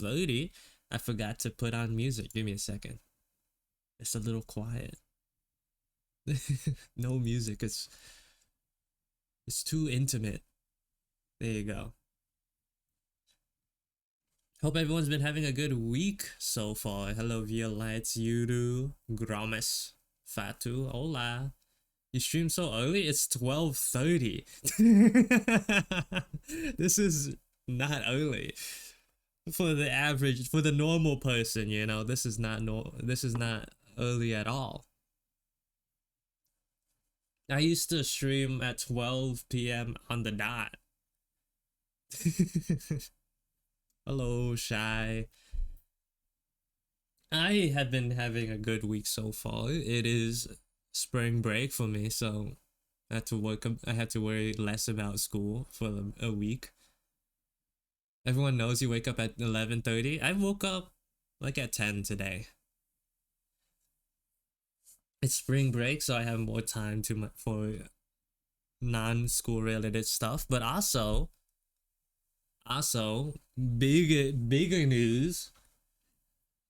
12:30. I forgot to put on music. Give me a second. It's a little quiet. No music. It's too intimate. There you go. Hope everyone's been having a good week so far. Hello, Via Lights, Yuru, Gromes, Fatu, hola. You stream so early? It's 12:30. This is not early for the average, for the normal person. You know, this is not this is not early at all. I used to stream at 12 p.m. on the dot. Hello, Shy. I have been having a good week so far. It is spring break for me, so I had to work. I had to worry less about school for a week. Everyone knows you wake up at 11:30. I woke up like at 10 today. It's spring break, so I have more time for non-school related stuff. But also bigger news.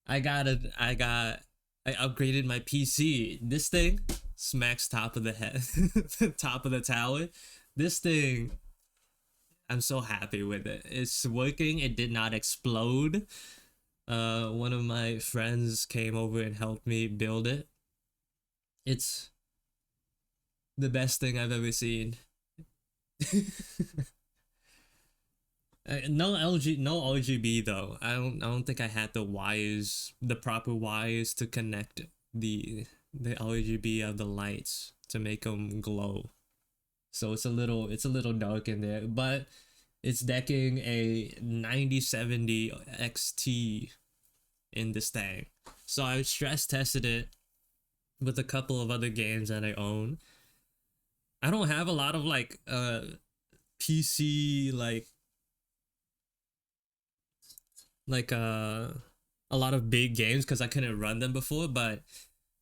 I upgraded my PC. This thing smacks top of the head, top of the tower. This thing, I'm so happy with it. It's working. It did not explode. One of my friends came over and helped me build it. It's the best thing I've ever seen. No RGB though. I don't think I had the proper wires to connect the RGB of the lights to make them glow. So it's a little dark in there, but it's decking a 9070 XT in this thing. So I stress tested it with a couple of other games that I own. I don't have a lot of like PC a lot of big games because I couldn't run them before, but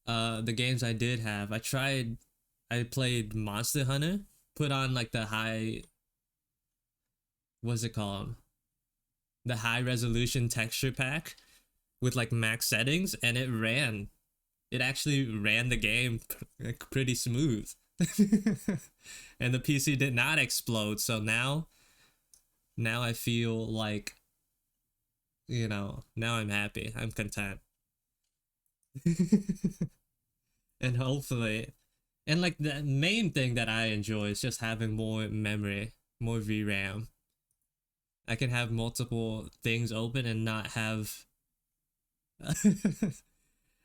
the games I did have, I played Monster Hunter, put on like the what's it called, the high resolution texture pack with like max settings, and it actually ran the game pretty smooth. And the PC did not explode, so now I feel like, you know, now I'm happy. I'm content. And hopefully, and like the main thing that I enjoy is just having more memory, more VRAM. I can have multiple things open and not have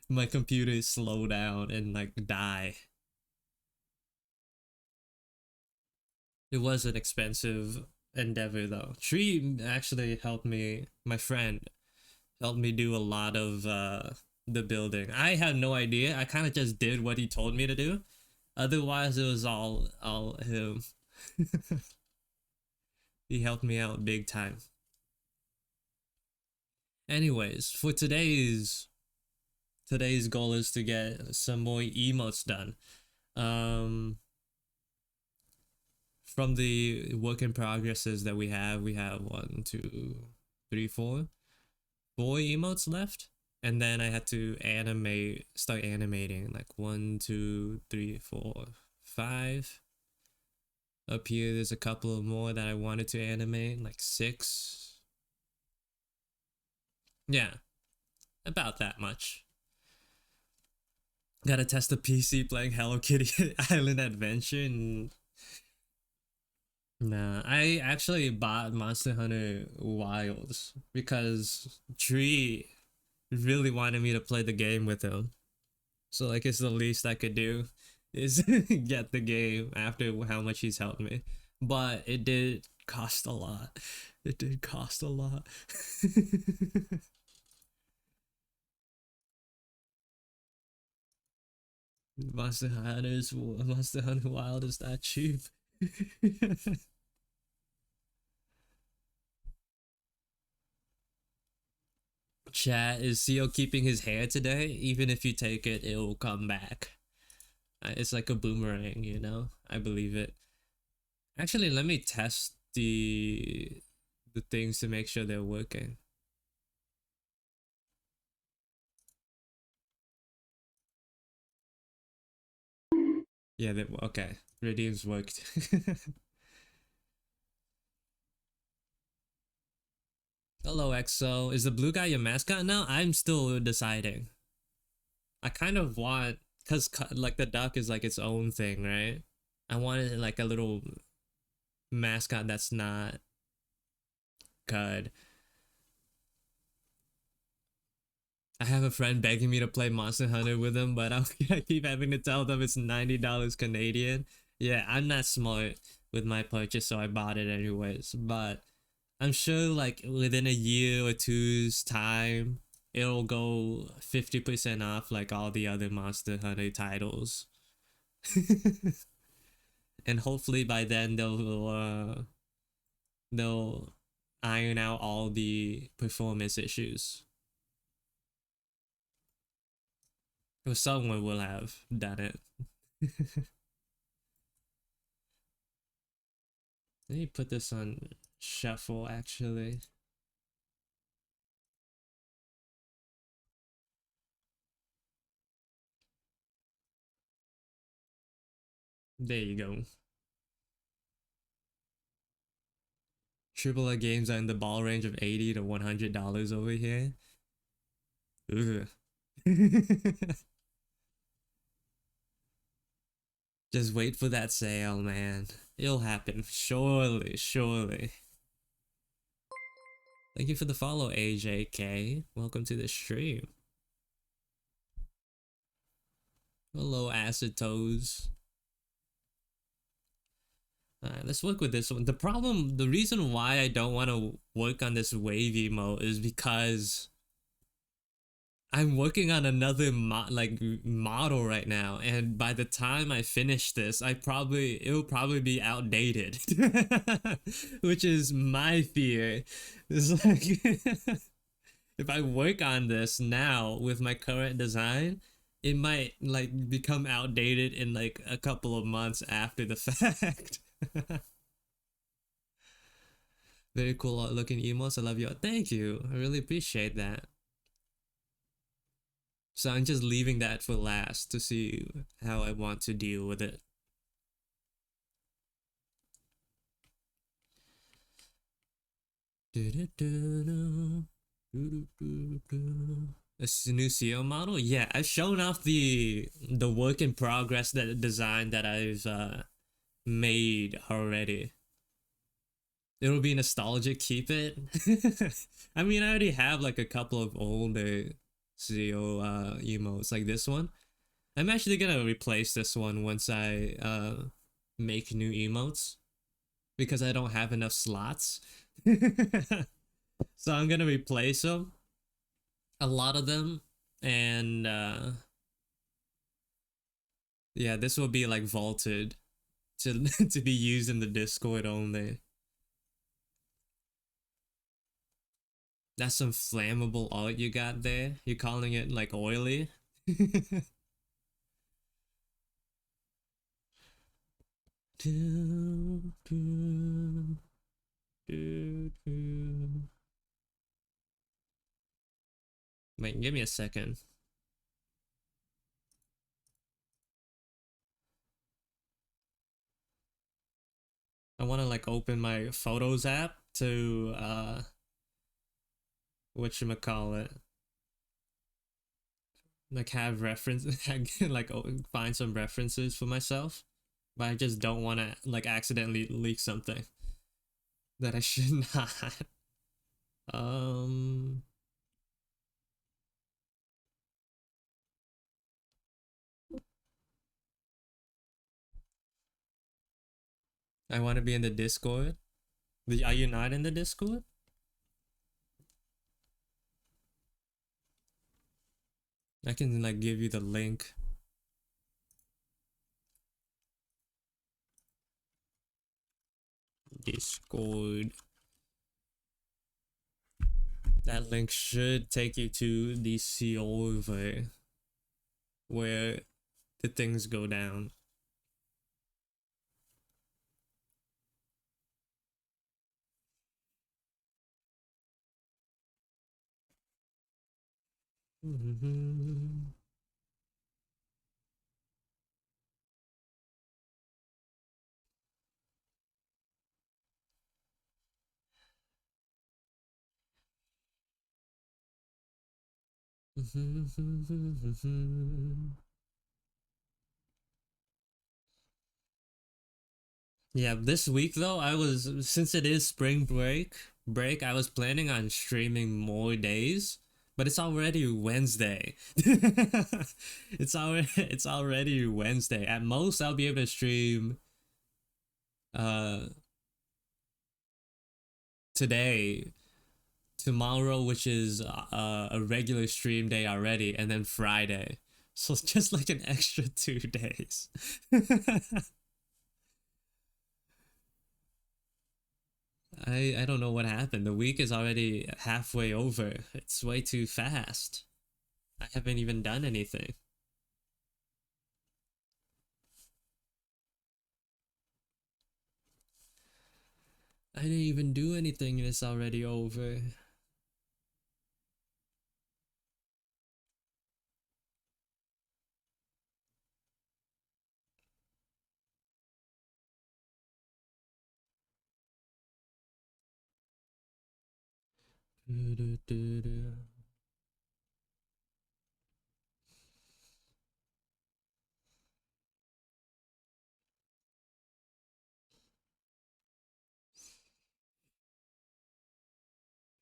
my computer slow down and like die. It was an expensive endeavor though. Tree actually helped me, my friend helped me do a lot of the building. I had no idea. I kind of just did what he told me to do. Otherwise, it was all him. He helped me out big time. Anyways, for today's goal is to get some more emotes done. From the work in progresses that we have 1, 2, 3, 4 emotes left, and then I had to start animating like 1, 2, 3, 4, 5. Up here there's a couple of more that I wanted to animate, like 6. Yeah, about that much. Gotta test the PC playing Hello Kitty Island Adventure. And nah, I actually bought Monster Hunter Wilds because Tree really wanted me to play the game with him. So like it's the least I could do is get the game after how much he's helped me. But it did cost a lot. It did cost a lot. Monster Hunter Wild is that cheap. Chat, is Seal keeping his hair today? Even if you take it, it will come back. It's like a boomerang, you know? I believe it. Actually, let me test the things to make sure they're working. Yeah, that okay. Redeems worked. Hello, EXO. Is the blue guy your mascot now? I'm still deciding. I kind of want, cause like the duck is like its own thing, right? I wanted like a little mascot that's not good. I have a friend begging me to play Monster Hunter with him, but I keep having to tell them it's $90 Canadian. Yeah, I'm not smart with my purchase, so I bought it anyways. But I'm sure like within a year or two's time, it'll go 50% off like all the other Monster Hunter titles. And hopefully by then they'll iron out all the performance issues. Or someone will have done it. Let me put this on shuffle actually. There you go. AAA games are in the ball range of $80 to $100 over here. Ugh. Just wait for that sale, man. It'll happen. Surely, surely. Thank you for the follow, AJK. Welcome to the stream. Hello, Acid Toes. Let's work with this one. The reason why I don't want to work on this wavy mode is because I'm working on another model right now, and by the time I finish this, it'll probably be outdated, which is my fear. It's like if I work on this now with my current design, it might like become outdated in like a couple of months after the fact. Very cool looking emotes. I love you. Thank you. I really appreciate that. So I'm just leaving that for last to see how I want to deal with it. A new CEO model? Yeah, I've shown off the work in progress that design that I've made already. It'll be nostalgic, keep it. I mean, I already have like a couple of older CEO emotes like this one. I'm actually gonna replace this one once I make new emotes because I don't have enough slots. So I'm gonna replace them, a lot of them, and yeah, this will be like vaulted to to be used in the Discord only. That's some flammable art you got there. You're calling it like oily? Wait, give me a second. I want to like open my Photos app to whatchamacallit, like have reference I can like find some references for myself, but I just don't want to like accidentally leak something that I should not. um I want to be in the Discord. Are you not in the Discord? I can like give you the link. Discord. That link should take you to the server where the things go down. Yeah, this week though, since it is spring break, I was planning on streaming more days, but it's already Wednesday. It's already Wednesday. At most I'll be able to stream uh today, tomorrow, which is a regular stream day already, and then Friday. So it's just like an extra 2 days. I don't know what happened. The week is already halfway over. It's way too fast. I haven't even done anything. I didn't even do anything and it's already over.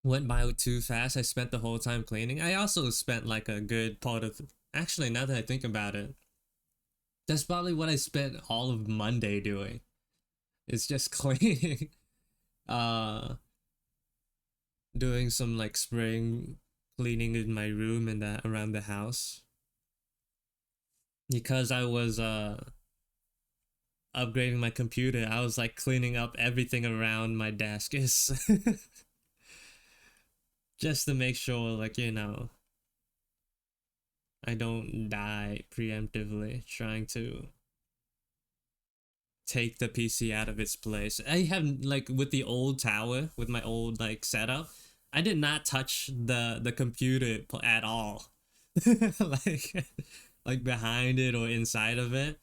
Went by too fast. I spent the whole time cleaning. I also spent like a good part of. Actually, now that I think about it, that's probably what I spent all of Monday doing. It's just cleaning. uh, Doing some like spring cleaning in my room and that around the house because I was upgrading my computer. I was like cleaning up everything around my desk is just to make sure, like, I don't die preemptively trying to take the PC out of its place. I have like with the old tower, with my old like setup, I did not touch the computer at all. like like behind it or inside of it.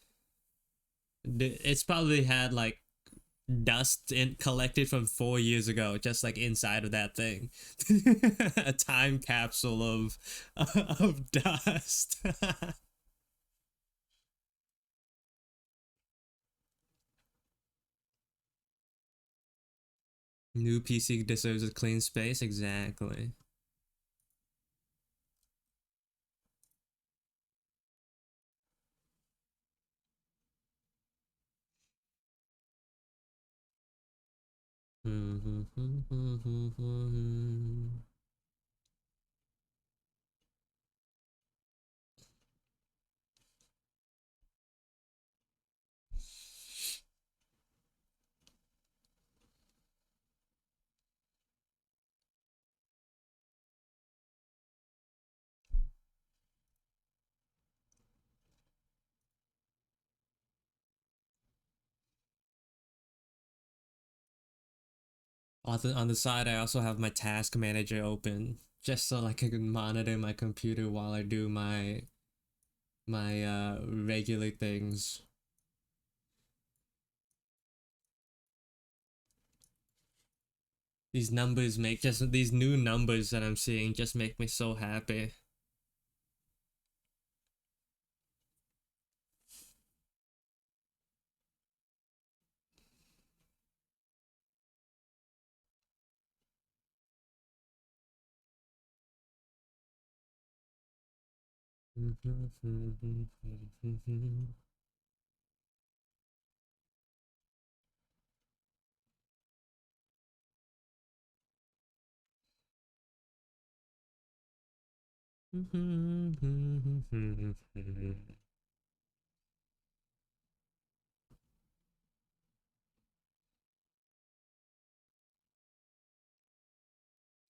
It's probably had like dust collected from 4 years ago, just like inside of that thing. A time capsule of dust. New PC deserves a clean space, exactly. On the side, I also have my task manager open just so like I can monitor my computer while I do my regular things. These new numbers that I'm seeing just make me so happy.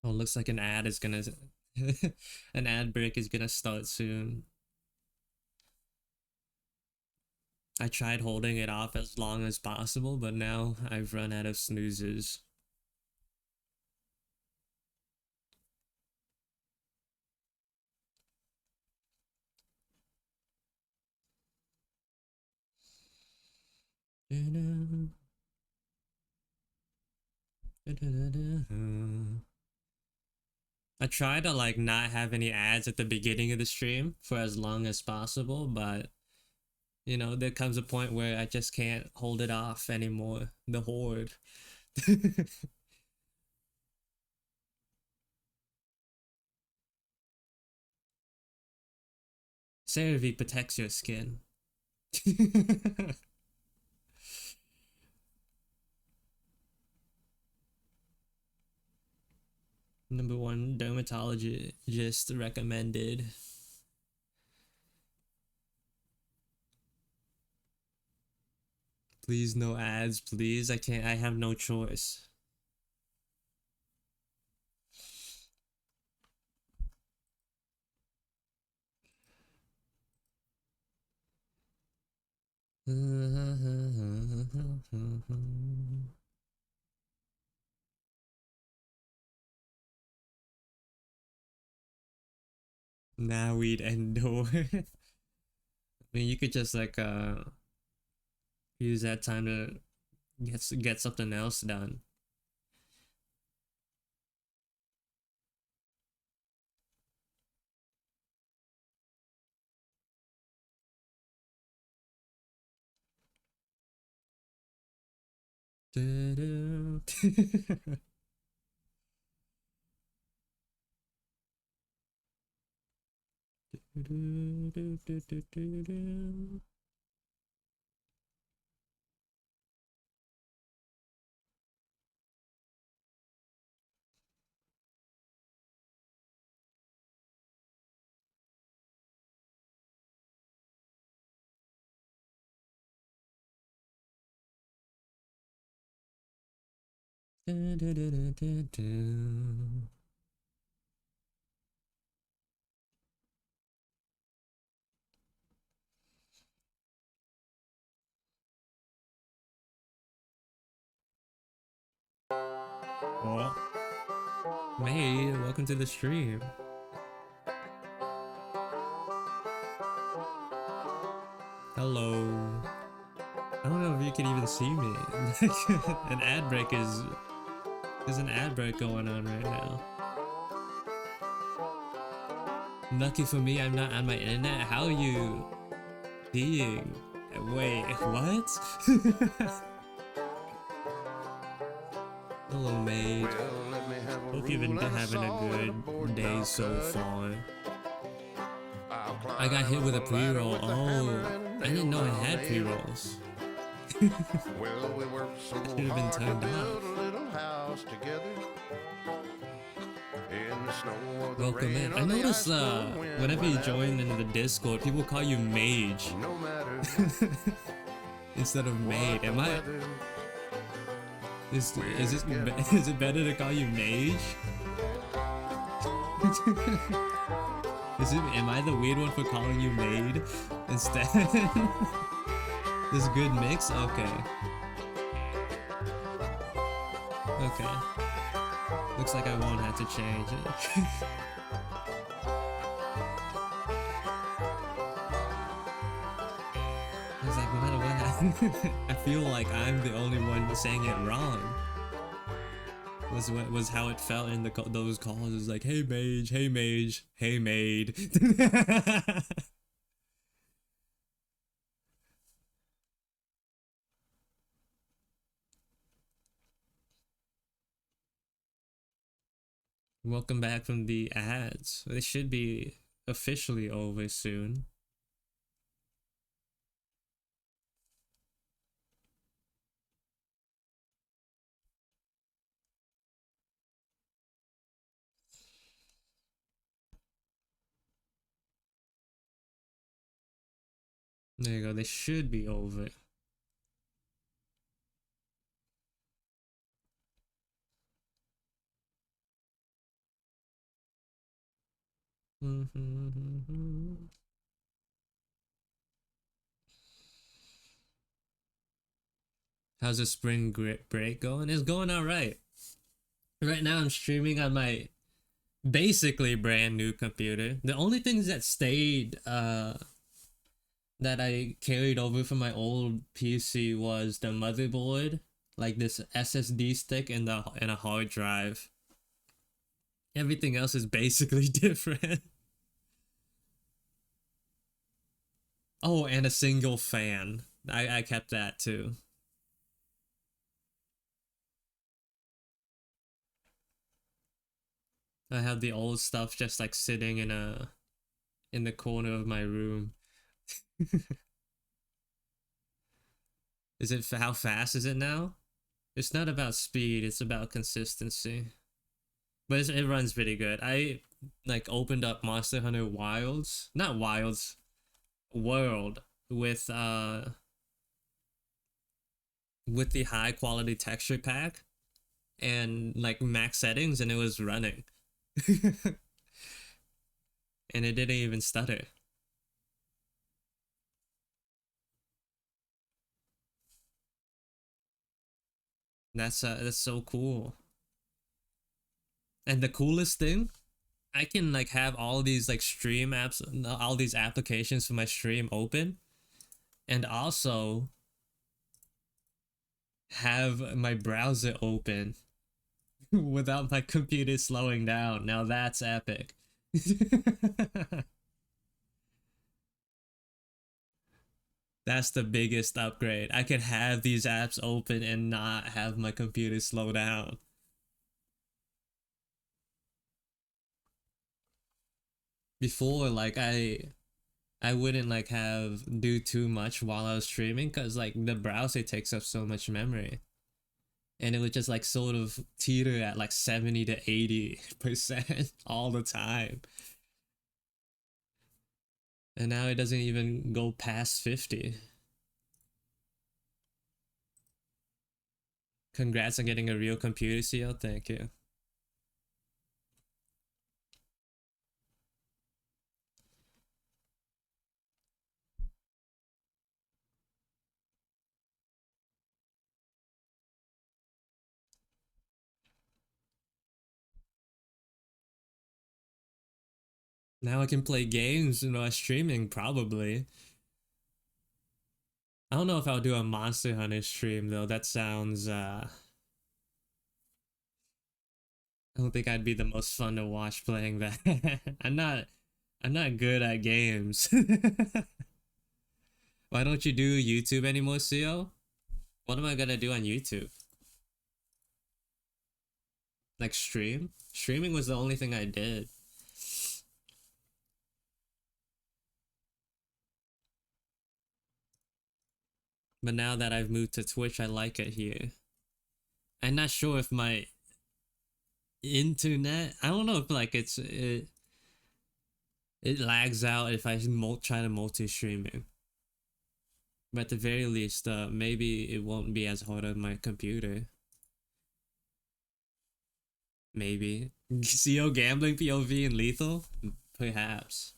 Oh, looks like an ad break is gonna start soon. I tried holding it off as long as possible, but now I've run out of snoozes. I try to like not have any ads at the beginning of the stream for as long as possible, but you know, there comes a point where I just can't hold it off anymore. The horde. CeraVe protects your skin. Number one dermatologist recommended. Please no ads, please. I can't, I have no choice. Nah, we'd endure. I mean, you could just like use that time to get something else done. Oh, May, welcome to the stream. Hello. I don't know if you can even see me. An ad break is... There's an ad break going on right now. Lucky for me, I'm not on my internet. How are you being? Wait, what? Hello, mate. Hope you've been having a good day so far. I got hit with a pre-roll. Oh, I didn't know I had pre-rolls. Should have been turned off. Welcome in. I noticed whenever you join into the Discord, people call you Mage instead of Maid. Am I? Is it better to call you Mage? Am I the weird one for calling you Maid instead? This good mix? Okay. Okay. Looks like I won't have to change it. I was like, no matter what happened, I feel like I'm the only one saying it wrong. Was how it felt in those calls. It was like, hey mage, hey mage, hey maid. Welcome back from the ads. They should be officially over soon. There you go. They should be over. How's the spring break going? It's going all right. Right now I'm streaming on my basically brand new computer. The only things that stayed that I carried over from my old PC was the motherboard, like this SSD stick and a hard drive. Everything else is basically different. Oh, and a single fan. I kept that too. I have the old stuff just like sitting in the corner of my room. Is it how fast is it now? It's not about speed, it's about consistency. But it runs pretty good. I like opened up Monster Hunter Wilds, not Wilds, World with the high quality texture pack and like max settings, and it was running. And it didn't even stutter. That's so cool. And the coolest thing, I can like have all these like stream apps, all these applications for my stream open, and also have my browser open without my computer slowing down. Now that's epic. That's the biggest upgrade. I could have these apps open and not have my computer slow down. Before, like I wouldn't like have do too much while I was streaming because like the browser takes up so much memory. And it would just like sort of teeter at like 70 to 80% all the time. And now it doesn't even go past 50. Congrats on getting a real computer, CO. Thank you. Now I can play games, streaming probably. I don't know if I'll do a Monster Hunter stream though. That sounds I don't think I'd be the most fun to watch playing that. I'm not good at games. Why don't you do YouTube anymore, CO? What am I gonna do on YouTube? Like stream? Streaming was the only thing I did. But now that I've moved to Twitch, I like it here. I'm not sure if my internet, I don't know if like it lags out if I try to multi-stream it. But at the very least, maybe it won't be as hard on my computer. Maybe. CO gambling POV and lethal? Perhaps.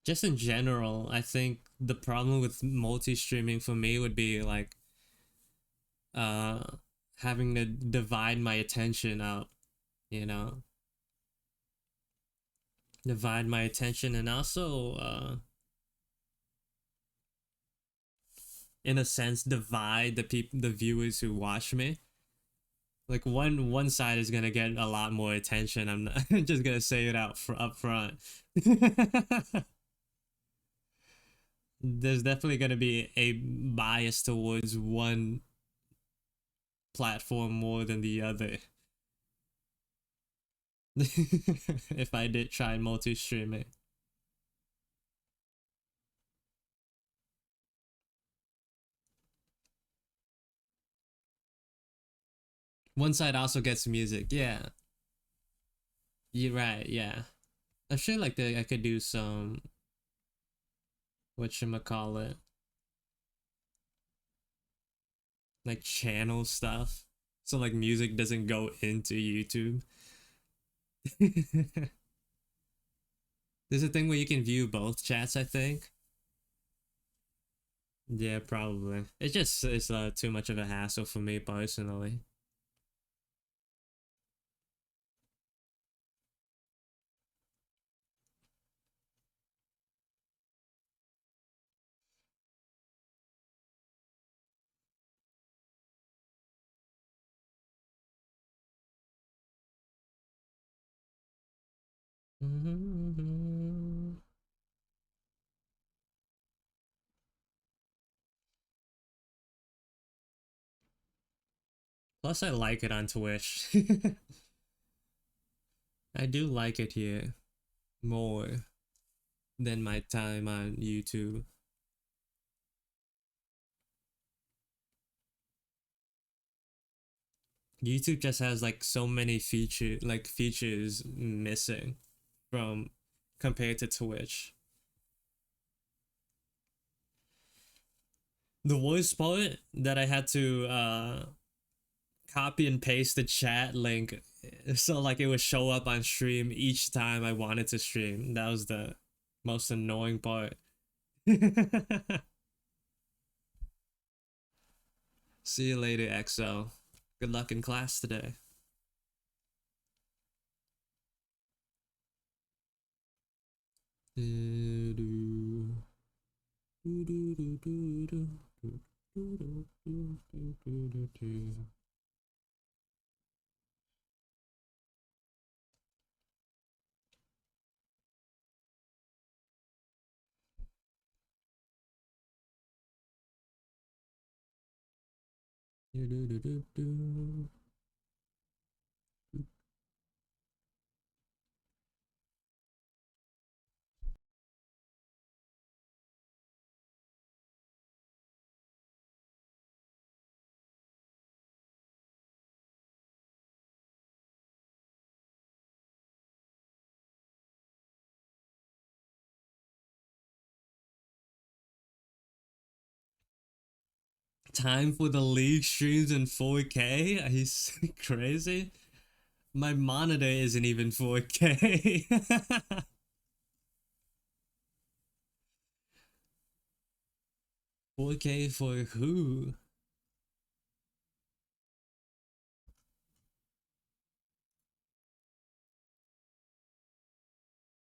Just in general, I think the problem with multi-streaming for me would be like uh having to divide my attention up, you know. Divide my attention and also in a sense divide the viewers who watch me. Like one side is gonna get a lot more attention. I'm not just gonna say it up front. There's definitely gonna be a bias towards one platform more than the other. If I did try multi-streaming. One side also gets music. Yeah. You're right, yeah. I'm sure like I could do some whatchamacallit, like channel stuff. So like music doesn't go into YouTube. There's a thing where you can view both chats, I think. Yeah, probably. It's too much of a hassle for me personally. Plus, I like it on Twitch. I do like it here more than my time on YouTube. YouTube just has like so many features missing from compared to Twitch. The worst part that I had to copy and paste the chat link so like it would show up on stream each time I wanted to stream. That was the most annoying part. See you later, XO. Good luck in class today. Time for the league streams in 4K? Are you crazy? My monitor isn't even 4K. 4K for who?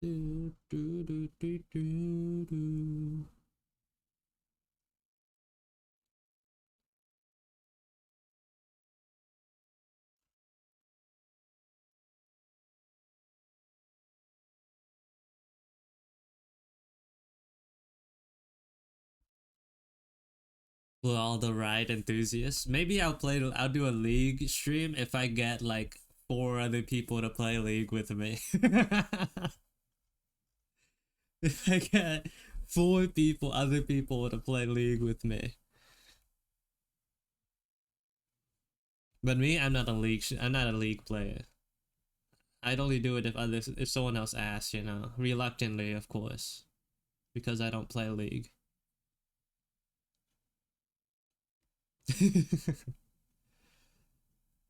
Do, do, do, do, do, do. For all the ride enthusiasts, maybe I'll do a league stream if I get like 4 other people to play league with me. If I get 4 other people to play league with me. But me, I'm not a league player. I'd only do it if someone else asks, you know, reluctantly, of course, because I don't play league.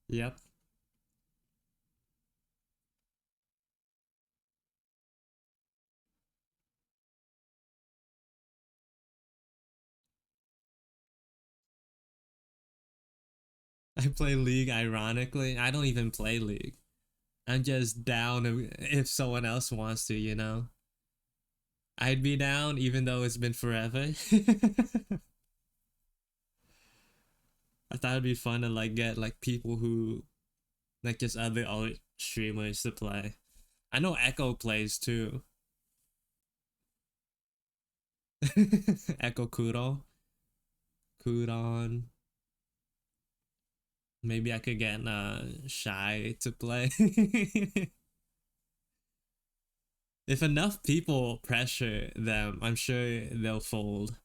Yep. I play league ironically. I don't even play league. I'm just down if someone else wants to, you know. I'd be down even though it's been forever. I thought it'd be fun to like get like people who like just other alt streamers to play. I know Echo plays too. Echo Kudon. Maybe I could get Shy to play. If enough people pressure them, I'm sure they'll fold.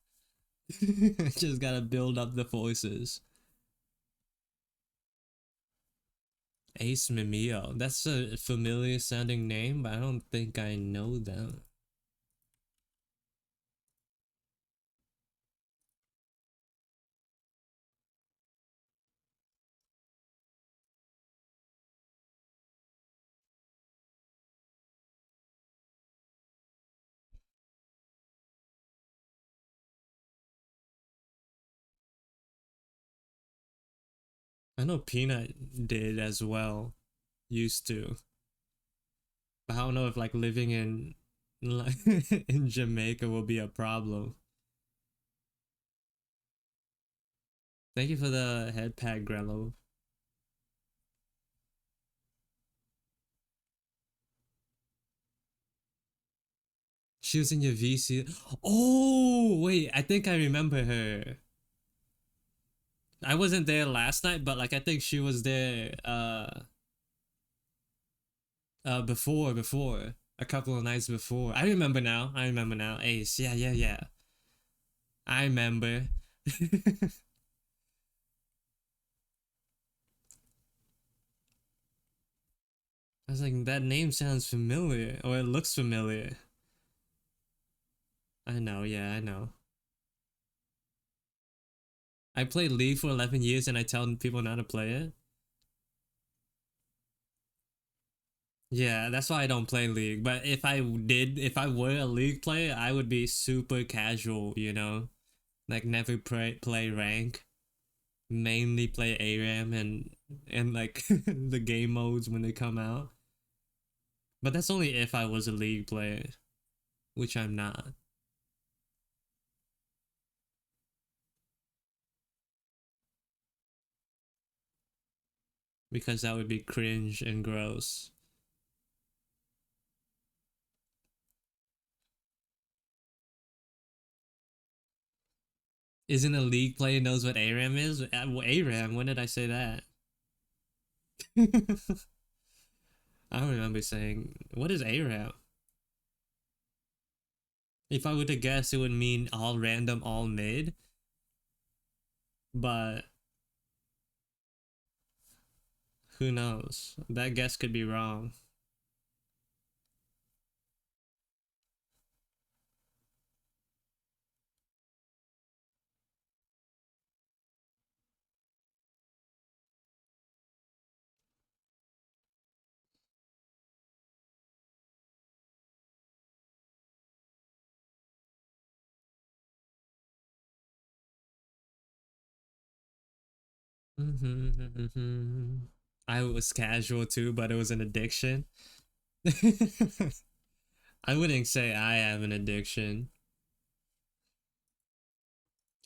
Just gotta build up the forces. Ace Mimio. That's a familiar sounding name, but I don't think I know them. I know Peanut did as well. Used to. But I don't know if like living in like in Jamaica will be a problem. Thank you for the head pack, Grello. She was in your VC. Oh, wait, I think I remember her. I wasn't there last night, but like I think she was there before a couple of nights before. I remember now. I remember now. Ace. Yeah, yeah, yeah. I remember. I was like, that name sounds familiar, or it looks familiar. I know, yeah, I know. I played League for 11 years and I tell people not to play it. Yeah, that's why I don't play League. But if I were a League player, I would be super casual, you know? Like never play rank, mainly play ARAM and like the game modes when they come out. But that's only if I was a League player, which I'm not, because that would be cringe and gross. Isn't a League player knows what ARAM is? ARAM, when did I say that? I don't remember saying, what is ARAM? If I were to guess, it would mean all random, all mid, but who knows? That guess could be wrong. I was casual too, but it was an addiction. I wouldn't say I have an addiction.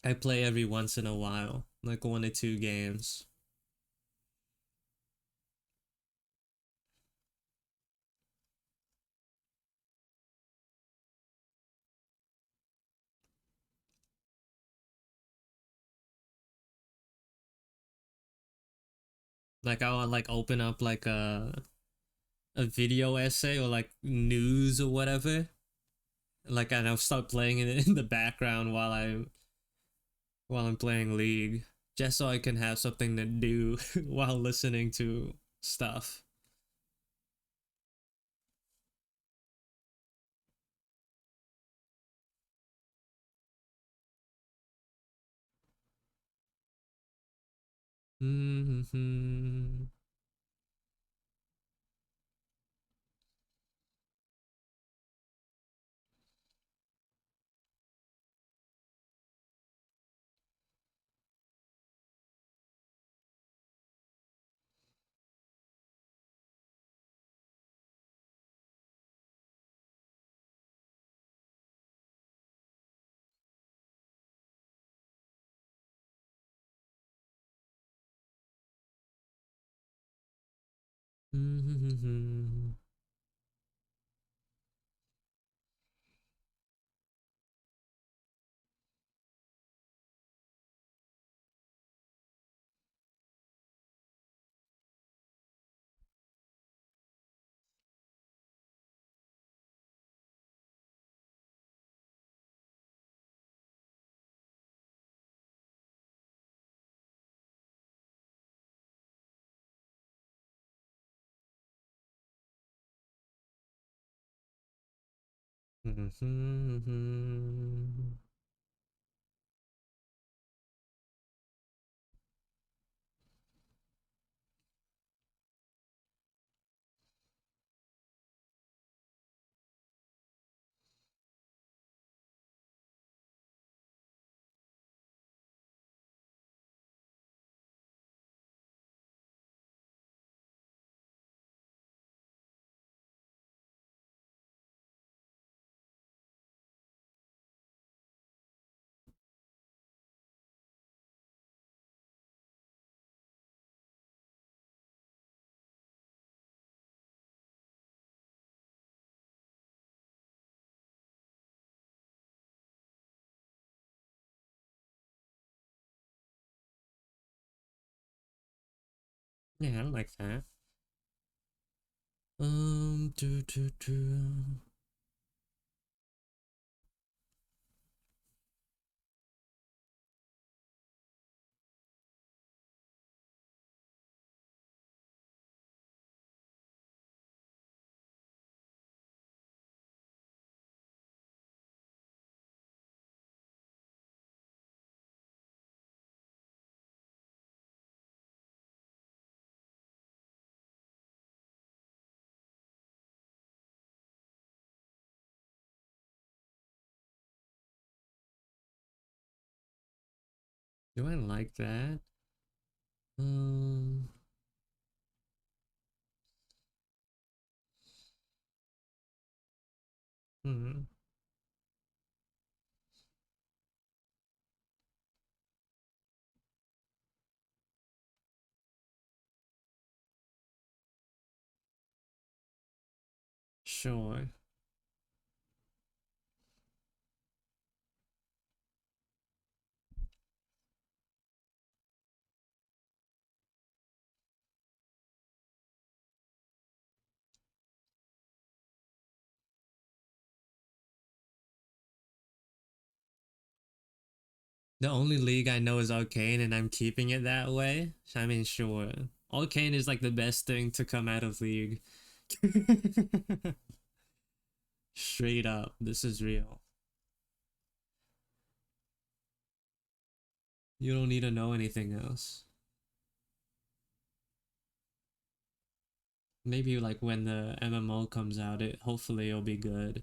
I play every once in a while, like 1 or 2 games. Like I'll like open up like a video essay or like news or whatever. Like and I'll start playing it in the background while I'm playing League, just so I can have something to do while listening to stuff. Mm-hmm. Mm-hmm. Mm-hmm. Yeah, I like that. Do. Do I like that? Um, hmm, sure. The only league I know is Arcane, and I'm keeping it that way. I mean, sure. Arcane is like the best thing to come out of League. Straight up, this is real. You don't need to know anything else. Maybe like when the MMO comes out, it hopefully it'll be good.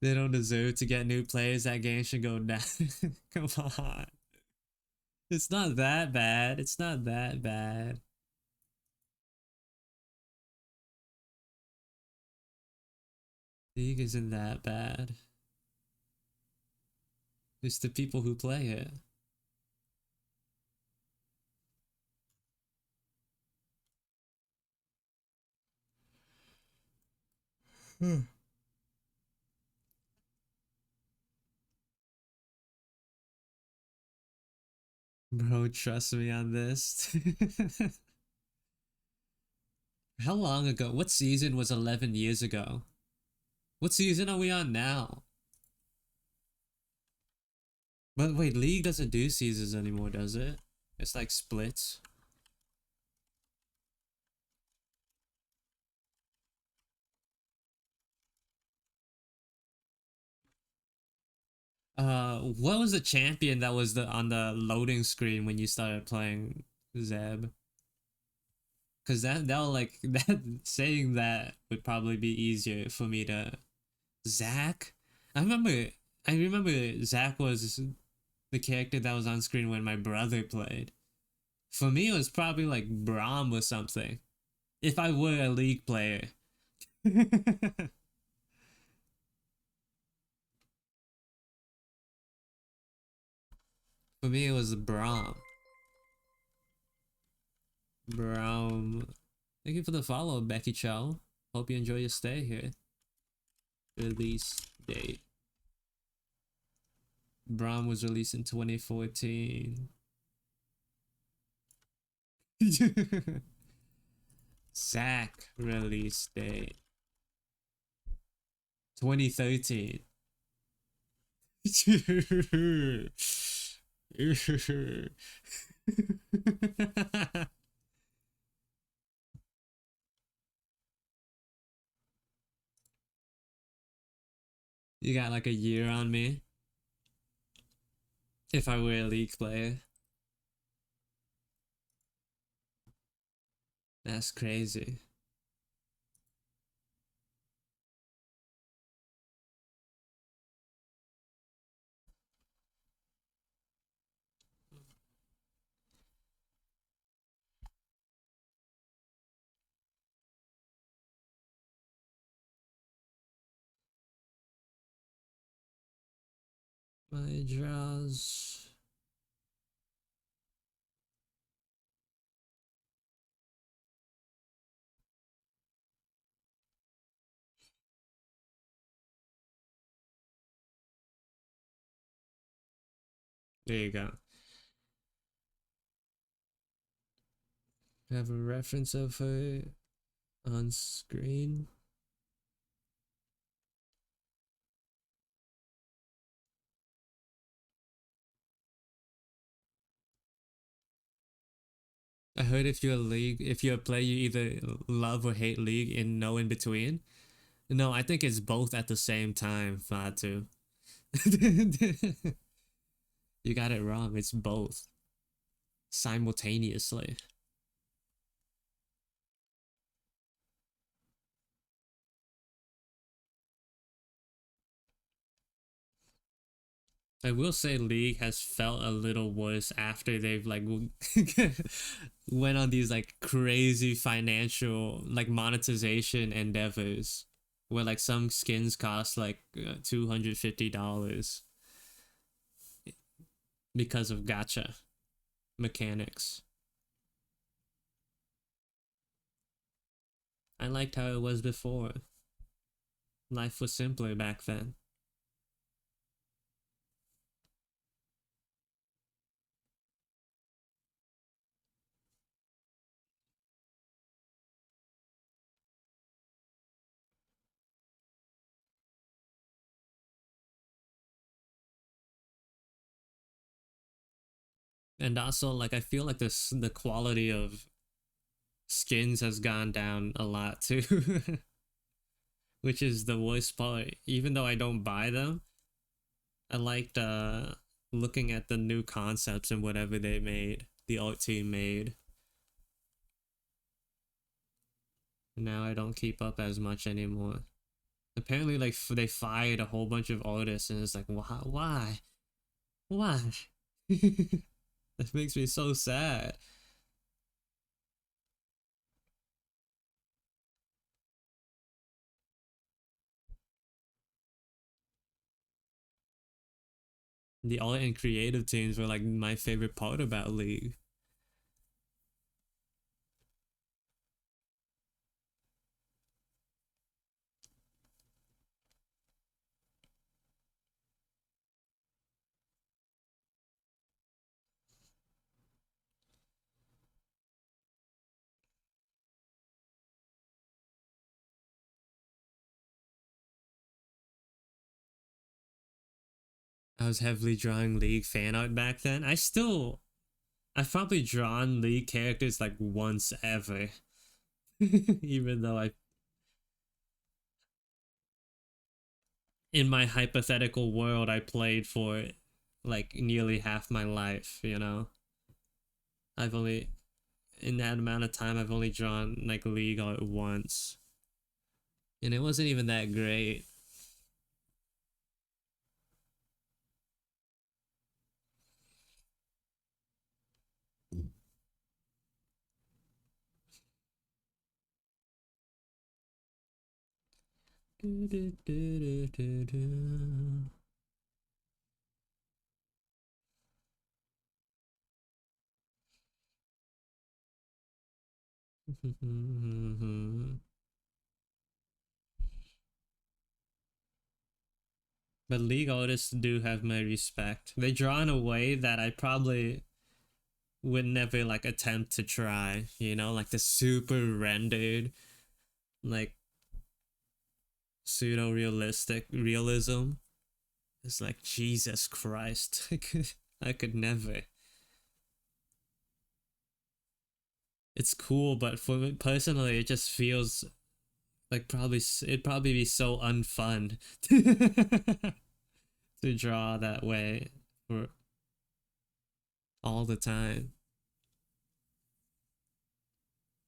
They don't deserve to get new players. That game should go down. Come on. It's not that bad. It's not that bad. League isn't that bad. It's the people who play it. Bro, trust me on this. How long ago? What season was 11 years ago? What season are we on now? But wait, League doesn't do seasons anymore, does it? It's like splits. What was the champion that was the on the loading screen when you started playing Zeb? Cause that like that saying that would probably be easier for me to Zach. I remember I remember Zach was the character that was on screen when my brother played. For me, it was probably like Braum or something. If I were a League player. For me, it was Braum. Braum. Thank you for the follow, Becky Chow. Hope you enjoy your stay here. Release date. Braum was released in 2014. Zack release date 2013. You got like a year on me. If I were a League player. That's crazy. My draws. There you go. Have a reference of her on screen. I heard if you're a player, you either love or hate League and no in between. No, I think it's both at the same time, Fatu. You got it wrong. It's both simultaneously. I will say League has felt a little worse after they've like went on these like crazy financial like monetization endeavors where like some skins cost like $250 because of gacha mechanics. I liked how it was before. Life was simpler back then. And also like I feel like the quality of skins has gone down a lot too. Which is the worst part. Even though I don't buy them, I liked looking at the new concepts and whatever they made, the art team made. Now I don't keep up as much anymore. Apparently, like they fired a whole bunch of artists, and it's like, why, why? That makes me so sad. The art and creative teams were like my favorite part about League. I was heavily drawing League fan art back then. I've probably drawn League characters like once ever. Even though I, in my hypothetical world, I played for like nearly half my life, you know? I've only, in that amount of time, I've only drawn like League art once. And it wasn't even that great. But League artists do have my respect. They draw in a way that I probably would never like attempt to try, you know, like the super rendered, like pseudo realistic realism. It's like Jesus Christ. I could never. It's cool, but for me personally, it just feels like probably it'd probably be so unfun to draw that way for all the time.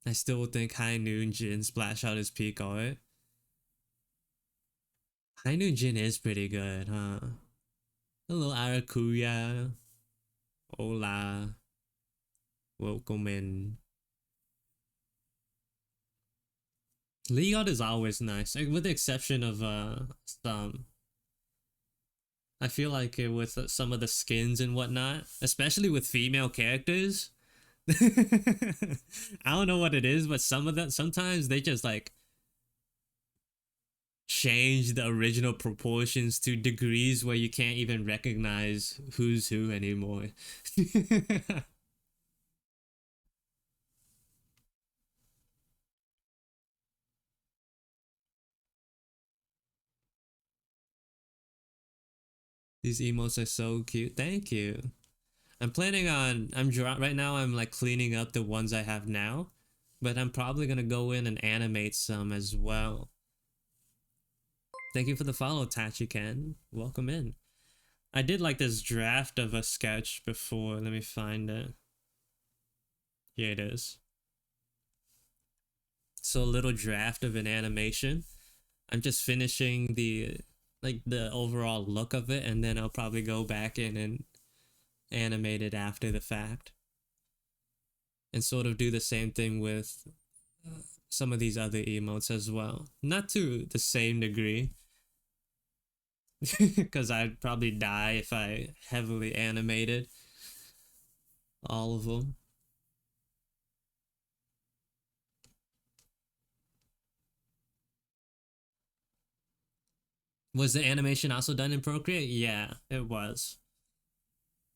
I still think High Noon Jin splash out his peak art. High Noon Jin is pretty good, huh? Hello, Arakuya. Hola. Welcome in. League art is always nice, like, with the exception of some. I feel like with some of the skins and whatnot, especially with female characters. I don't know what it is, but some of them sometimes they just like change the original proportions to degrees where you can't even recognize who's who anymore. These emotes are so cute. Thank you. I'm planning on right now I'm like cleaning up the ones I have now, but I'm probably gonna go in and animate some as well. Thank you for the follow, Tachiken. Welcome in. I did like this draft of a sketch before. Let me find it. Here it is. So a little draft of an animation. I'm just finishing the overall look of it, and then I'll probably go back in and animate it after the fact. And sort of do the same thing with some of these other emotes as well. Not to the same degree, because I'd probably die if I heavily animated all of them. Was the animation also done in Procreate? Yeah, it was.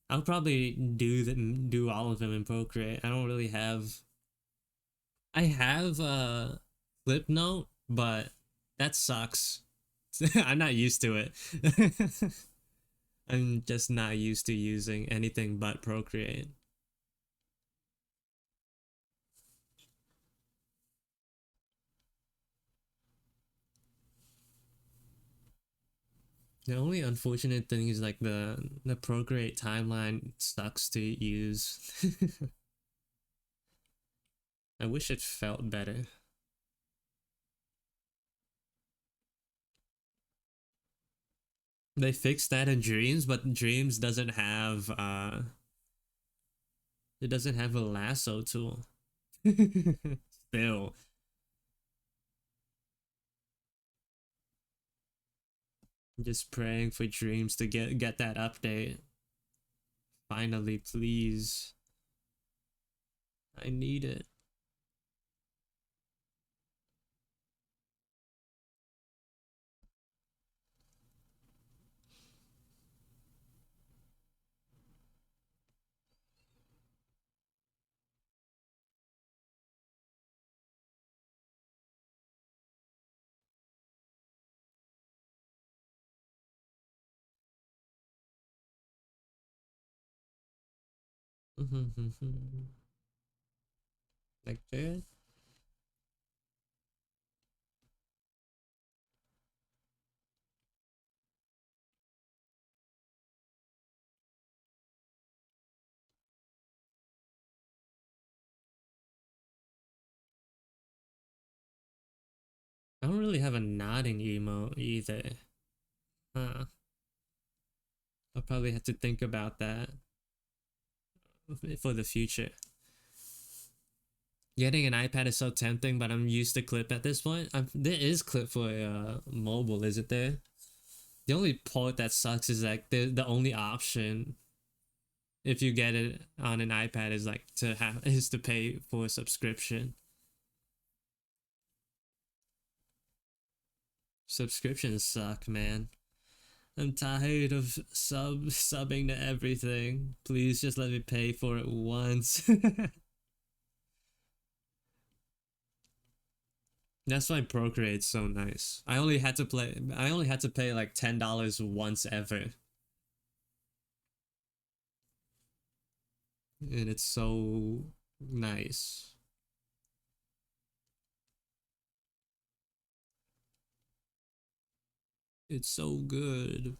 I'll probably do all of them in Procreate. I don't really have. I have a flip note, but that sucks. I'm not used to it. I'm just not used to using anything but Procreate. The only unfortunate thing is like the Procreate timeline sucks to use. I wish it felt better. They fixed that in Dreams, but Dreams doesn't have it doesn't have a lasso tool. Still, just praying for Dreams to get that update. Finally, please. I need it. Like that. I don't really have a nodding emo either. Huh. I'll probably have to think about that for the future. Getting an iPad is so tempting, but I'm used to Clip at this point. There is Clip for mobile, isn't there? The only part that sucks is like the only option if you get it on an iPad is like to pay for a subscription. Subscriptions suck, man. I'm tired of subbing to everything. Please just let me pay for it once. That's why Procreate's so nice. I only had to pay like $10 once ever. And it's so nice. It's so good.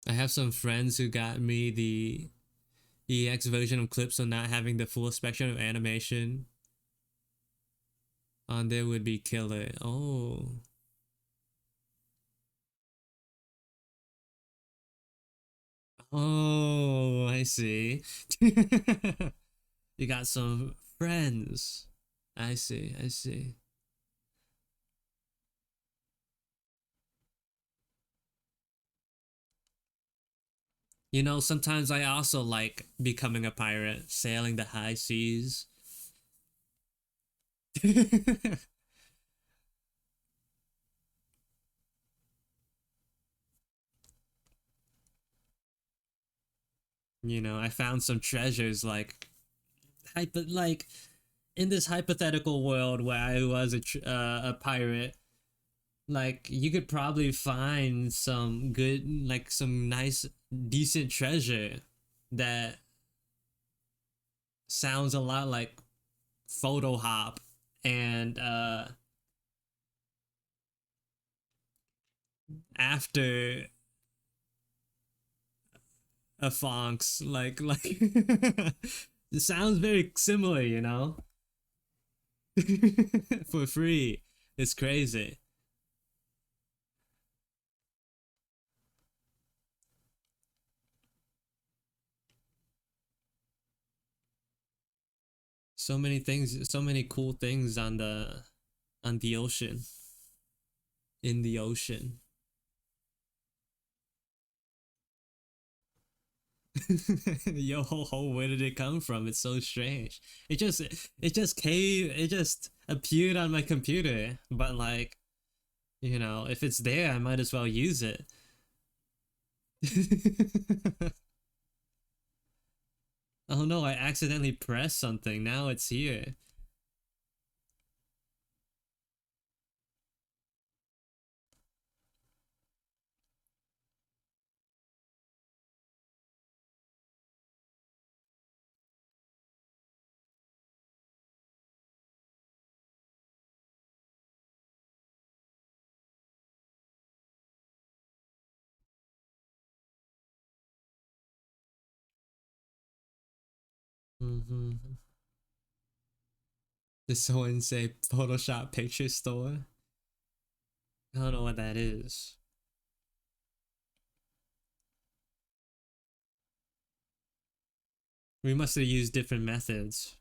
I have some friends who got me the EX version of clips, so not having the full spectrum of animation on there would be killer. Oh. Oh, I see. You got some friends. I see, I see. You know, sometimes I also like becoming a pirate, sailing the high seas. You know, I found some treasures like like in this hypothetical world where I was a pirate, like you could probably find some good, like some nice, decent treasure that sounds a lot like photo hop and after a fonks like it sounds very similar, you know. For free, it's crazy. So many things, so many cool things on the ocean, in the ocean. Yo ho ho, where did it come from? It's so strange. It just came, it just appeared on my computer, but like, you know, if it's there I might as well use it. Oh no, I accidentally pressed something, now it's here. Mm-hmm. The so and say Photoshop picture store. I don't know what that is. We must have used different methods.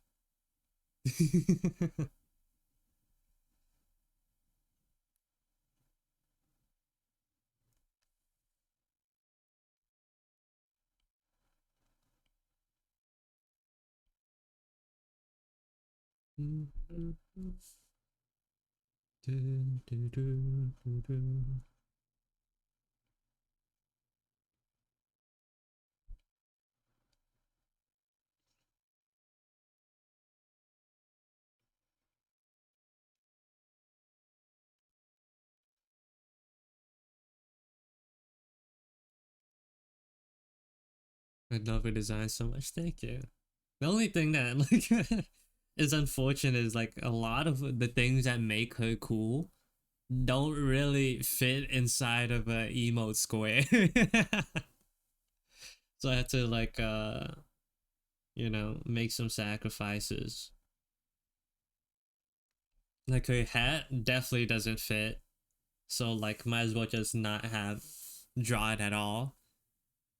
I love your design so much. Thank you. The only thing that like is unfortunate is like a lot of the things that make her cool don't really fit inside of a emote square. So I had to like you know, make some sacrifices. Like her hat definitely doesn't fit. So like might as well just not have draw it at all.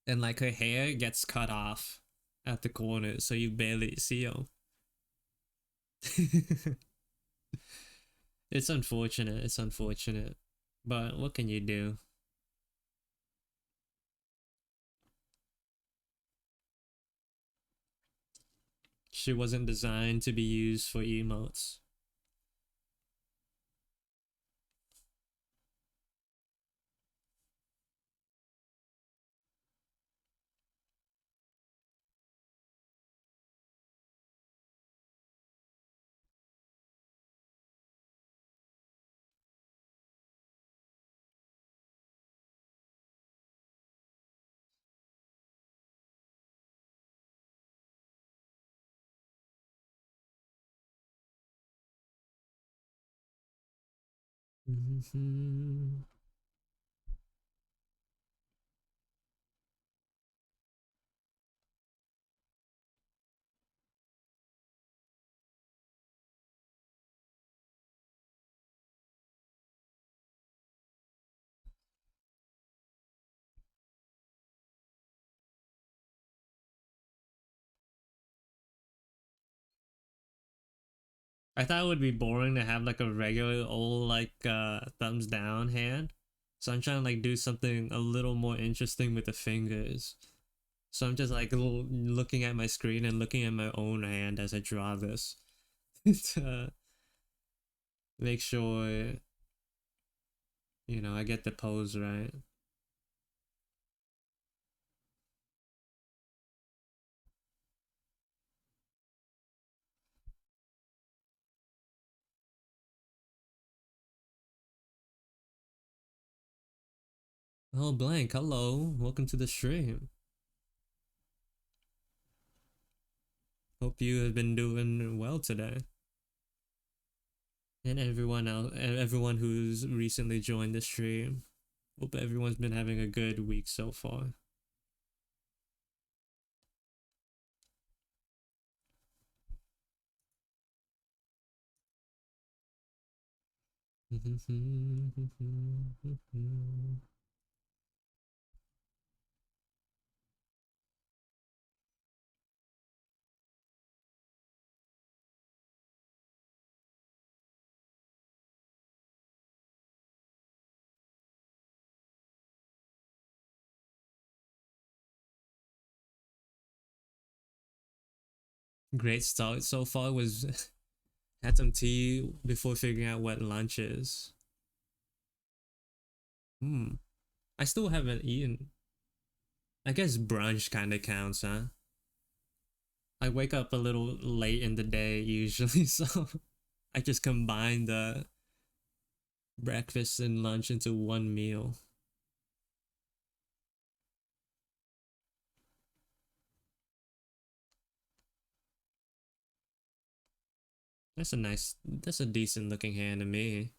And like her hair gets cut off at the corners so you barely see them. It's unfortunate. It's unfortunate. But what can you do? She wasn't designed to be used for emotes. I thought it would be boring to have like a regular old like thumbs down hand. So I'm trying to like do something a little more interesting with the fingers. So I'm just like looking at my screen and looking at my own hand as I draw this to make sure I get the pose right. Oh, Blank, hello. Welcome to the stream. Hope you have been doing well today. And everyone else, everyone who's recently joined the stream. Hope everyone's been having a good week so far. Great start so far. Was had some tea before figuring out what lunch is. I still haven't eaten. I guess brunch kind of counts, huh? I wake up a little late in the day usually, so I just combine the breakfast and lunch into one meal. That's a decent looking hand to me.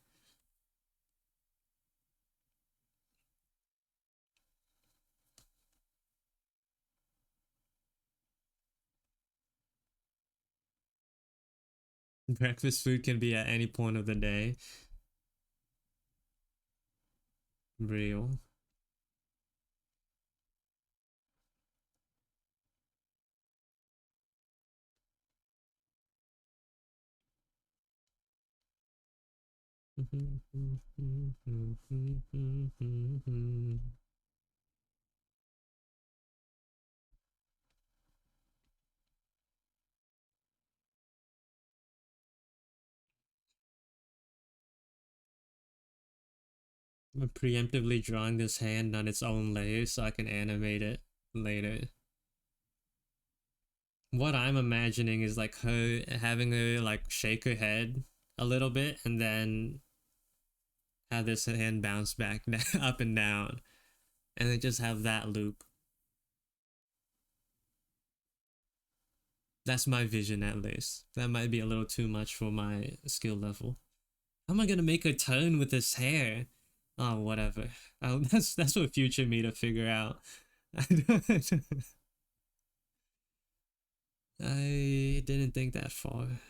Breakfast food can be at any point of the day. Real. I'm preemptively drawing this hand on its own layer so I can animate it later. What I'm imagining is like her having her like shake her head a little bit and then have this hand bounce back up and down and then just have that loop. That's my vision at least. That might be a little too much for my skill level. How am I gonna make her turn with this hair? Oh, whatever. That's for future me to figure out. I didn't think that far.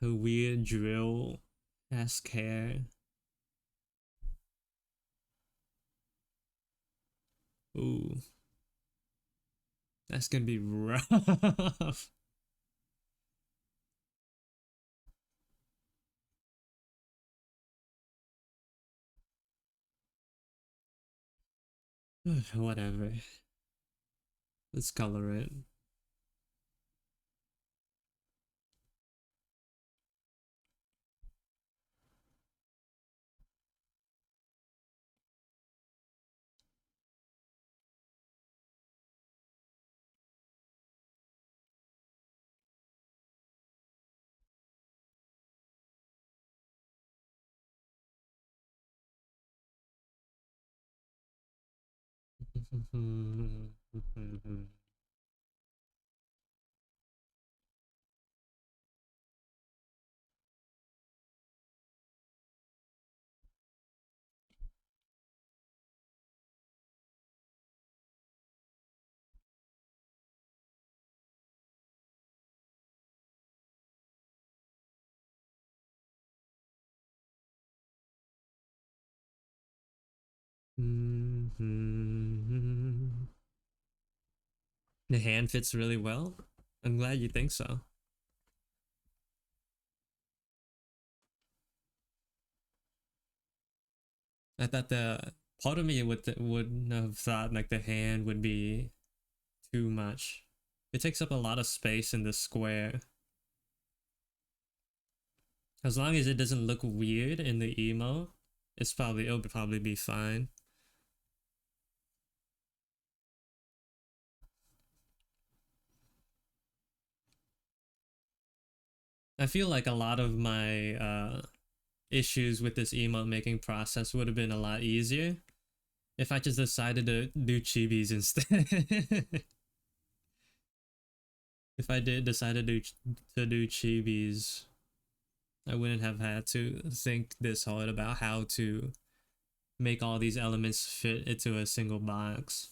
Her weird drill esque hair. Ooh, that's gonna be rough. Whatever. Let's color it. The hand fits really well. I'm glad you think so. I thought the part of me would have thought like the hand would be too much. It takes up a lot of space in the square. As long as it doesn't look weird in the emo, it'll probably be fine. I feel like a lot of my issues with this emote making process would have been a lot easier if I just decided to do chibis instead. If I did decide to do chibis, I wouldn't have had to think this hard about how to make all these elements fit into a single box.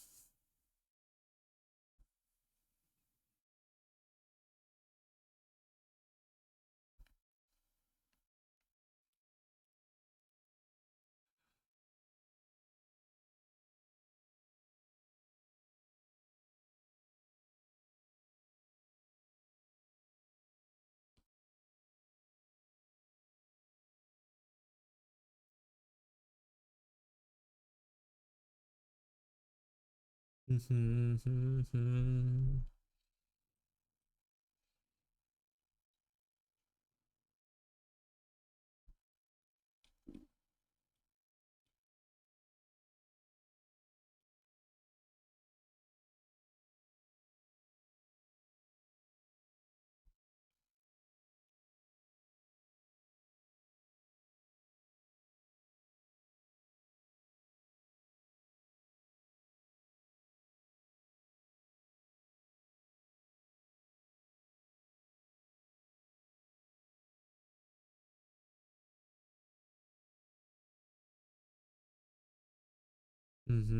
Thank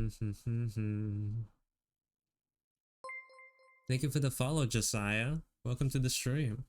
you for the follow, Josiah. Welcome to the stream.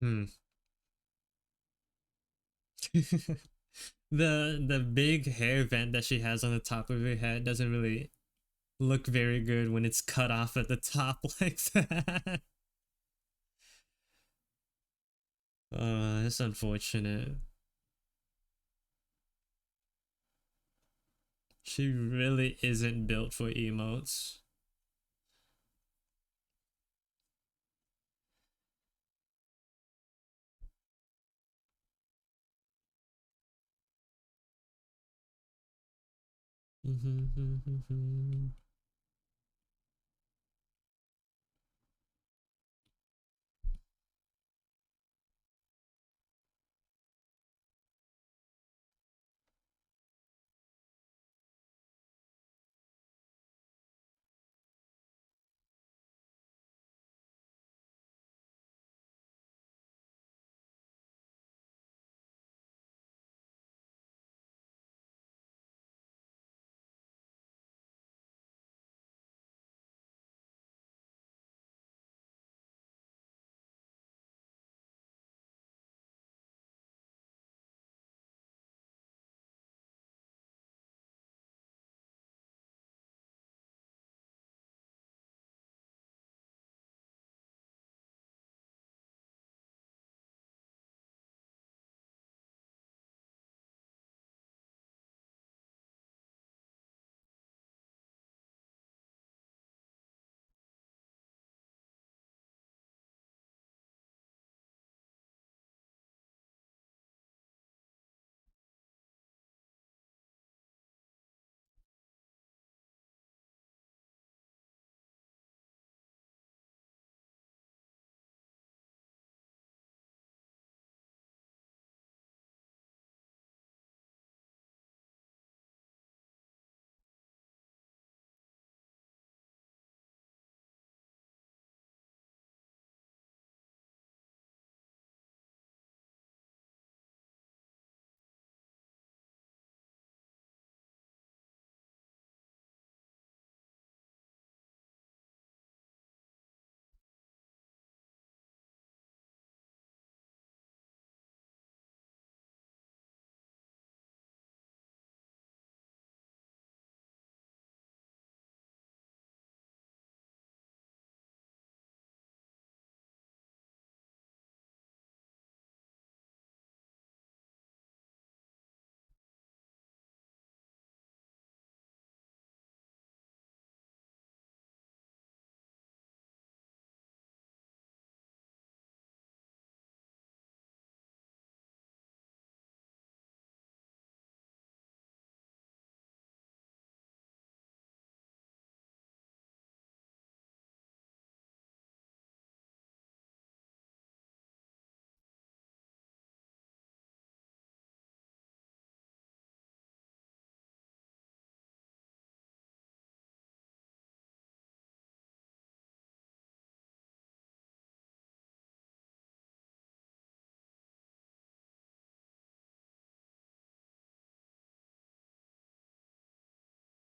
Hmm. The big hair vent that she has on the top of her head doesn't really look very good when it's cut off at the top like that. It's unfortunate. She really isn't built for emotes.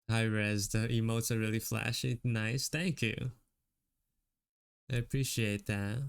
High res, the emotes are really flashy. Nice, thank you. I appreciate that.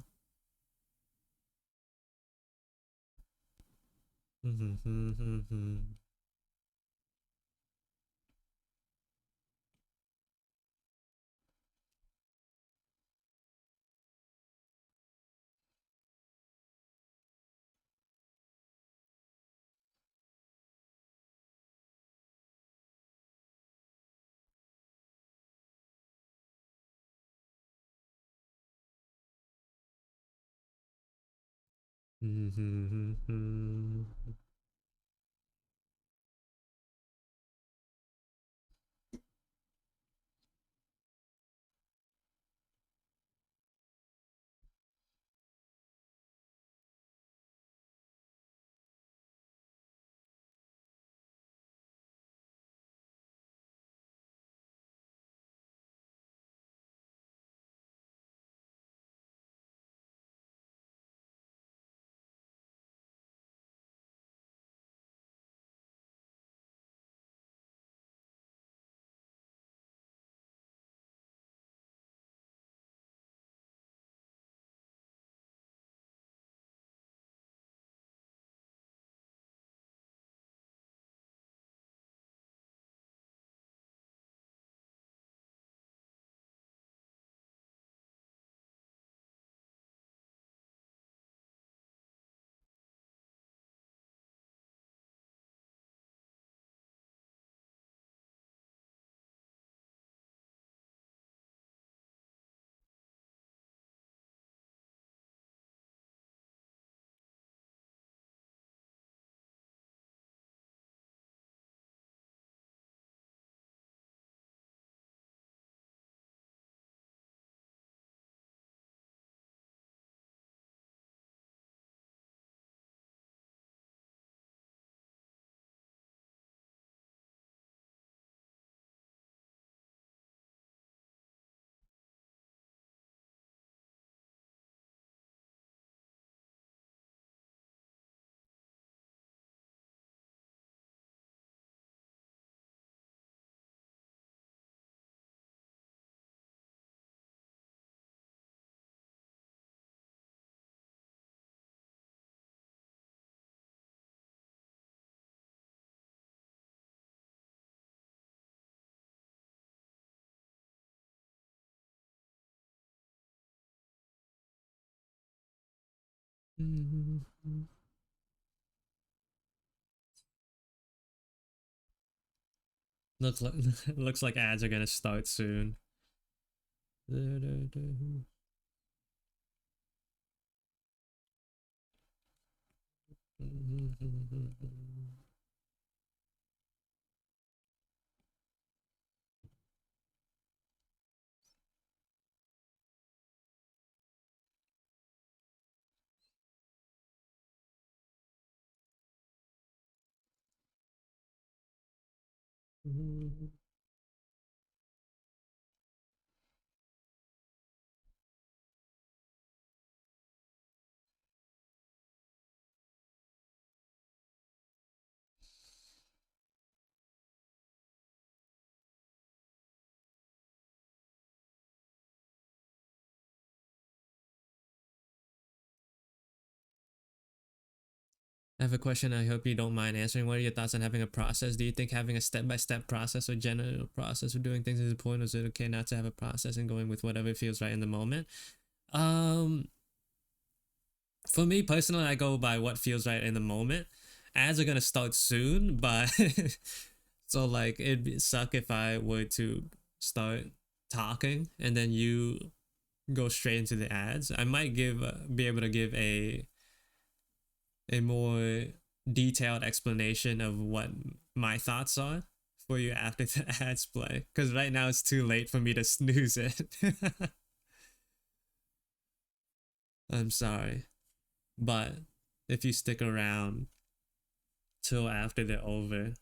Looks like looks like ads are gonna start soon. I have a question. I hope you don't mind answering. What are your thoughts on having a process? Do you think having a step-by-step process or general process of doing things is important, or is it okay not to have a process and going with whatever feels right in the moment? Um, for me personally, I go by what feels right in the moment. Ads are gonna start soon, but so like it'd suck if I were to start talking and then you go straight into the ads. I might be able to give a more detailed explanation of what my thoughts are for you after the ads play, because right now it's too late for me to snooze it. I'm sorry, but if you stick around till after they're over,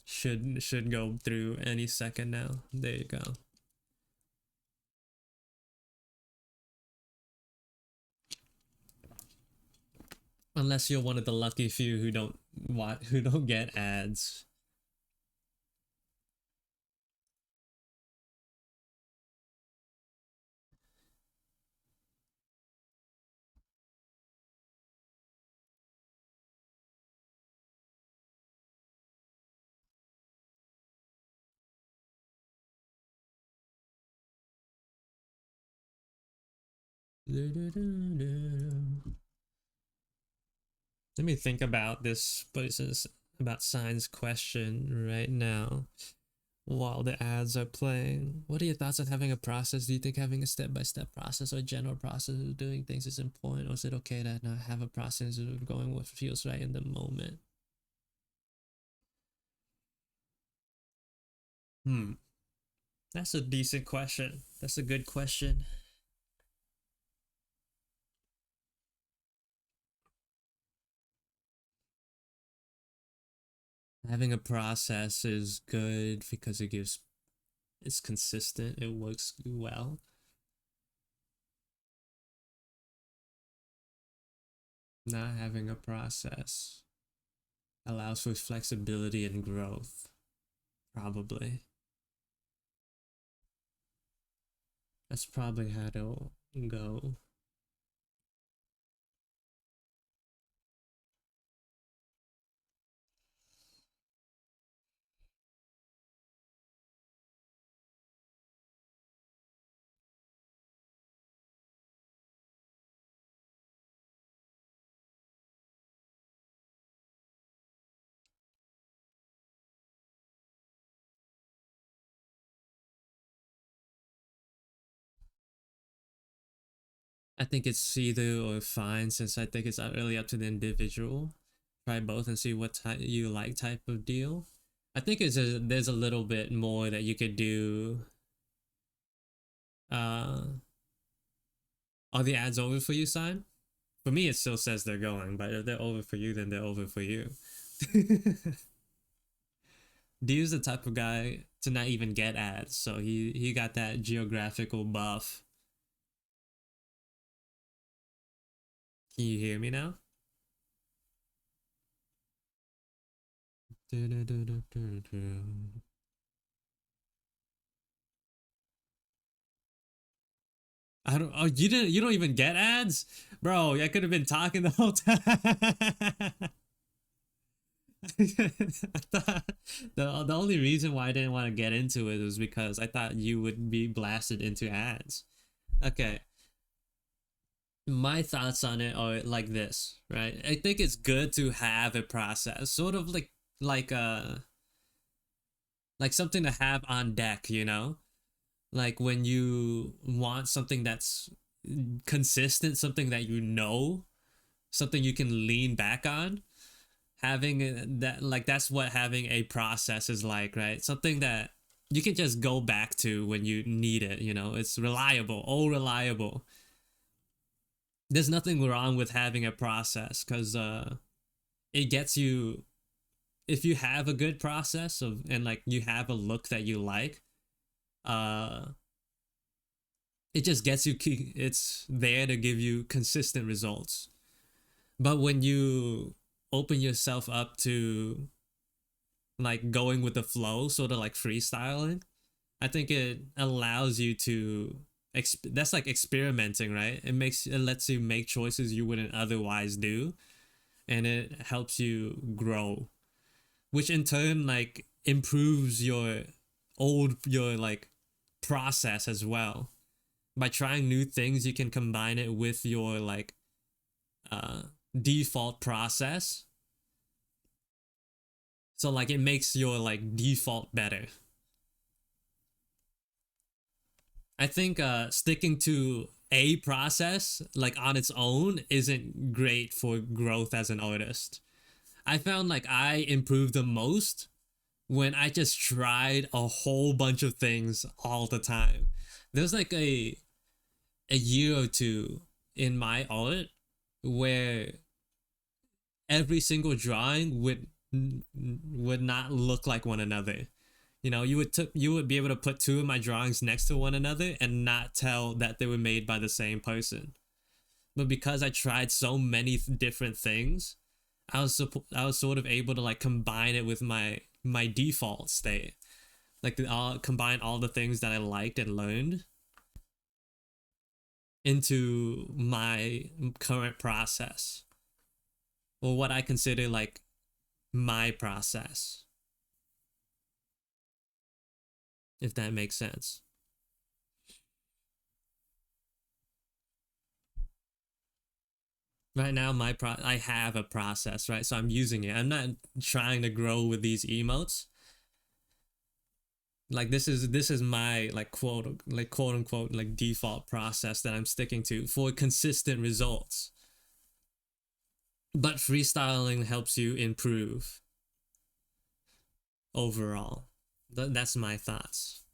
should go through any second now. There you go. Unless you're one of the lucky few who don't get ads. Let me think about this person's about Sign's question right now while the ads are playing. What are your thoughts on having a process? Do you think having a step-by-step process or general process of doing things is important, or is it okay to not have a process of going what feels right in the moment? Hmm, that's a decent question. That's a good question. Having a process is good because it's consistent, it works well. Not having a process allows for flexibility and growth, probably. That's probably how it'll go. I think it's either or fine, since I think it's really up to the individual. Try both and see what type you like type of deal. I think there's a little bit more that you could do. Are the ads over for you, Sign? For me, it still says they're going, but if they're over for you, then they're over for you. Dew's the type of guy to not even get ads, so he got that geographical buff. Can you hear me now? I don't. Oh, you didn't. You don't even get ads, bro. I could have been talking the whole time. I thought the only reason why I didn't want to get into it was because I thought you would be blasted into ads. Okay, my thoughts on it are like this, right? I think it's good to have a process, sort of like uh like something to have on deck, you know? Like when you want something that's consistent, something that you know, something you can lean back on, having that, like that's what having a process is like, right? Something that you can just go back to when you need it, you know? It's reliable, all reliable. There's nothing wrong with having a process because it gets you, if you have a good process of, and like you have a look that you like, uh it just gets you, it's there to give you consistent results. But when you open yourself up to like going with the flow, sort of like freestyling, I think it allows you to that's like experimenting, right? It lets you make choices you wouldn't otherwise do, and it helps you grow, which in turn like improves your like process as well. By trying new things, you can combine it with your like uh default process. So like it makes your like default better. I think sticking to a process like on its own isn't great for growth as an artist. I found like I improved the most when I just tried a whole bunch of things all the time. There's like a year or two in my art where every single drawing would not look like one another. You know, you would be able to put two of my drawings next to one another and not tell that they were made by the same person. But because I tried so many different things, I was sort of able to like combine it with my default state. Like I'll combine all the things that I liked and learned into my current process, or what I consider like my process, if that makes sense. Right now I have a process, right? So I'm using it. I'm not trying to grow with these emotes. Like this is my like quote unquote like default process that I'm sticking to for consistent results. But freestyling helps you improve overall. That's my thoughts.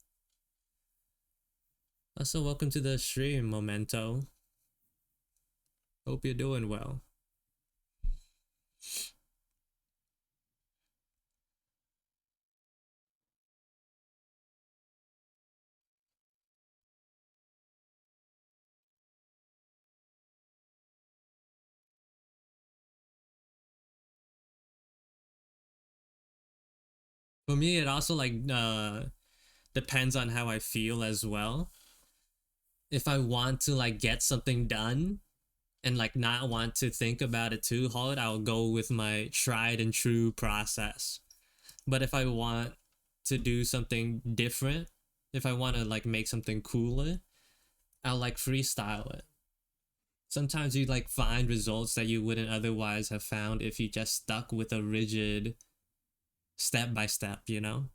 Also, welcome to the stream, Memento. Hope you're doing well. For me, it also like depends on how I feel as well. If I want to like get something done and like not want to think about it too hard, I'll go with my tried and true process. But if I want to do something different, if I want to like make something cooler, I'll like freestyle it. Sometimes you like find results that you wouldn't otherwise have found if you just stuck with a rigid step by step, you know?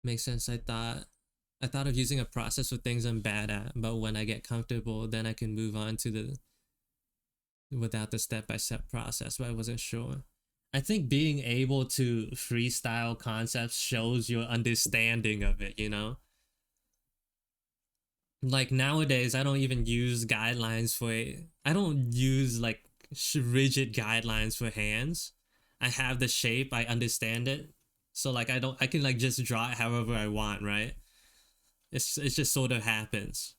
Makes sense. I thought of using a process for things I'm bad at, but when I get comfortable, then I can move on to the without the step by step process, but I wasn't sure. I think being able to freestyle concepts shows your understanding of it, you know? Like nowadays, I don't even use guidelines for it. I don't use like rigid guidelines for hands. I have the shape, I understand it. So like I can like just draw it however I want, right? It just sort of happens.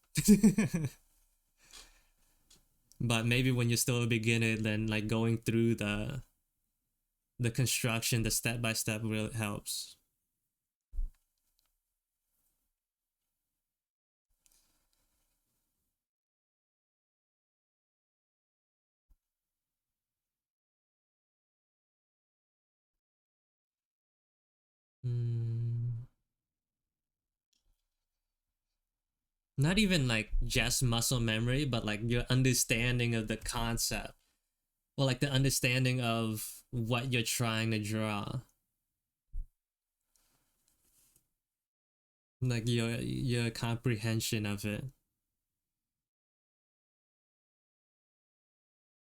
But maybe when you're still a beginner, then like going through the construction, the step by step really helps. Mm, not even like just muscle memory, but like your understanding of the concept, or like the understanding of what you're trying to draw, like your comprehension of it.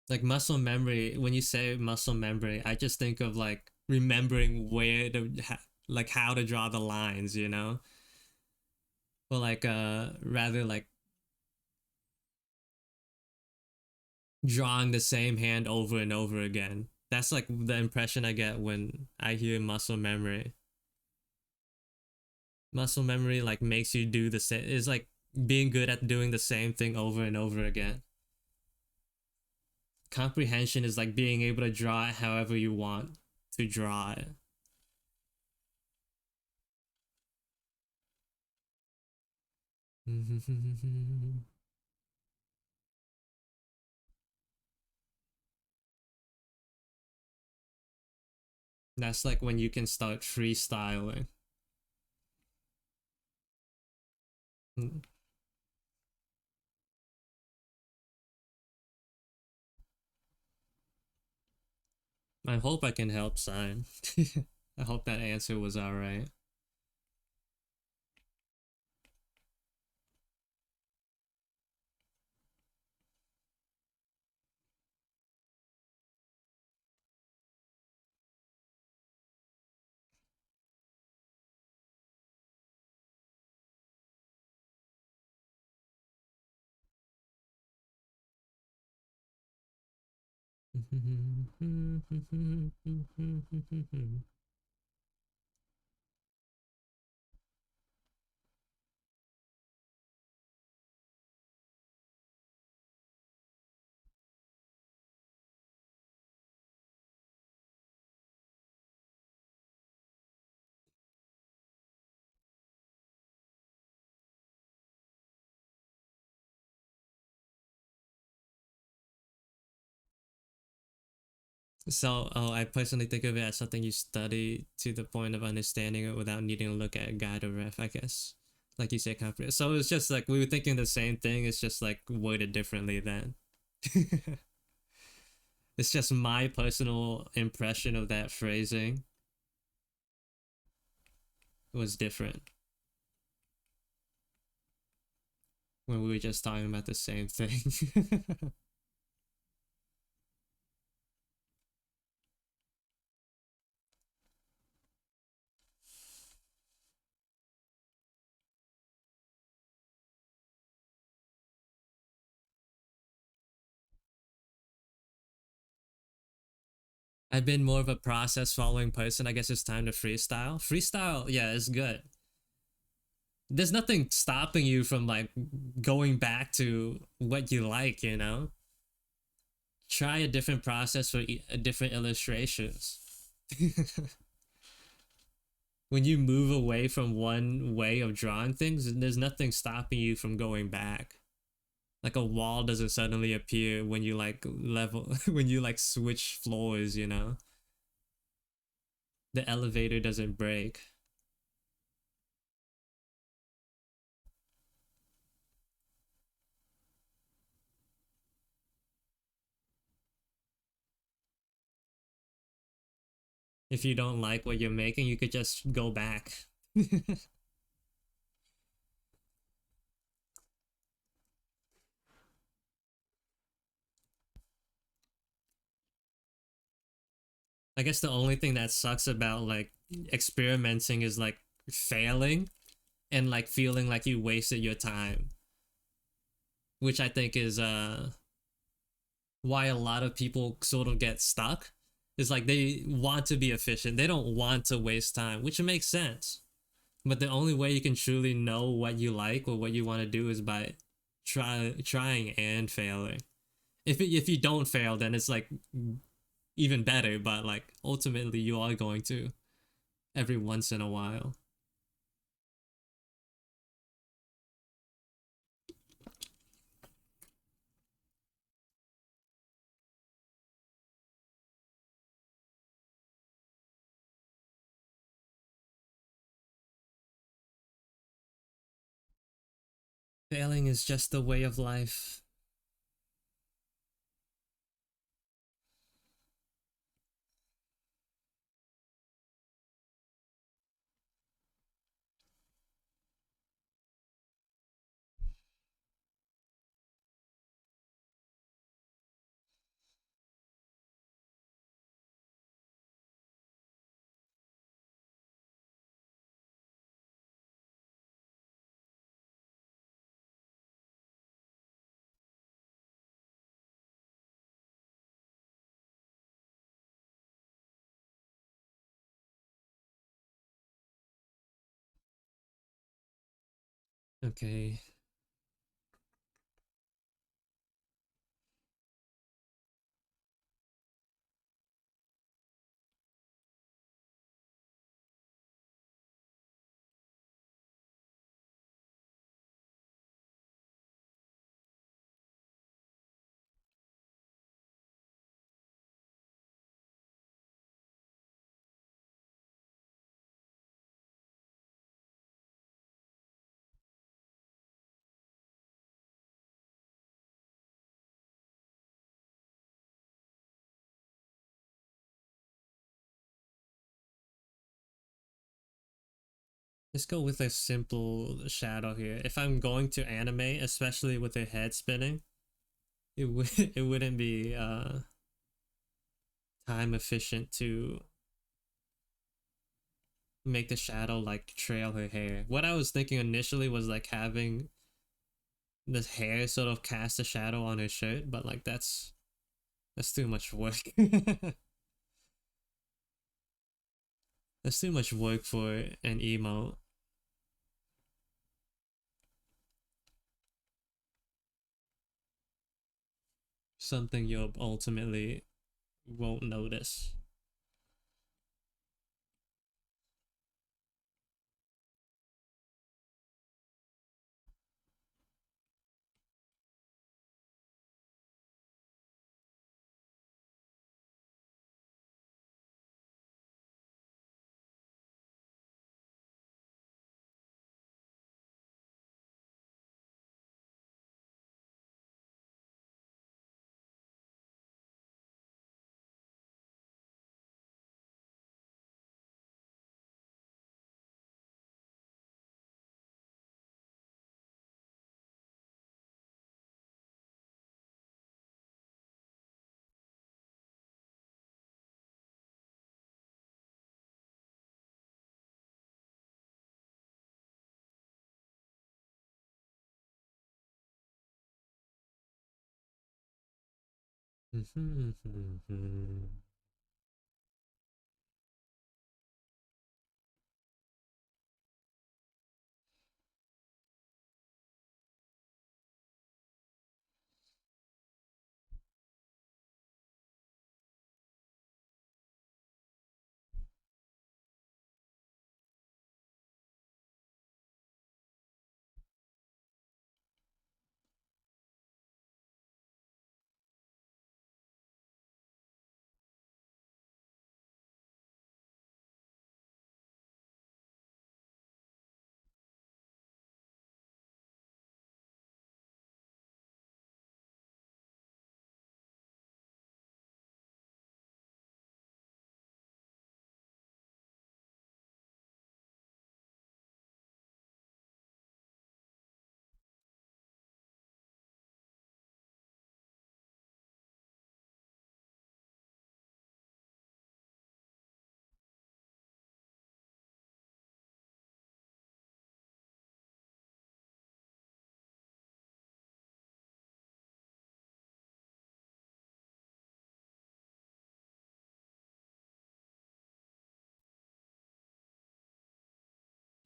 Like muscle memory, when you say muscle memory, I just think of like remembering where to like how to draw the lines, you know, or like rather like drawing the same hand over and over again. That's like the impression I get when I hear muscle memory. Muscle memory like makes you do the same, is like being good at doing the same thing over and over again. Comprehension is like being able to draw it however you want to draw it. That's like when you can start freestyling. I hope I can help, Sign. I hope that answer was alright. So, oh, I personally think of it as something you study to the point of understanding it without needing to look at a guide or ref, I guess. Like you said, comprehend. So it's just like we were thinking the same thing. It's just like worded differently then. It's just my personal impression of that phrasing was different when we were just talking about the same thing. I've been more of a process following person. I guess it's time to freestyle. Freestyle, yeah, is good. There's nothing stopping you from like going back to what you like, you know? Try a different process for different illustrations. When you move away from one way of drawing things, there's nothing stopping you from going back. Like a wall doesn't suddenly appear when you like level when you like switch floors, you know? The elevator doesn't break. If you don't like what you're making, you could just go back. I guess the only thing that sucks about like experimenting is like failing and like feeling like you wasted your time, which I think is why a lot of people sort of get stuck. Is like they want to be efficient. They don't want to waste time, which makes sense. But the only way you can truly know what you like or what you want to do is by trying and failing. If you don't fail, then it's like even better, but like ultimately you are going to every once in a while. Failing is just the way of life. Okay. Let's go with a simple shadow here. If I'm going to animate, especially with a head spinning, it would it wouldn't be time efficient to make the shadow like trail her hair. What I was thinking initially was like having the hair sort of cast a shadow on her shirt, but like that's too much work. That's too much work for an emote. Something you ultimately won't notice.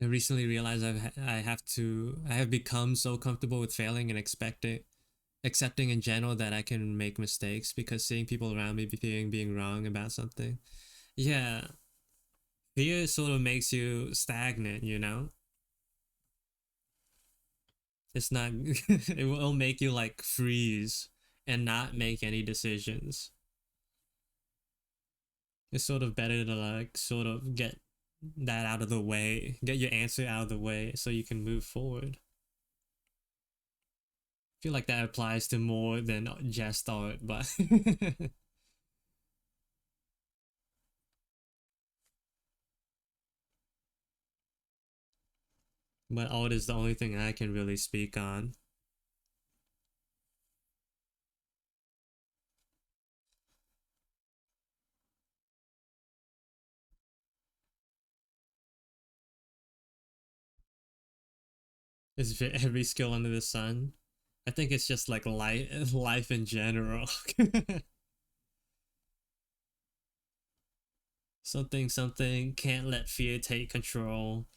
I recently realized I have become so comfortable with failing and expect it accepting in general that I can make mistakes because seeing people around me being wrong about something. Yeah, fear sort of makes you stagnant, you know? It's not, it will make you like freeze and not make any decisions. It's sort of better to like sort of get that out of the way, get your answer out of the way so you can move forward. I feel like that applies to more than just art, but but art is the only thing I can really speak on. Is every skill under the sun. I think it's just like life in general. Something can't let fear take control.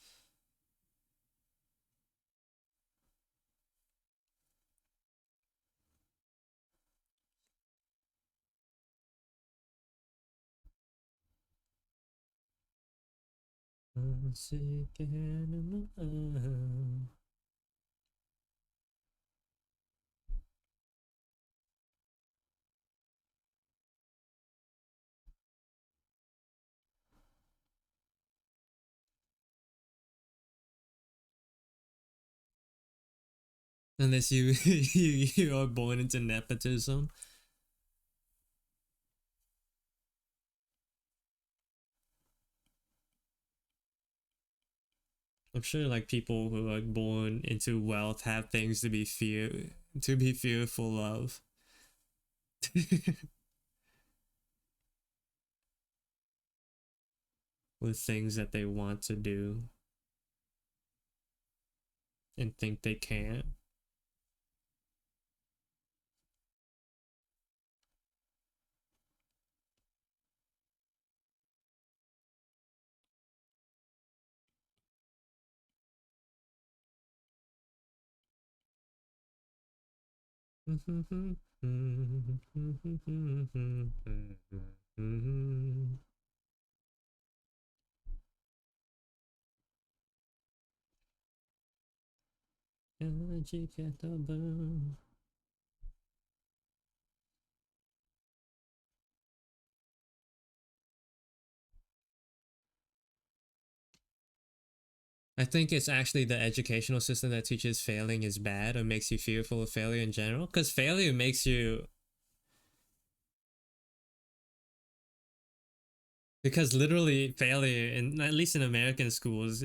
Unless you are born into nepotism. I'm sure like people who are born into wealth have things to be fearful of. With things that they want to do and think they can't. I think it's actually the educational system that teaches failing is bad or makes you fearful of failure in general. Because failure makes you, because literally failure, in at least in American schools,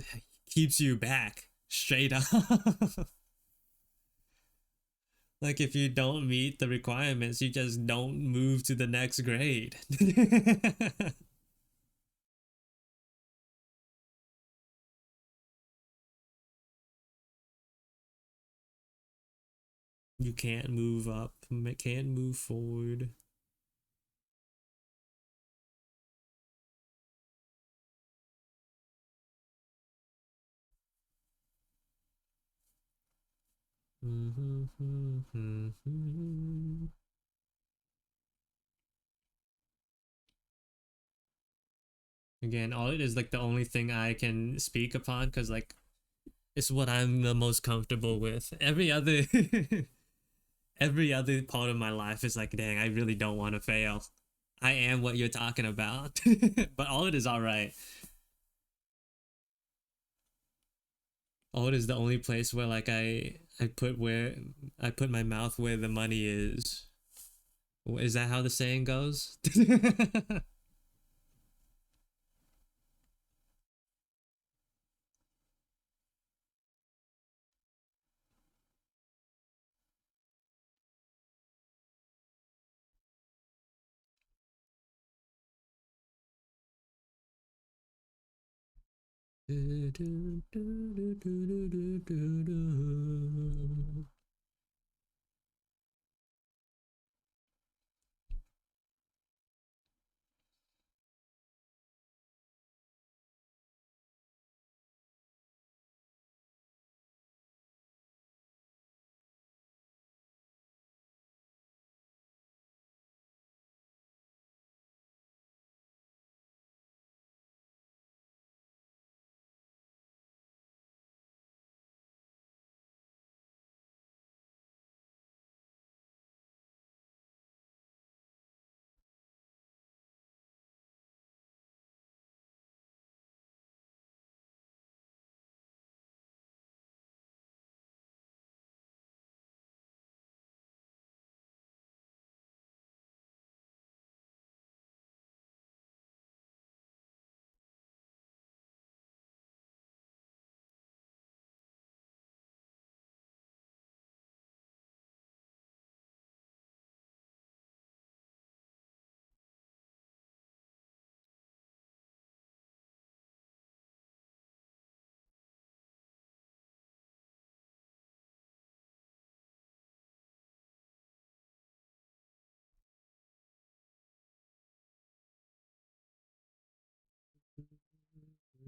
keeps you back straight up. Like if you don't meet the requirements, you just don't move to the next grade. You can't move up, can't move forward. Again, all it is like the only thing I can speak upon because like it's what I'm the most comfortable with. Every other every other part of my life is like, dang, I really don't want to fail. I am what you're talking about. But all it is all right. All it is the only place where like I put my mouth where the money is. Is that how the saying goes?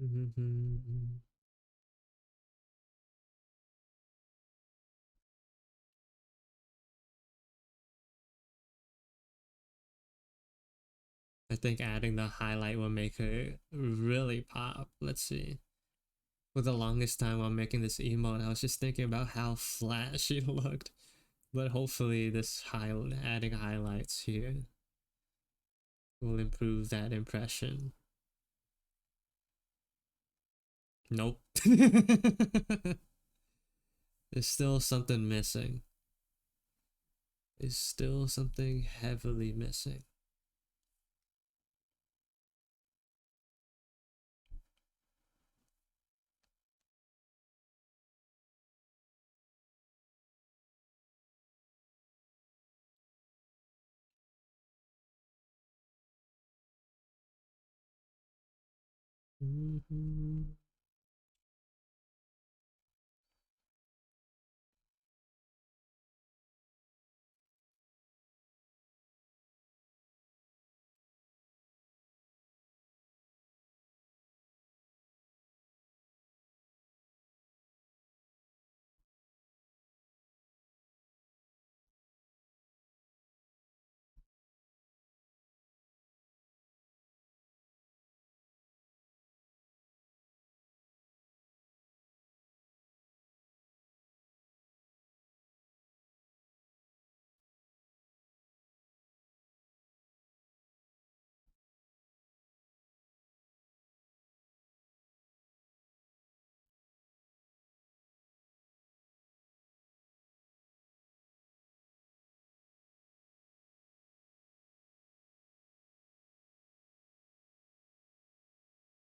I think adding the highlight will make her really pop. Let's see. For the longest time while making this emote, I was just thinking about how flat she looked. But hopefully this adding highlights here will improve that impression. Nope. There's still something missing. There's still something heavily missing.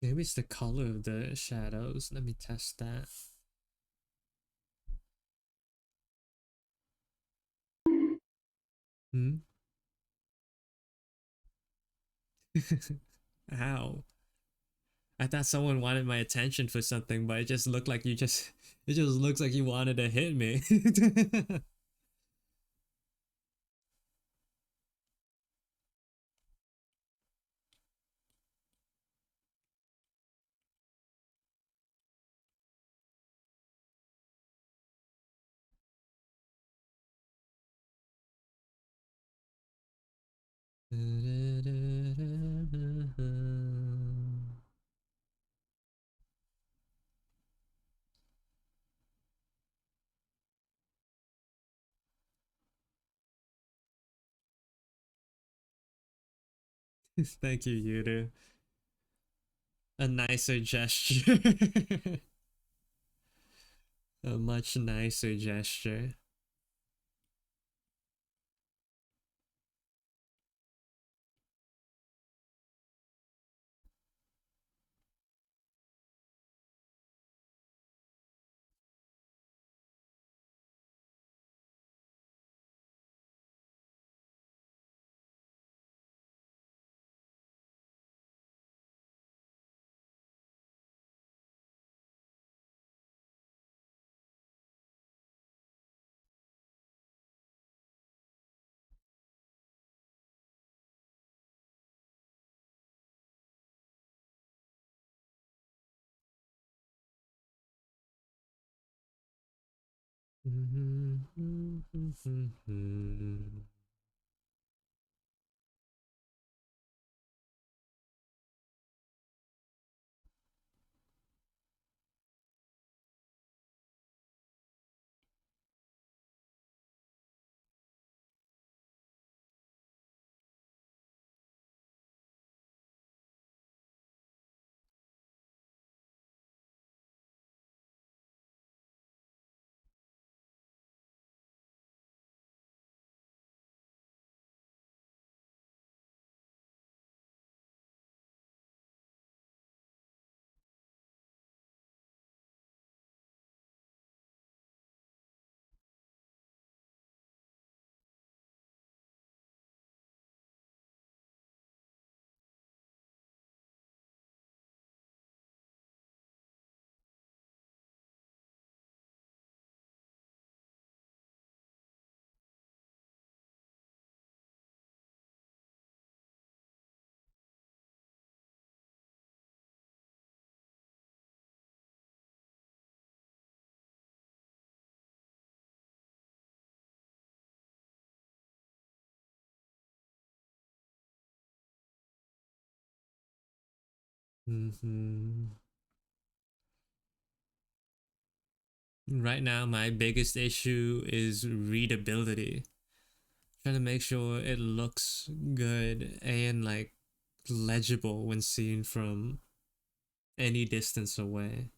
Maybe it's the color of the shadows. Let me test that. Hmm? How? I thought someone wanted my attention for something, but it just looked like you just it just looks like you wanted to hit me. Thank you, Yudu. A nicer gesture. A much nicer gesture. Hmm. Right now, my biggest issue is readability. Trying to make sure it looks good and like legible when seen from any distance away.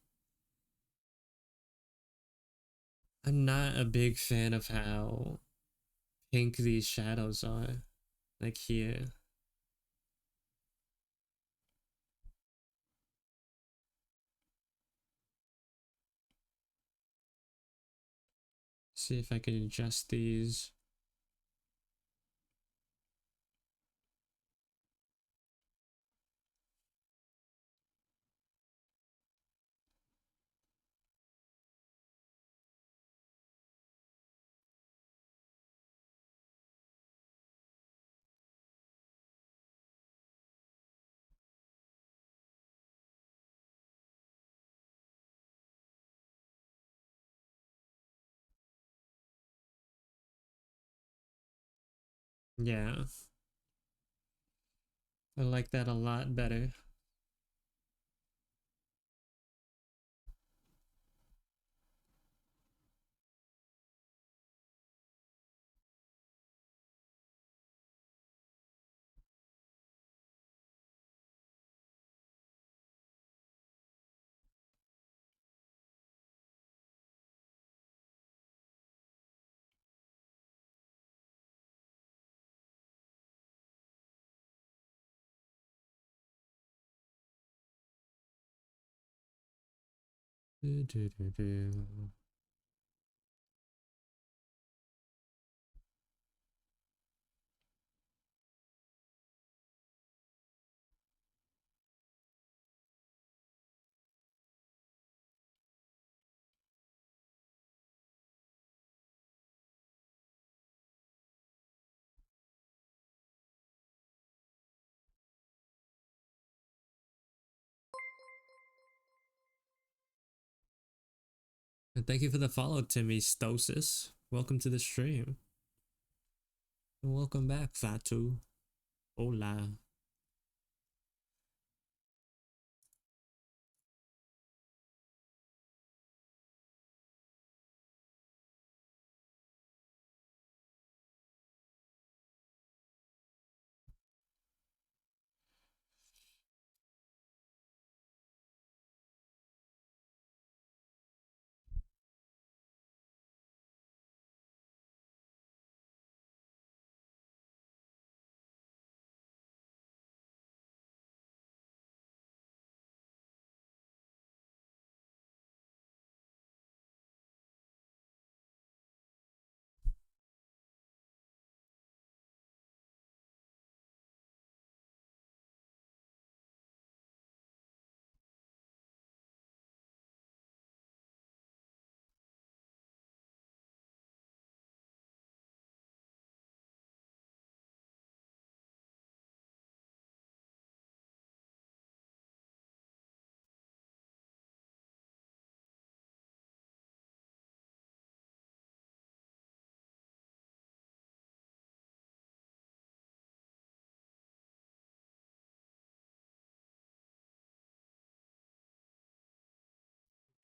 I'm not a big fan of how pink these shadows are. Like here. See if I can adjust these. Yeah, I like that a lot better. Do, do, do, do. And thank you for the follow, Timmy Stosis. Welcome to the stream. And welcome back, Fatu. Hola.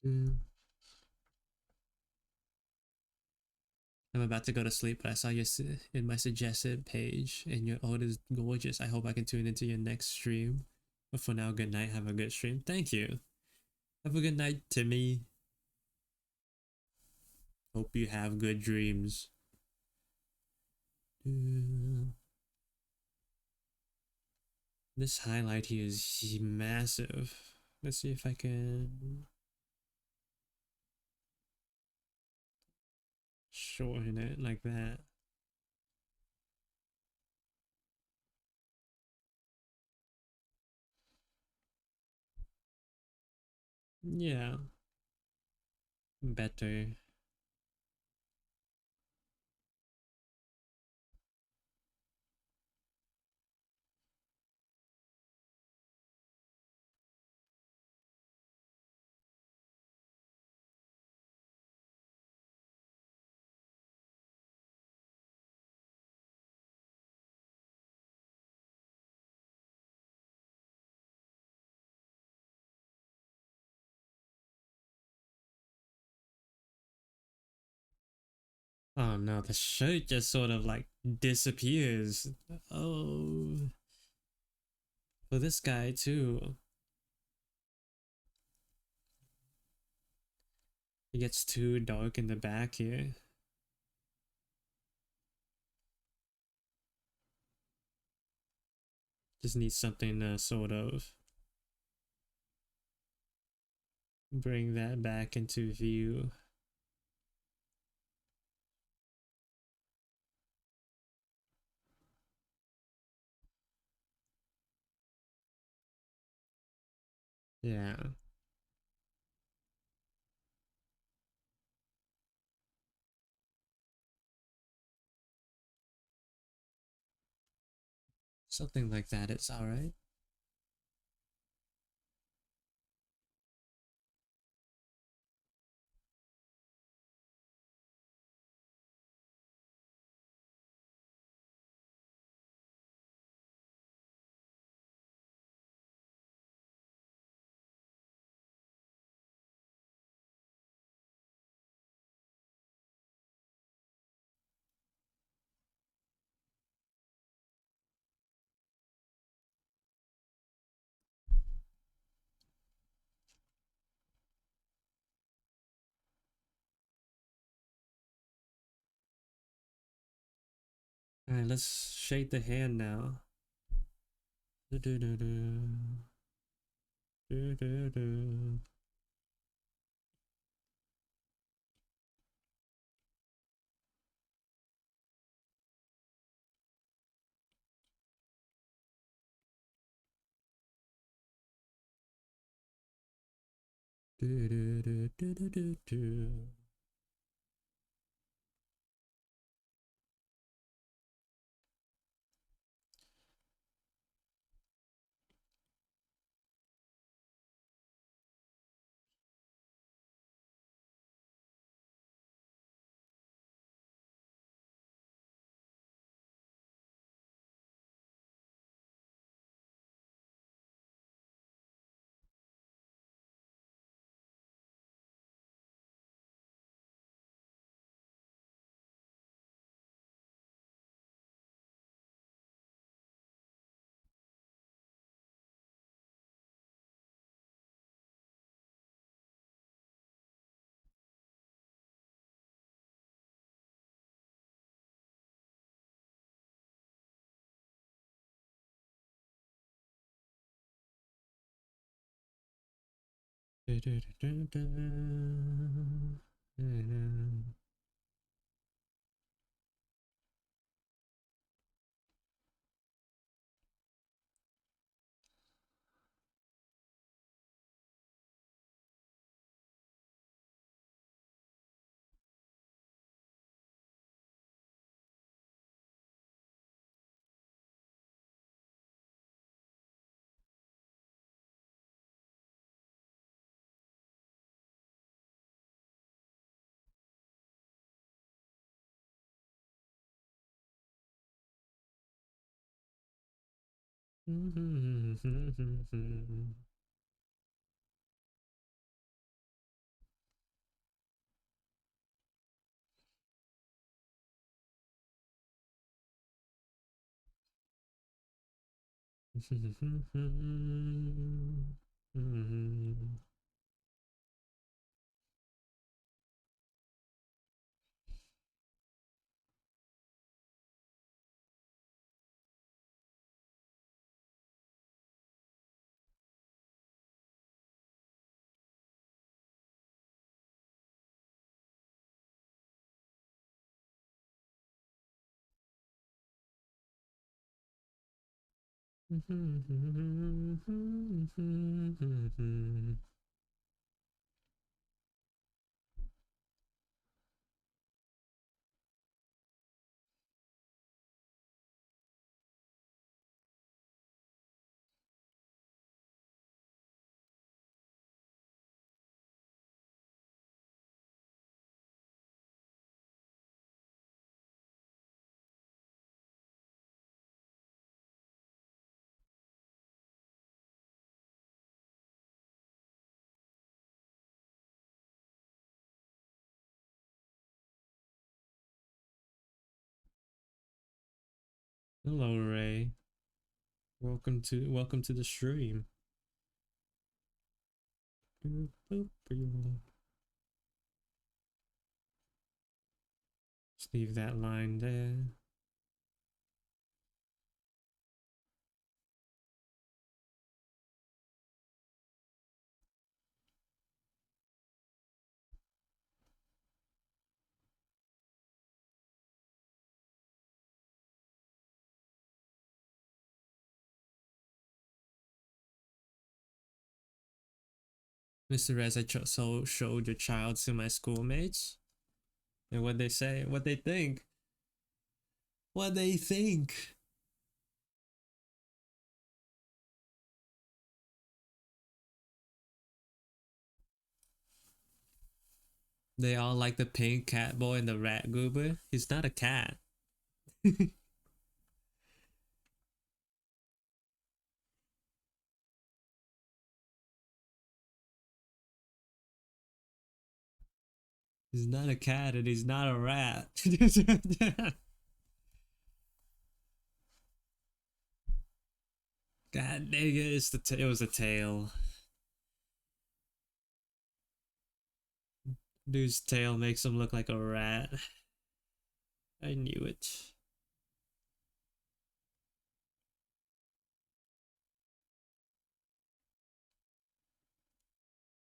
Mm. I'm about to go to sleep, but I saw you in my suggested page, and your art is gorgeous. I hope I can tune into your next stream. But for now, good night. Have a good stream. Thank you. Have a good night, Timmy. Hope you have good dreams. This highlight here is massive. Let's see if I can shorten it like that. Yeah, better. Oh no, the shirt just sort of like disappears. Oh, for this guy too. It gets too dark in the back here. Just need something to sort of bring that back into view. Yeah. Something like that, it's alright. Alright, let's shade the hand now. Do do do do. Do do do. Do do do do do do do. Do do do do do. Hello, Ray. Welcome to the stream. Just leave that line there. Mr. Rez, showed your child to my schoolmates. And what they say, what they think. What they think. They all like the pink cat boy and the rat goober. He's not a cat. He's not a cat and he's not a rat. God dang it, it was a tail. Dude's tail makes him look like a rat. I knew it.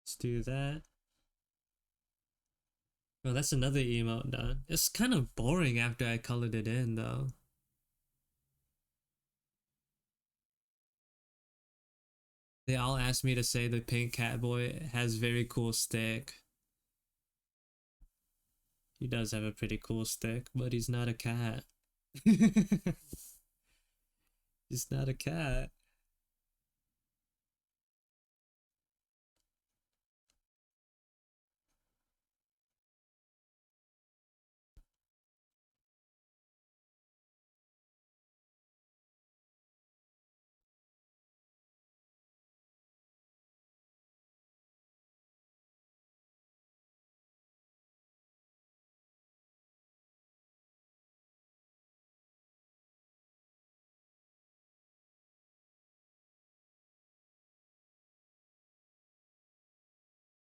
Let's do that. Oh, that's another emote done. It's kind of boring after I colored it in, though. They all asked me to say the pink cat boy has very cool stick. He does have a pretty cool stick, but he's not a cat. He's not a cat.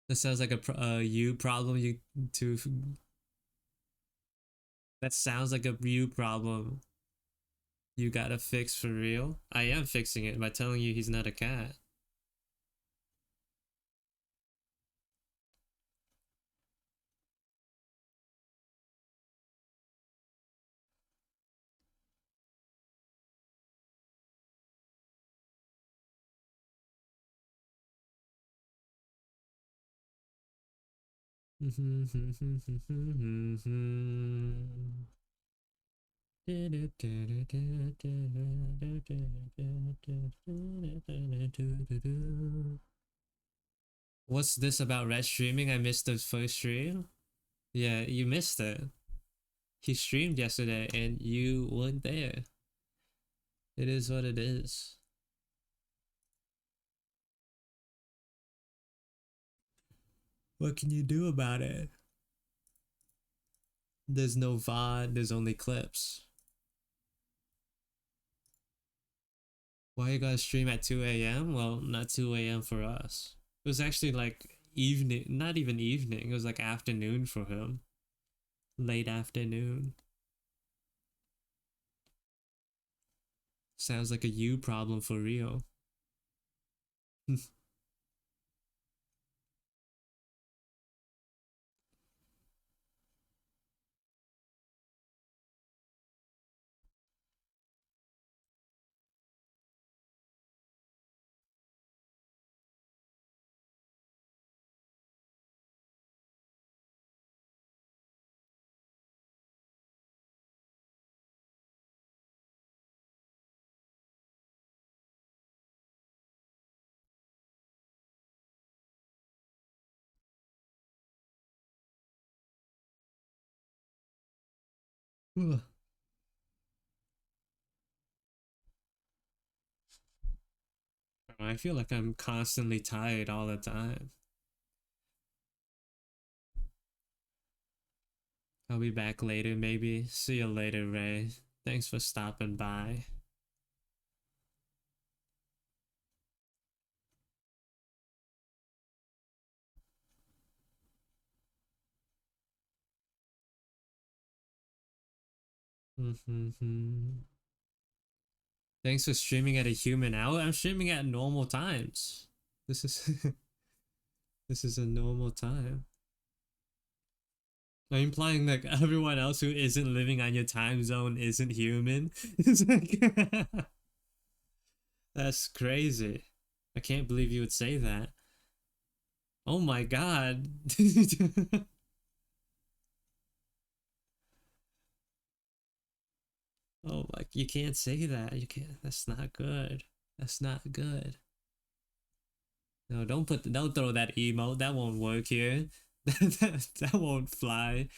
That sounds like a you problem. To that sounds like a you problem. You gotta fix for real. I am fixing it by telling you he's not a cat. What's this about red streaming? I missed the first stream. Yeah, you missed it. He streamed yesterday and you weren't there. It is what it is. What can you do about it? There's no VOD, there's only clips. Why you gotta stream at 2 a.m.? Well, not 2 a.m. for us. It was actually like evening, not even evening, it was like afternoon for him. Late afternoon. Sounds like a you problem for real. I feel like I'm constantly tired all the time. I'll be back later, maybe. See you later, Ray. Thanks for stopping by. Thanks for streaming at a human hour. I'm streaming at normal times. This is this is a normal time. Are you implying like everyone else who isn't living on your time zone isn't human? It's like that's crazy. I can't believe you would say that. Oh my god. Oh, like you can't say that. You can't. That's not good. That's not good. No, don't throw that emote. That won't work here. That won't fly.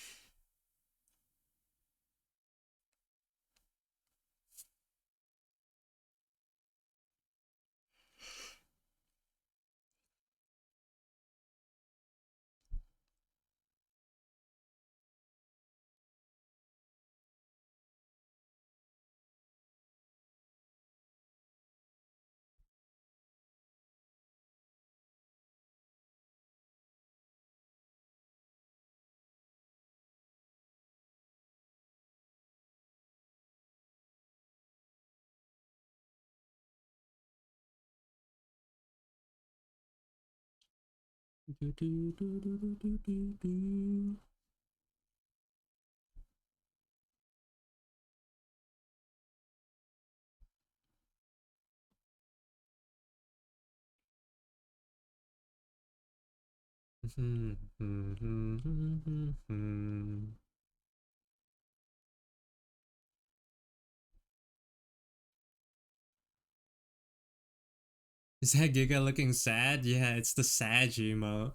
Is that Giga looking sad? Yeah, it's the sad emote.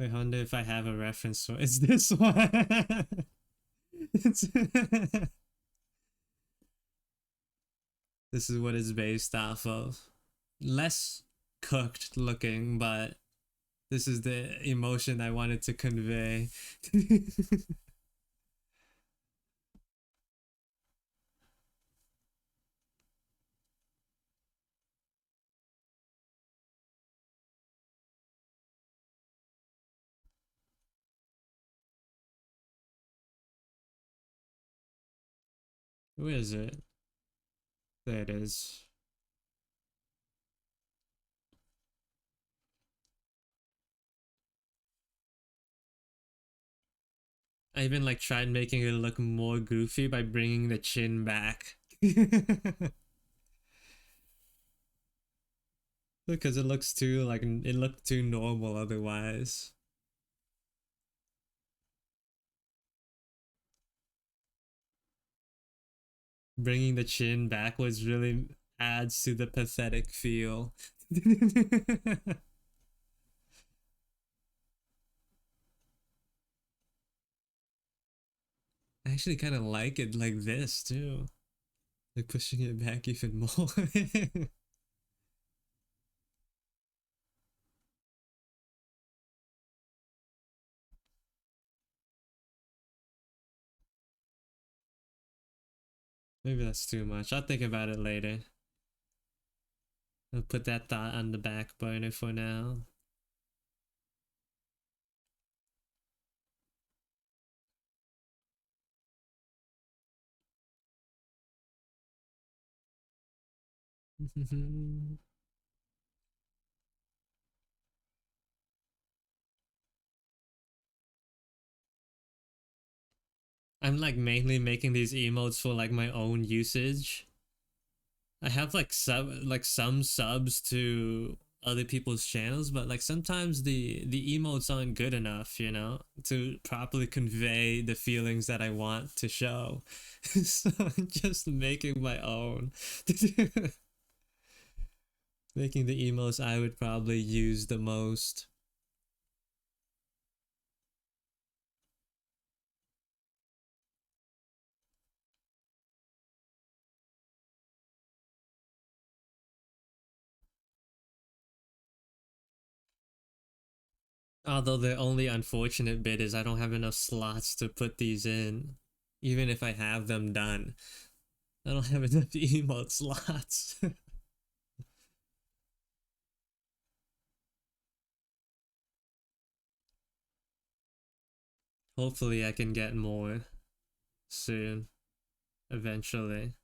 I wonder if I have a reference for it's this one. It's this is what it's based off of. Less cooked looking, but this is the emotion I wanted to convey. Who is it? There it is. I even like tried making it look more goofy by bringing the chin back. Because it looks too like it looked too normal otherwise. Bringing the chin backwards really adds to the pathetic feel. I actually kind of like it like this too. Like pushing it back even more. Maybe that's too much. I'll think about it later. I'll put that thought on the back burner for now. I'm like mainly making these emotes for like my own usage. I have like some subs to other people's channels, but like sometimes the emotes aren't good enough, you know, to properly convey the feelings that I want to show. So I'm just making my own. Making the emotes I would probably use the most. Although the only unfortunate bit is I don't have enough slots to put these in, even if I have them done. I don't have enough emote slots. Hopefully I can get more soon, eventually.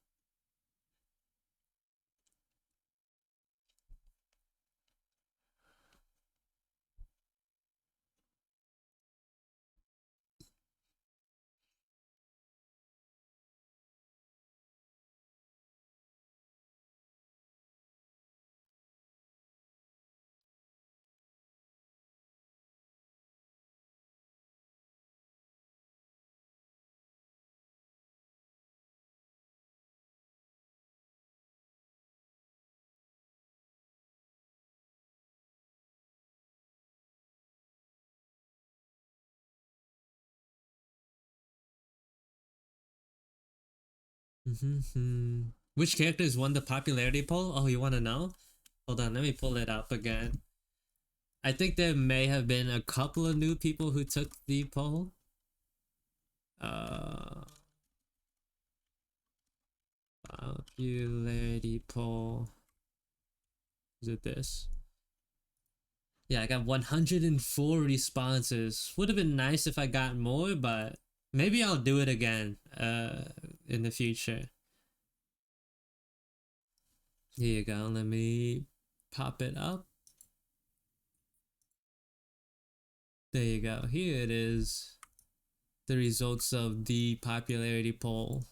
Which characters won the popularity poll? Oh, you want to know? Hold on, let me pull it up again. I think there may have been a couple of new people who took the poll. Uh, Popularity poll. Is it this? Yeah, I got 104 responses. Would have been nice if I got more, but maybe I'll do it again in the future. Here you go. Let me pop it up. There you go. Here it is. The results of the popularity poll.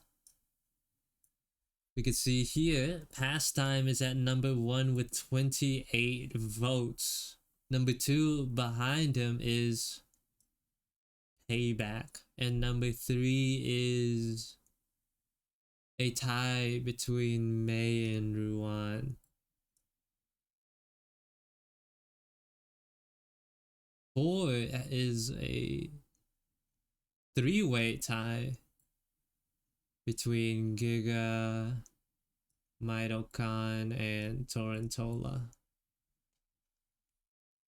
We can see here, Pastime is at number 1 with 28 votes. Number 2 behind him is Payback. And number 3 is a tie between May and Ruan. 4 is a 3-way tie between Giga, Mitokan, and Torrentola.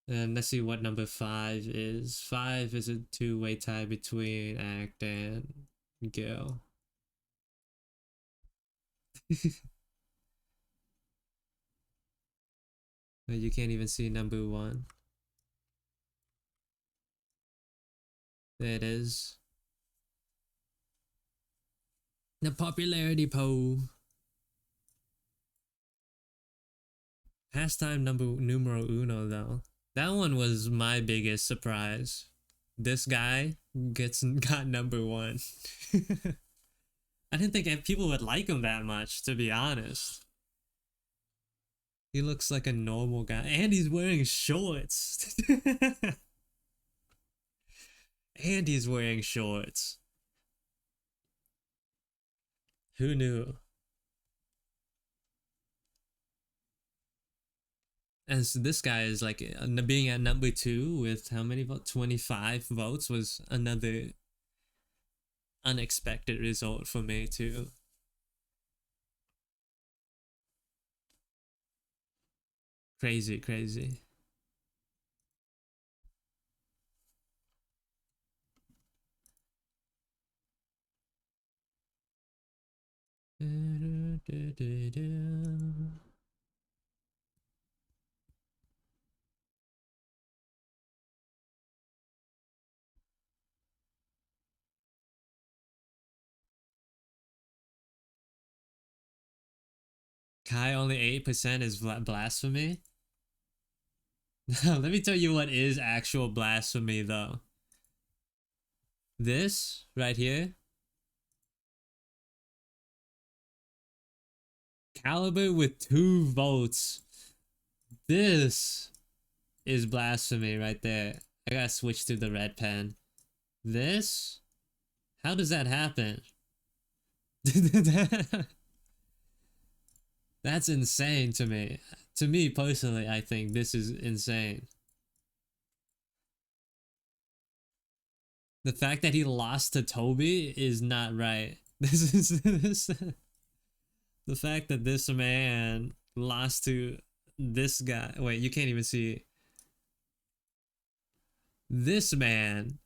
And let's see what number 5 is. 5 is a 2-way tie between Act and Gil. You can't even see number 1. There it is. The popularity poll. Pastime numero uno though. That one was my biggest surprise. This guy got number 1. I didn't think people would like him that much, to be honest. He looks like a normal guy, and he's wearing shorts. And he's wearing shorts. Who knew? And so this guy is like being at number 2 with how many votes? 25 votes was another unexpected result for me too. Crazy, crazy. Kai only 8% is blasphemy. Let me tell you what is actual blasphemy though. This right here. Caliber with 2 votes. This is blasphemy right there. I gotta switch to the red pen. This? How does that happen? That's insane to me. To me personally, I think this is insane. The fact that he lost to Toby is not right. This is the fact that this man lost to this guy. Wait, you can't even see. This man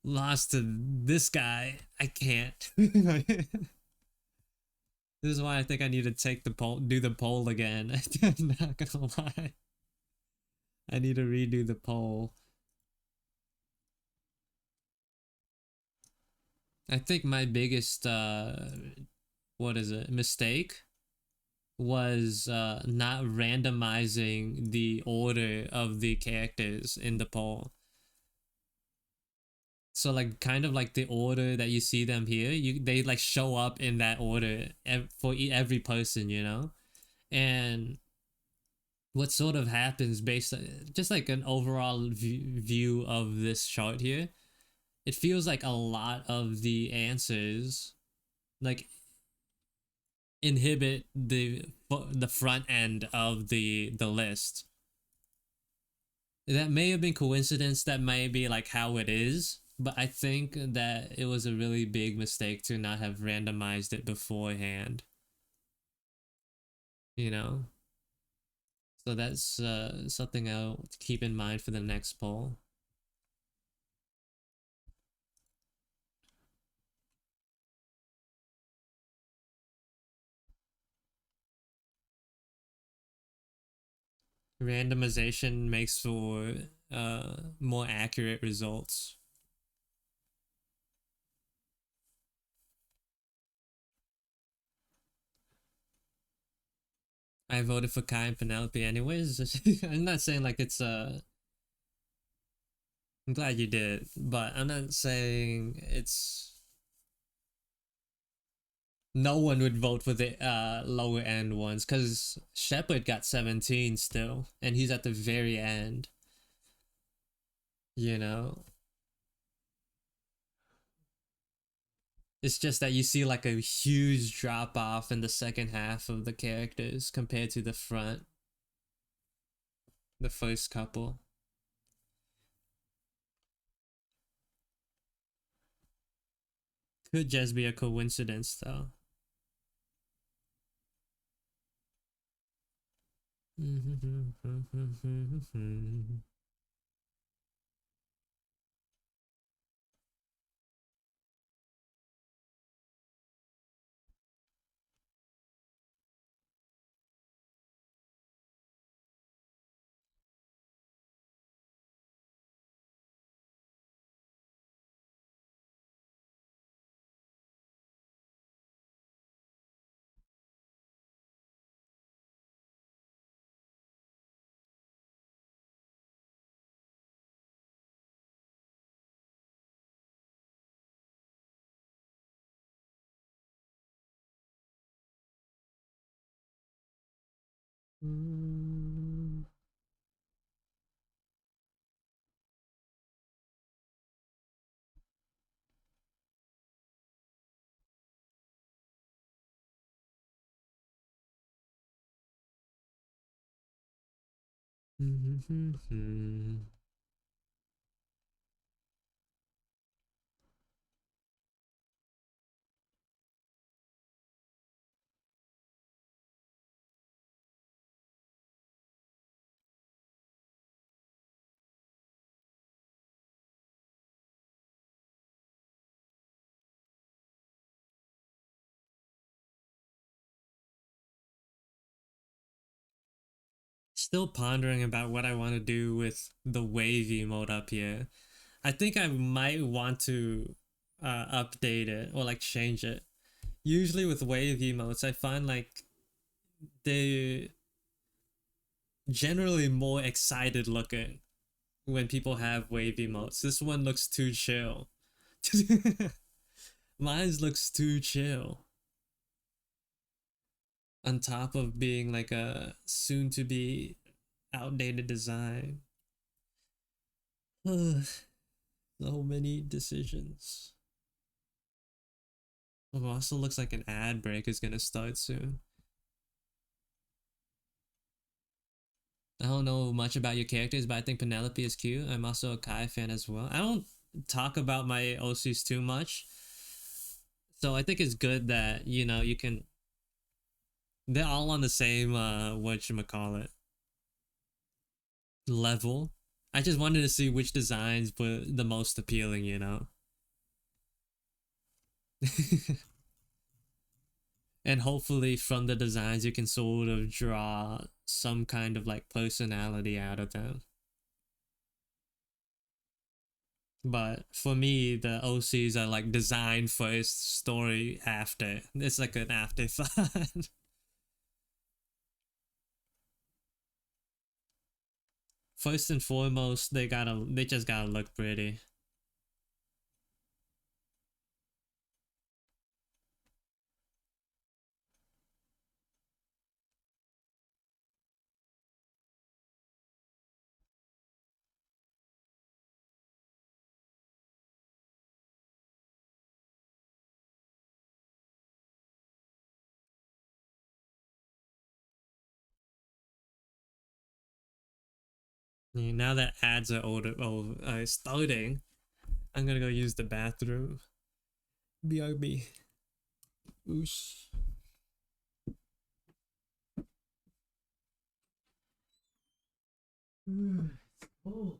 lost to this guy. I can't. This is why I think I need to take the poll, do the poll again. I'm not gonna lie. I need to redo the poll. I think my biggest what is it, mistake was not randomizing the order of the characters in the poll. So like kind of like the order that you see them here, they like show up in that order for every person, you know? And what sort of happens based on just like an overall view of this chart here, it feels like a lot of the answers like inhibit the front end of the list. That may have been coincidence, that may be like how it is, but I think that it was a really big mistake to not have randomized it beforehand, you know? So that's something I'll keep in mind for the next poll. Randomization makes for more accurate results. I voted for Kai and Penelope anyways. I'm not saying like it's I'm glad you did, but I'm not saying it's no one would vote for the lower end ones because Shepard got 17 still, and he's at the very end. You know, it's just that you see like a huge drop off in the second half of the characters compared to the front, the first couple. Could just be a coincidence though. Still pondering about what I want to do with the wavy mode up here. I think I might want to update it or like change it. Usually with wave emotes, I find like they generally more excited looking when people have wave emotes. This one looks too chill. Mine looks too chill. On top of being like a soon to be outdated design. So many decisions. Oh, it also looks like an ad break is gonna start soon. I don't know much about your characters, but I think Penelope is cute. I'm also a Kai fan as well. I don't talk about my OCs too much. So I think it's good that, you know, you can they're all on the same whatchamacallit level. I just wanted to see which designs were the most appealing, you know. And hopefully from the designs you can sort of draw some kind of like personality out of them. But for me, the OCs are like design first, story after. It's like an afterthought. First and foremost, they just gotta look pretty. Now that ads are starting, I'm gonna go use the bathroom. BRB. Oosh. Oh.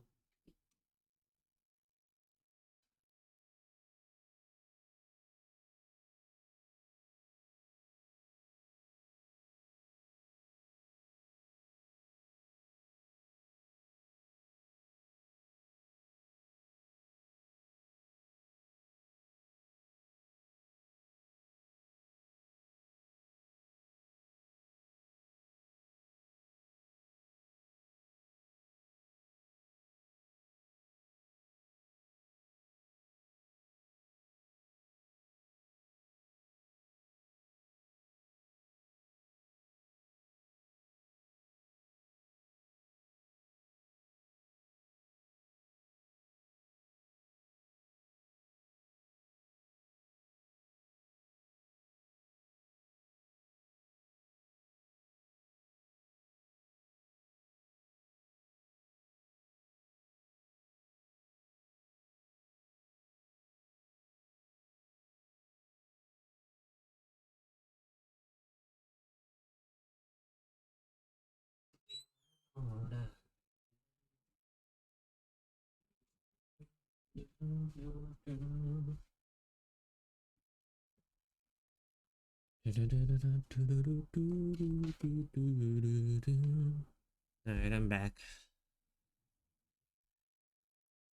Alright, I'm back.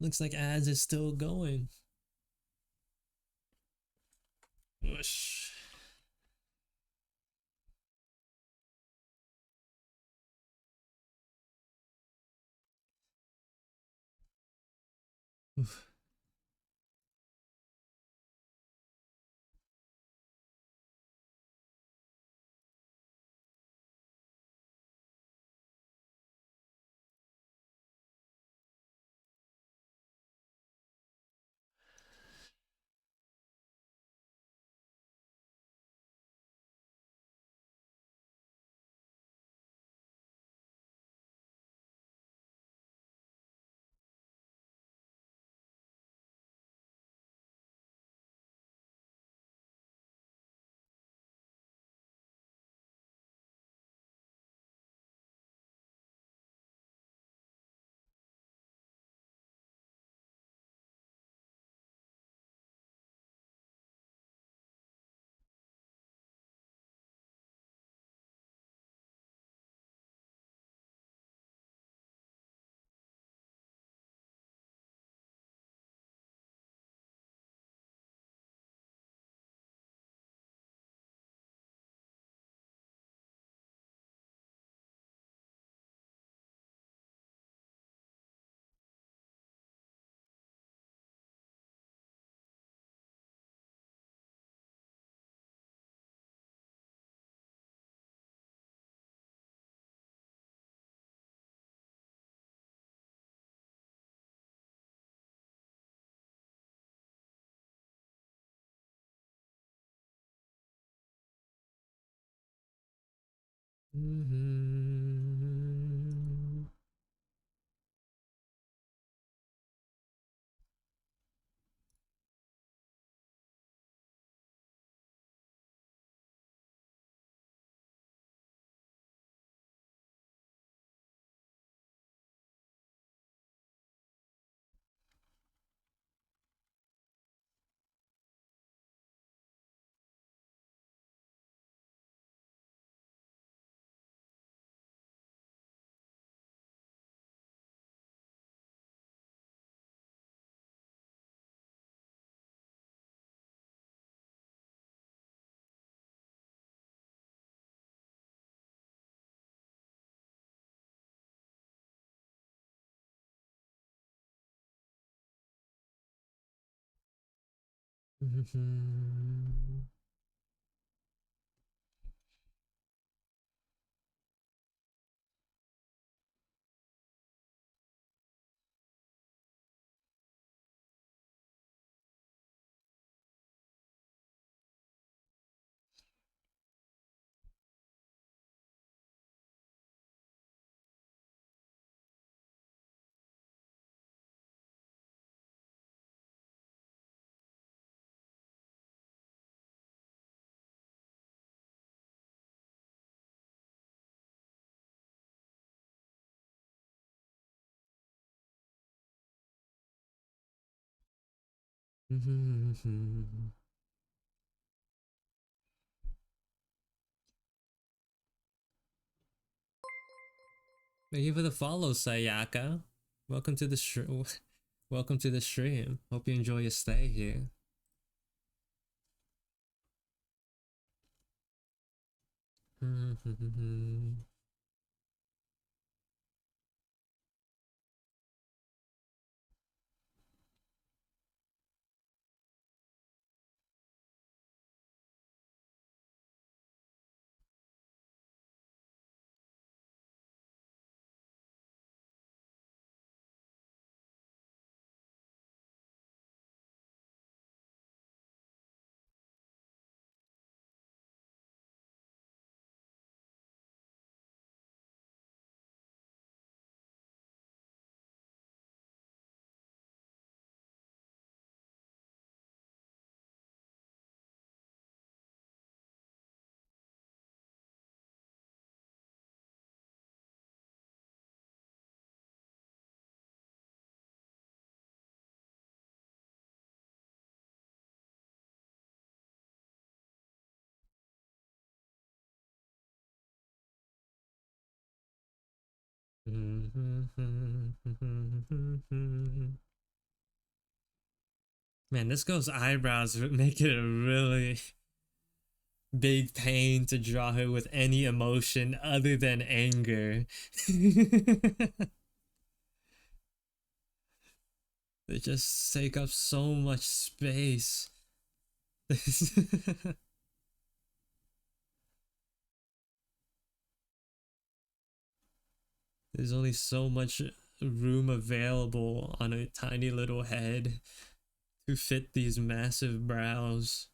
Looks like ads is still going. Whoosh. Oof. Mm-hmm. Thank you for the follow, Sayaka. Welcome to the welcome to the stream. Hope you enjoy your stay here. Man, this girl's eyebrows make it a really big pain to draw her with any emotion other than anger. They just take up so much space. There's only so much room available on a tiny little head to fit these massive brows.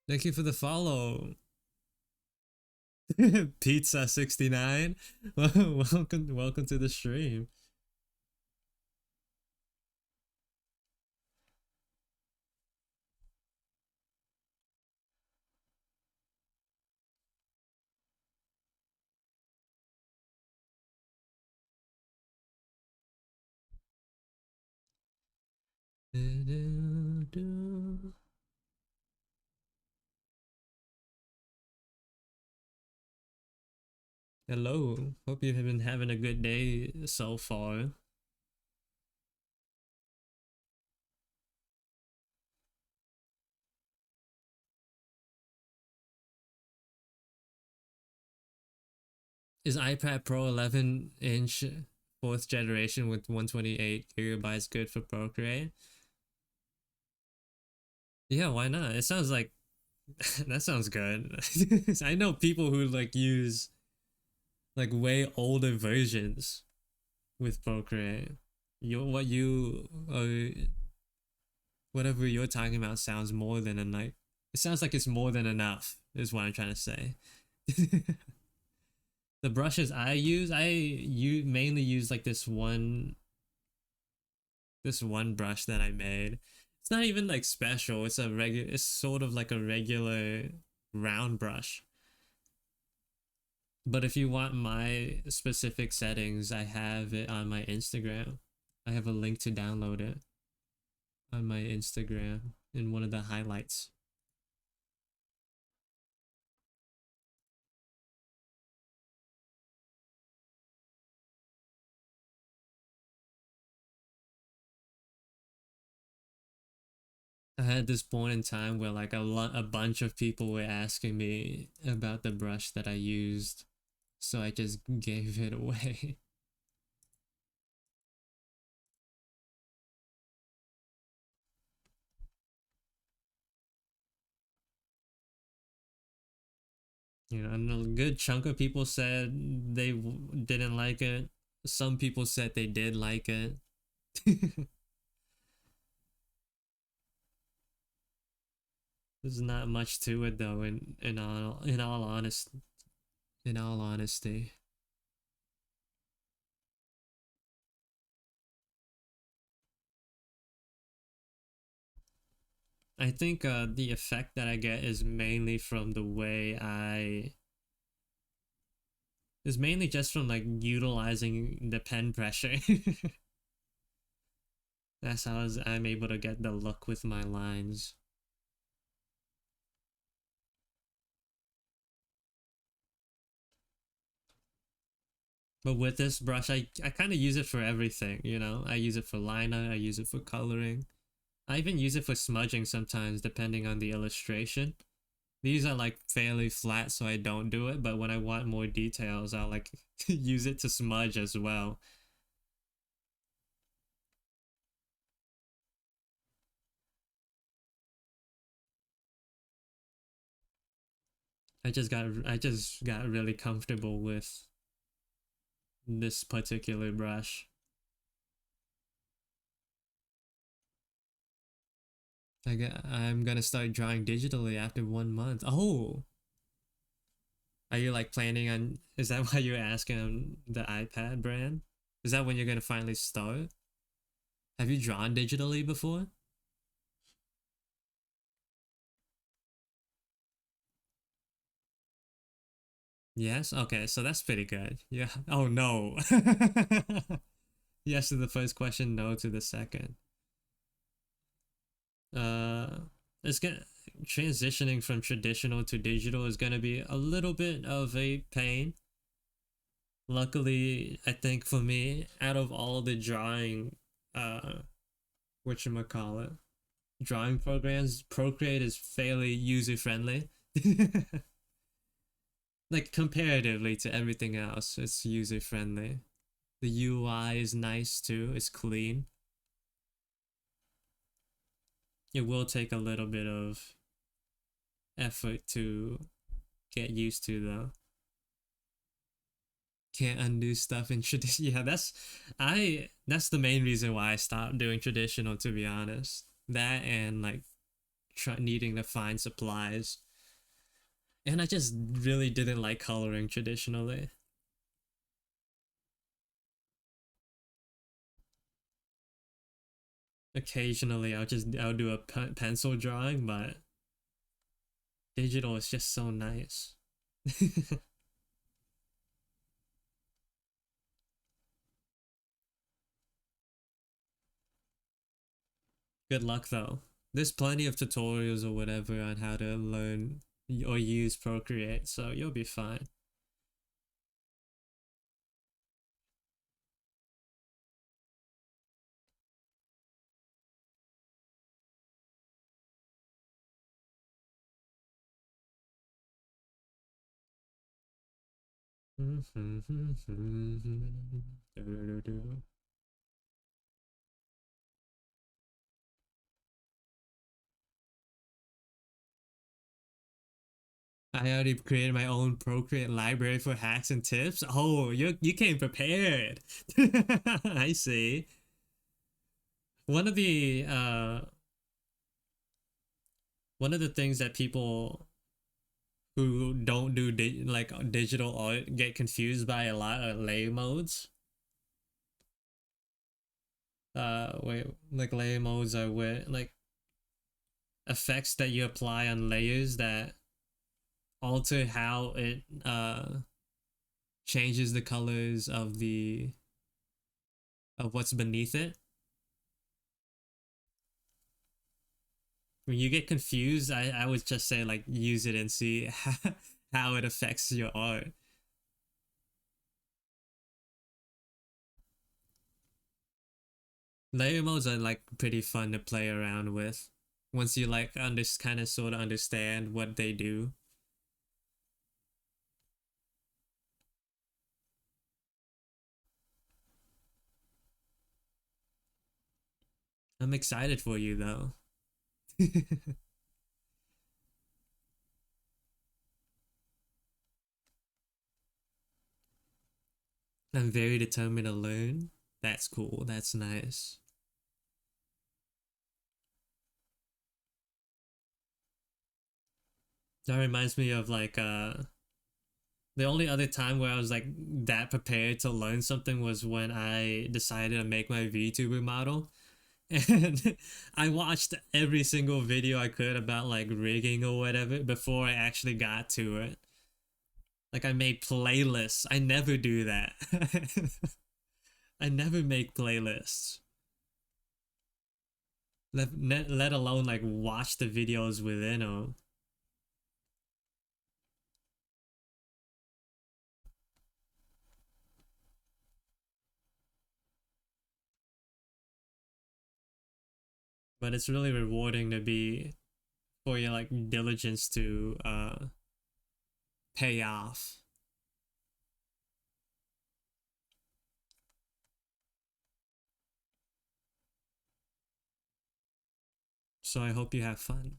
Thank you for the follow. Pizza 69. Welcome to the stream. Hello. Hope you have been having a good day so far. Is iPad Pro 11-inch 4th generation with 128 gigabytes good for Procreate? Yeah, why not? It sounds like that sounds good. I know people who like use like way older versions with Procreate. Whatever you're talking about sounds more than enough. It sounds like it's more than enough, is what I'm trying to say. The brushes I mainly use like this one brush that I made. It's not even like special. It's sort of like a regular round brush. But if you want my specific settings, I have it on my Instagram. I have a link to download it on my Instagram in one of the highlights. I had this point in time where like a bunch of people were asking me about the brush that I used, so I just gave it away. You know, and a good chunk of people said they didn't like it. Some people said they did like it. There's not much to it though. In all honesty, I think the effect that I get is mainly from the way I is mainly just from like utilizing the pen pressure. That's how I'm able to get the look with my lines. But with this brush, I kind of use it for everything, you know? I use it for liner, I use it for coloring. I even use it for smudging sometimes, depending on the illustration. These are like fairly flat, so I don't do it, but when I want more details, I'll like use it to smudge as well. I just got really comfortable with this particular brush. I'm gonna start drawing digitally after 1 month. Oh, are you like planning on? Is that why you're asking on the iPad brand? Is that when you're gonna finally start? Have you drawn digitally before? Yes. Okay, so that's pretty good. Yeah. Oh no. Yes to the first question, no to the second. Uh, it's gonna transitioning from traditional to digital is gonna be a little bit of a pain. Luckily, I think for me, out of all the drawing, whatchamacallit, drawing programs, Procreate is fairly user friendly. Like comparatively to everything else, it's user friendly. The UI is nice too, it's clean. It will take a little bit of effort to get used to though. Can't undo stuff in tradition. Yeah, that's the main reason why I stopped doing traditional, to be honest. That and like needing to find supplies. And I just really didn't like coloring traditionally. Occasionally, I'll do a pencil drawing, but digital is just so nice. Good luck though. There's plenty of tutorials or whatever on how to learn or use Procreate, so you'll be fine. I already created my own Procreate library for hacks and tips. Oh, you came prepared. I see. One of the one of the things that people who don't do like digital art get confused by a lot are layer modes. Wait, like layer modes are where like effects that you apply on layers that alter how it changes the colors of of what's beneath it. When you get confused, I would just say like use it and see how it affects your art. Layer modes are like pretty fun to play around with once you like kind of sort of understand what they do. I'm excited for you though. I'm very determined to learn. That's cool. That's nice. That reminds me of like the only other time where I was like that prepared to learn something was when I decided to make my VTuber model. And I watched every single video I could about like rigging or whatever before I actually got to it. Like I made playlists. I never do that. I never make playlists. Let alone like watch the videos within them. But it's really rewarding to be for your like diligence to pay off. So I hope you have fun.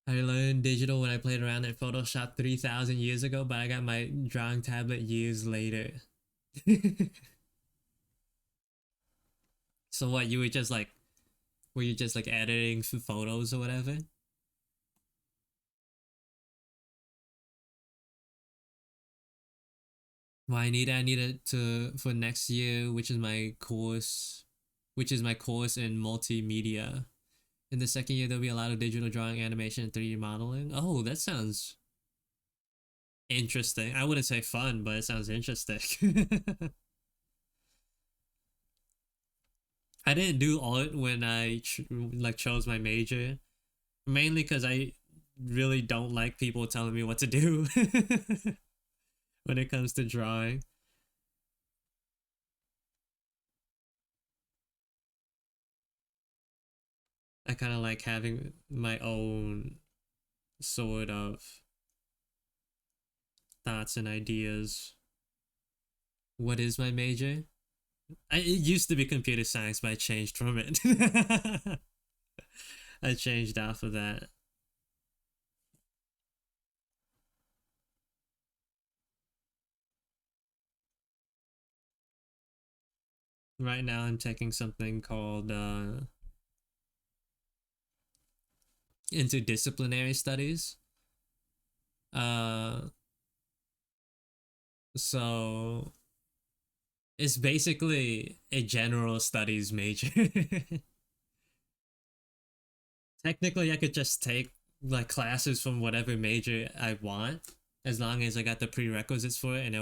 I learned digital when I played around in Photoshop 3,000 years ago, but I got my drawing tablet years later. So what, you were just like, were you just like editing photos or whatever? Well, I need it to for next year, which is my course in multimedia. In the second year, there'll be a lot of digital drawing, animation, and 3D modeling. Oh, that sounds interesting. I wouldn't say fun, but it sounds interesting. I didn't do art when I like chose my major, mainly because I really don't like people telling me what to do when it comes to drawing. I kind of like having my own sort of thoughts and ideas. What is my major? It used to be computer science, but I changed from it. I changed off of that. Right now, I'm taking something called interdisciplinary studies. Uh, so it's basically a general studies major. Technically, I could just take like classes from whatever major I want, as long as I got the prerequisites for it, and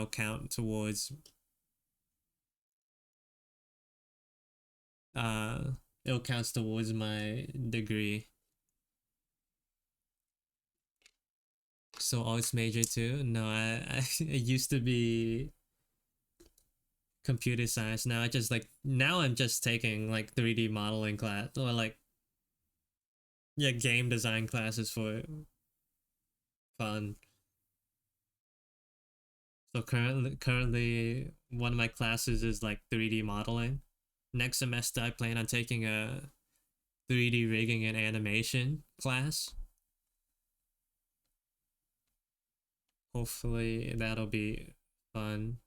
uh it'll count towards my degree. So arts major too? No, I it used to be computer science. Now I'm just taking like 3D modeling class or like yeah, game design classes for fun. So currently one of my classes is like 3D modeling. Next semester I plan on taking a 3D rigging and animation class. Hopefully that'll be fun.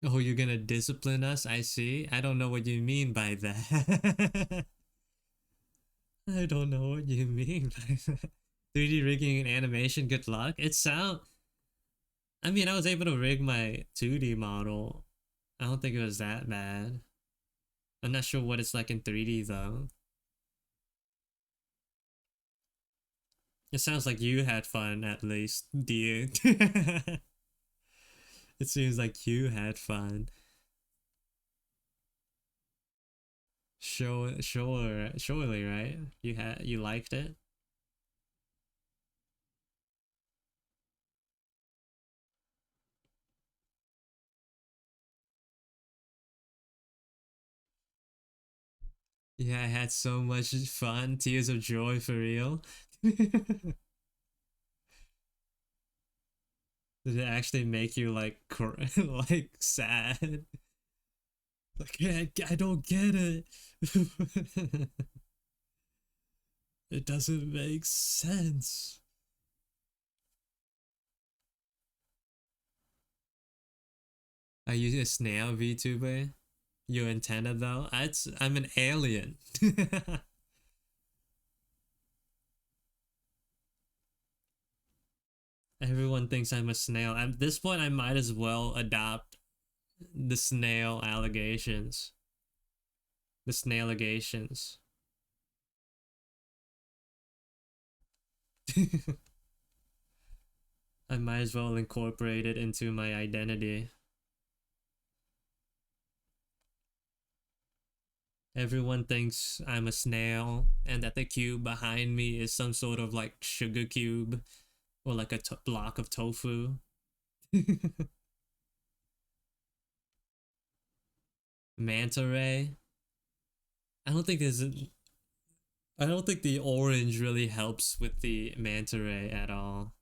Oh, you're gonna discipline us? I see. I don't know what you mean by that. I don't know what you mean by that. 3D rigging and animation, good luck. It sound. I mean, I was able to rig my 2D model. I don't think it was that bad. I'm not sure what it's like in 3D though. It sounds like you had fun at least, dear. It seems like you had fun. Surely, right? You liked it. Yeah, I had so much fun. Tears of joy for real. Did it actually make you like like sad? Like I don't get it. It doesn't make sense. Are you a snail VTuber? Your antenna though? I'm an alien. Everyone thinks I'm a snail. At this point, I might as well adopt the snail allegations. The snail allegations. I might as well incorporate it into my identity. Everyone thinks I'm a snail and that the cube behind me is some sort of like sugar cube or like a block of tofu. Manta ray. I don't think there's a, I don't think the orange really helps with the manta ray at all.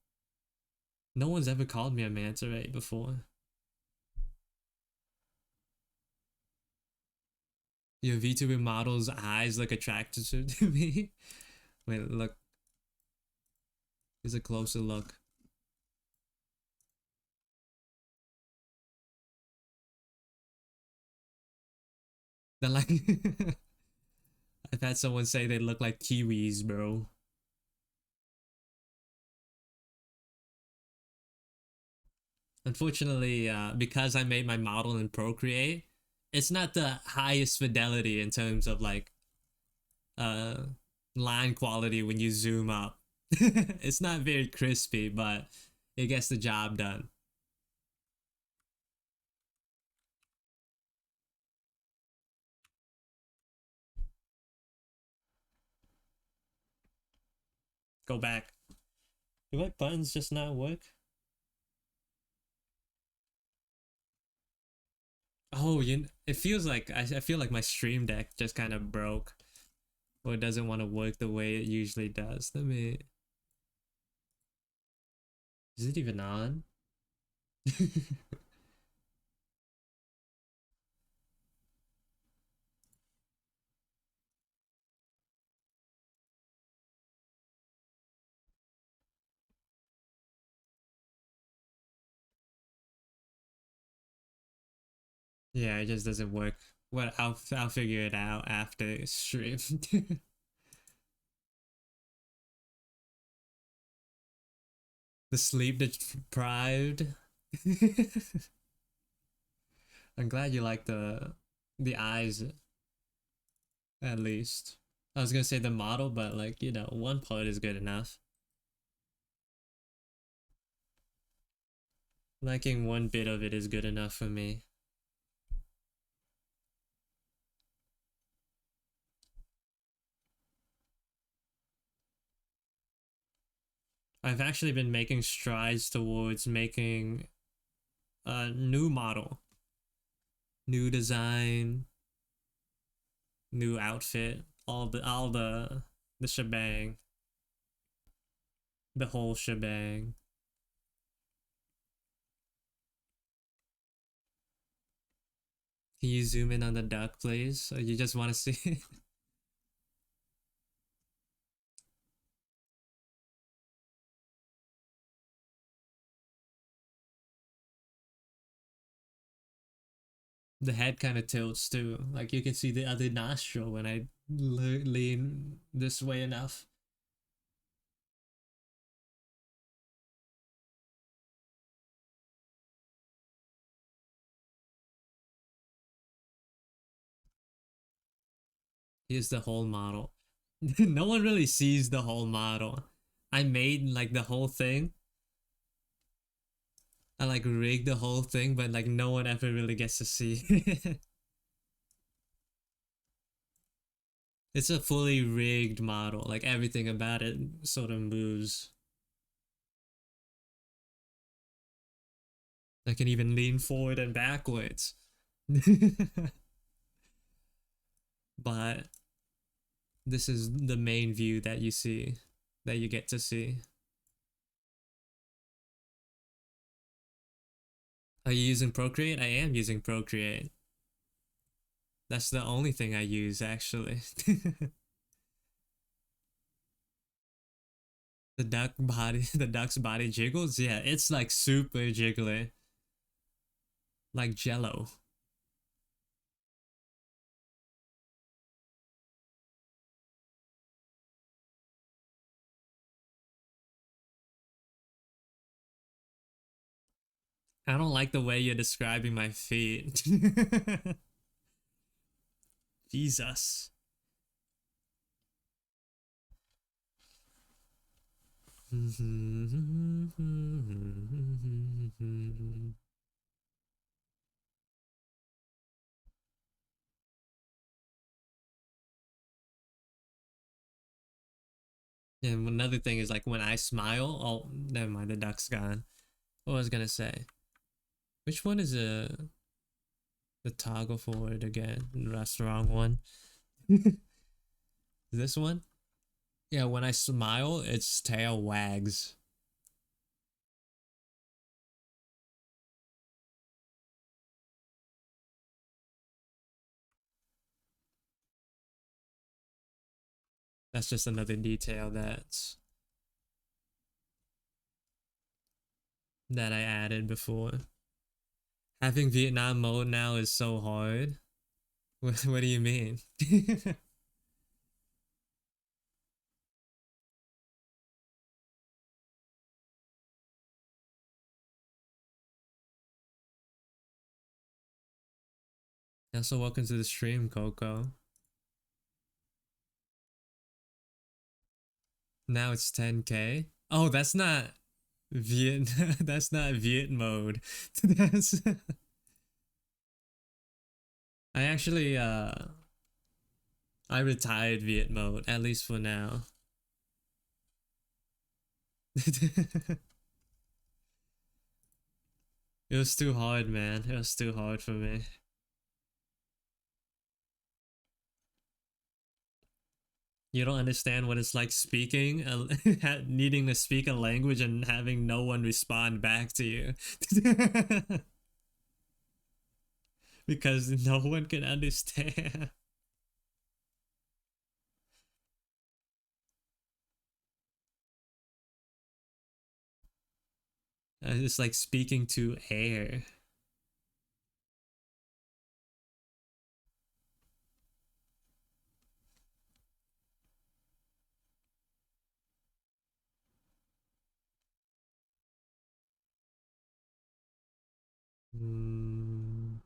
No one's ever called me a manta ray before. Your VTuber model's eyes look attractive to me. Wait, look. Here's a closer look. They're like I've had someone say they look like kiwis, bro. Unfortunately, because I made my model in Procreate, it's not the highest fidelity in terms of like uh line quality when you zoom up. It's not very crispy, but it gets the job done. Go back. Do my buttons just not work? Oh, it feels like I feel like my stream deck just kind of broke or it doesn't want to work the way it usually does. Let me. Is it even on? Yeah, it just doesn't work. Well, I'll figure it out after stream. The sleep deprived. I'm glad you like the eyes at least. I was gonna say the model, but like one part is good enough. Liking one bit of it is good enough for me. I've actually been making strides towards making a new model, new design, new outfit, all the shebang, the whole shebang. Can you zoom in on the duck, please? Or you just want to see? The head kind of tilts too. Like you can see the other nostril when I lean this way enough. Here's the whole model. No one really sees the whole model. I made like the whole thing. I like rigged the whole thing, but like no one ever really gets to see. It's a fully rigged model. Like everything about it sort of moves. I can even lean forward and backwards. But this is the main view that you see, that you get to see. Are you using Procreate? I am using Procreate. That's the only thing I use actually. The duck's body jiggles. Yeah, it's like super jiggly, like Jello. I don't like the way you're describing my feet. Jesus. And another thing is like when I smile, oh, never mind, the duck's gone. What was I gonna say? Which one is the toggle forward again? That's the wrong one. This one? Yeah, when I smile, its tail wags. That's just another detail that I added before. Having Vietnam mode now is so hard. What do you mean? Also, welcome to the stream, Coco. Now it's 10K. Oh, that's not Viet. That's not Viet mode. That's. I actually I retired Viet mode at least for now. It was too hard, man. It was too hard for me. You don't understand what it's like speaking, needing to speak a language and having no one respond back to you. Because no one can understand. It's like speaking to air. Mm.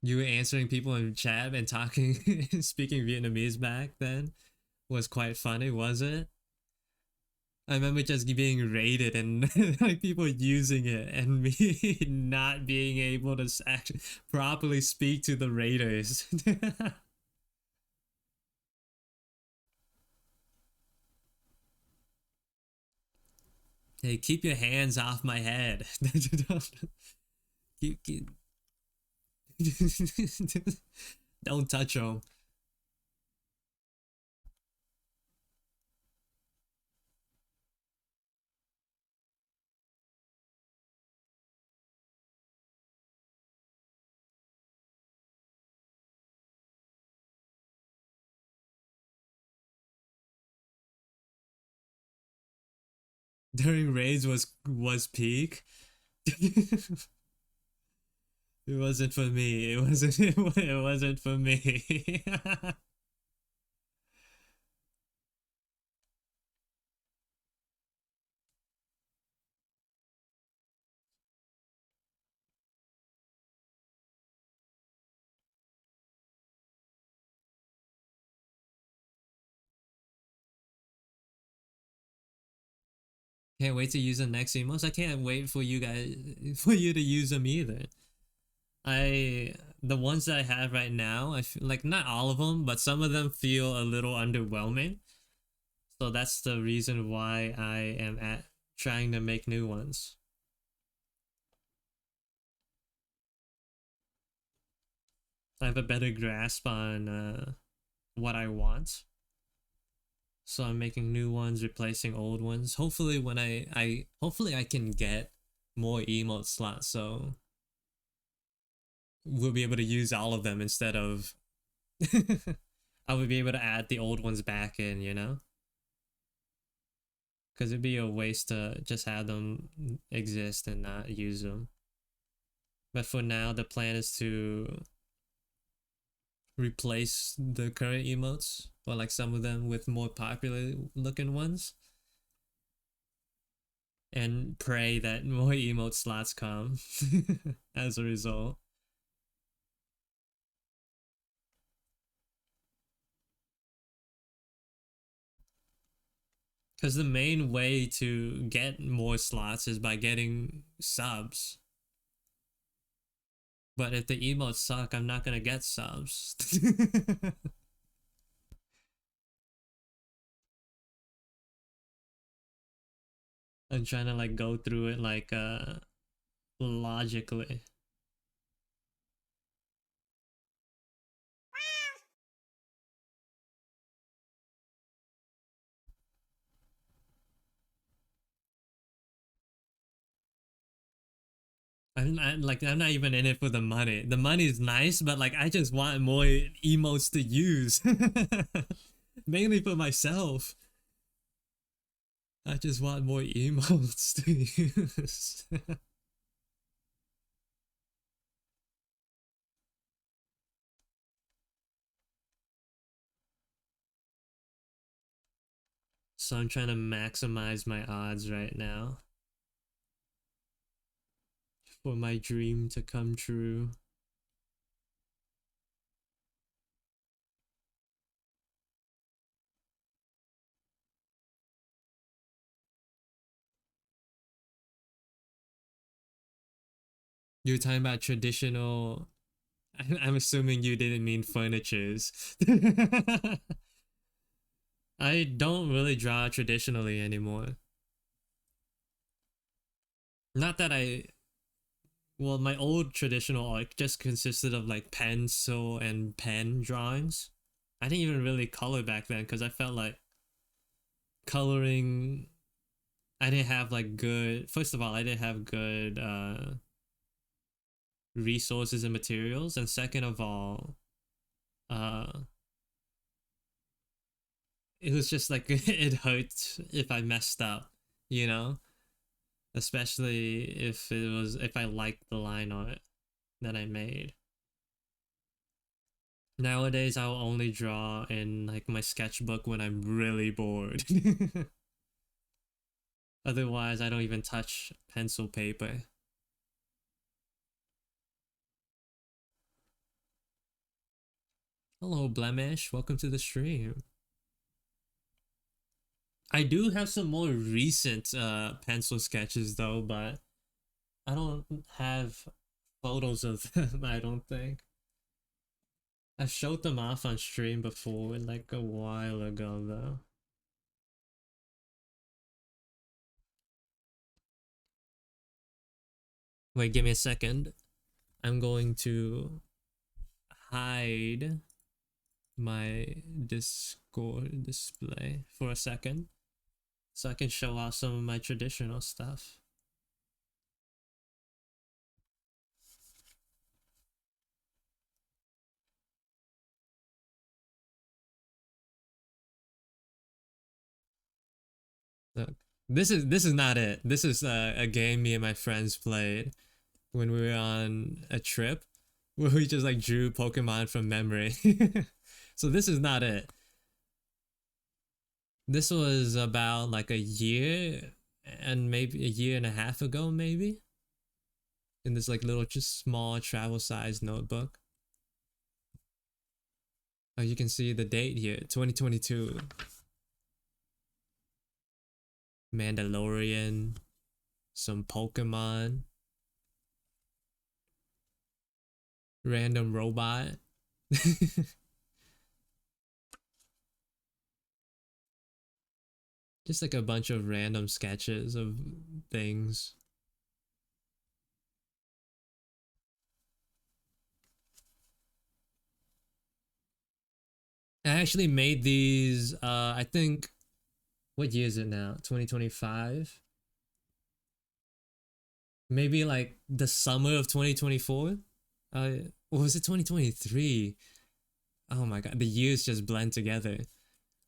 You were answering people in chat and talking, speaking Vietnamese back then was quite funny, was it? I remember just being raided and like people using it and me not being able to actually properly speak to the raiders. Hey, keep your hands off my head. keep... Don't touch them. During raids was peak. It wasn't for me. It wasn't. It wasn't for me. Can't wait to use the next emotes. I can't wait for you guys for you to use them either. I the ones that I have right now, I feel like not all of them, but some of them feel a little underwhelming. So that's the reason why I am at trying to make new ones. I have a better grasp on what I want. So I'm making new ones, replacing old ones. Hopefully when I hopefully I can get more emote slots so we'll be able to use all of them instead of I would be able to add the old ones back in, you know? Because it'd be a waste to just have them exist and not use them. But for now, the plan is to replace the current emotes, or like some of them, with more popular looking ones. And pray that more emote slots come as a result. Because the main way to get more slots is by getting subs. But if the emotes suck, I'm not gonna get subs. I'm trying to like go through it like logically. I'm not even in it for the money. The money is nice, but like I just want more emotes to use. Mainly for myself. I just want more emotes to use. So I'm trying to maximize my odds right now for my dream to come true. You're talking about traditional. I'm assuming you didn't mean furnitures. I don't really draw traditionally anymore. Not that I. Well, my old traditional art just consisted of like pencil and pen drawings. I didn't even really color back then because I felt like coloring. I didn't have like good. First of all, I didn't have good resources and materials, and second of all, uh, it was just like it hurt if I messed up, you know, especially if I liked the line art that I made. Nowadays, I'll only draw in like my sketchbook when I'm really bored. Otherwise, I don't even touch pencil paper. Hello, Blemish. Welcome to the stream. I do have some more recent pencil sketches though, but I don't have photos of them, I don't think. I showed them off on stream before, like a while ago though. Wait, give me a second. I'm going to hide my Discord display for a second so I can show off some of my traditional stuff. Look, this is not it. This is a game me and my friends played when we were on a trip where we just like drew Pokemon from memory. So this is not it. This was about like a year and maybe a year and a half ago, maybe. In this like little just small travel size notebook. Oh, you can see the date here, 2022. Mandalorian, some Pokemon, random robot. Just like a bunch of random sketches of things. I actually made these, I think, what year is it now? 2025? Maybe like the summer of 2024? Or was it 2023? Oh my god, the years just blend together.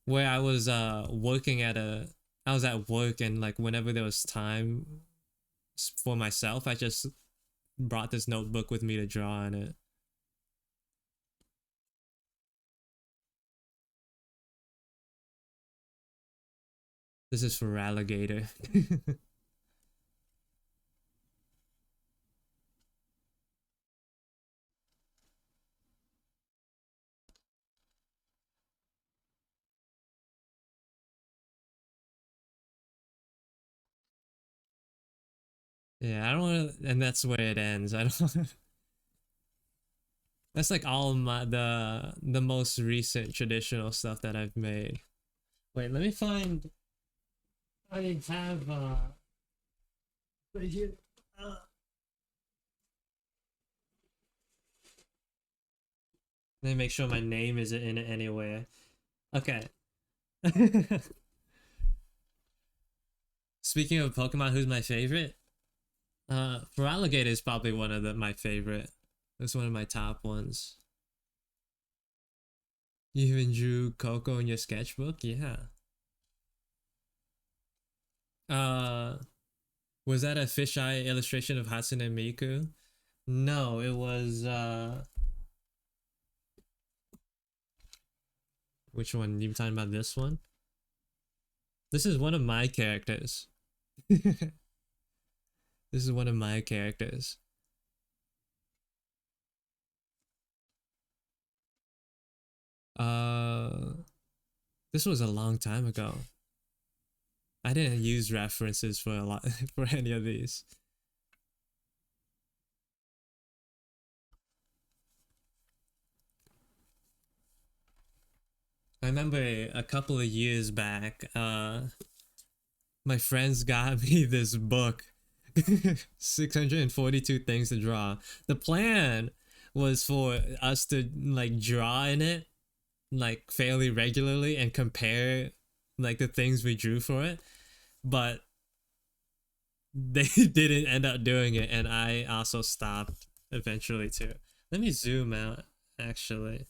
Where I was working at I was at work, and like whenever there was time for myself, I just brought this notebook with me to draw on it. This is for alligator. Yeah, I don't want to, and that's where it ends. I don't. That's like all my the most recent traditional stuff that I've made. Wait, let me find. I have right here. Uh, Let me make sure my name isn't in it anywhere. Okay. Speaking of Pokemon, who's my favorite? For alligator is probably one of my favorite. That's one of my top ones. You even drew Coco in your sketchbook? Yeah. Uh, was that a fisheye illustration of Hatsune Miku? No, it was which one? You talking about this one? This is one of my characters. This is one of my characters. Uh, this was a long time ago. I didn't use references for a lot for any of these. I remember a couple of years back, my friends got me this book, 642 things to draw. The plan was for us to like draw in it like fairly regularly and compare like the things we drew for it, but they didn't end up doing it, and I also stopped eventually too. Let me zoom out actually.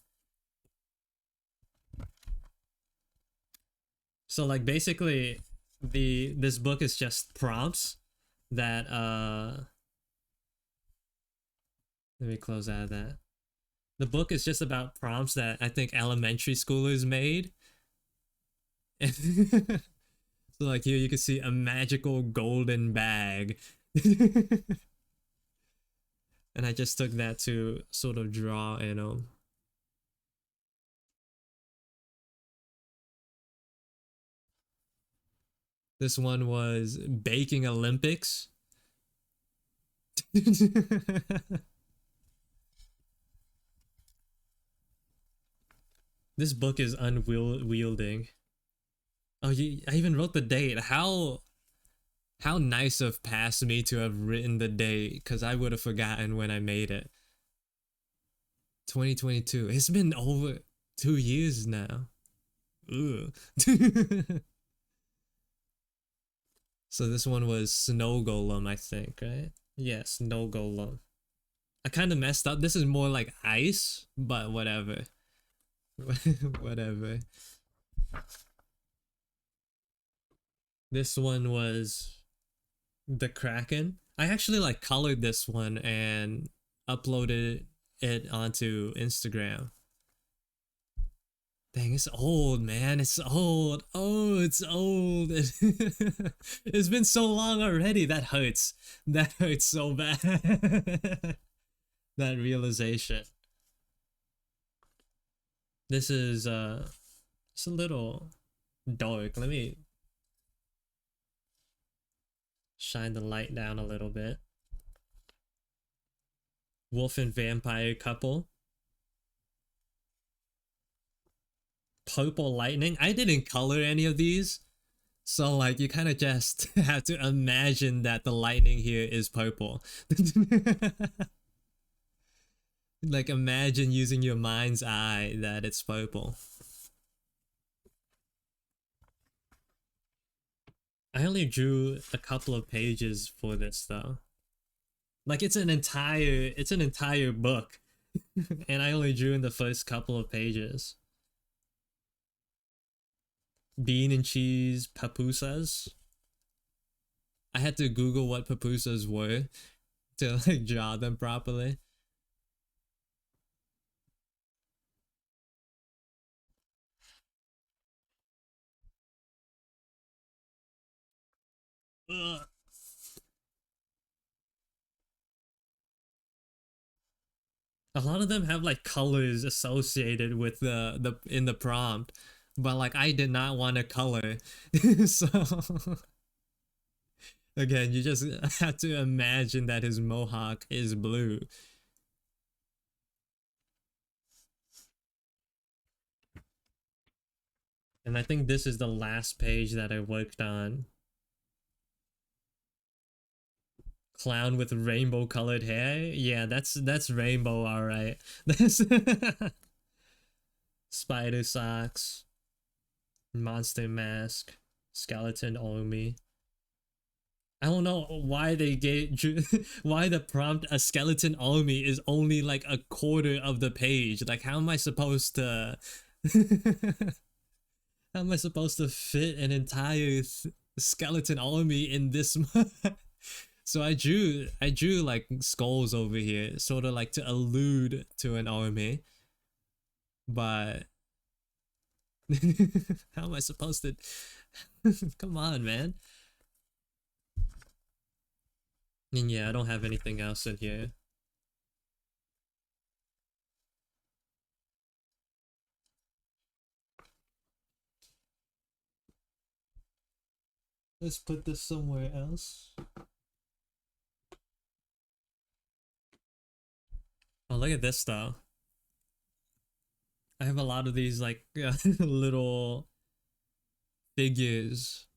So like basically this book is just prompts that let me close out of that. The book is just about prompts that I think elementary schoolers made. So like here you can see a magical golden bag. And I just took that to sort of draw, you know. This one was baking Olympics. This book is unwielding. Oh, I even wrote the date. How nice of past me to have written the date, because I would have forgotten when I made it. 2022. It's been over 2 years now. Ugh. So this one was Snow Golem, I think, right? Yeah, Snow Golem. I kind of messed up. This is more like ice, but whatever. Whatever. This one was the Kraken. I actually like colored this one and uploaded it onto Instagram. Dang, it's old, man. It's old. Oh, it's old. It's been so long already. That hurts. That hurts so bad. That realization. This is it's a little dark. Let me shine the light down a little bit. Wolf and vampire couple. Purple lightning. I didn't color any of these. So like you kind of just have to imagine that the lightning here is purple. Like imagine using your mind's eye that it's purple. I only drew a couple of pages for this though. Like it's an entire book. And I only drew in the first couple of pages. Bean and cheese pupusas. I had to Google what pupusas were to like draw them properly. Ugh. A lot of them have like colors associated with the in the prompt, but like I did not want a color. So again, you just have to imagine that his mohawk is blue. And I think this is the last page that I worked on. Clown with rainbow colored hair. Yeah, that's rainbow, all right. That's spider socks, monster mask, skeleton army. I don't know why they gave why the prompt a skeleton army is only like a quarter of the page. Like how am I supposed to how am I supposed to fit an entire skeleton army in this So I drew like skulls over here, sort of like to allude to an army. But how am I supposed to come on, man? And yeah, I don't have anything else in here. Let's put this somewhere else. Oh, look at this though. I have a lot of these like little figures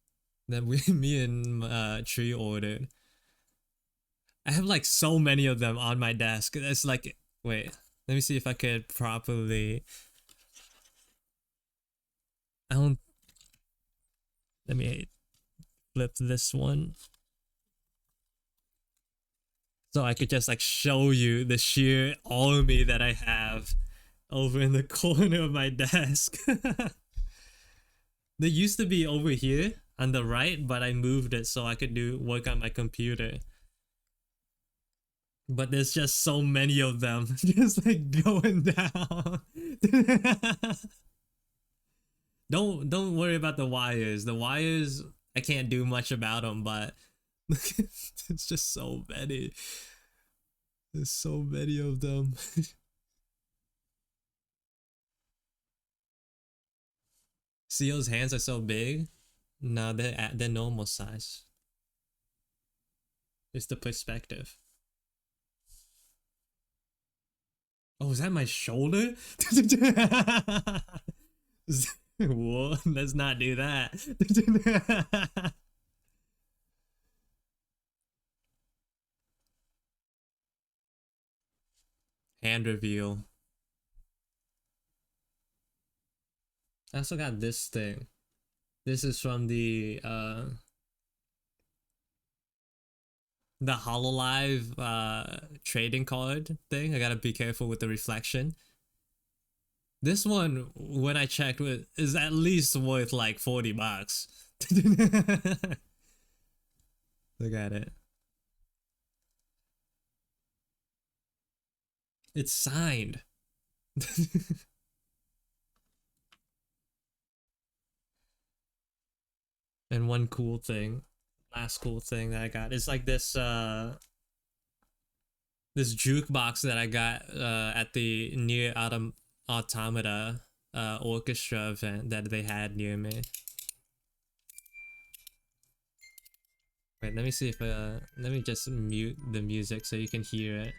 that me and Tree ordered. I have like so many of them on my desk. It's like, wait, let me see if I could properly. I don't. Let me flip this one. So I could just like show you the sheer army that I have over in the corner of my desk. They used to be over here on the right, but I moved it so I could do work on my computer. But there's just so many of them just like going down. Don't worry about the wires. The wires I can't do much about them, but it's just so many. There's so many of them. Seal's hands are so big. No, they're normal size. It's the perspective. Oh, is that my shoulder? Whoa, let's not do that. Hand reveal. I also got this thing. This is from the Hololive trading card thing. I gotta be careful with the reflection. This one, when I checked, is at least worth like $40. Look at it. It's signed. And one cool thing, last cool thing that I got is like this jukebox that I got at the near automata orchestra event that they had near me. Wait, let me see if let me just mute the music so you can hear it.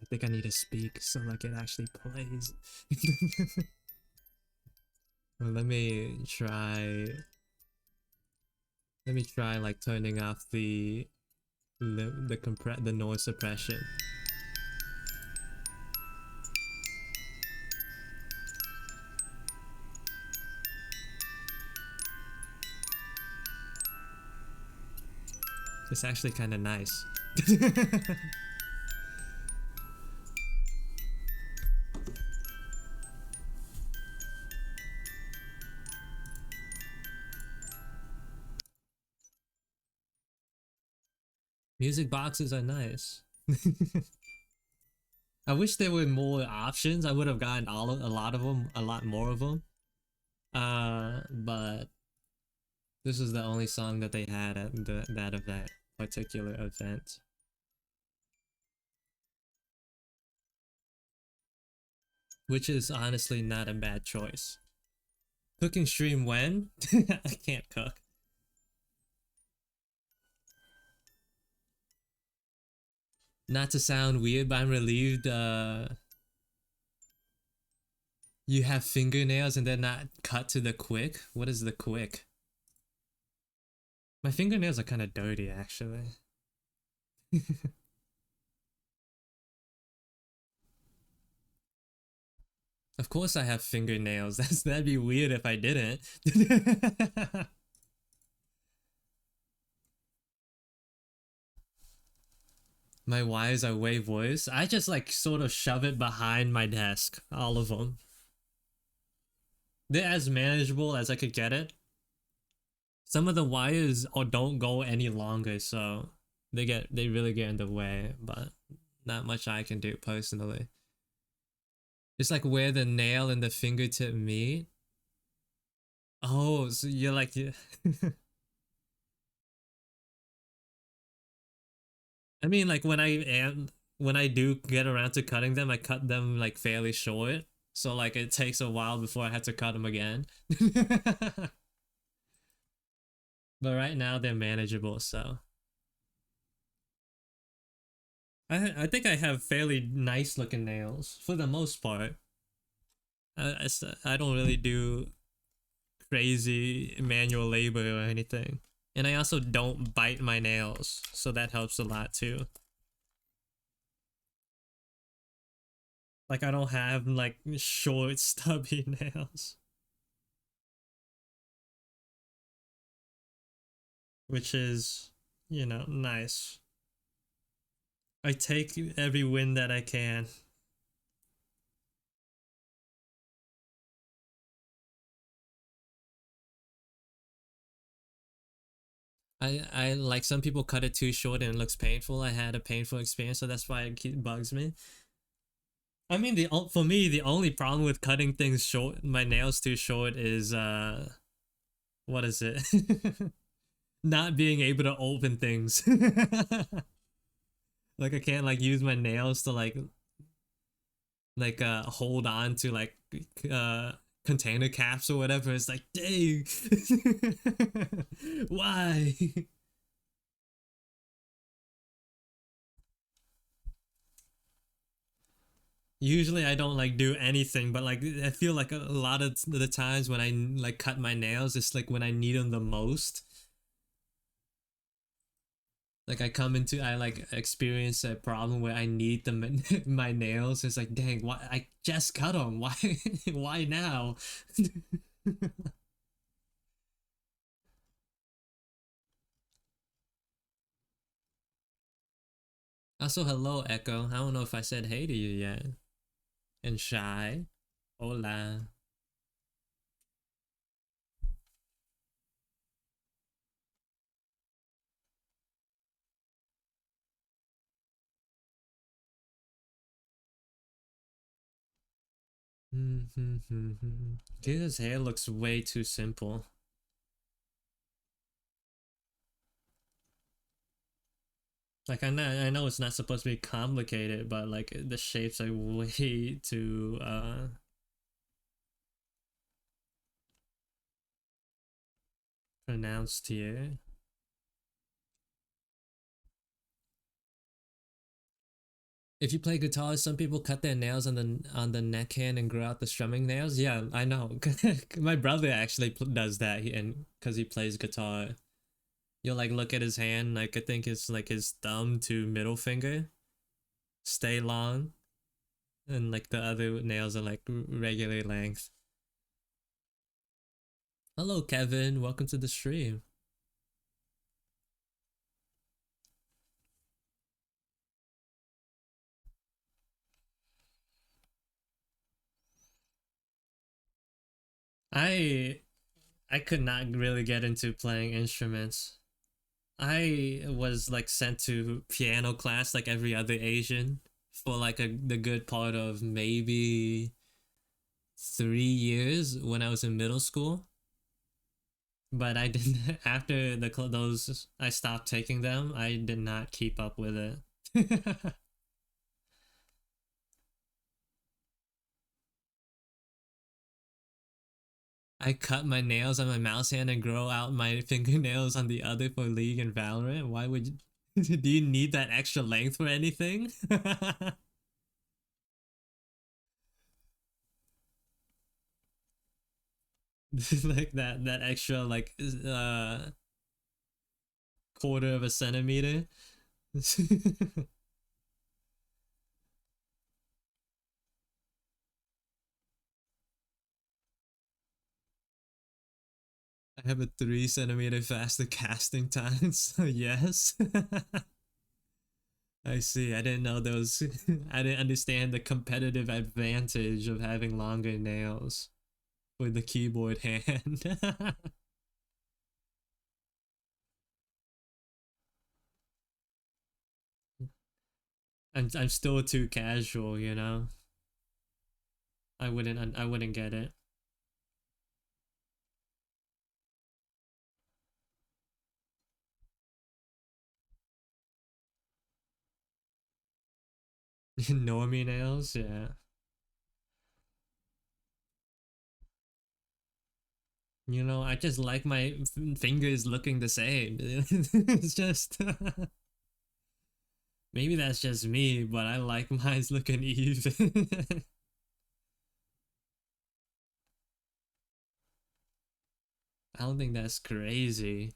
I think I need to speak so like it actually plays. Well, let me try like turning off the noise suppression. It's actually kind of nice. Music boxes are nice. I wish there were more options. I would have gotten a lot of them, a lot more of them. But this is the only song that they had at that particular event. Which is honestly not a bad choice. Cooking stream when? I can't cook. Not to sound weird, but I'm relieved you have fingernails and they're not cut to the quick. What is the quick? My fingernails are kind of dirty, actually. Of course I have fingernails. That'd be weird if I didn't. My wires are way worse. I just like sort of shove it behind my desk, all of them. They're as manageable as I could get it. Some of the wires don't go any longer, so they really get in the way, but not much I can do personally. It's like where the nail and the fingertip meet. Oh, so you're like I mean like when I do get around to cutting them, I cut them like fairly short. So like it takes a while before I have to cut them again. But right now they're manageable, so I think I have fairly nice looking nails for the most part. I don't really do crazy manual labor or anything. And I also don't bite my nails, so that helps a lot too. Like I don't have like short stubby nails, which is, you know, nice. I take every win that I can. I like some people cut it too short and it looks painful. I had a painful experience, so that's why it bugs me. I mean, for me, the only problem with cutting things short, my nails too short, is what is it? Not being able to open things. Like I can't like use my nails to hold on to like uh container caps or whatever. It's like, dang. Why? Usually I don't like do anything, but like I feel like a lot of the times when I like cut my nails, it's like when I need them the most. Like I like experience a problem where I need them my nails. It's like, dang, why I just cut them? Why why now? Also, hello Echo. I don't know if I said hey to you yet. And Shy, hola. His hair looks way too simple. Like I know it's not supposed to be complicated, but like the shapes are way too pronounced here. If you play guitar, some people cut their nails on the neck hand and grow out the strumming nails. Yeah, I know. My brother actually does that, and because he plays guitar, you'll like look at his hand. Like I think it's like his thumb to middle finger stay long, and like the other nails are like regular length. Hello, Kevin. Welcome to the stream. I I could not really get into playing instruments. I was like sent to piano class like every other Asian for like the good part of maybe 3 years when I was in middle school. But I didn't after those I stopped taking them. I did not keep up with it. I cut my nails on my mouse hand and grow out my fingernails on the other for League and Valorant. Why would you? Do you need that extra length for anything? Like that extra like quarter of a centimeter. I have a 3 centimeter faster casting time, so yes. I see. I didn't know those. I didn't understand the competitive advantage of having longer nails with the keyboard hand. I'm still too casual, you know. I wouldn't get it. Normie nails, yeah. You know, I just like my fingers looking the same. It's just maybe that's just me, but I like mine's looking even. I don't think that's crazy.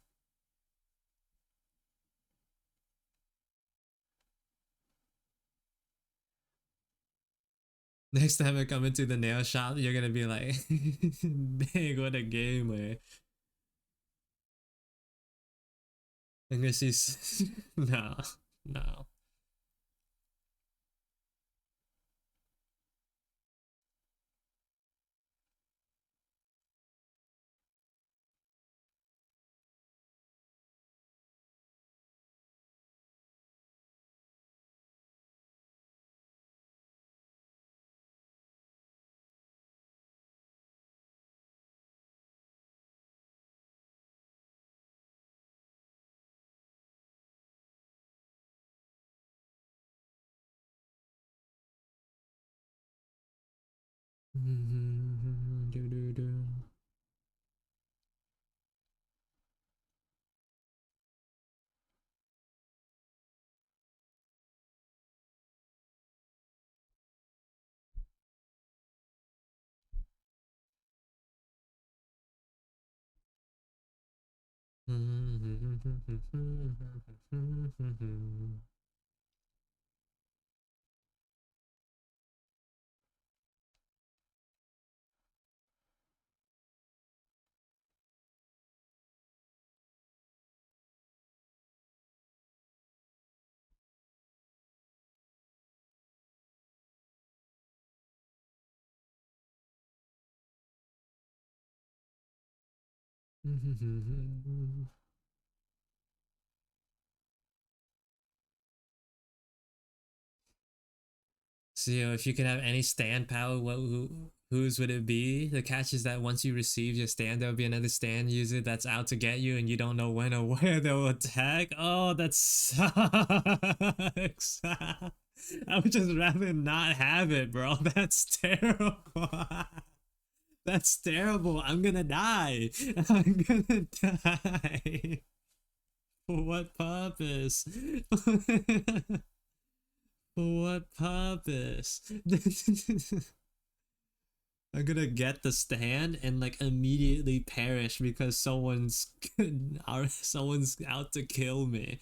Next time I come into the nail shop, you're gonna be like, dang, what a gamer. I'm gonna see. No, no. So, if you could have any stand power, Whose would it be? The catch is that once you receive your stand, there'll be another stand user that's out to get you, and you don't know when or where they'll attack. Oh, that sucks. I would just rather not have it, bro. That's terrible. That's terrible. I'm gonna die. I'm gonna die. For what purpose? For what purpose? I'm gonna get the stand and like immediately perish because someone's out to kill me.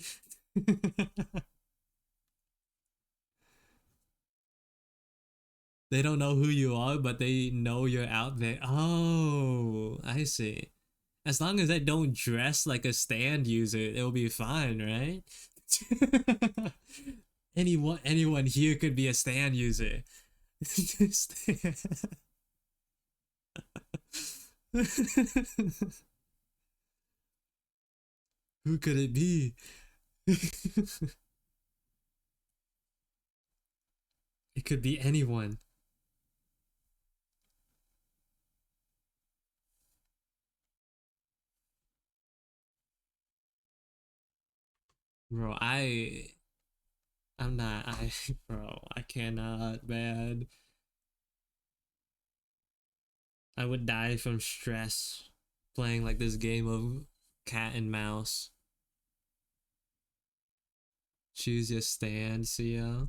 They don't know who you are, but they know you're out there. Oh, I see. As long as I don't dress like a stand user, it'll be fine, right? Anyone here could be a stand user. Who could it be? It could be anyone. Bro, I'm not bro, I cannot, man. I would die from stress playing like this game of cat and mouse. Choose your stand, Cio.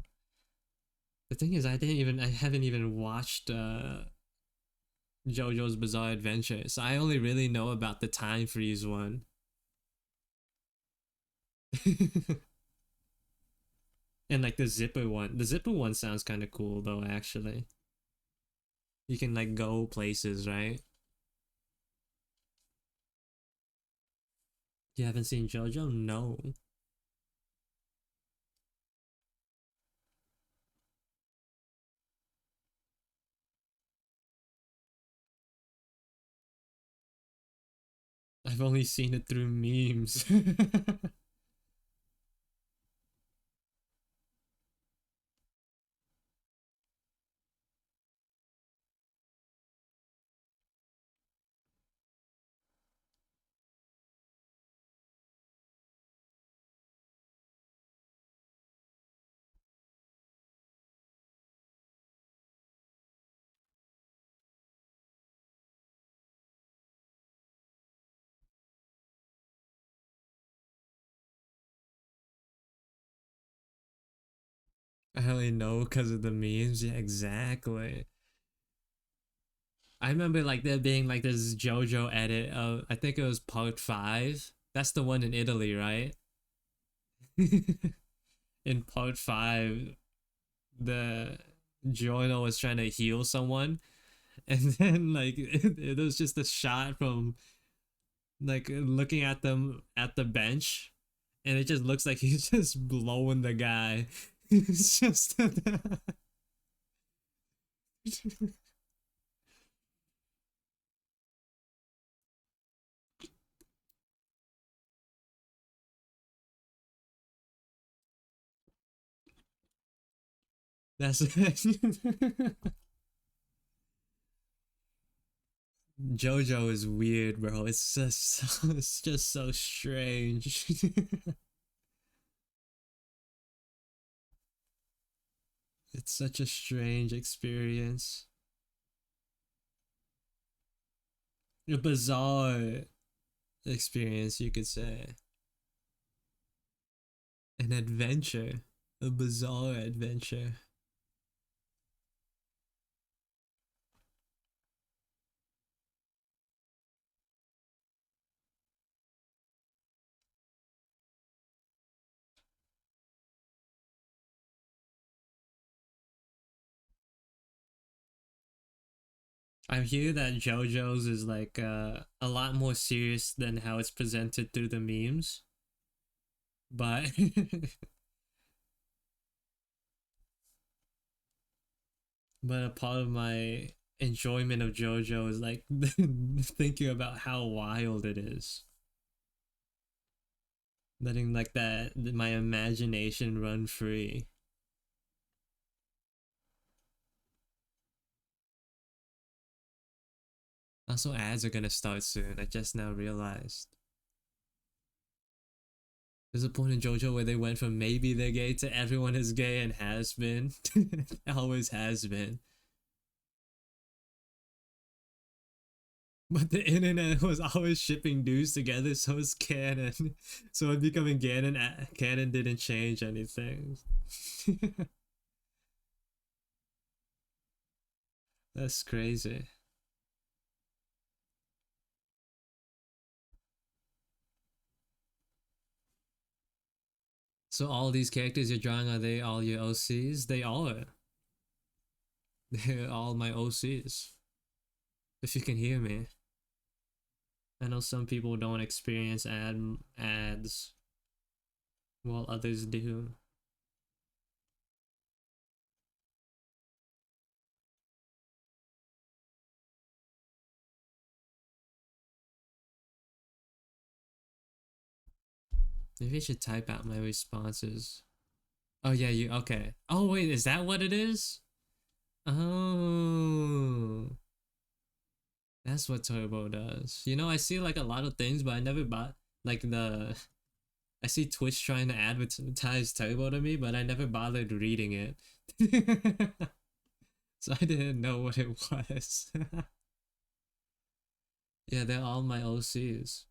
The thing is, I haven't even watched JoJo's Bizarre Adventure, so I only really know about the time freeze one. And like the zipper one. The zipper one sounds kind of cool though, actually. You can like go places, right? You haven't seen JoJo? No. I've only seen it through memes. I only know because of the memes. Yeah, exactly. I remember like there being like this JoJo edit of I think it was part 5. That's the one in Italy, right? In part 5, the Giorno was trying to heal someone, and then like it was just a shot from like looking at them at the bench, and it just looks like he's just blowing the guy. It's just that's JoJo is weird, bro. It's just it's just so strange. It's such a strange experience. A bizarre experience, you could say. An adventure. A bizarre adventure. I hear that JoJo's is like a lot more serious than how it's presented through the memes. But but a part of my enjoyment of JoJo is like thinking about how wild it is. Letting like that my imagination run free. Also, ads are gonna start soon. I just now realized. There's a point in JoJo where they went from maybe they're gay to everyone is gay and has been. Always has been. But the internet was always shipping dudes together, so it's canon. So it becoming canon. Canon didn't change anything. That's crazy. So all these characters you're drawing, are they all your OCs? They all are. They're all my OCs. If you can hear me. I know some people don't experience ads while others do. Maybe I should type out my responses. Oh yeah, you okay. Oh wait, is that what it is? Oh. That's what Turbo does. You know, I see like a lot of things, but I never bought like the I see Twitch trying to advertise Turbo to me, but I never bothered reading it. So I didn't know what it was. Yeah, they're all my OCs.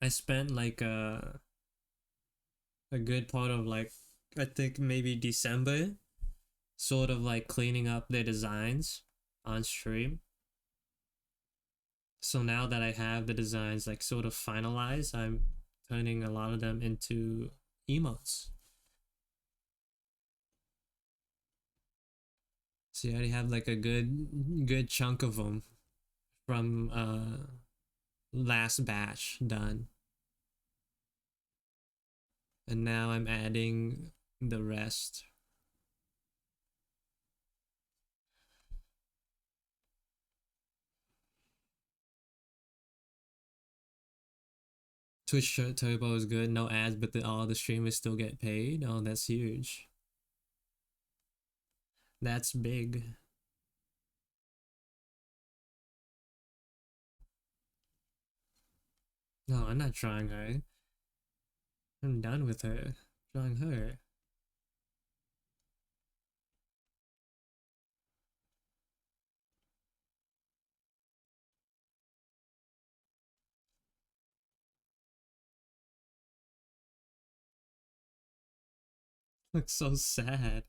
I spent like a good part of like I think maybe December sort of like cleaning up their designs on stream. So now that I have the designs like sort of finalized, I'm turning a lot of them into emotes. So you already have like a good chunk of them from last batch done. And now I'm adding the rest. Twitch Turbo is good, no ads, but all the streamers still get paid. Oh, that's huge. That's big. No, I'm not trying her. I'm done with her. Trying her. Looks so sad.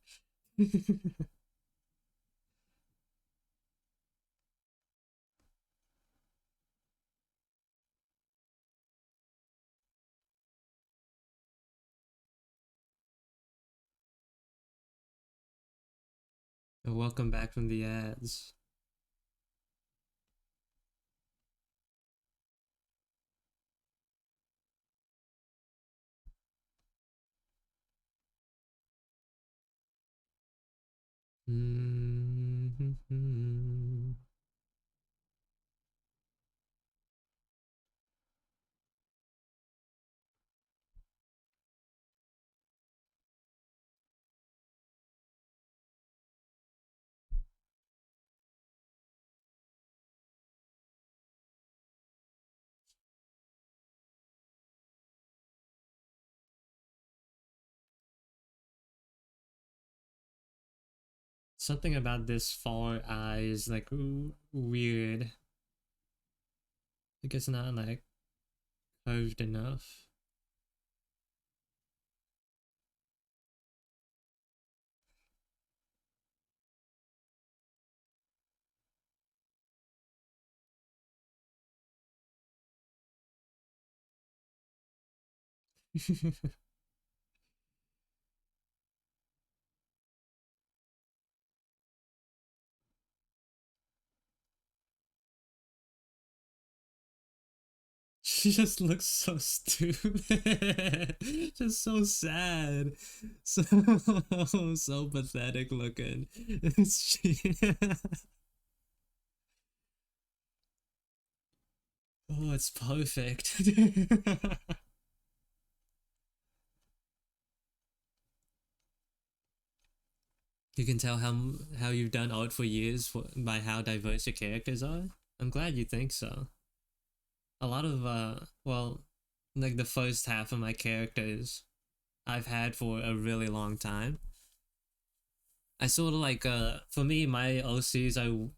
Welcome back from the ads. Something about this far eye is like weird. Like it's not like curved enough. She just looks so stupid. Just so sad. So so pathetic looking. Oh, it's perfect. You can tell how you've done art for years by how diverse your characters are. I'm glad you think so. A lot of well, like the first half of my characters I've had for a really long time. I sort of like for me my OCs I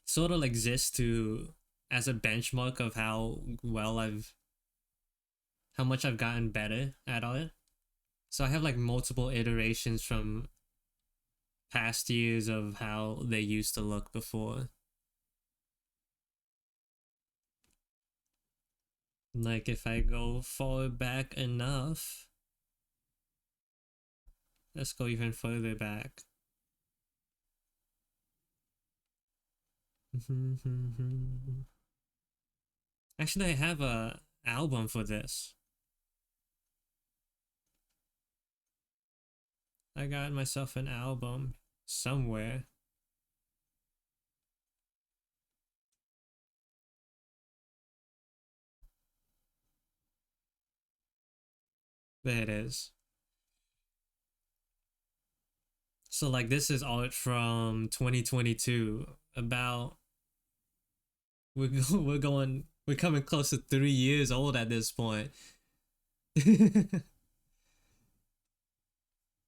sort of exist to as a benchmark of how much I've gotten better at it. So I have like multiple iterations from past years of how they used to look before. Like if I go far back enough, let's go even further back. Actually, I have a album for this. I got myself an album somewhere. There it is. So like this is art from 2022. About we're coming close to 3 years old at this point.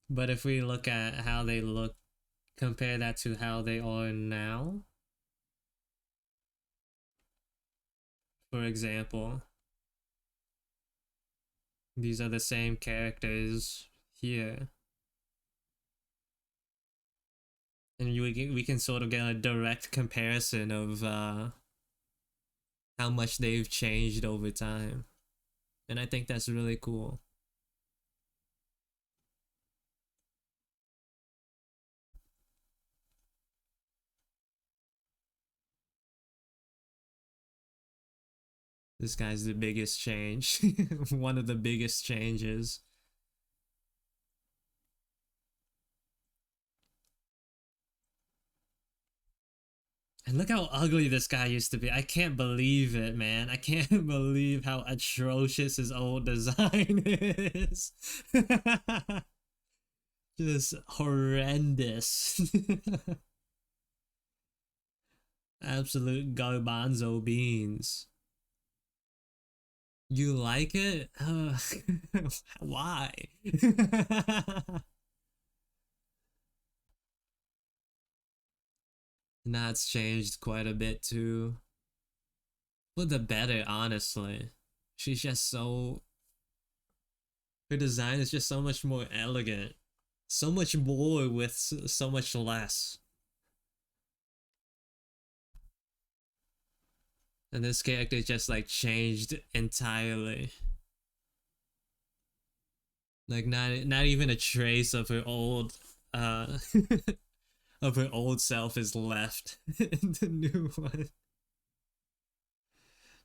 But if we look at how they look, compare that to how they are now, for example, these are the same characters here. And we can sort of get a direct comparison of how much they've changed over time. And I think that's really cool. This guy's the biggest change. One of the biggest changes. And look how ugly this guy used to be. I can't believe it, man. I can't believe how atrocious his old design is. Just horrendous. Absolute garbanzo beans. You like it? Why? Nah, it's changed quite a bit too. For the better, honestly. She's just so. Her design is just so much more elegant. So much more with so much less. And this character just like changed entirely. Like not even a trace of her old of her old self is left in the new one.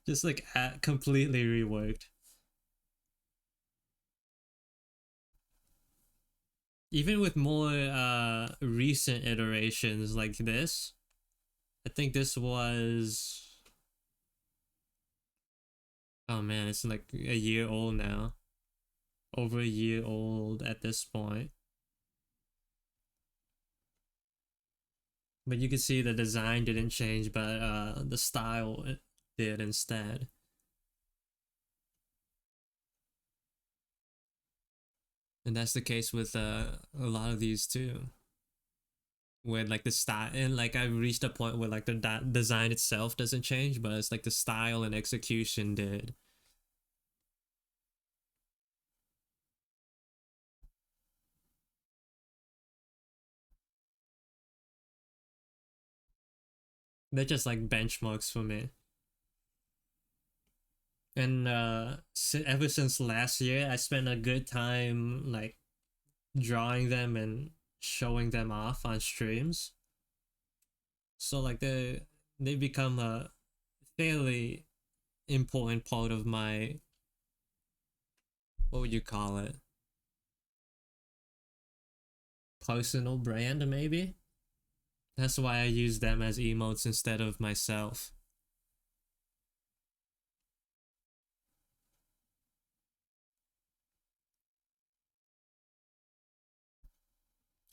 Just like completely reworked. Even with more recent iterations like this, I think this was, oh man, it's like a year old now. Over a year old at this point. But you can see the design didn't change, but the style did instead. And that's the case with a lot of these too. Where like the style, and like I've reached a point where like the design itself doesn't change, but it's like the style and execution did. They're just like benchmarks for me. And ever since last year, I spent a good time like drawing them and showing them off on streams. So like they become a fairly important part of my, what would you call it? Personal brand, maybe? That's why I use them as emotes instead of myself.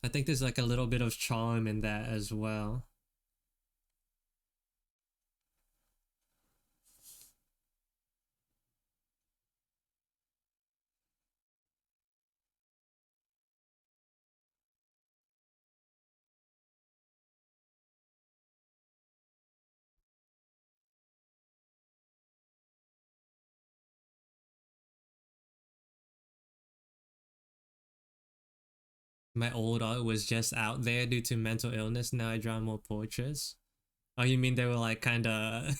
I think there's like a little bit of charm in that as well. My old art was just out there due to mental illness. Now I draw more portraits. Oh, you mean they were like kind of,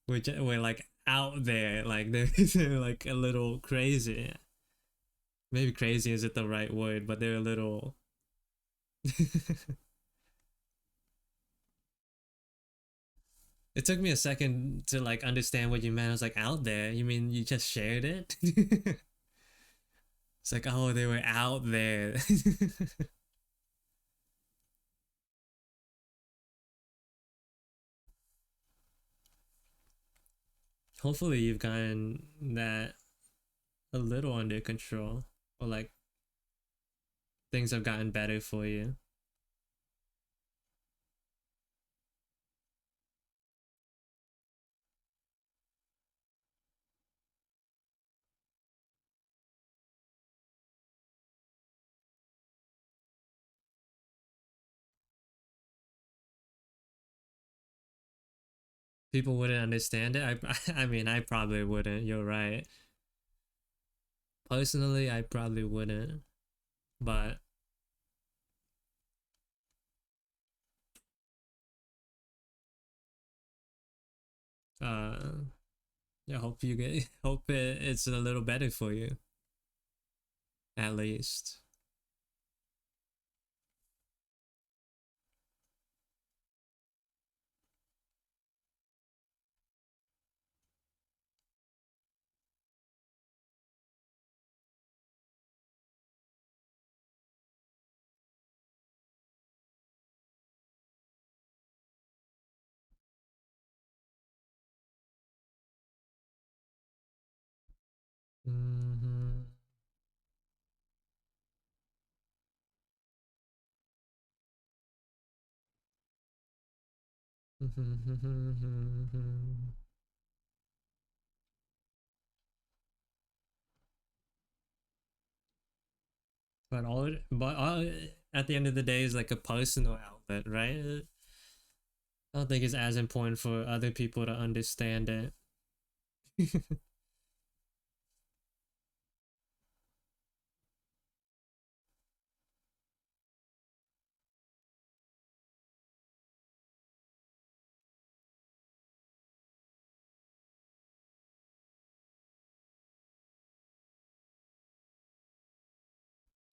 were like out there, like they're like a little crazy. Maybe crazy isn't the right word, but they're a little. It took me a second to like understand what you meant. I was like, out there? You mean you just shared it? It's like, oh, they were out there. Hopefully, you've gotten that a little under control, or like things have gotten better for you. People wouldn't understand it. I mean, I probably wouldn't. You're right. Personally, I probably wouldn't. But uh, yeah, hope you get hope it's a little better for you at least. Mm-hmm. But all at the end of the day is like a personal outlet, right? I don't think it's as important for other people to understand it.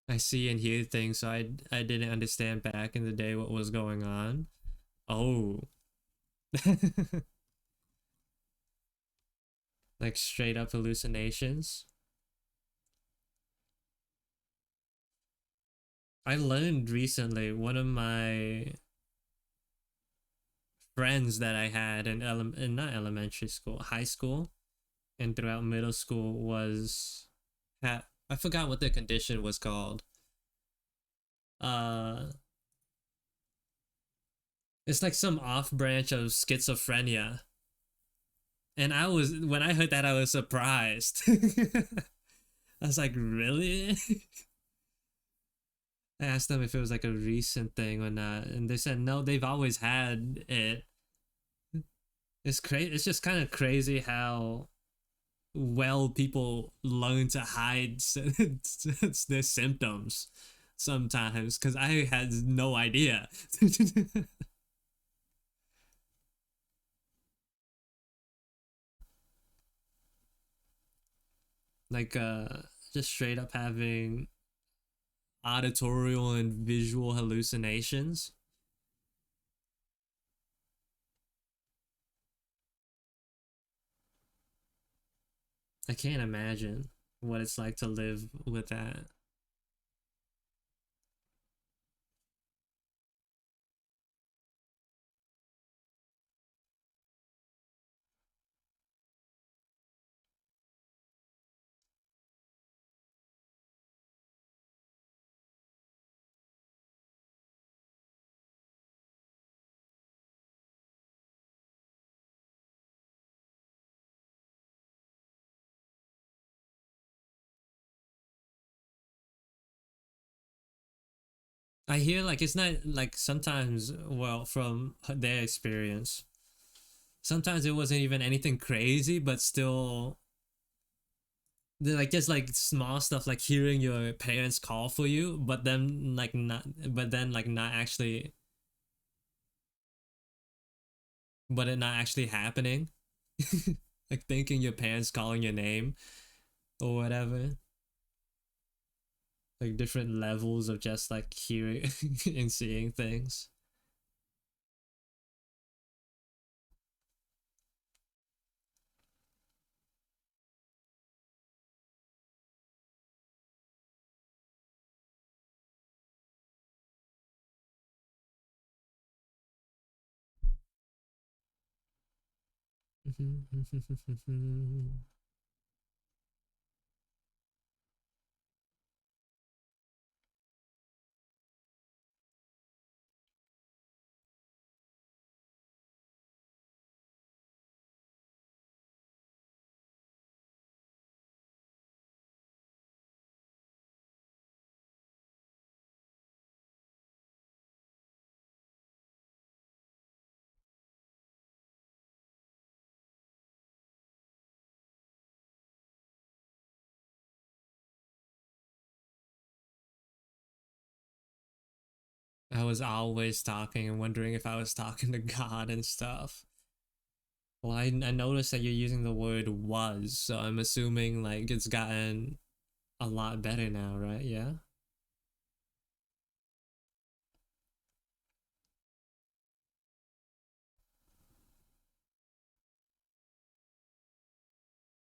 I see and hear things, so I didn't understand back in the day what was going on. Oh, like straight up hallucinations. I learned recently one of my friends that I had in not elementary school, high school, and throughout middle school was I forgot what the condition was called. Uh, it's like some off branch of schizophrenia, and I was when I heard that I was surprised. I was like, really? I asked them if it was like a recent thing or not, and they said no, they've always had it. It's crazy. It's just kind of crazy how well people learn to hide their symptoms sometimes. Because I had no idea. Like just straight up having auditorial and visual hallucinations. I can't imagine what it's like to live with that. I hear like it's not like sometimes, well, from their experience, sometimes it wasn't even anything crazy, but still, like just like small stuff like hearing your parents call for you, but then like not actually, but it not actually happening. Like thinking your parents calling your name or whatever. Like different levels of just like hearing and seeing things. I was always talking and wondering if I was talking to God and stuff. Well, I noticed that you're using the word was, so I'm assuming like it's gotten a lot better now, right? Yeah.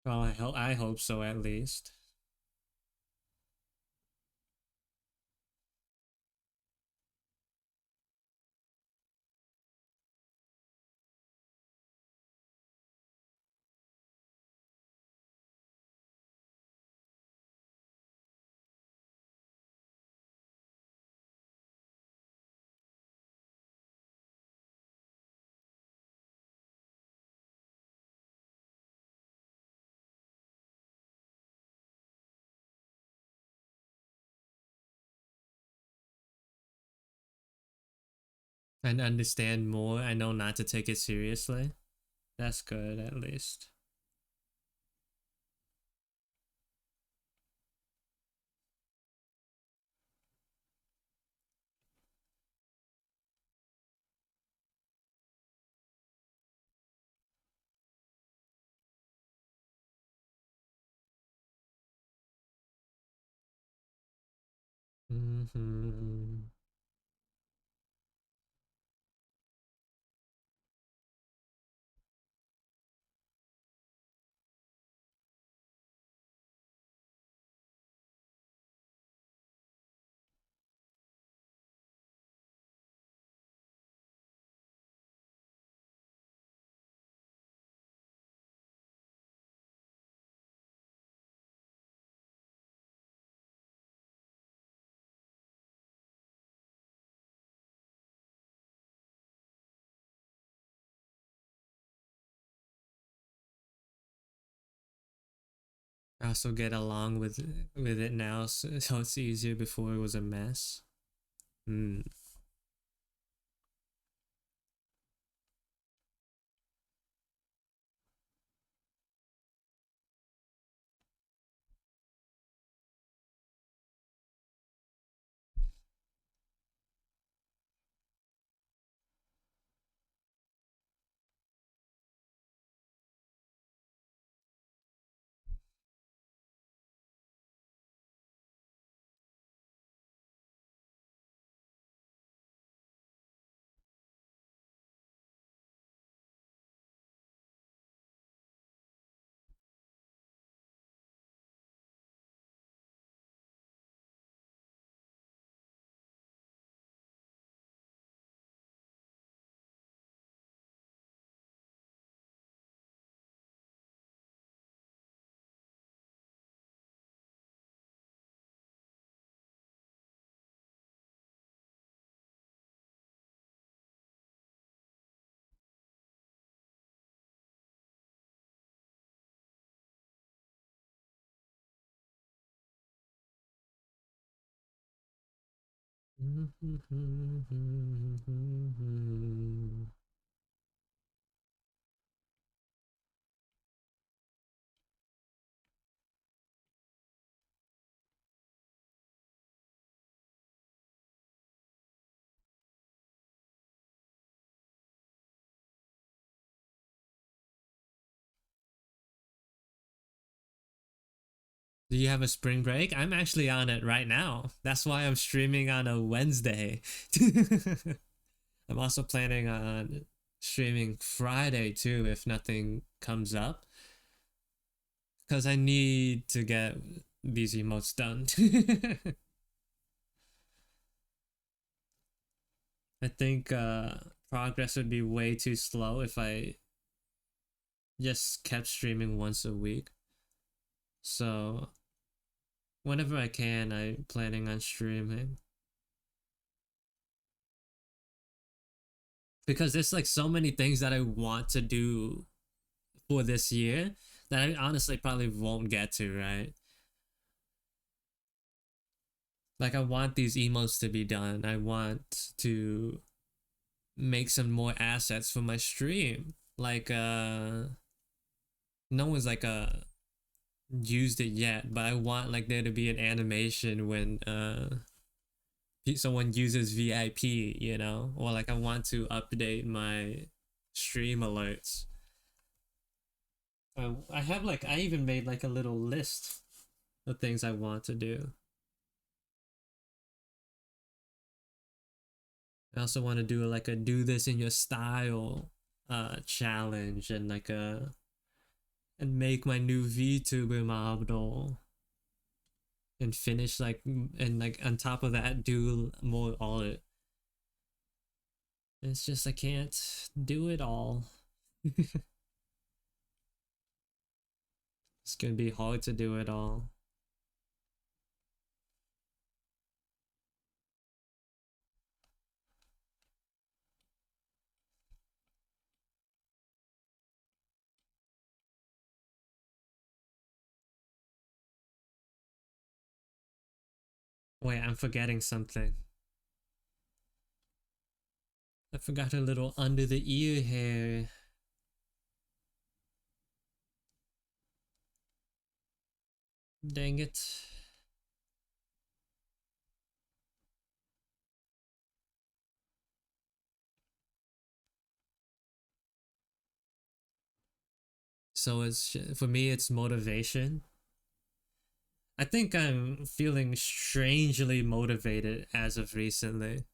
Well, I hope so at least. And understand more. I know not to take it seriously. That's good at least. Hmm. I also get along with it now, so it's easier. Before it was a mess. Hmm. Do you have a spring break? I'm actually on it right now. That's why I'm streaming on a Wednesday. I'm also planning on streaming Friday too if nothing comes up because I need to get these emotes done. I think progress would be way too slow if I just kept streaming once a week. So whenever I can, I'm planning on streaming because there's like so many things that I want to do for this year that I honestly probably won't get to, right? Like I want these emotes to be done. I want to make some more assets for my stream. Like no one's like used it yet, but I want like there to be an animation when someone uses VIP, you know? Or like I want to update my stream alerts. I have like I even made like a little list of things I want to do. I also want to do like a do this in your style challenge and like a and make my new VTuber model and finish like and like on top of that do more all it. It's just I can't do it all. It's gonna be hard to do it all. Wait, I'm forgetting something. I forgot a little under the ear hair. Dang it. So it's for me it's motivation. I think I'm feeling strangely motivated as of recently.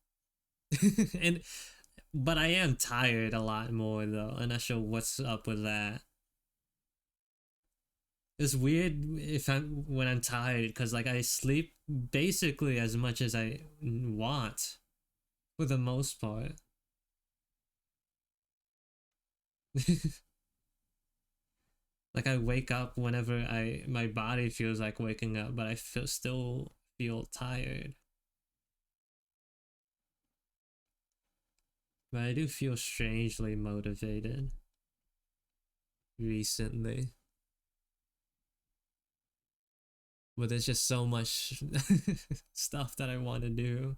and but I am tired a lot more though. I'm not sure what's up with that. It's weird if I'm when I'm tired because like I sleep basically as much as I want for the most part. Like I wake up whenever I my body feels like waking up, but I still feel tired. But I do feel strangely motivated recently. But there's just so much stuff that I want to do.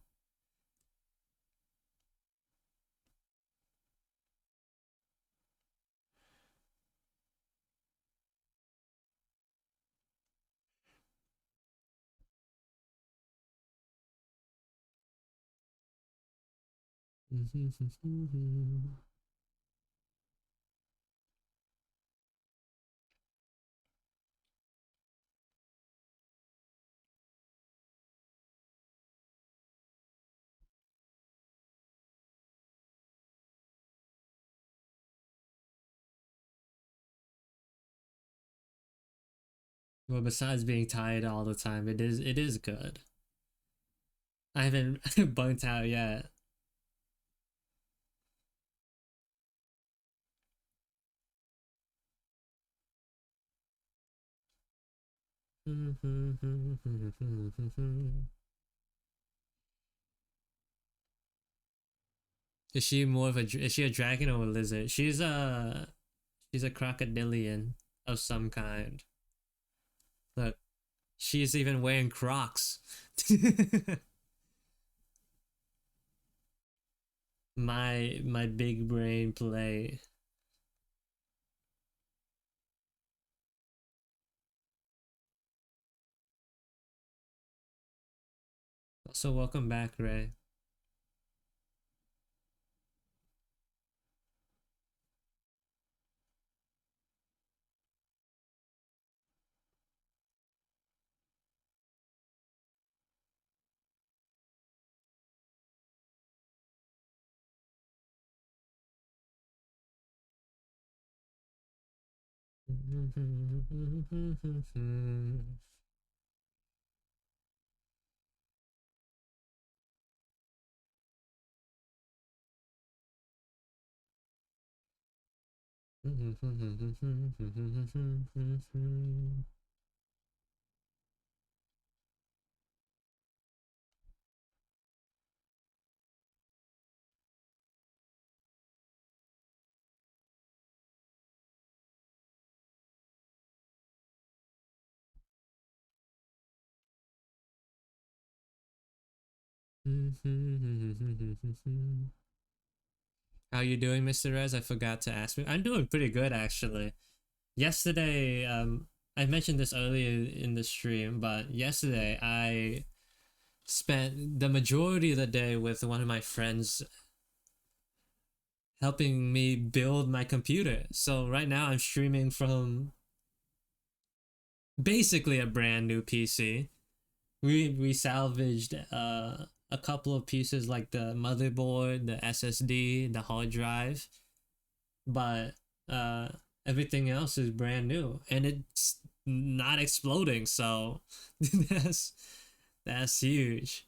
Well, besides being tired all the time, it is good. I haven't burnt out yet. Is she more of a is she a dragon or a lizard? She's a crocodilian of some kind. Look, she's even wearing Crocs. My big brain play. Also, welcome back, Ray. How you doing, Mr. Rez? I forgot to ask you. I'm doing pretty good actually. Yesterday, I mentioned this earlier in the stream, but yesterday I spent the majority of the day with one of my friends helping me build my computer. So right now I'm streaming from basically a brand new PC. We salvaged a couple of pieces like the motherboard, the SSD, the hard drive, but uh everything else is brand new and it's not exploding, so that's that's huge.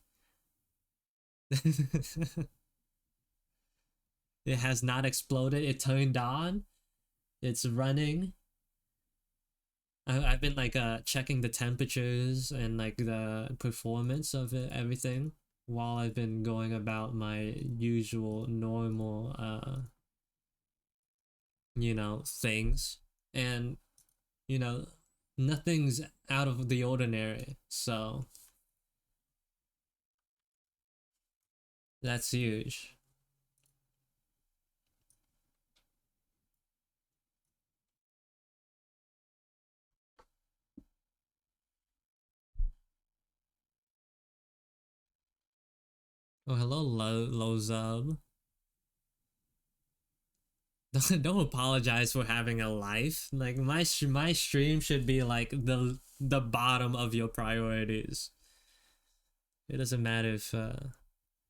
It has not exploded. It turned on. It's running. I've been like checking the temperatures and like the performance of it, everything, while I've been going about my usual normal things. And you know nothing's out of the ordinary, so that's huge. Oh, hello, Lozub. Don't apologize for having a life. Like my stream should be like the bottom of your priorities. It doesn't matter if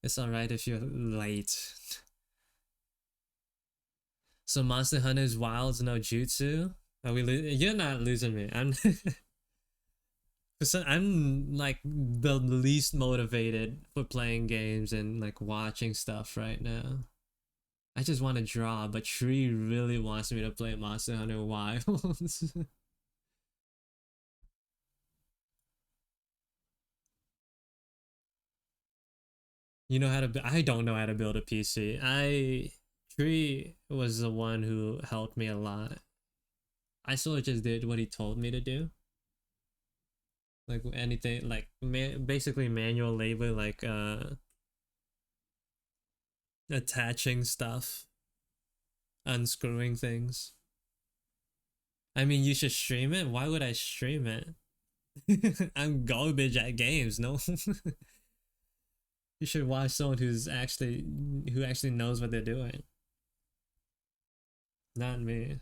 it's all right if you're late. So Monster Hunter's Wilds no Jutsu. Are we? You're not losing me. I'm like the least motivated for playing games and like watching stuff right now. I just want to draw, but Tree really wants me to play Monster Hunter Wilds. You know how to? I don't know how to build a PC. Tree was the one who helped me a lot. I sort of just did what he told me to do. Like anything, like basically manual labor, like attaching stuff, unscrewing things. I mean, you should stream it. Why would I stream it? I'm garbage at games. No, you should watch someone who actually knows what they're doing. Not me.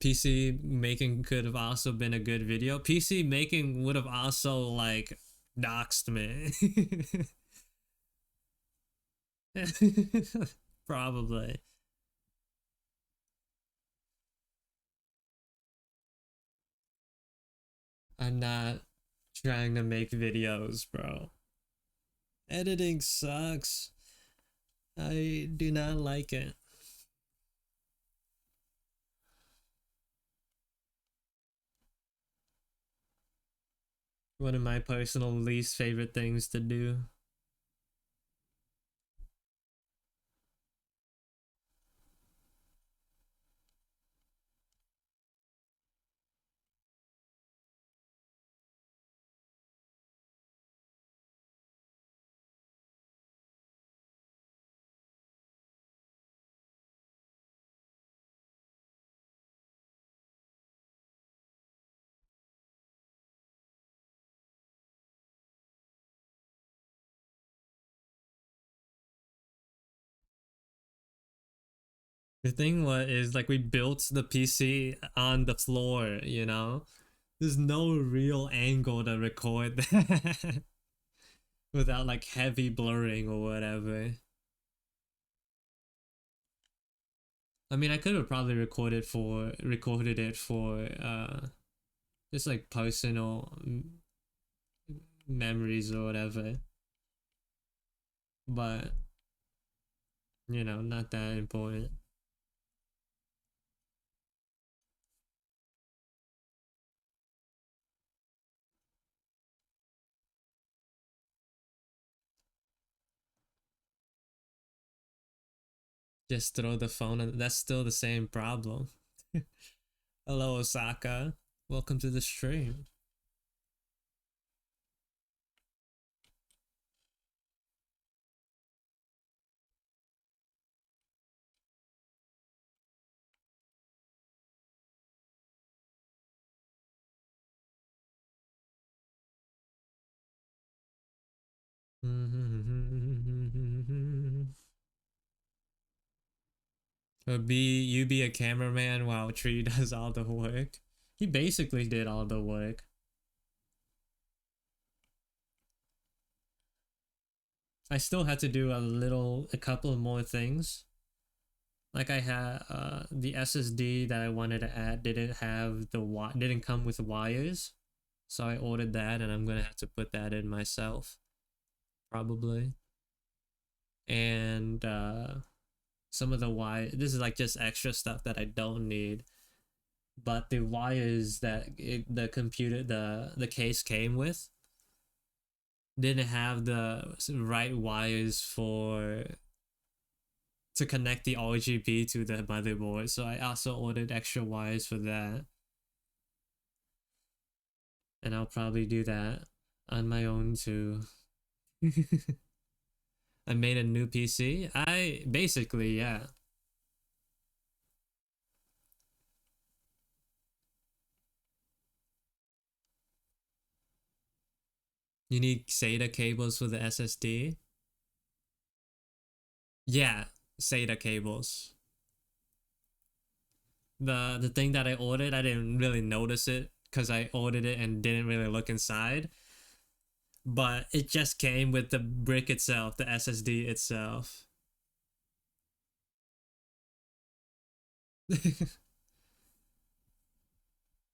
PC making could have also been a good video. PC making would have also like doxed me. Probably. I'm not trying to make videos, bro. Editing sucks. I do not like it. One of my personal least favorite things to do. The thing was is like we built the PC on the floor, you know? There's no real angle to record that without like heavy blurring or whatever. I mean, I could have probably recorded it for just like personal memories or whatever. But, you know, not that important. Just throw the phone and that's still the same problem. Hello, Osaka. Welcome to the stream. Or you be a cameraman while Tree does all the work. He basically did all the work. I still had to do a couple of more things. Like I had the SSD that I wanted to add didn't come with wires, so I ordered that, and I'm gonna have to put that in myself, probably. And some of the wire. This is like just extra stuff that I don't need. But the wires that the case came with didn't have the right wires to connect the RGB to the motherboard, so I also ordered extra wires for that. And I'll probably do that on my own too. I made a new PC. I basically, yeah. You need SATA cables for the SSD. Yeah, SATA cables. The thing that I ordered, I didn't really notice it because I ordered it and didn't really look inside. But it just came with the brick itself, the SSD itself.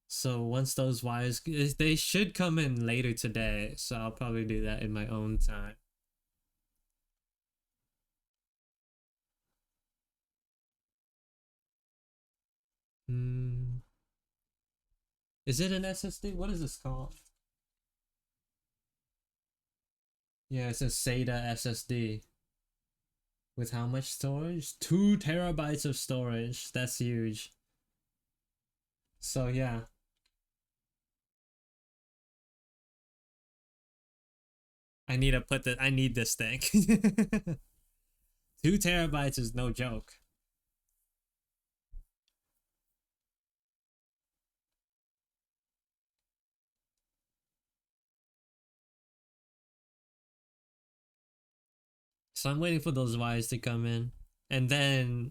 So once those wires, they should come in later today, so I'll probably do that in my own time. Hmm. Is it an SSD? What is this called? Yeah, it's a SATA SSD. With how much storage? 2 terabytes of storage. That's huge. So yeah, I need this thing. 2 terabytes is no joke. So I'm waiting for those wires to come in, and then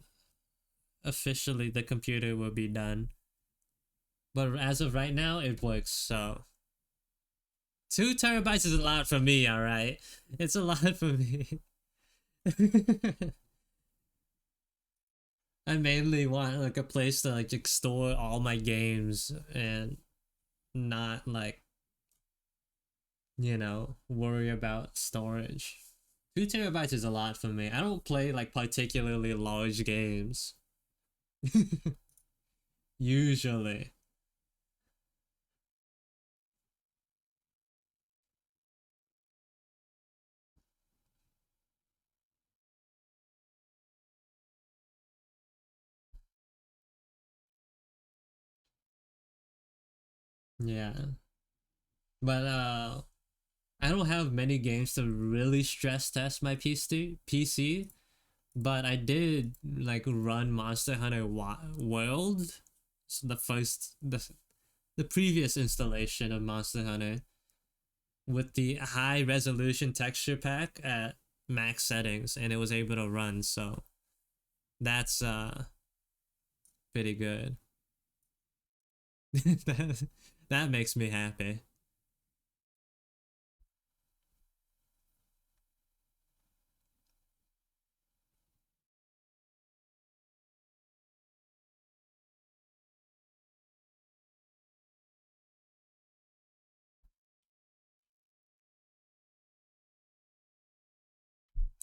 officially the computer will be done. But as of right now, it works. So 2 terabytes is a lot for me. All right, it's a lot for me. I mainly want like a place to like store all my games and not like, worry about storage. 2 terabytes is a lot for me. I don't play like particularly large games. Usually. Yeah. But I don't have many games to really stress test my PC, but I did like run Monster Hunter World, so the previous installation of Monster Hunter with the high resolution texture pack at max settings, and it was able to run. So that's pretty good. That makes me happy.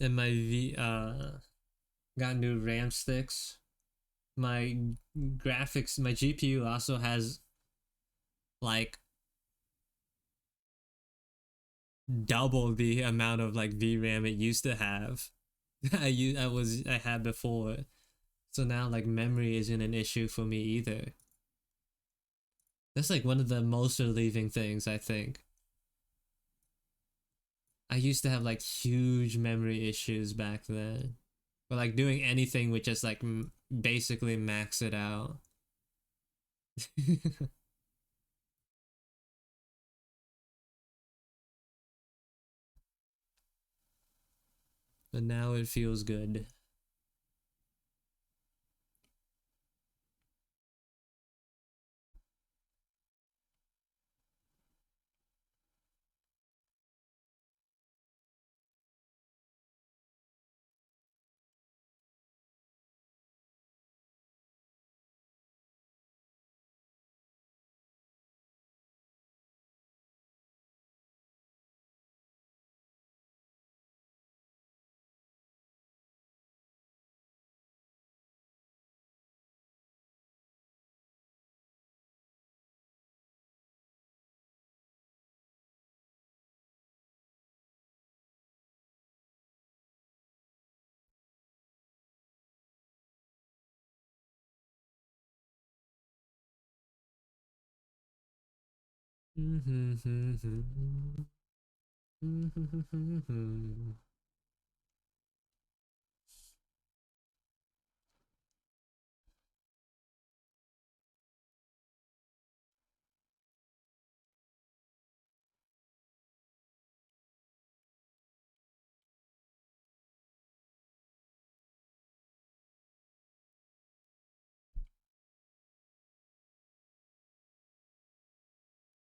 And my V got new RAM sticks. My graphics, my GPU also has like double the amount of like VRAM it used to have. I had before. So now like memory isn't an issue for me either. That's like one of the most relieving things, I think. I used to have like huge memory issues back then. But like doing anything with just like basically max it out. But now it feels good.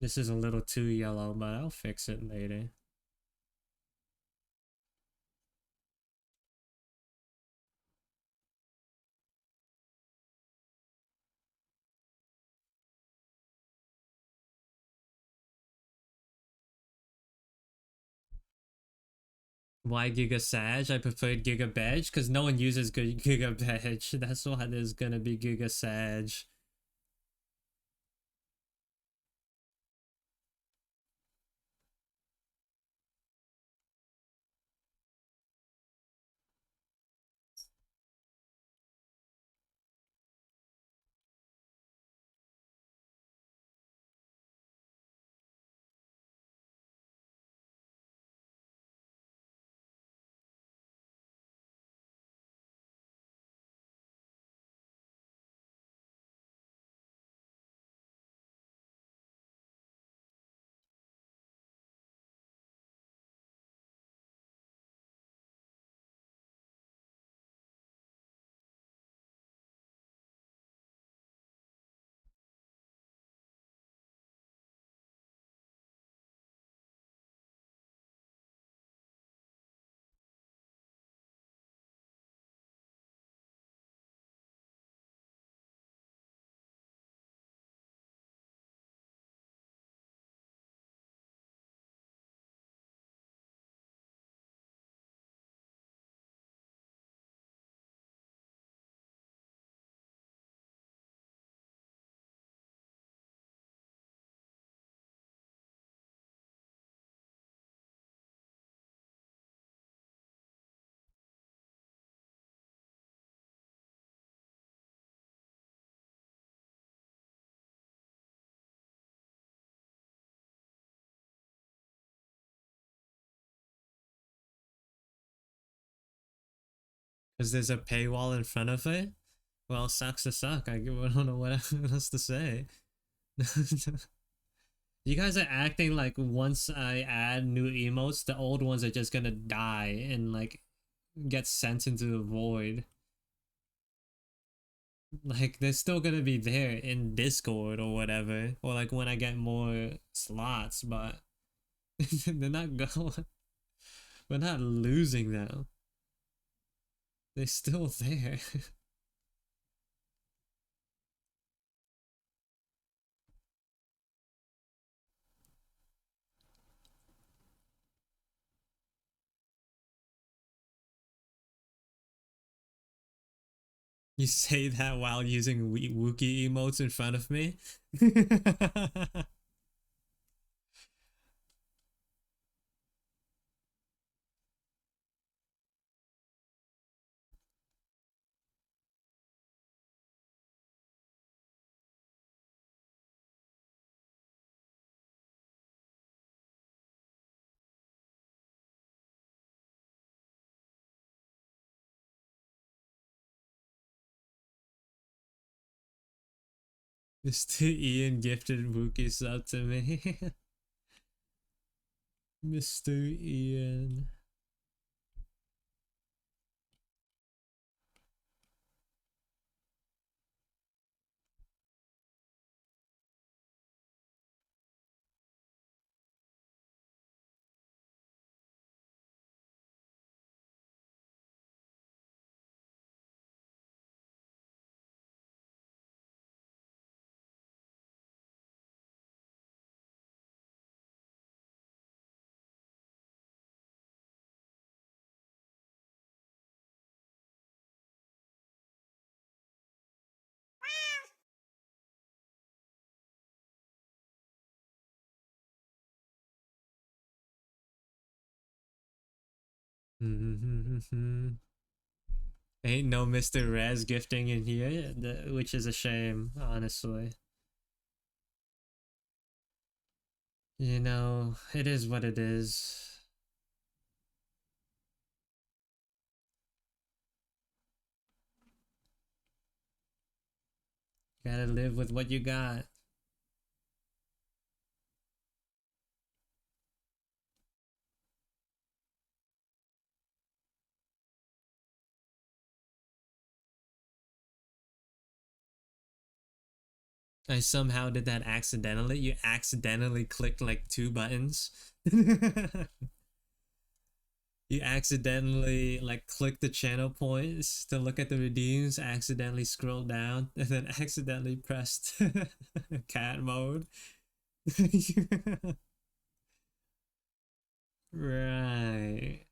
This is a little too yellow, but I'll fix it later. Why Giga Sag? I preferred Giga Bedge because no one uses Giga Bedge. That's why there's gonna be Giga Sag. Because there's a paywall in front of it? Well, sucks to suck. I don't know what else to say. You guys are acting like once I add new emotes, the old ones are just gonna die and like get sent into the void. Like they're still gonna be there in Discord or whatever, or like when I get more slots, but they're not going. We're not losing them. They're still there. You say that while using Wookiee emotes in front of me? Mr. Ian gifted Wookiee sub to me. Mr. Ian. Ain't no Mr. Raz gifting in here, which is a shame, honestly. You know, it is what it is. Gotta live with what you got. I somehow did that accidentally. You accidentally clicked like 2 buttons. You accidentally like click the channel points to look at the redeems, accidentally scroll down, and then accidentally pressed cat mode. Right.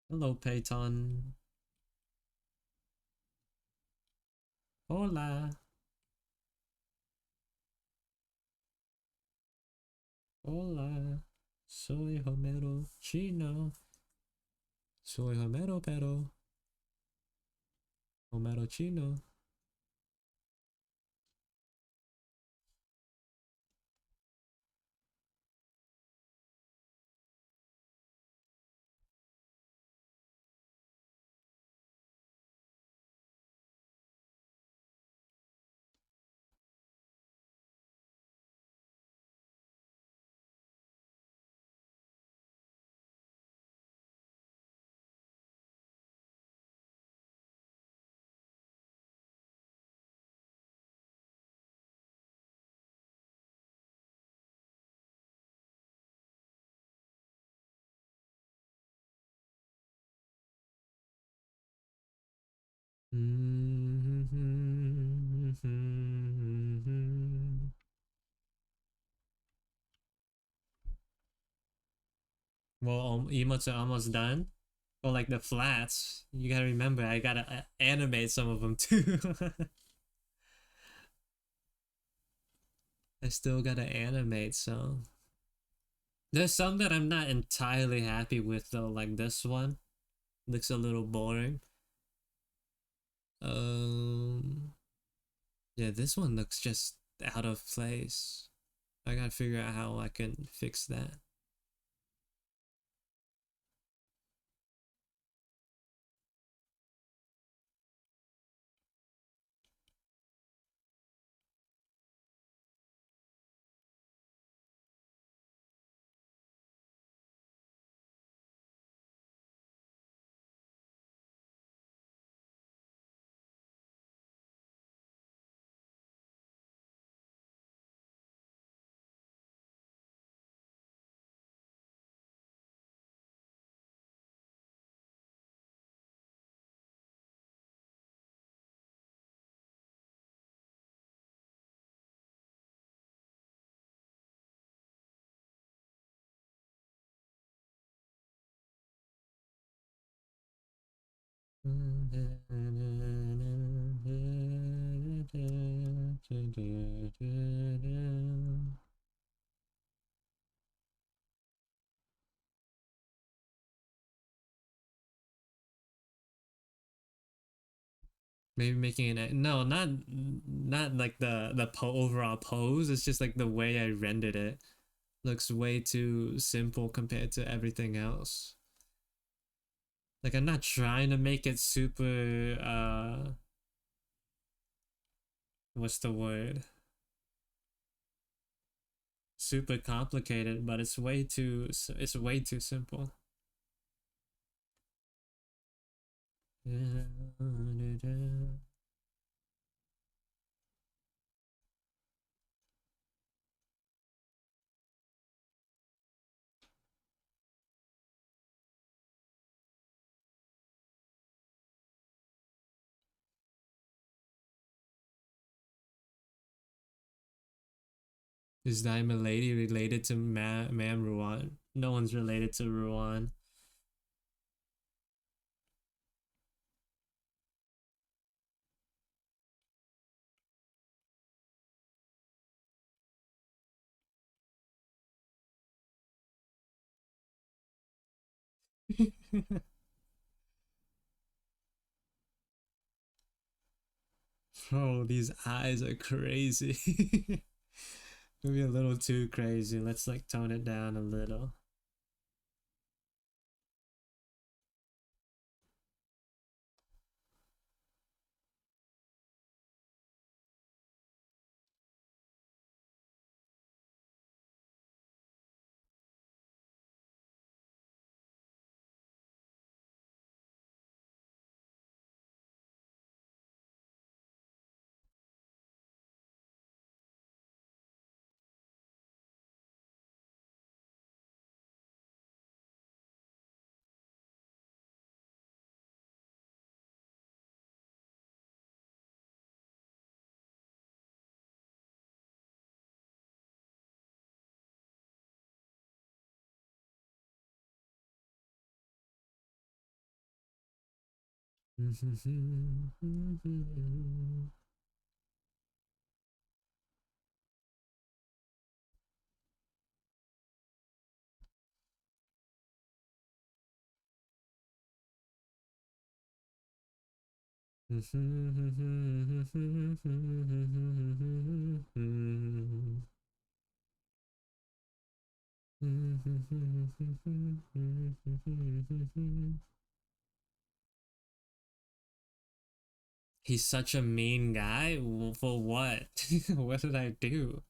Hello, Peyton. Hola. Hola. Soy Homero Chino. Soy Homero pero. Homero Chino. Well, emotes are almost done. Well, like the flats, you gotta remember, I gotta animate some of them too. I still gotta animate some. There's some that I'm not entirely happy with though, like this one. Looks a little boring. Um, yeah, this one looks just out of place. I gotta figure out how I can fix that. Maybe making it no, not like the overall pose. It's just like the way I rendered it looks way too simple compared to everything else. Like I'm not trying to make it super what's the word? Super complicated, but it's way too simple. Is Diamond Lady related to Ma'am Ruan? No one's related to Ruan. Bro, these eyes are crazy. Maybe a little too crazy. Let's like tone it down a little. He's such a mean guy. For what? What did I do?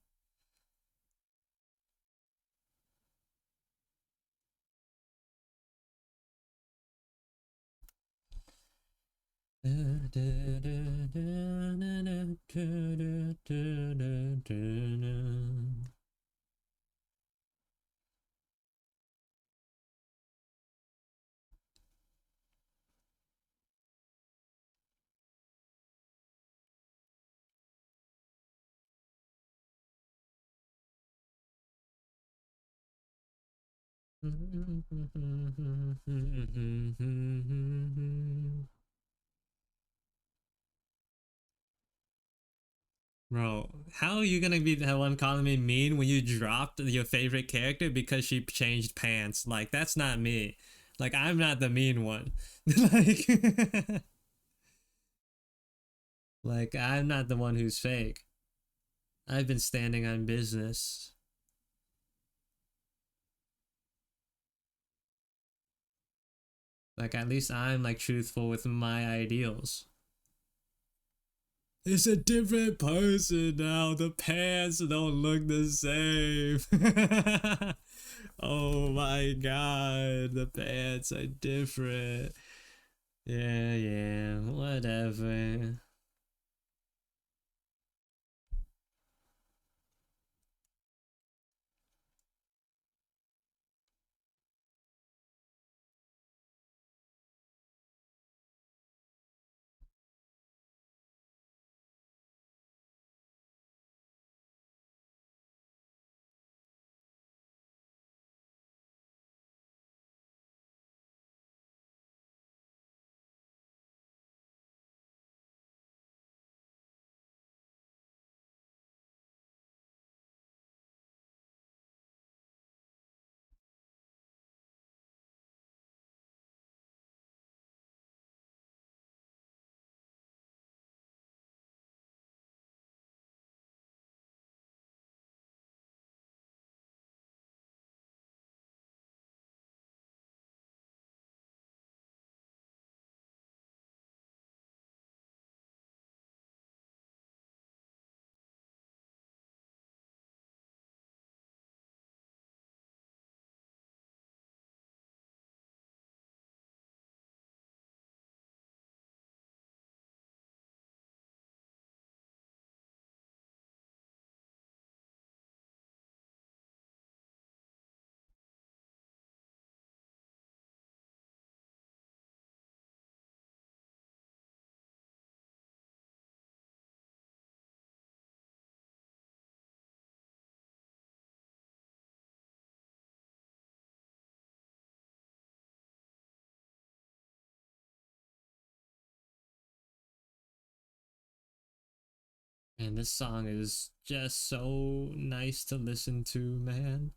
Bro, how are you gonna be the one calling me mean when you dropped your favorite character because she changed pants? Like, that's not me. Like, I'm not the mean one. like, like, I'm not the one who's fake. I've been standing on business. Like, at least I'm like truthful with my ideals. It's a different person now. The pants don't look the same. Oh my god, the pants are different. Yeah, yeah, whatever. And this song is just so nice to listen to, man.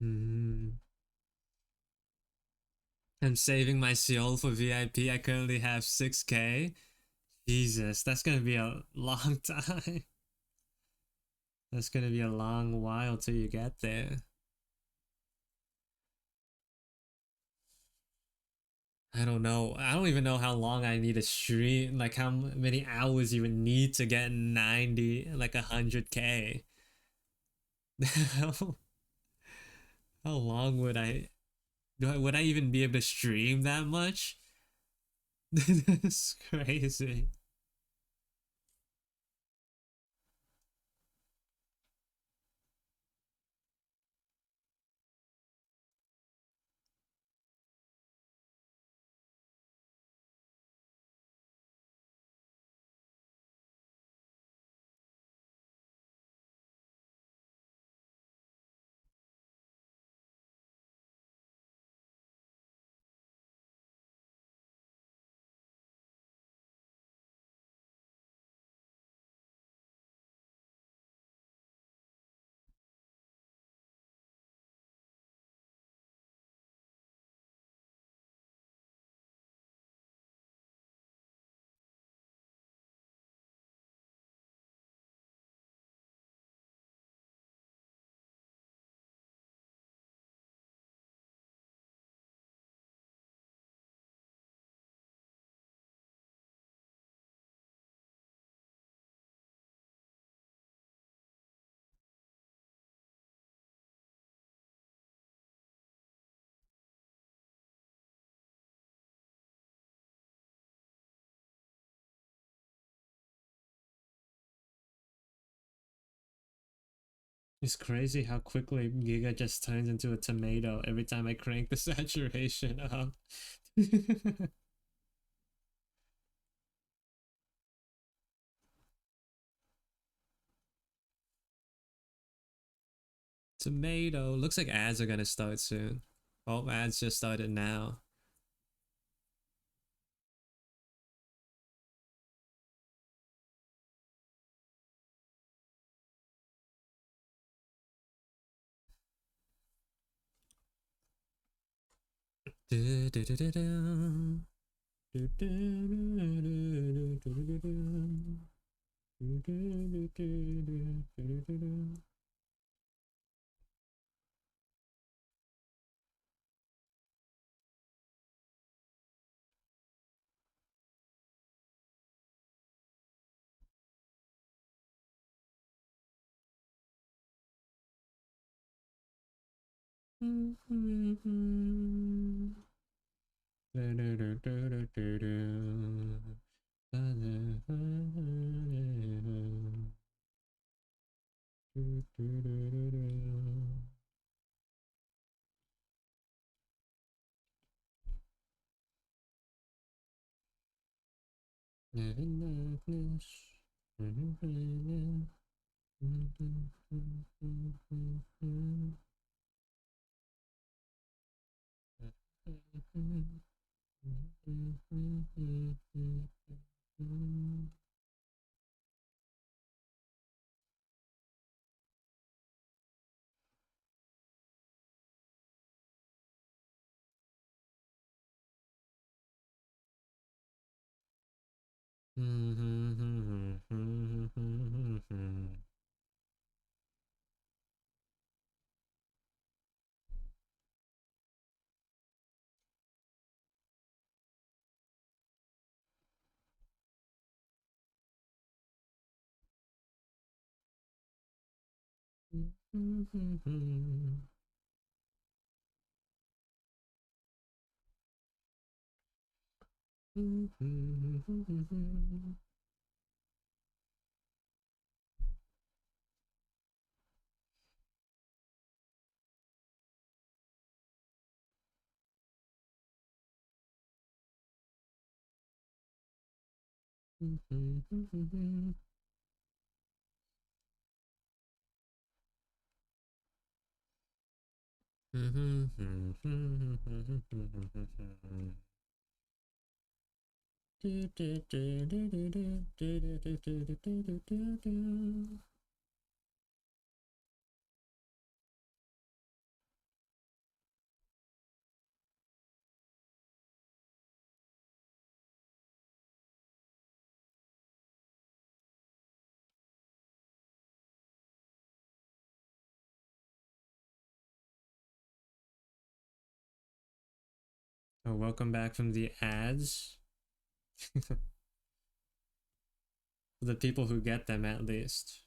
Mm. I'm saving my soul for VIP. I currently have 6K. Jesus, that's gonna be a long time. That's gonna be a long while till you get there. I don't know. I don't even know how long I need to stream. Like how many hours you would need to get 90, like 100K. how, how long would would I even be able to stream that much? That's crazy. It's crazy how quickly Giga just turns into a tomato every time I crank the saturation up. Tomato. Looks like ads are gonna start soon. Oh, ads just started now. Oh, welcome back from the ads. The people who get them, at least.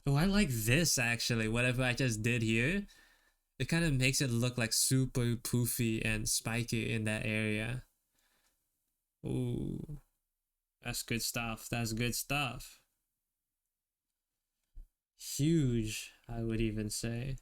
Oh, I like this actually. Whatever I just did here, it kind of makes it look like super poofy and spiky in that area. Ooh, that's good stuff. That's good stuff. Huge, I would even say.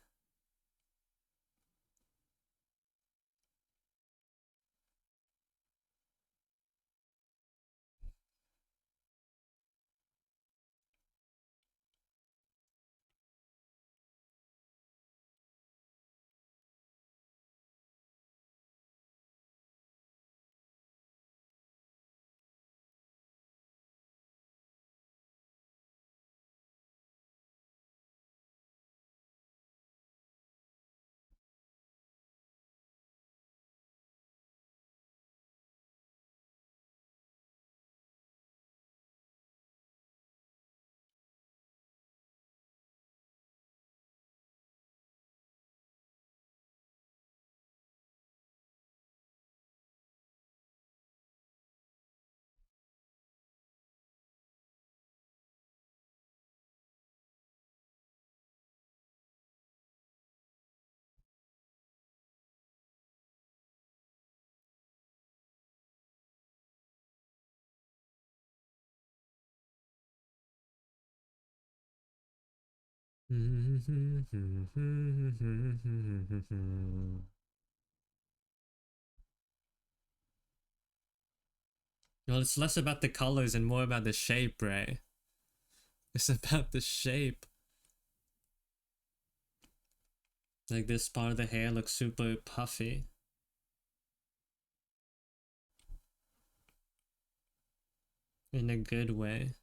Well, it's less about the colors and more about the shape, right? It's about the shape. Like this part of the hair looks super puffy. In a good way.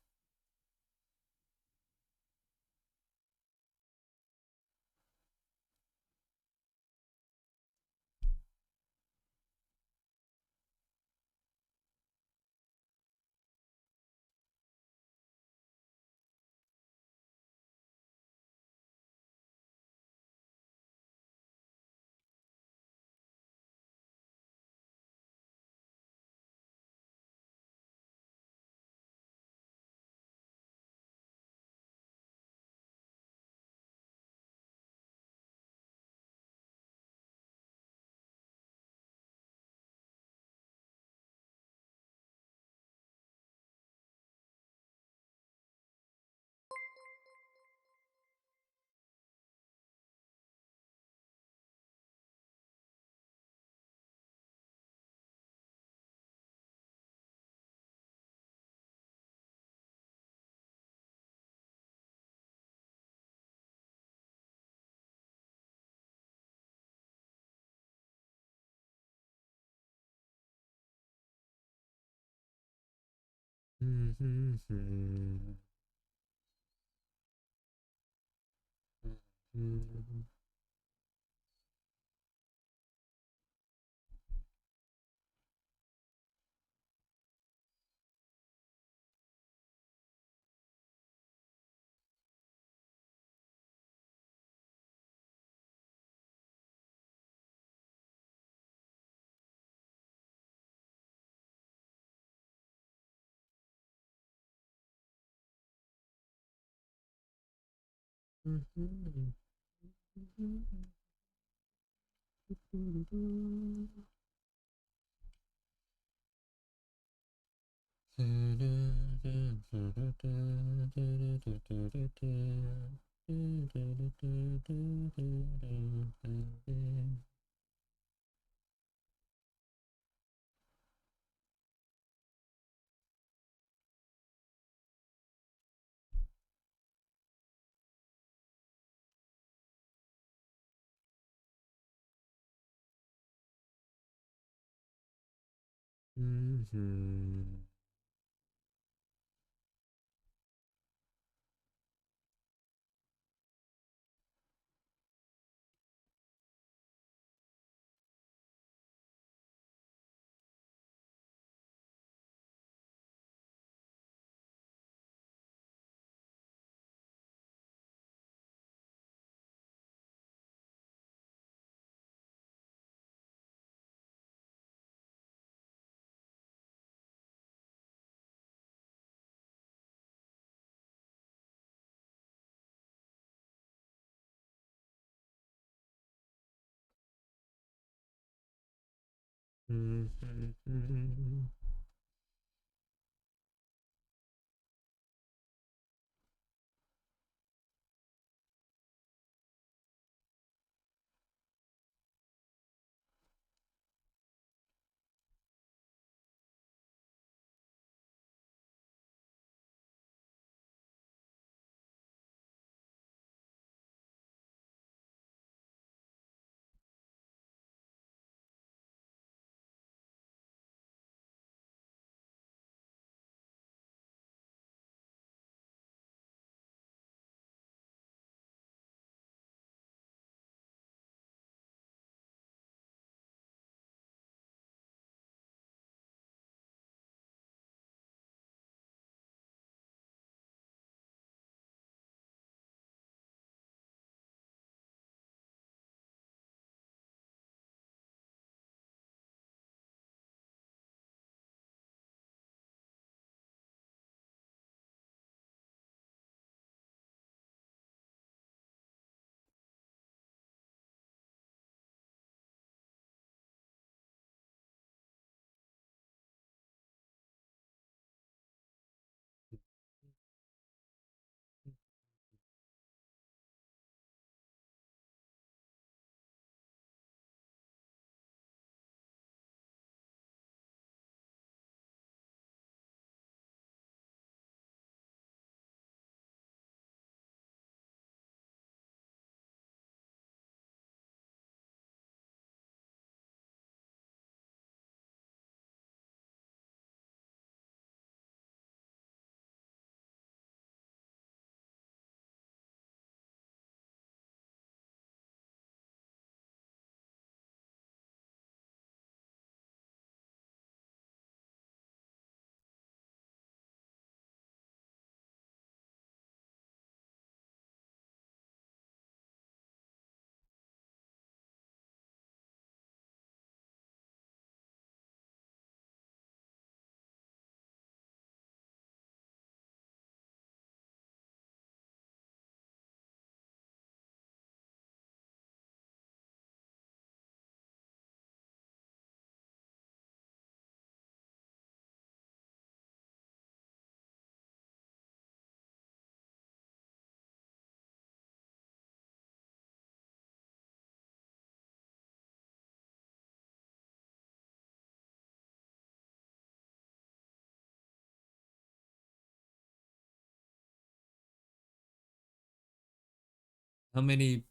How many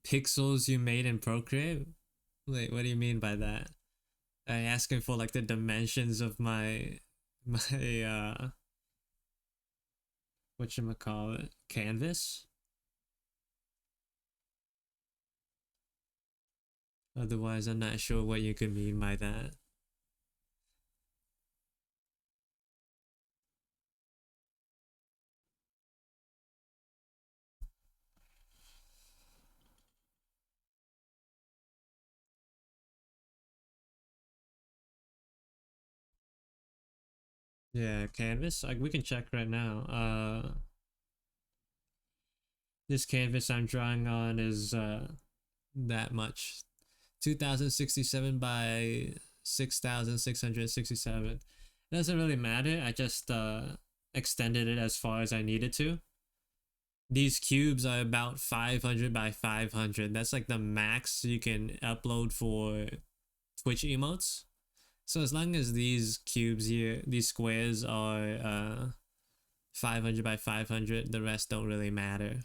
pixels you made in Procreate? Wait, what do you mean by that? I asking for like the dimensions of my whatchamacallit, canvas? Otherwise, I'm not sure what you could mean by that. Yeah, canvas. Like we can check right now. This canvas I'm drawing on is that much, 2067 by 6667. It doesn't really matter. I just extended it as far as I needed to. These cubes are about 500 by 500. That's like the max you can upload for Twitch emotes. So as long as these cubes here, these squares are 500 by 500, the rest don't really matter.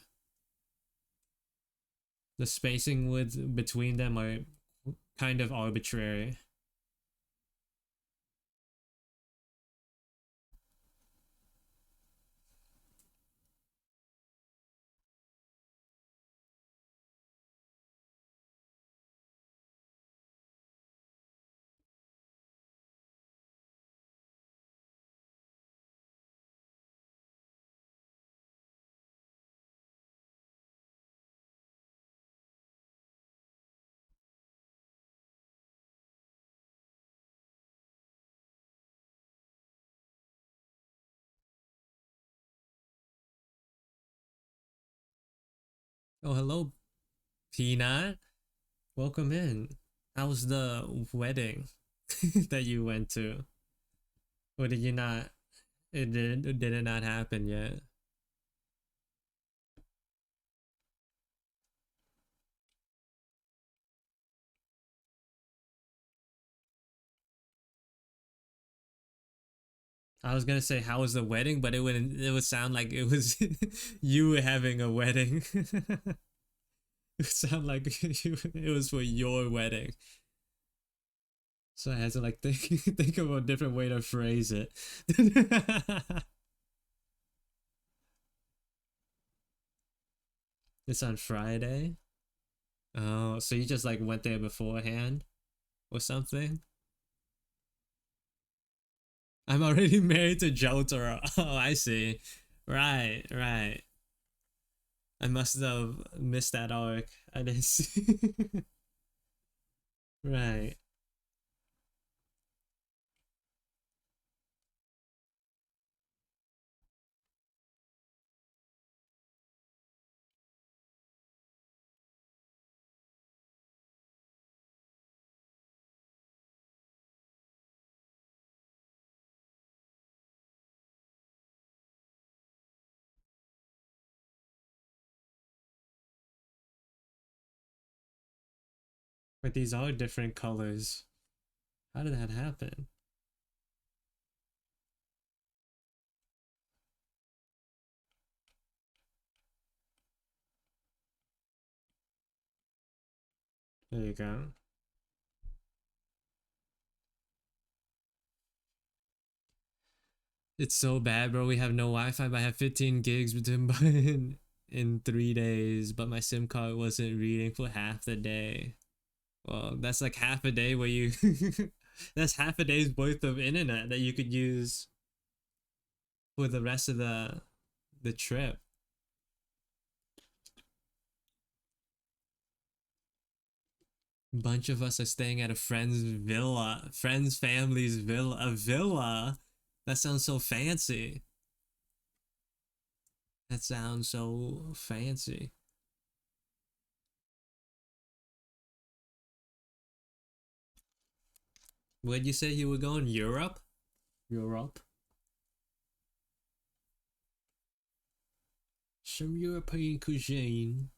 The spacing with between them are kind of arbitrary. Oh, hello, Peanut. Welcome in. How was the wedding? that you went to? Or did you not? Did it not happen yet? I was gonna say how was the wedding, but it would sound like it was you having a wedding. It would sound like it was for your wedding. So I had to like think of a different way to phrase it. It's on Friday. Oh, so you just like went there beforehand or something? I'm already married to Jotaro. Oh, I see. Right, right. I must have missed that arc. I didn't see. Right. But these are different colors. How did that happen? There you go. It's so bad, bro. We have no Wi-Fi, but I have 15 gigs between in 3 days, but my SIM card wasn't reading for half the day. Well, that's like half a day where you that's half a day's worth of internet that you could use for the rest of the trip. Bunch of us are staying at a friend's family's villa. A villa? That sounds so fancy. That sounds so fancy. Where'd you say you were going? Europe? Europe? Some European cuisine.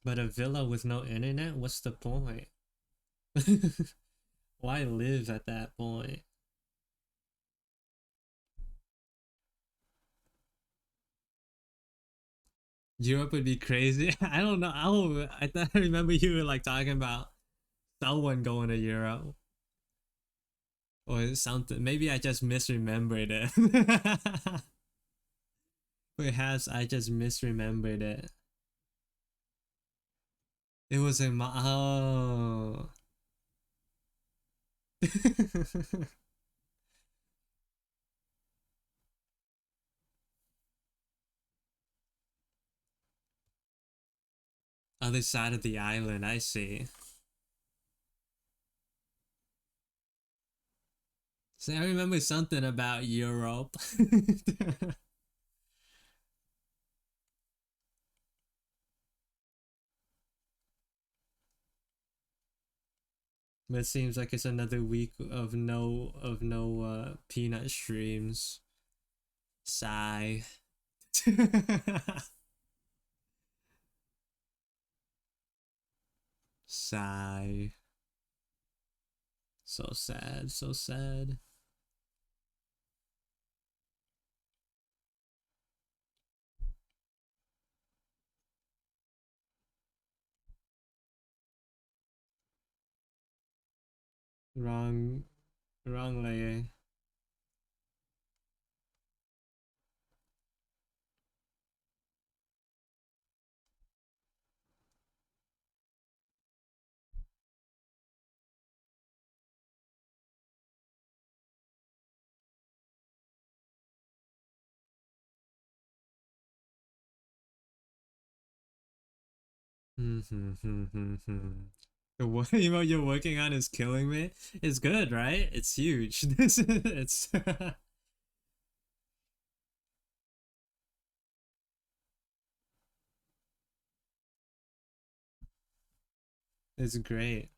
But a villa with no internet? What's the point? Why live at that point? Europe would be crazy. I don't know. I remember you were like talking about someone going to Europe or something. Maybe I just misremembered it. Perhaps I just misremembered it. It was in my oh. Other side of the island, I see. So I remember something about Europe. But it seems like it's another week of no peanut streams. Sigh. Sigh. So sad, so sad. Wrong, wrong layer. The what emote you're working on is killing me. It's good, right? It's huge. It's It's great.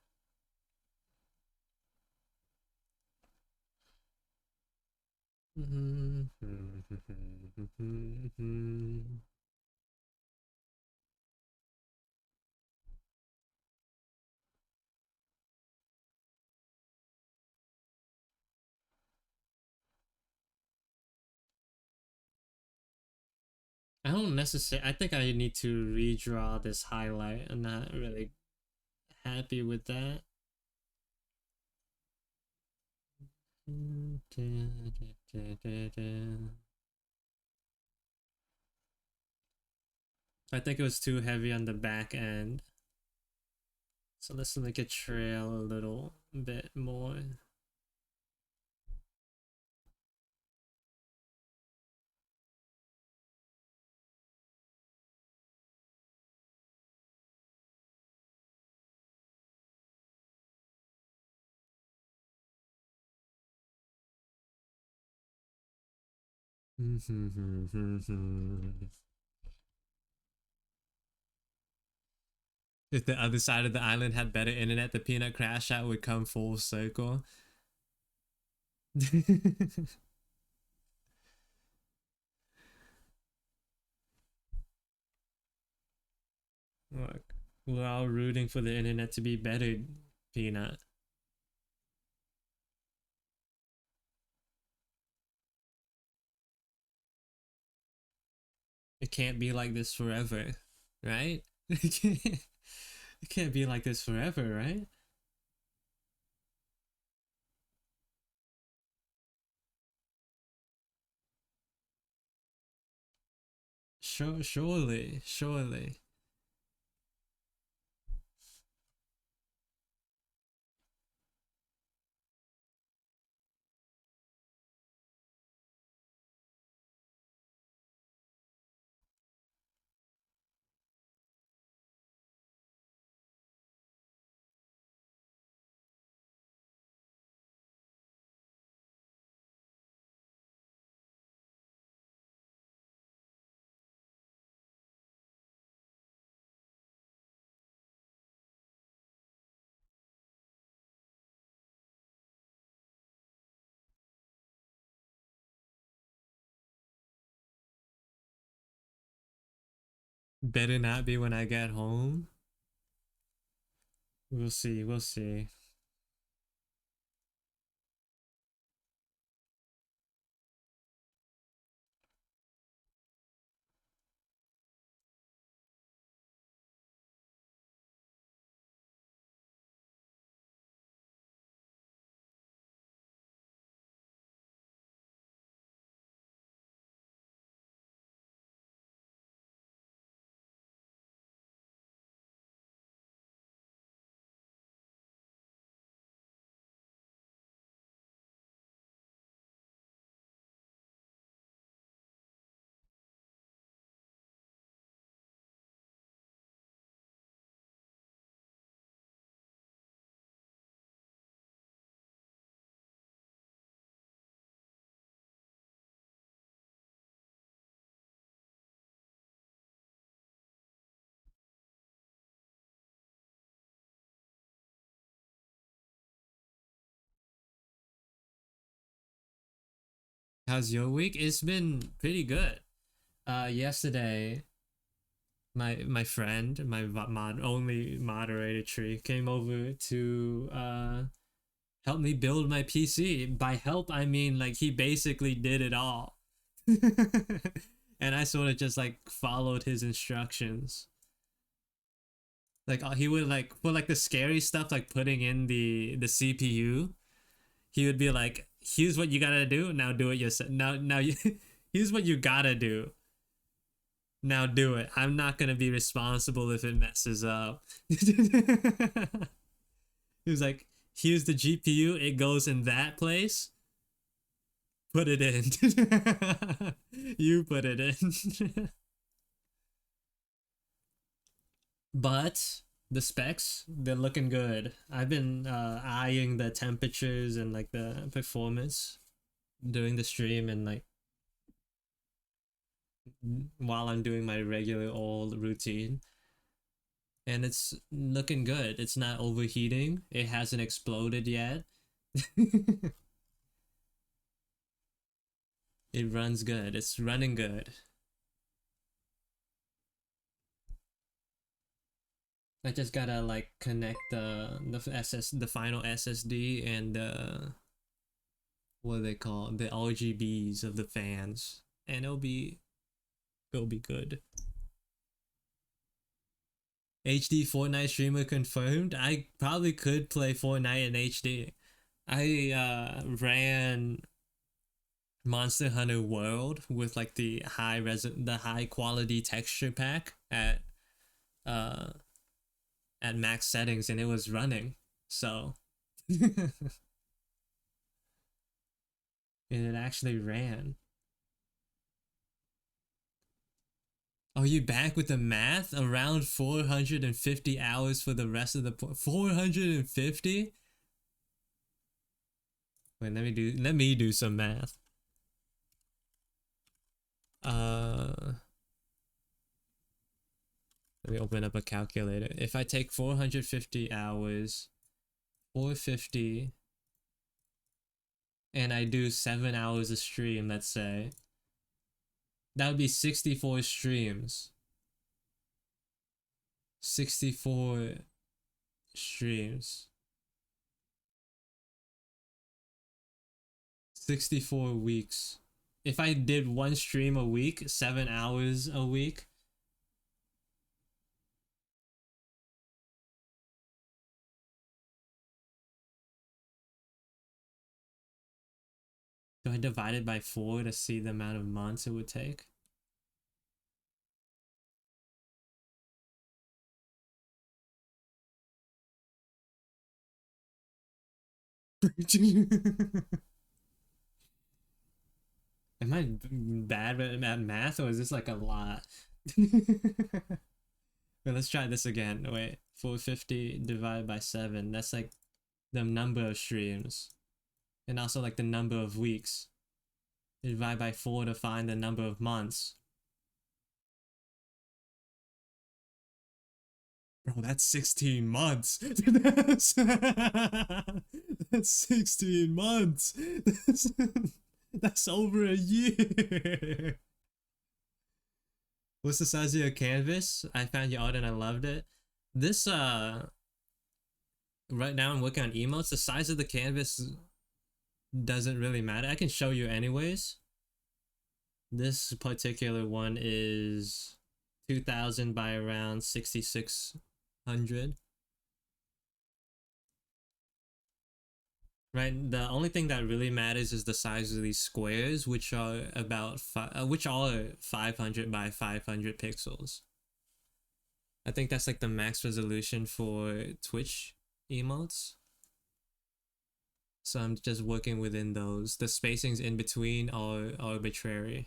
I don't necessarily. I think I need to redraw this highlight. I'm not really happy with that. I think it was too heavy on the back end. So let's make it trail a little bit more. If the other side of the island had better internet, the peanut crash out would come full circle. Look, we're all rooting for the internet to be better, peanut. It can't be like this forever, right? It can't be like this forever, right? Surely. Better not be when I get home. We'll see. We'll see. How's your week? It's been pretty good. Yesterday, my friend, my only moderator tree, came over to help me build my PC. By help, I mean like he basically did it all, and I sort of just like followed his instructions. Like he would like for like the scary stuff, like putting in the CPU. He would be like, "Here's what you gotta do. Now do it yourself. Now you, here's what you gotta do. Now do it. I'm not gonna be responsible if it messes up." He was like, "Here's the GPU. It goes in that place. Put it in. You put it in." But the specs, they're looking good. I've been eyeing the temperatures and like the performance during the stream and like while I'm doing my regular old routine. and it's looking good. It's not overheating. It hasn't exploded yet. It runs good. It's running good. I just gotta like connect the final SSD and what do they call the RGBs of the fans, and it'll be good. HD Fortnite streamer confirmed. I probably could play Fortnite in HD. I ran Monster Hunter World with like the high quality texture pack uh at max settings, and it was running. So and it actually ran. Are you back with the math? Around 450 hours for the rest of the 450? Wait, let me do some math. Uh Let me open up a calculator. If I take 450 hours, 450, and I do 7 hours a stream, let's say, that would be 64 streams. 64 streams. 64 weeks. If I did one stream a week, 7 hours a week, do I divide it by 4 to see the amount of months it would take? Am I bad at math, or is this like a lot? Wait, let's try this again. Wait, 450 divided by 7. That's like the number of streams. And also like the number of weeks. Divide by 4 to find the number of months. Bro, that's 16 months. That's 16 months. That's over a year. What's the size of your canvas? I found your art and I loved it. This right now I'm working on emotes. The size of the canvas doesn't really matter. I can show you anyways. This particular one is 2000 by around 6600. Right, the only thing that really matters is the size of these squares, which are which are 500 by 500 pixels. I think that's like the max resolution for Twitch emotes. So I'm just working within those. The spacings in between are arbitrary.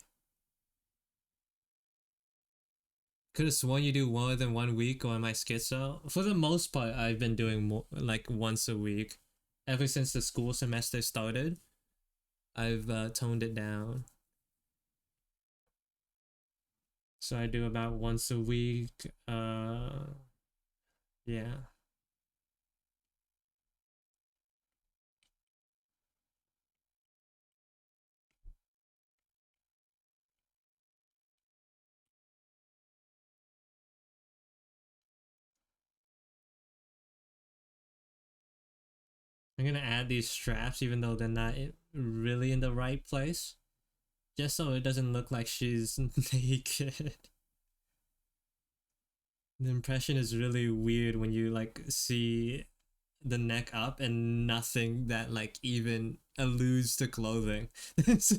Could have sworn you do more than 1 week, or am I schizo? For the most part, I've been doing more like once a week. Ever since the school semester started, I've toned it down. So I do about once a week. Yeah. I'm gonna add these straps even though they're not really in the right place, just so it doesn't look like she's naked. The impression is really weird when you like see the neck up and nothing that like even alludes to clothing. Let's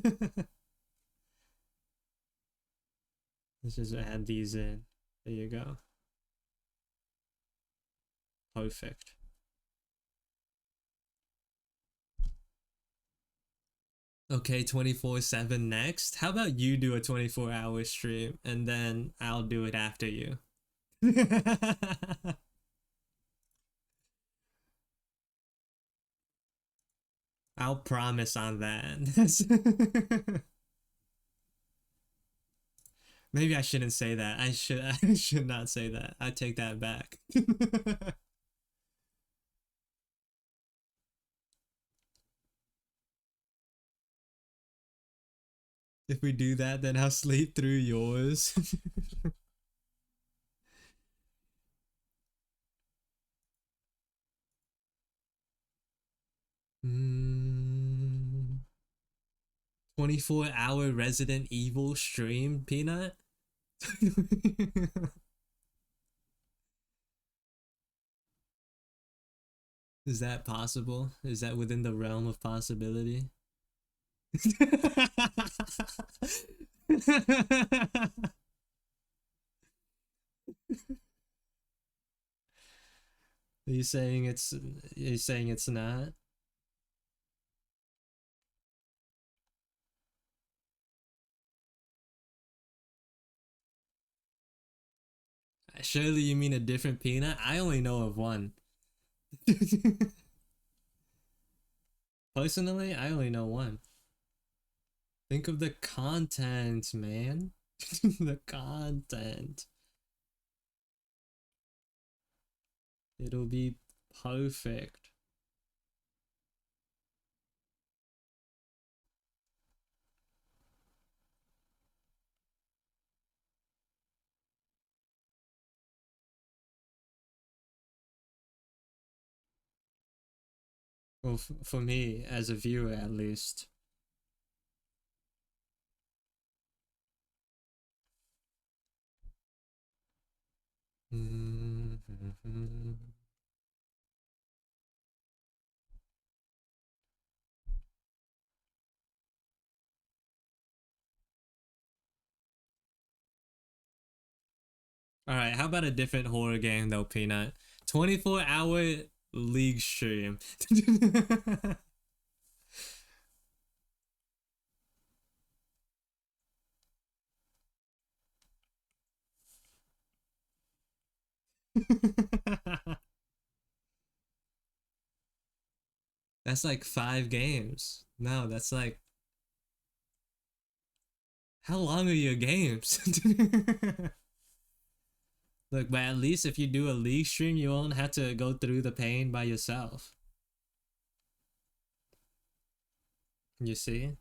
just add these in. There you go. Perfect. Okay, 24/7 next. How about you do a 24-hour stream and then I'll do it after you? I'll promise on that. Maybe I shouldn't say that. I should not say that. I take that back. If we do that, then I'll sleep through yours. mm, 24-hour Resident Evil stream, Peanut? Is that possible? Is that within the realm of possibility? Are you saying it's not? Surely you mean a different peanut? I only know of one. Personally, I only know one. Think of the content, man. The content. It'll be perfect. Well, for me, as a viewer at least. Alright, how about a different horror game though, Peanut? 24-hour League stream. That's like 5 games. No, that's like, how long are your games? Look, but at least if you do a league stream, you won't have to go through the pain by yourself. You see?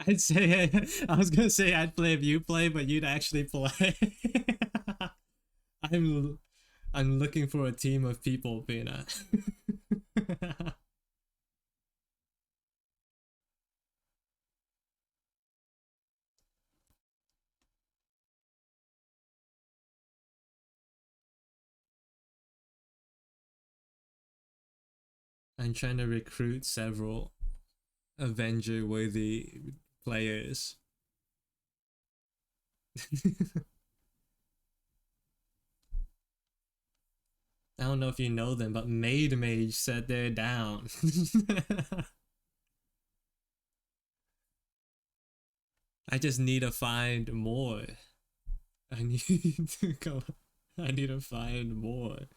I'd say I was gonna say I'd play if you play, but you'd actually play. I'm I'm looking for a team of people, Peanut. I'm trying to recruit several Avenger worthy players. I don't know if you know them, but Maid Mage said they're down. I just need to find more. I need to go. I need to find more.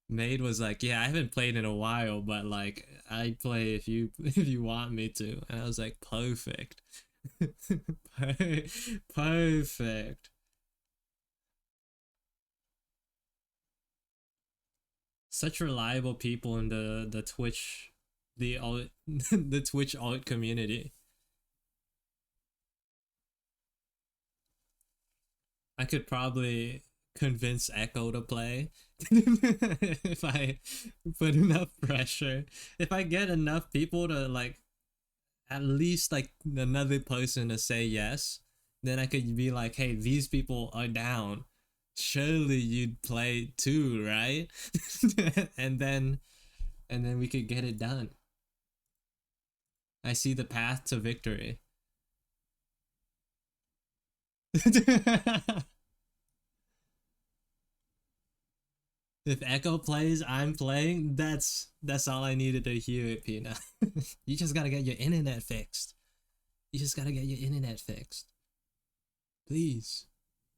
Maid was like, "Yeah, I haven't played in a while, but like, I'd play if you if you want me to." And I was like, "Perfect, perfect." Such reliable people in the Twitch, the alt, the Twitch alt community. I could probably convince Echo to play if I put enough pressure. If I get enough people to like, at least like another person to say yes, then I could be like, hey, these people are down. Surely you'd play too, right? and then we could get it done. I see the path to victory. If Echo plays, I'm playing. That's all I needed to hear, Pina. You just gotta get your internet fixed. You just gotta get your internet fixed. Please.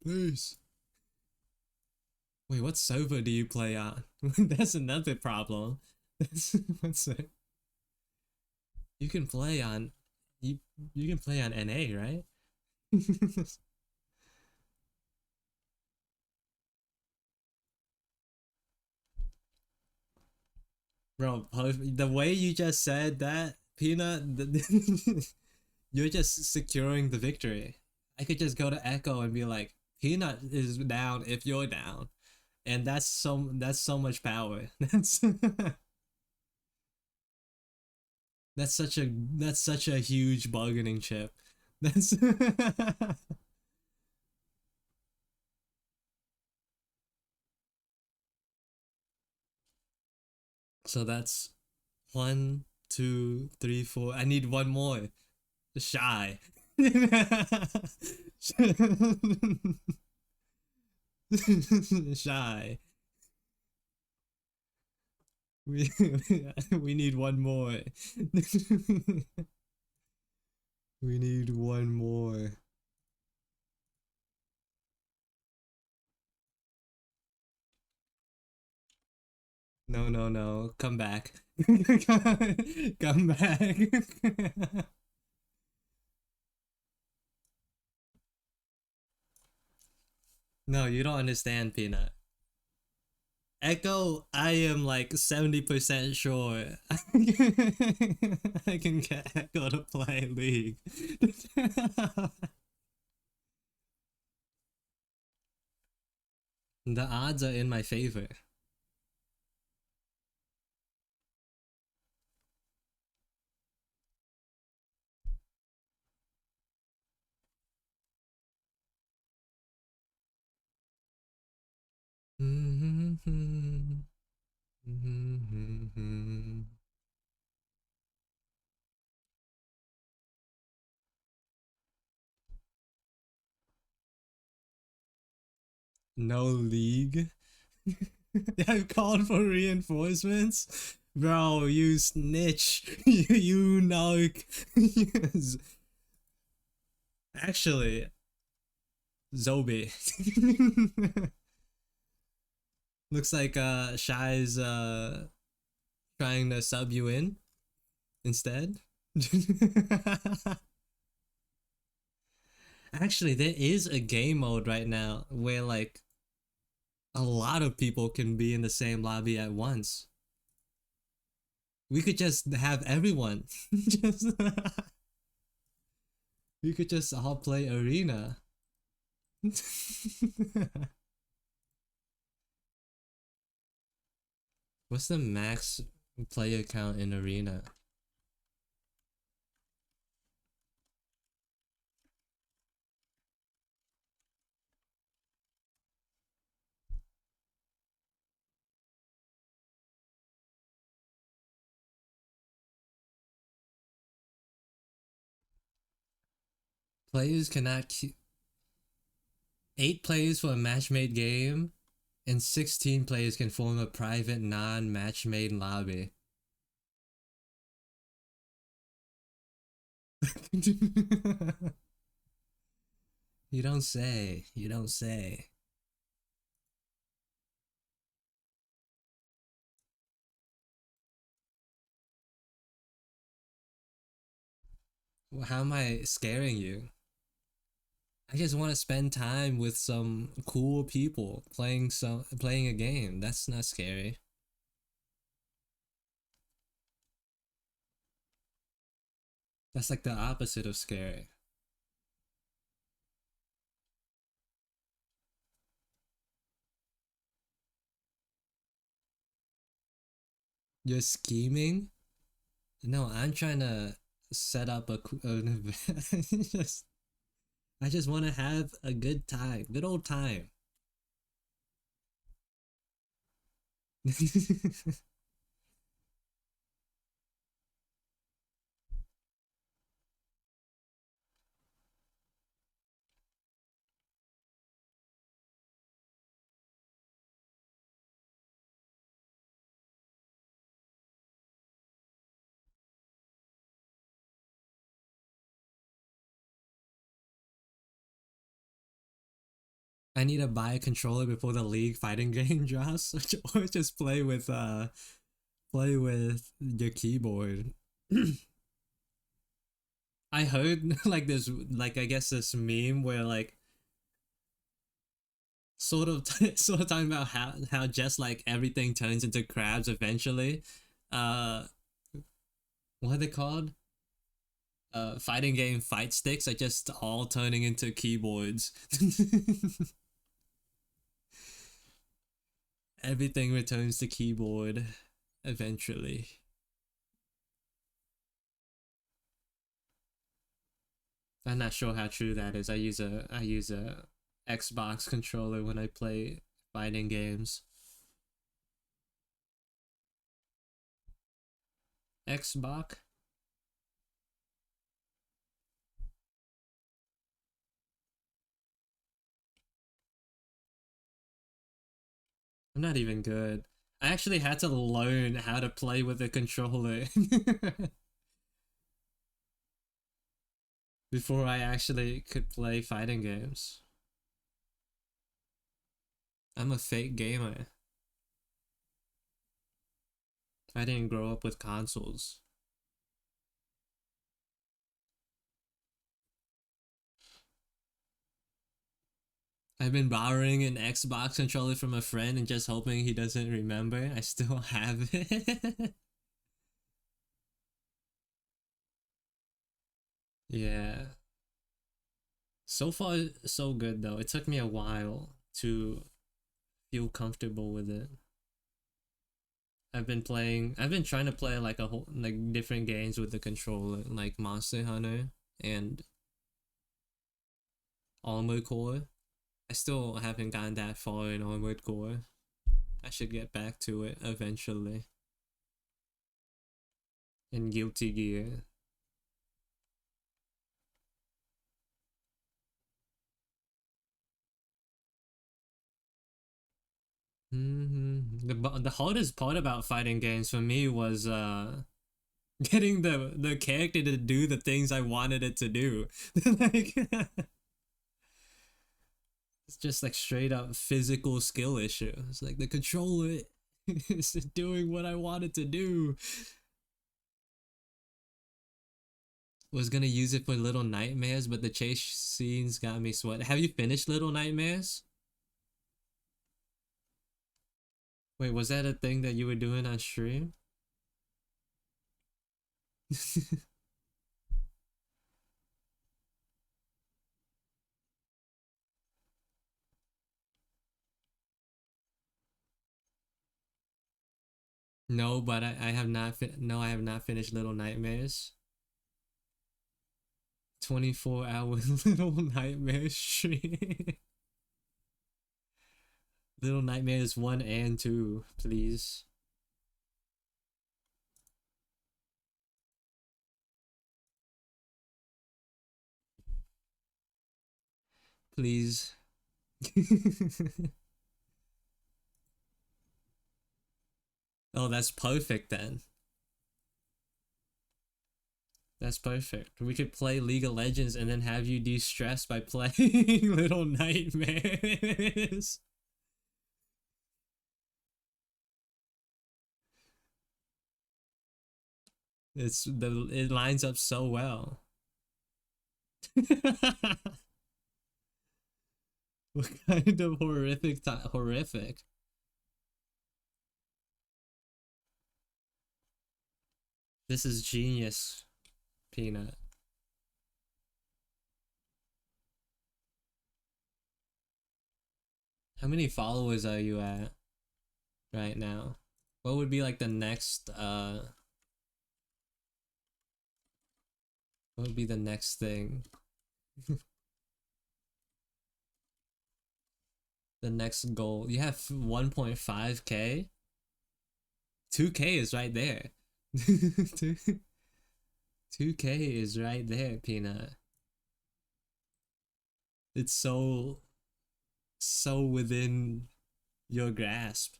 Please. Wait, what server do you play on? That's another problem. What's that? You can play on you you can play on NA, right? Bro, the way you just said that, Peanut, you're just securing the victory. I could just go to Echo and be like, Peanut is down if you're down. And that's so much power. That's such a huge bargaining chip. That's so that's one, two, three, four. I need one more. Shy. Shy. We we need one more. We need one more. No, no, no. Come back. Come back. No, you don't understand, Peanut. Echo, I am like 70% sure I can get Echo to play League. The odds are in my favor. No league. I've called for reinforcements. Bro, you snitch. You narc. Yes. Actually, Zobi. Looks like Shy's trying to sub you in instead. Actually, there is a game mode right now where like a lot of people can be in the same lobby at once. We could just have everyone. Just we could just all play arena. What's the max player count in arena? Players cannot 8 players for a match made game, and 16 players can form a private non-match made lobby. You don't say. You don't say. Well, how am I scaring you? I just want to spend time with some cool people playing a game. That's not scary. That's like the opposite of scary. You're scheming? No, I'm trying to set up an event. I just want to have a good time, good old time. I need to buy a controller before the League fighting game drops, or just play with your keyboard. I heard like this, like I guess this meme where like sort of talking about how just like everything turns into crabs eventually. Uh, what are they called? Fighting game fight sticks are just all turning into keyboards. Everything returns to keyboard eventually. I'm not sure how true that is. I use a Xbox controller when I play fighting games. Xbox? I'm not even good. I actually had to learn how to play with a controller before I actually could play fighting games. I'm a fake gamer. I didn't grow up with consoles. I've been borrowing an Xbox controller from a friend and just hoping he doesn't remember. I still have it. Yeah. So far, so good though. It took me a while to feel comfortable with it. I've been trying to play like a whole like different games with the controller, like Monster Hunter and Armored Core. I still haven't gotten that far in Armored Core. I should get back to it eventually. And Guilty Gear. The hardest part about fighting games for me was getting the character to do the things I wanted it to do. Like it's just like straight up physical skill issue. It's like the controller is doing what I wanted to do. Was gonna use it for Little Nightmares, but the chase scenes got me sweat. Have you finished Little Nightmares? Wait, was that a thing that you were doing on stream? No, but I have not no, I have not finished Little Nightmares. 24-hour Little Nightmares stream. Little Nightmares 1 and 2, please. Please. Oh, that's perfect then. That's perfect. We could play League of Legends and then have you de-stress by playing Little Nightmares. It lines up so well. What kind of horrific? This is genius, Peanut. How many followers are you at right now? What would be like the next what would be the next thing? The next goal. You have 1.5k? 2k is right there. 2k is right there, Peanut. It's so within your grasp.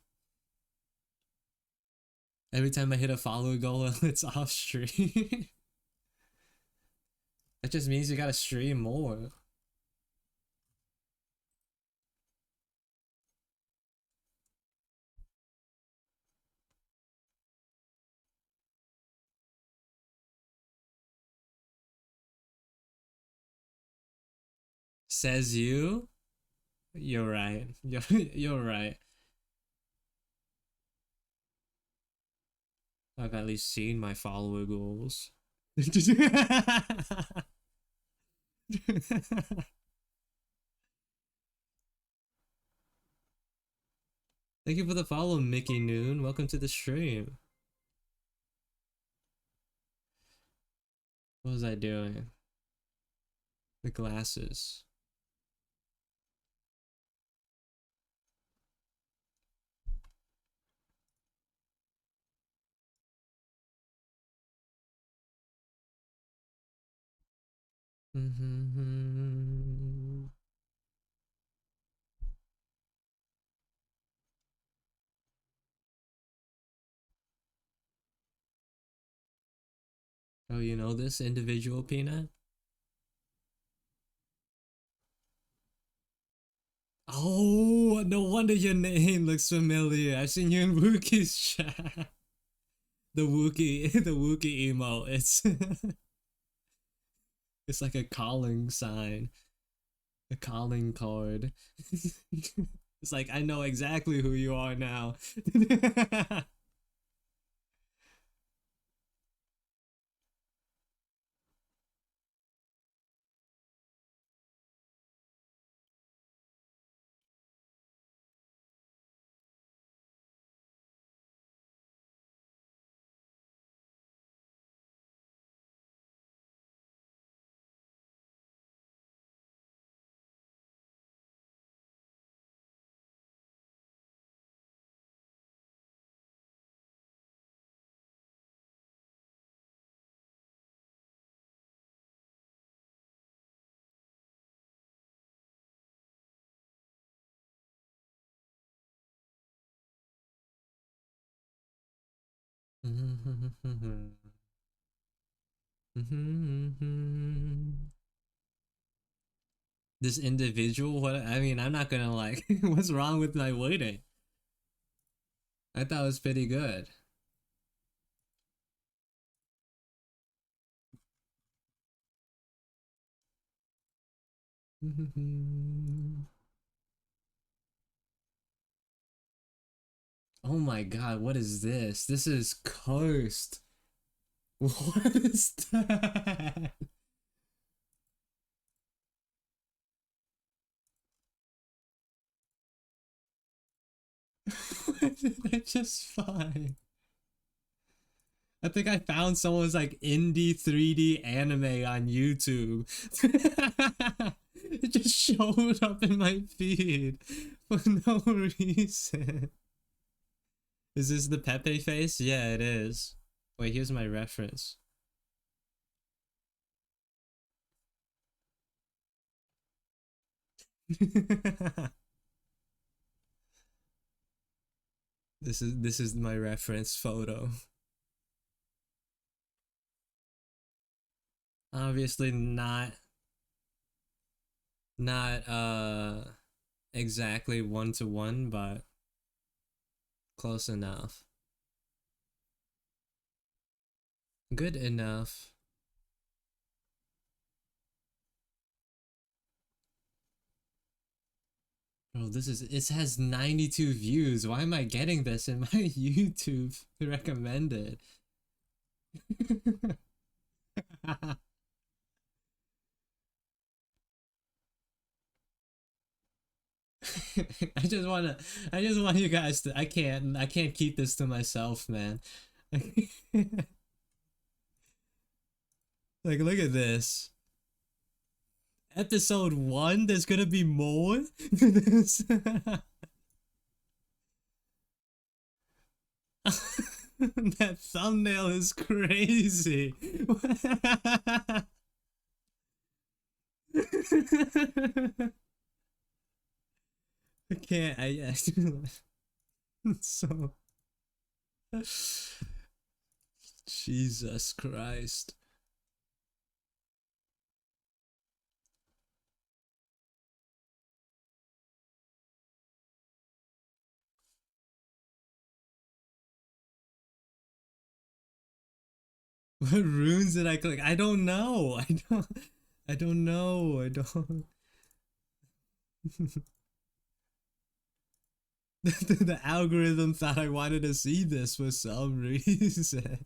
Every time I hit a follower goal, it's off stream. That just means you gotta stream more. Says you. You're right. You're right. I've at least seen my follower goals. Thank you for the follow, Mickey Noon. Welcome to the stream. What was I doing? The glasses. Oh, you know this individual peanut? Oh, no wonder your name looks familiar. I've seen you in Wookie's chat. The Wookiee, the Wookiee emo. It's it's like a calling sign, a calling card. It's like I know exactly who you are now. This individual, what I mean, I'm not gonna like what's wrong with my wording? I thought it was pretty good. Oh my god, what is this? This is cursed. What is that? What did I just find? I think I found someone's like indie 3D anime on YouTube. It just showed up in my feed for no reason. Is this the Pepe face? Yeah, it is. Wait, here's my reference. This is my reference photo. Obviously not exactly one to one, but close enough. Good enough. Bro, it has 92 views. Why am I getting this in my YouTube recommended? I just want you guys to I can't keep this to myself, man. Like look at this. Episode 1, there's gonna be more? That thumbnail is crazy. I can't. So. Jesus Christ. What runes did I click? I don't know. I don't know. I don't. The algorithm thought I wanted to see this for some reason.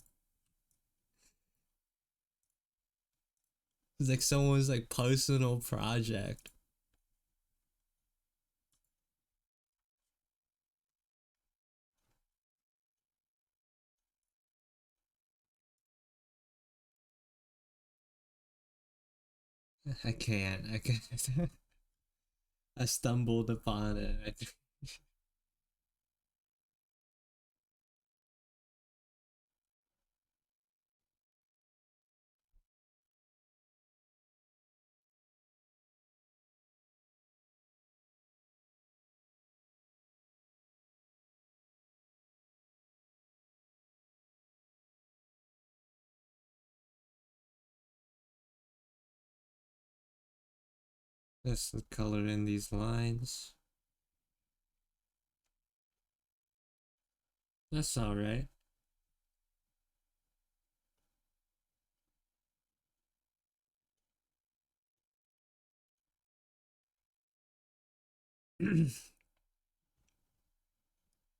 It's like someone's like personal project. I can't. I can't. I stumbled upon it. Let's color in these lines. That's all right.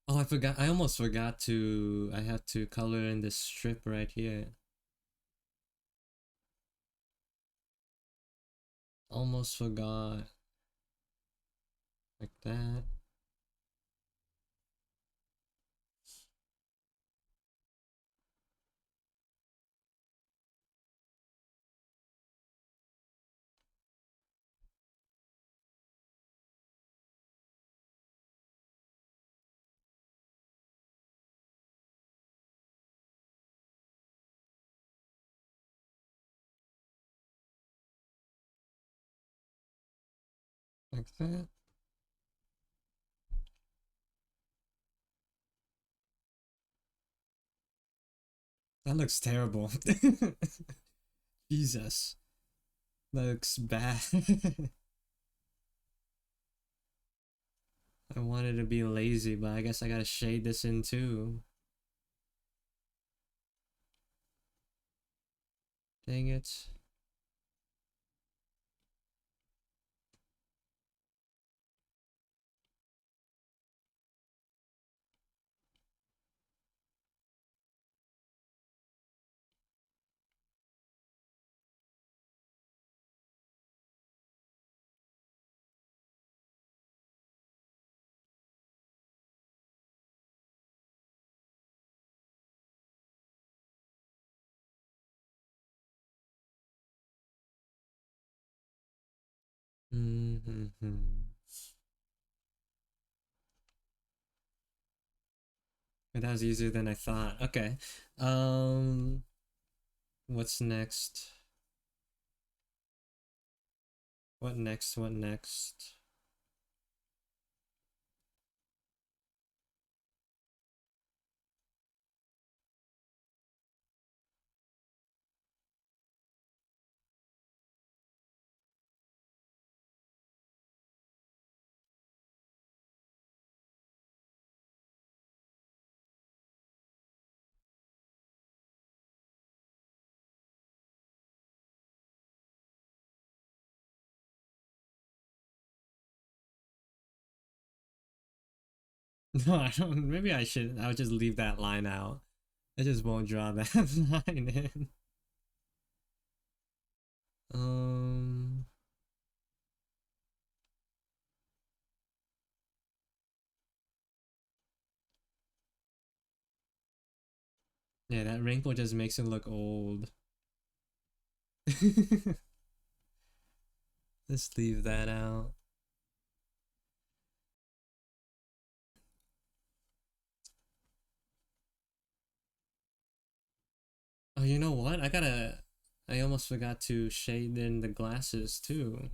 Oh, I forgot. I almost forgot to. I had to color in this strip right here. Almost forgot. Like that. Like that. That looks terrible. Jesus. That looks bad. I wanted to be lazy, but I guess I gotta shade this in too. Dang it. Mm-hmm. That was easier than I thought. Okay. Um, what's next? What next? What next? No, I don't. Maybe I should. I'll just leave that line out. I just won't draw that line in. Um, yeah, that wrinkle just makes it look old. Let's leave that out. Oh, you know what? I almost forgot to shade in the glasses too.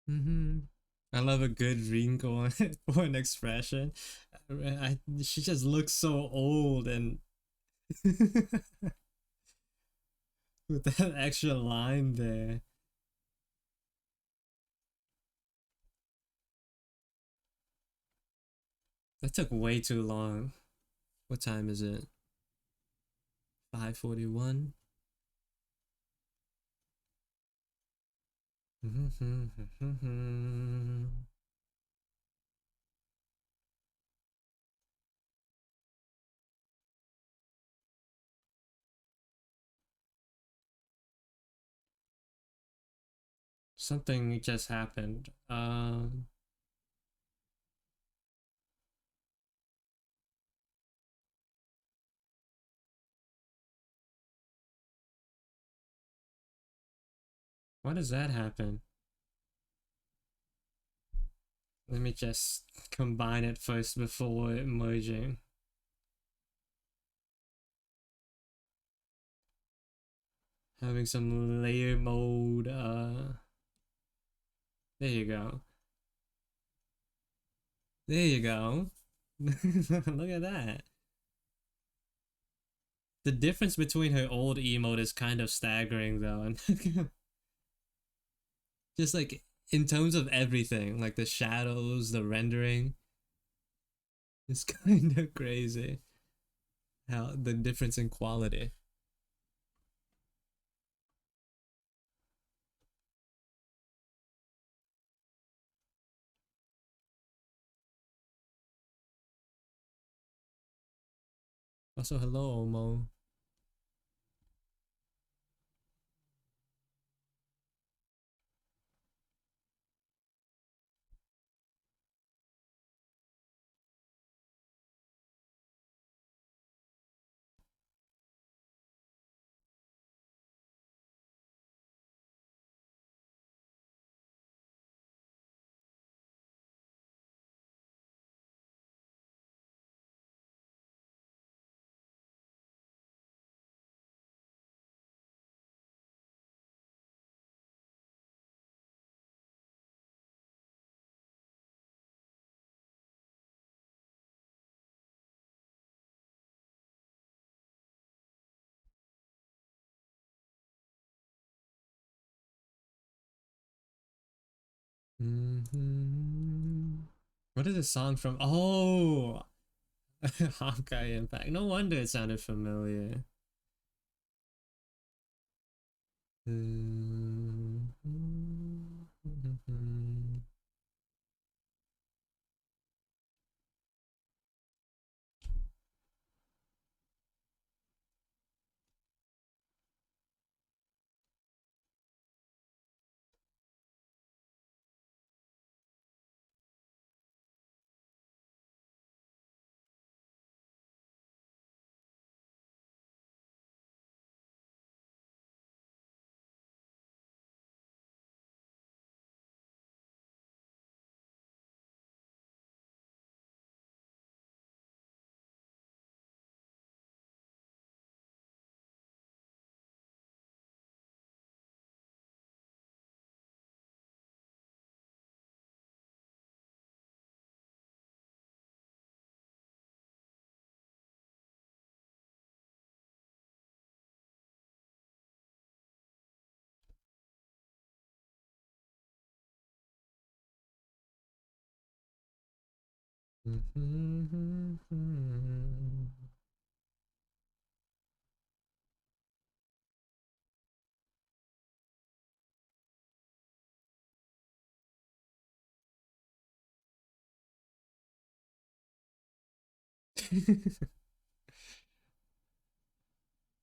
Mm-hmm. I love a good wrinkle or an expression. She just looks so old and with that extra line there. That took way too long. What time is it? 5:41. Something just happened. Why does that happen? Let me just combine it first before merging. Having some layer mode. There you go. There you go. Look at that. The difference between her old emote is kind of staggering though. And just like in terms of everything, like the shadows, the rendering, it's kind of crazy how the difference in quality. Also, hello, Omo. Mm-hmm. What is this song from? Oh, Hawkeye Impact. No wonder it sounded familiar.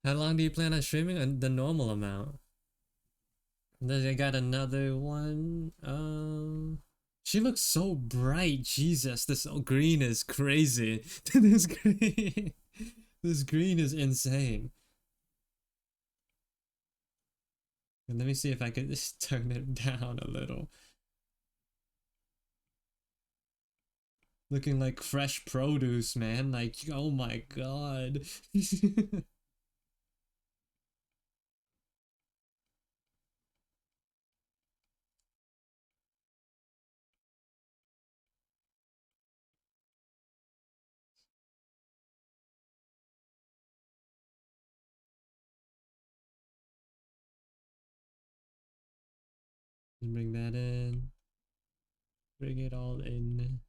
How long do you plan on streaming? The normal amount. And then I got another one. She looks so bright. Jesus, this green is crazy. this green, this green is insane. And let me see if I can just turn it down a little. Looking like fresh produce, man. Like, oh my god. bring that in. Bring it all in.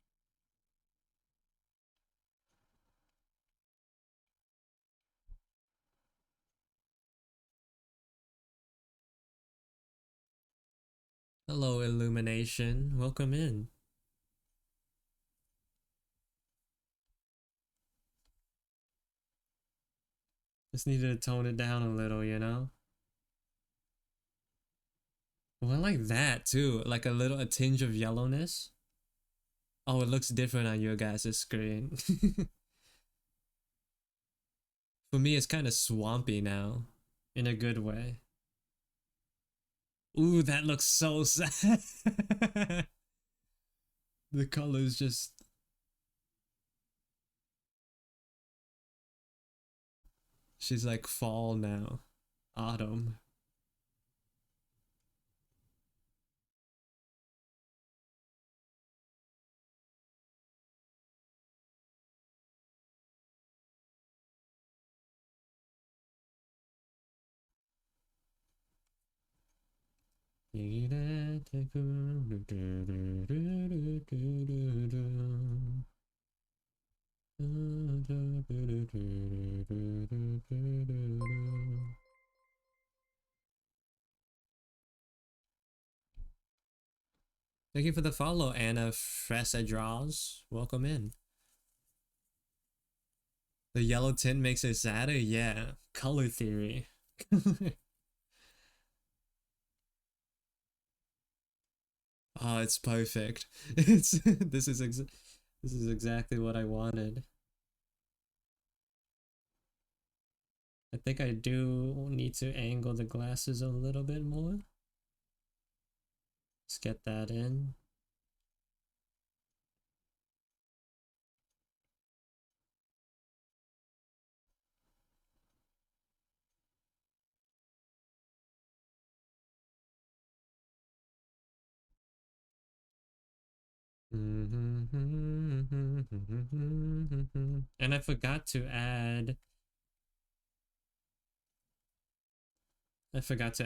Hello, Illumination. Welcome in. Just needed to tone it down a little, you know? Well, I like that too. Like a tinge of yellowness. Oh, it looks different on your guys' screen. For me, it's kind of swampy now. In a good way. Ooh, that looks so sad. The colors just... She's like fall now. Autumn. Thank you for the follow, Anna Fresa Draws. Welcome in. The yellow tint makes it sadder? Yeah. Color theory. Oh, it's perfect. It's this is exactly what I wanted. I think I do need to angle the glasses a little bit more. Let's get that in. And I forgot to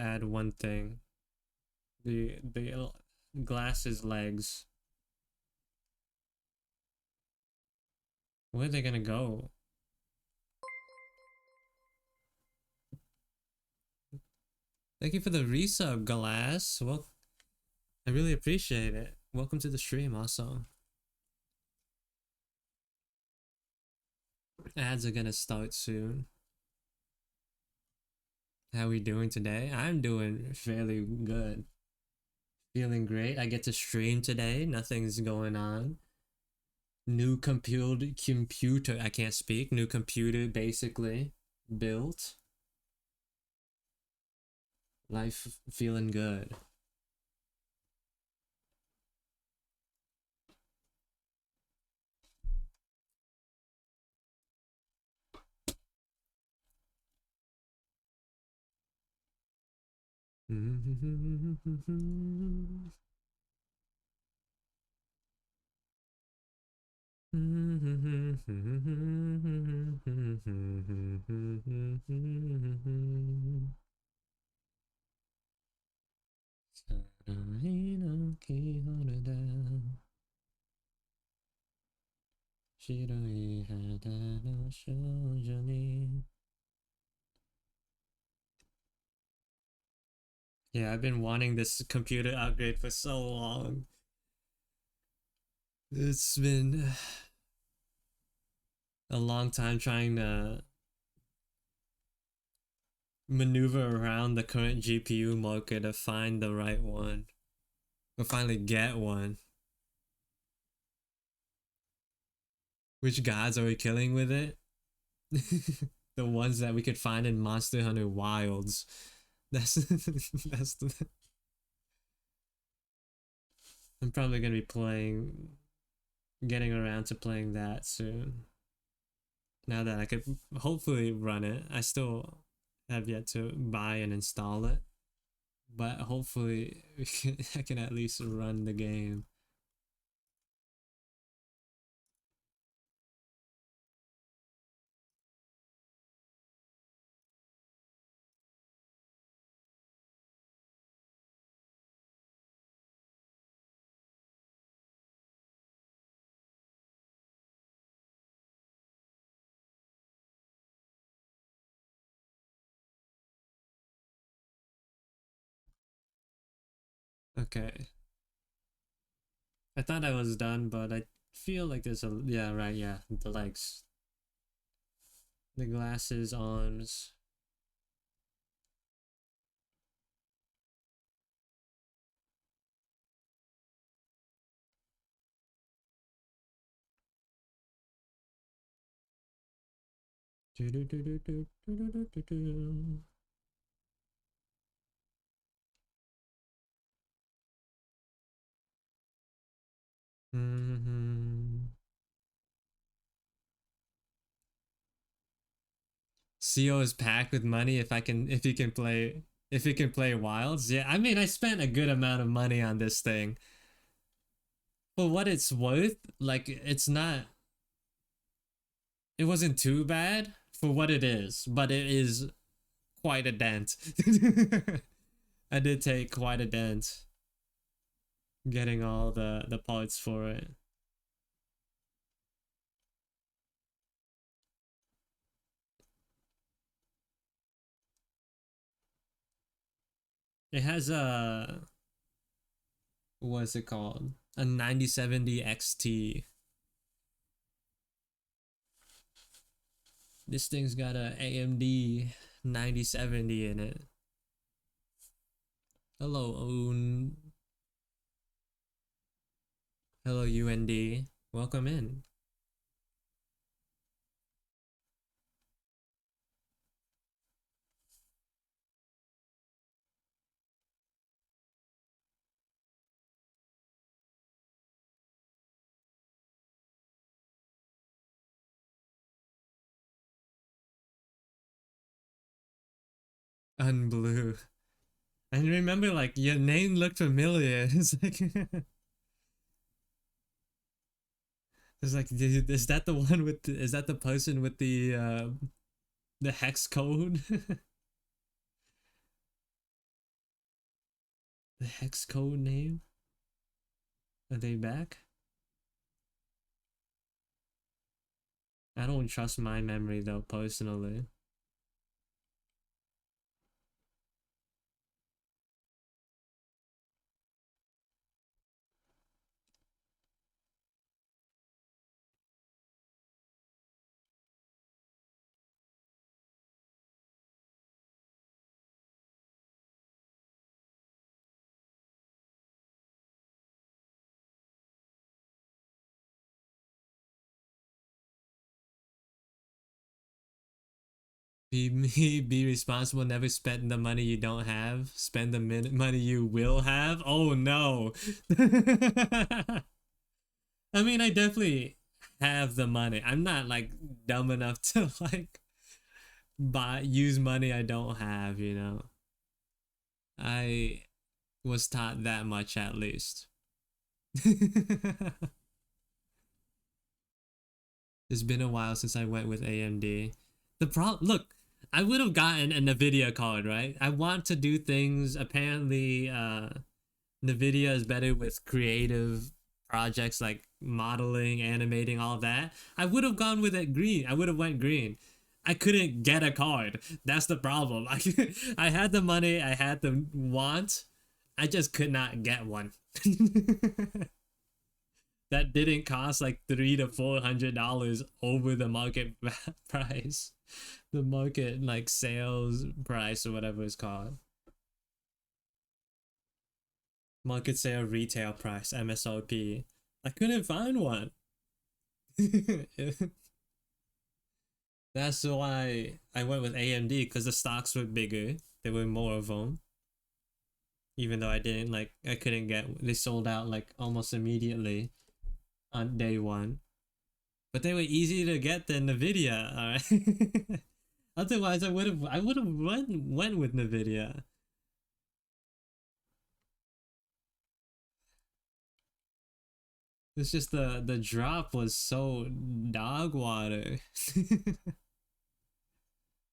add one thing. The glasses legs. Where are they gonna go? Thank you for the resub, Glass. Well, I really appreciate it. Welcome to the stream also. Ads are gonna start soon. How we doing today? I'm doing fairly good. Feeling great. I get to stream today. Nothing's going on. New computer. I can't speak. New computer basically built. Life feeling good. Yeah, I've been wanting this computer upgrade for so long. It's been a long time trying to maneuver around the current GPU market to find the right one. Or finally get one. Which gods are we killing with it? The ones that we could find in Monster Hunter Wilds. That's that's the... I'm probably gonna be getting around to playing that soon. Now that I could hopefully run it. I still have yet to buy and install it. But hopefully I can at least run the game. Okay. I thought I was done, but I feel like there's a yeah, right, yeah. The legs. The glasses, arms. Mm-hmm. CO is packed with money if you can play wilds. Yeah, I mean I spent a good amount of money on this thing. For what it's worth, like it wasn't too bad for what it is, but it is quite a dent. I did take quite a dent getting all the parts for it. It has a what's it called? A 9070 XT. This thing's got a AMD 9070 in it. Hello, Own. Hello, UND. Welcome in. Unblue. And remember, like, your name looked familiar. It's like, it's like, is that the one with, is that the person with the hex code? The hex code name? Are they back? I don't trust my memory though, personally. Be responsible, never spend the money you don't have. Spend the money you will have. Oh no. I mean, I definitely have the money. I'm not like dumb enough to like use money I don't have, you know. I was taught that much at least. It's been a while since I went with AMD. The problem, look, I would have gotten a Nvidia card, right? I want to do things. Apparently, Nvidia is better with creative projects like modeling, animating, all that. I would have gone with it green. I would have went green. I couldn't get a card. That's the problem. I had the money. I had the want. I just could not get one. That didn't cost like $300 to $400 over the market price, the market like sales price or whatever it's called. Market sale retail price MSRP. I couldn't find one. That's why I went with AMD because the stocks were bigger. There were more of them. Even though I didn't like, I couldn't get. They sold out like almost immediately on day one. But they were easier to get than Nvidia. All right. Otherwise, I would have went with Nvidia. It's just the drop was so dog water.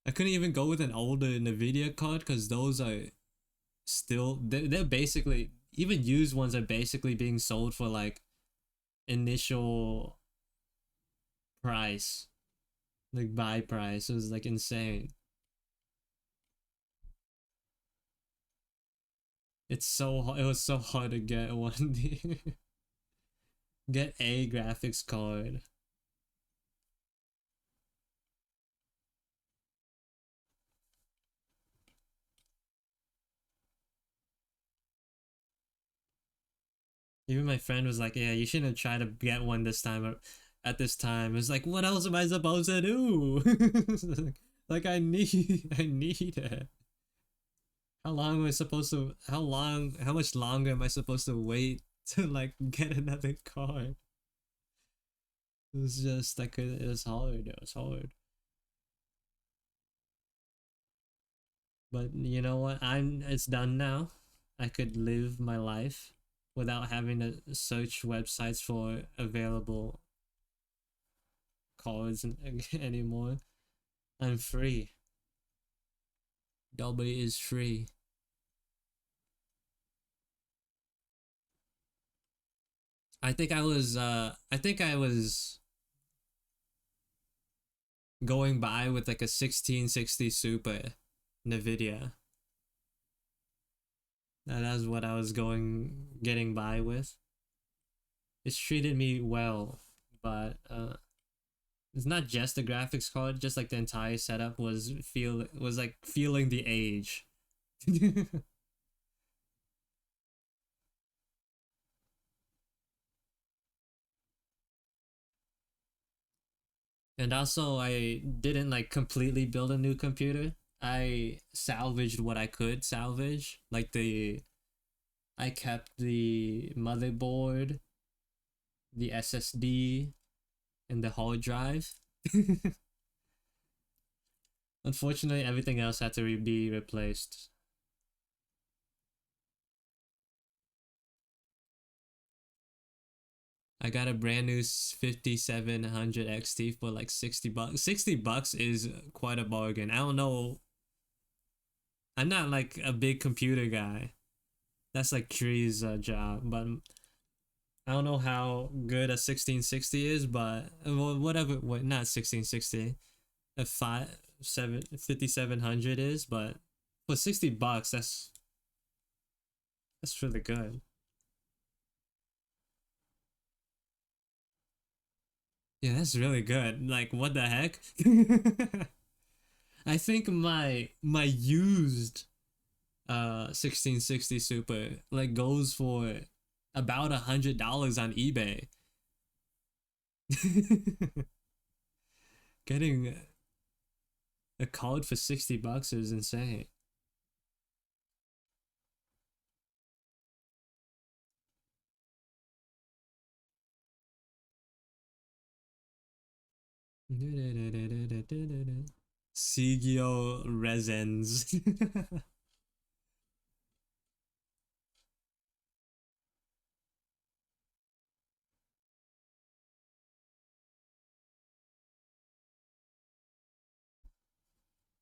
I couldn't even go with an older Nvidia card because those are still they're basically even used ones are basically being sold for like initial price, like buy price. It was like insane. It was so hard to get one. Get a graphics card. Even my friend was like, "Yeah, you shouldn't try to get one this time or at this time." It's like, what else am I supposed to do? Like I need it. How long am I supposed to? How long? How much longer am I supposed to wait to like get another card? It was just like it was hard. It was hard. But you know what? It's done now. I could live my life without having to search websites for available cards anymore. I'm free. Dolby is free. I think I was going by with like a 1660 Super Nvidia. That's what I was getting by with. It's treated me well, but it's not just the graphics card, just like the entire setup was like feeling the age. And also I didn't like completely build a new computer. I salvaged what I could salvage. I kept the motherboard, the SSD, and the hard drive. Unfortunately, everything else had to be replaced. I got a brand new 5700 XT for like 60 bucks. 60 bucks is quite a bargain. I don't know. I'm not like a big computer guy. That's like Tree's job, but I don't know how good a 1660 is, but well, whatever. What not 1660? A 5700 is, but for 60 bucks, that's really good. Yeah, that's really good. Like, what the heck? I think my used 1660 Super like goes for about $100 on eBay. Getting a card for 60 bucks is insane. Sigio Resens.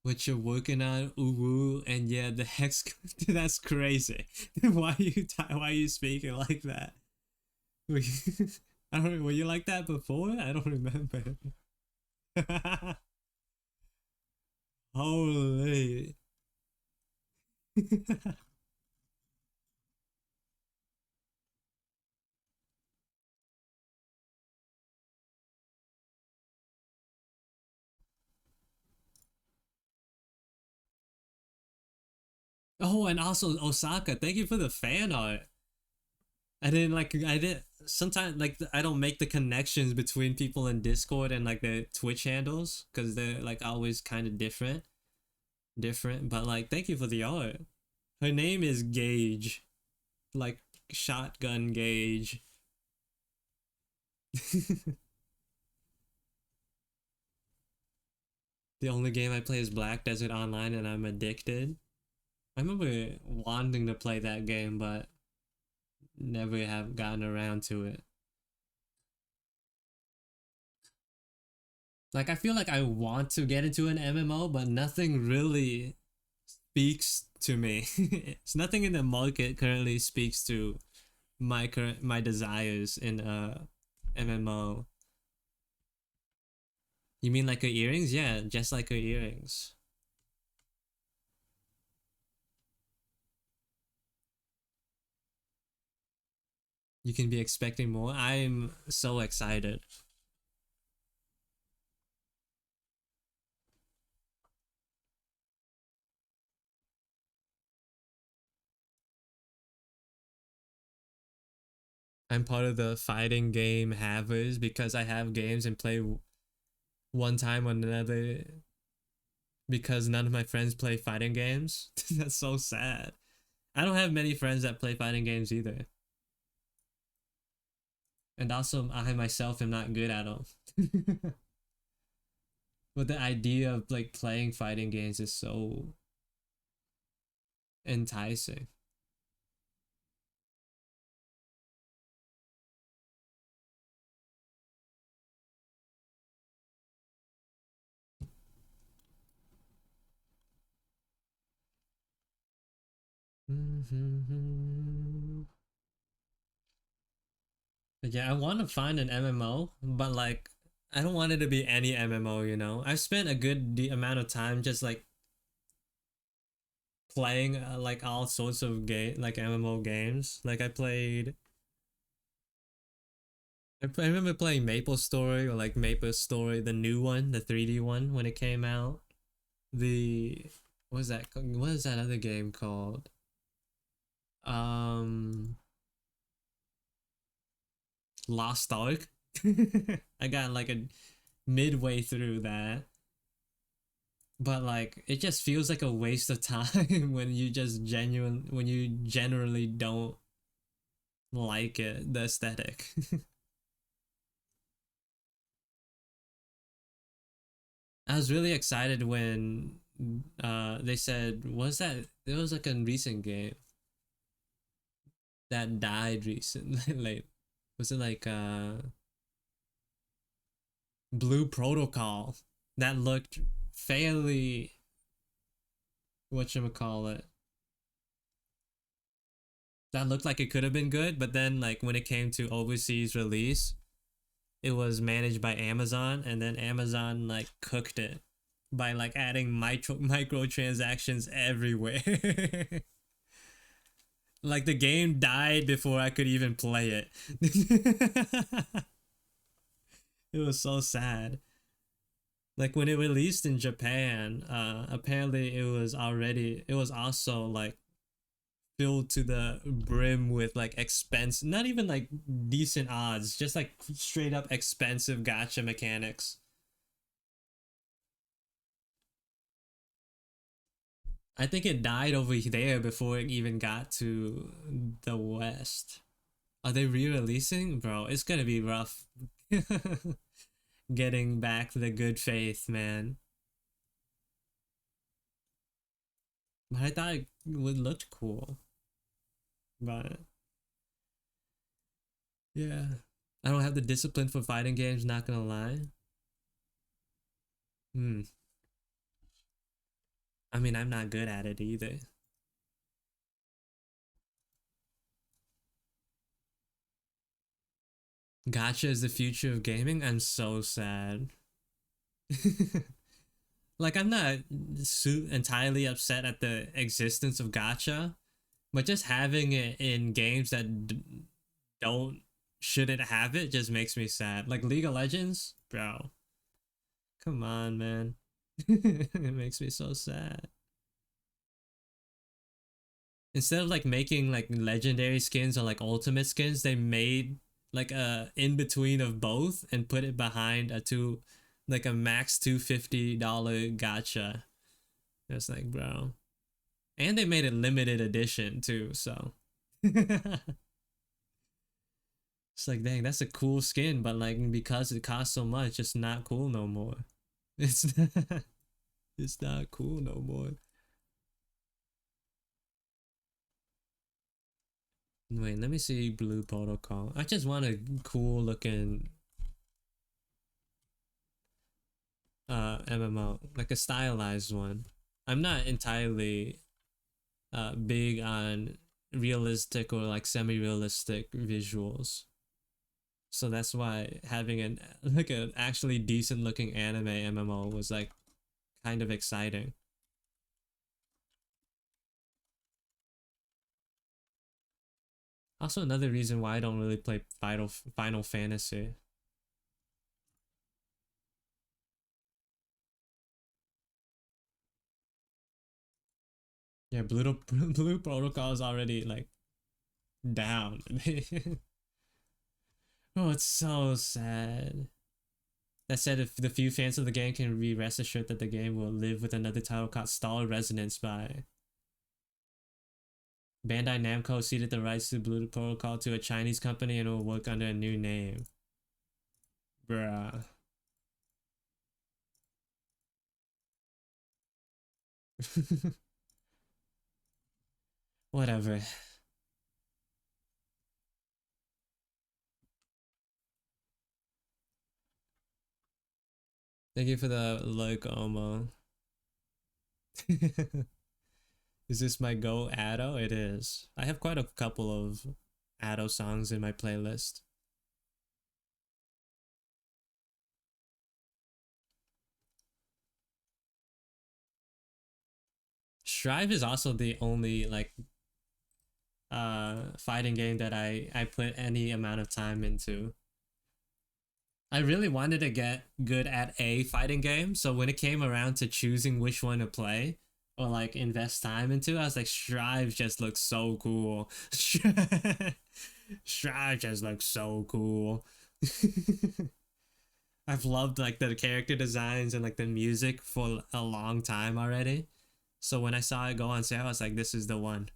What you're working on, uwu, and yeah, the hex. That's crazy. Why are you speaking like that? I don't. Were you like that before? I don't remember. Holy. Oh, and also Osaka, thank you for the fan art. I didn't sometimes like I don't make the connections between people in Discord and like the Twitch handles because they're like always kind of different. But like, thank you for the art. Her name is Gage, like shotgun Gage. The only game I play is Black Desert Online, and I'm addicted. I remember wanting to play that game, but never have gotten around to it. Like I feel like I want to get into an MMO, but nothing really speaks to me. It's nothing in the market currently speaks to my desires in a MMO. You mean like her earrings? Yeah, just like her earrings. You can be expecting more. I'm so excited. I'm part of the fighting game havers because I have games and play one time or another because none of my friends play fighting games. That's so sad. I don't have many friends that play fighting games either. And also, I myself am not good at them. But the idea of like playing fighting games is so enticing. Yeah, I want to find an MMO, but like I don't want it to be any MMO, you know. I've spent a good amount of time just like playing like all sorts of game like MMO games. Like I remember playing Maple Story or like Maple Story, the new one, the 3D one when it came out. The what is that other game called? Um Lost Ark. I got like a midway through that. But like it just feels like a waste of time when you generally don't like it, the aesthetic. I was really excited when they said was that there was like a recent game that died recently like was it like Blue Protocol that looked fairly whatchamacallit that looked like it could have been good, but then like when it came to overseas release, it was managed by Amazon, and then Amazon like cooked it by like adding microtransactions everywhere. Like the game died before I could even play it. It was so sad. Like when it released in Japan, apparently it was also like filled to the brim with like expense, not even like decent odds, just like straight up expensive gacha mechanics. I think it died over there before it even got to the West. Are they re-releasing? Bro, it's gonna be rough. Getting back the good faith, man. But I thought it would look cool. But yeah. I don't have the discipline for fighting games, not gonna lie. Hmm. I mean, I'm not good at it either. Gacha is the future of gaming. I'm so sad. Like, I'm not entirely upset at the existence of gacha, but just having it in games that don't shouldn't have it just makes me sad. Like League of Legends, bro. Come on, man. It makes me so sad. Instead of like making like legendary skins or like ultimate skins, they made like a in between of both and put it behind a two like a max $250 gacha. It's like, bro. And they made a limited edition too, so it's like, dang, that's a cool skin, but like because it costs so much, it's not cool no more. It's not, it's not cool no more. Wait, let me see Blue Protocol. I just want a cool looking MMO, like a stylized one. I'm not entirely big on realistic or like semi-realistic visuals. So that's why having an like an actually decent looking anime MMO was like kind of exciting. Also, another reason why I don't really play Final Fantasy. Yeah, Blue Protocol is already like down. Oh, it's so sad. That said, if the few fans of the game can be rest assured that the game will live with another title called Star Resonance by Bandai Namco ceded the rights to Blue Protocol to a Chinese company and it will work under a new name. Bruh. Whatever. Thank you for the like, Omo. Is this my go Ado? It is. I have quite a couple of Ado songs in my playlist. Strive is also the only like fighting game that I put any amount of time into. I really wanted to get good at a fighting game, so when it came around to choosing which one to play or like invest time into, I was like, Strive just looks so cool. Strive just looks so cool. I've loved like the character designs and like the music for a long time already. So when I saw it go on sale, I was like, this is the one.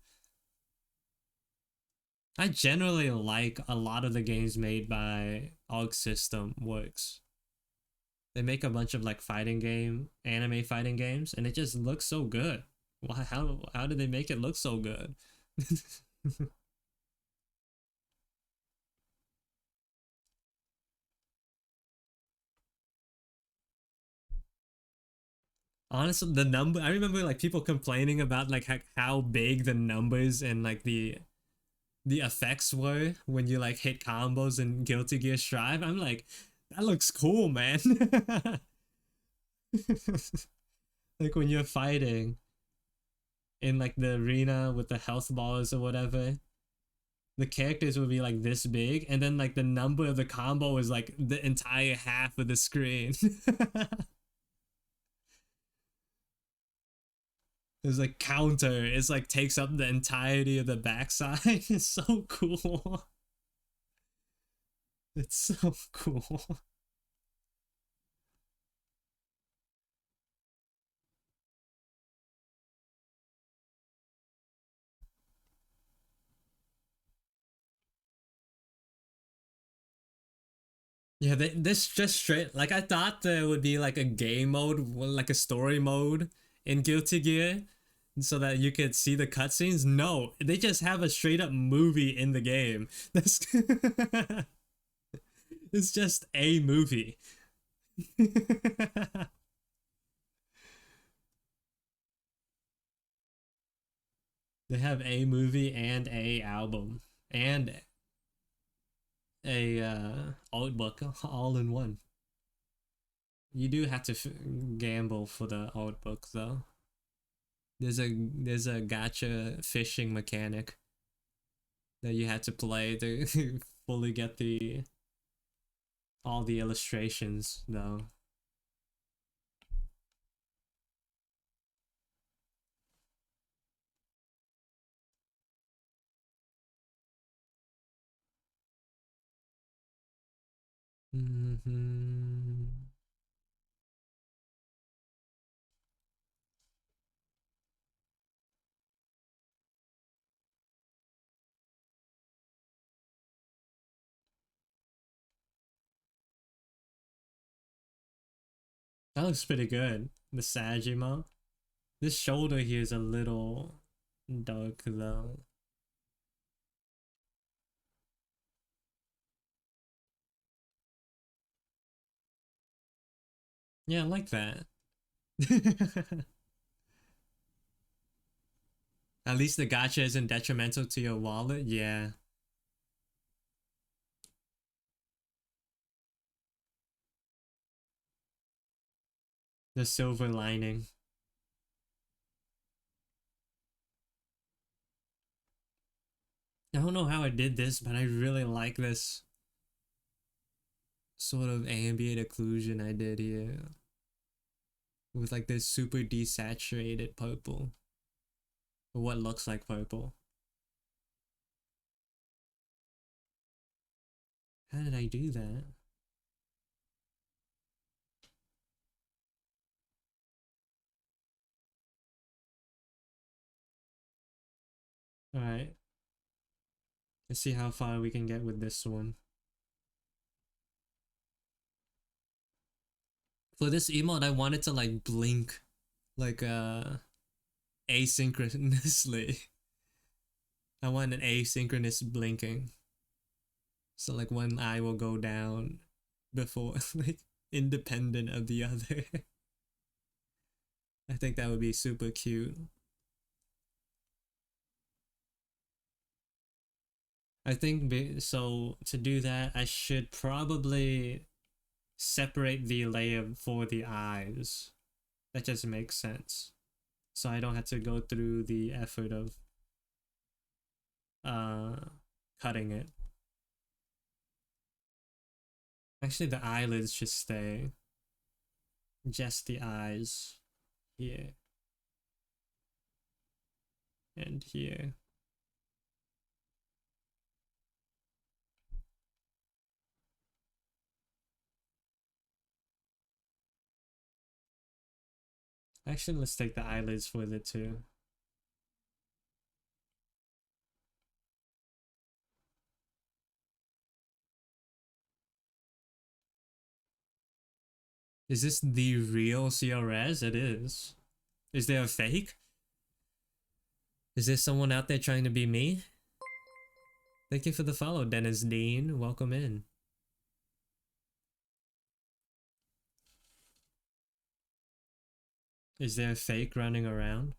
I generally like a lot of the games made by Arc System Works. They make a bunch of like anime fighting games, and it just looks so good. Why? How did they make it look so good? Honestly, the number I remember like people complaining about like how big the numbers and like the effects were when you like hit combos in Guilty Gear Strive. I'm like, that looks cool, man. Like when you're fighting in like the arena with the health bars or whatever, the characters would be like this big, and then like the number of the combo is like the entire half of the screen. There's like counter. It's like takes up the entirety of the backside. It's so cool. It's so cool. Yeah, this just straight like I thought there would be like a game mode, like a story mode in Guilty Gear, so that you could see the cutscenes. No, they just have a straight up movie in the game. That's it's just a movie. They have a movie and a album and a art book all in one. You do have to gamble for the art book though. There's a gotcha fishing mechanic that you had to play to fully get the all the illustrations though. Mm-hmm. That looks pretty good. The Sajima. This shoulder here is a little dark though. Yeah, I like that. At least the gotcha isn't detrimental to your wallet. Yeah, the silver lining. I don't know how I did this, but I really like this sort of ambient occlusion I did here with like this super desaturated purple, or what looks like purple. How did I do that? All right, let's see how far we can get with this one. For this emote, I wanted to like blink like asynchronously. I want an asynchronous blinking. So like one eye will go down before like independent of the other. I think that would be super cute. I think so to do that I should probably separate the layer for the eyes. That just makes sense. So I don't have to go through the effort of uh cutting it. Actually the eyelids should stay. Just the eyes here and here. Actually, let's take the eyelids with it too. Is this the real CRS? It is. Is there a fake? Is there someone out there trying to be me? Thank you for the follow, Dennis Dean. Welcome in. Is there a fake running around?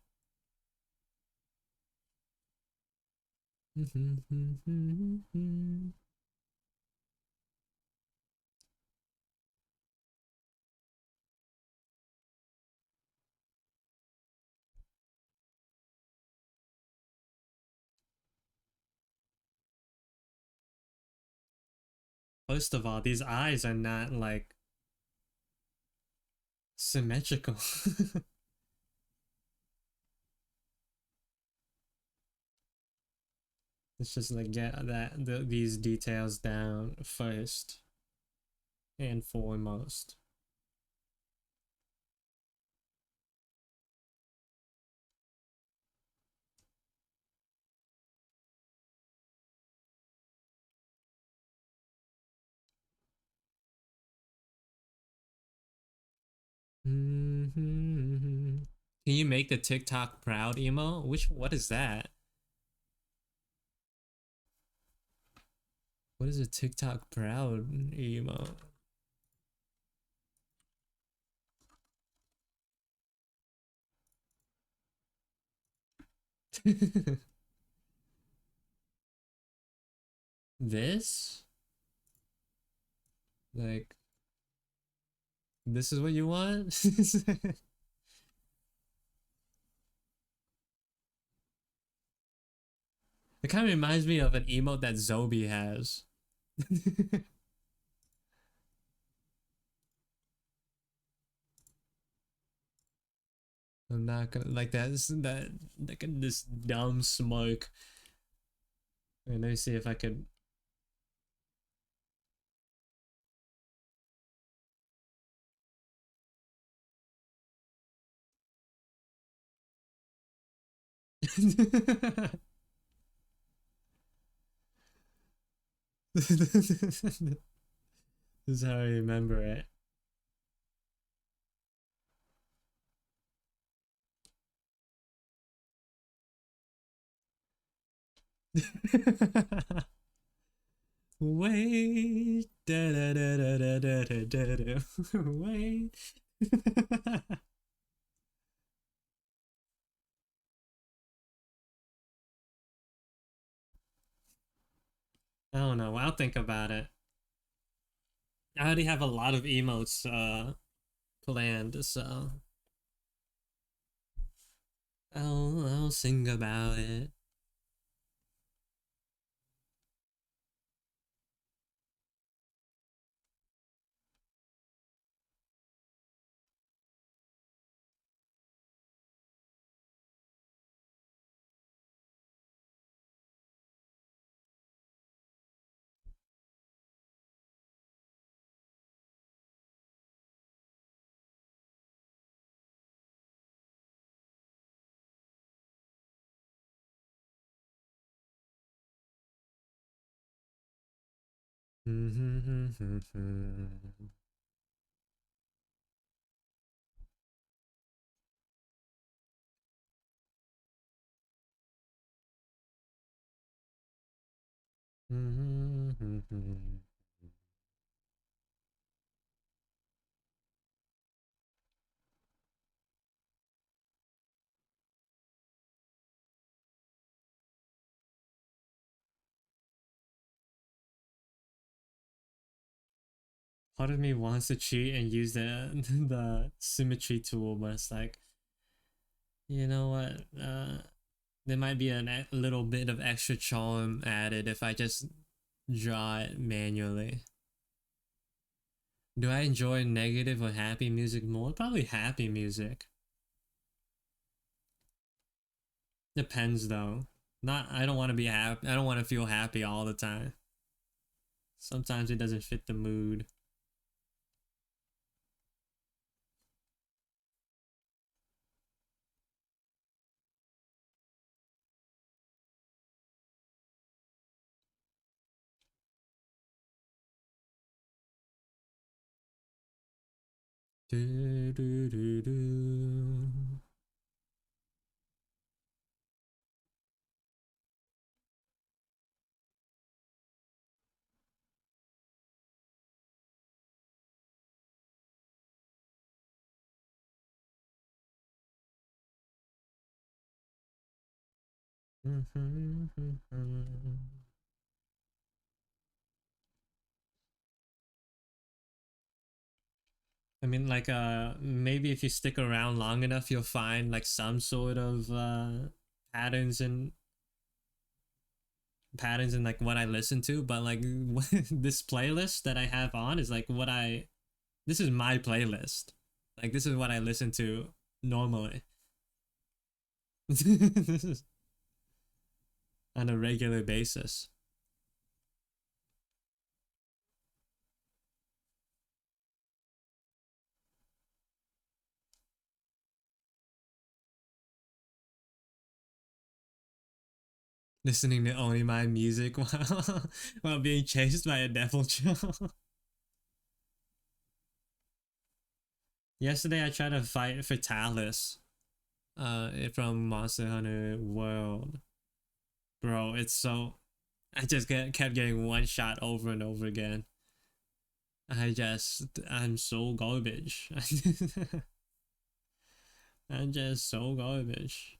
First of all, these eyes are not like symmetrical. Let's just like get these details down first and foremost. Can you make the TikTok proud emo? What is that? What is a TikTok proud emo? This? Like, this is what you want? It kind of reminds me of an emote that Zobi has. I'm not gonna like that. Like this dumb smoke. Wait, let me see if I could. This is how I remember it. Wait, da da da da da da da da da. Wait. I don't know. I'll think about it. I already have a lot of emotes planned, so I'll sing about it. Part of me wants to cheat and use the the symmetry tool, but it's like, you know what? There might be a little bit of extra charm added if I just draw it manually. Do I enjoy negative or happy music more? Probably happy music. Depends though. Not I don't want to be happy. I don't want to feel happy all the time. Sometimes it doesn't fit the mood. Do, do, do, do. I mean, like, maybe if you stick around long enough, you'll find like some sort of patterns and patterns in like what I listen to. But like this playlist that I have on is like what I. This is my playlist. Like this is what I listen to normally. This is on a regular basis. Listening to only my music while being chased by a devil chill. Yesterday I tried to fight Fatalis from Monster Hunter World. Bro, it's so I just kept getting one shot over and over again. I'm so garbage. I'm just so garbage.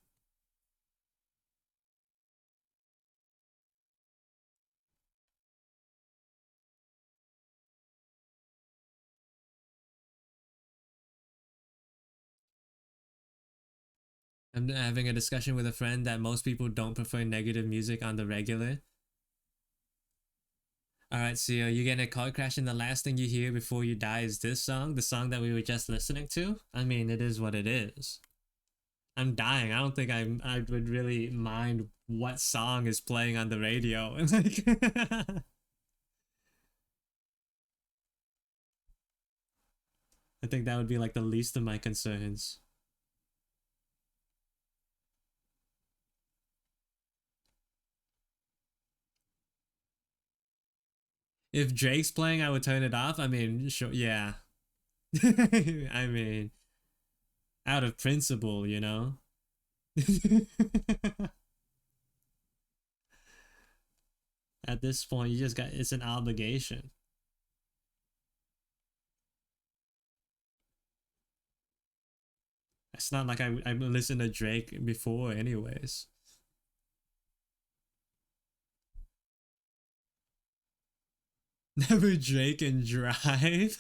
I'm having a discussion with a friend that most people don't prefer negative music on the regular. Alright, so you get in a car crash and the last thing you hear before you die is this song, the song that we were just listening to. I mean, it is what it is. I'm dying. I don't think I would really mind what song is playing on the radio. Like I think that would be like the least of my concerns. If Drake's playing, I would turn it off. I mean, sure, yeah. I mean, out of principle, you know. At this point, you just got it's an obligation. It's not like I listened to Drake before, anyways. Never Drake and Drive.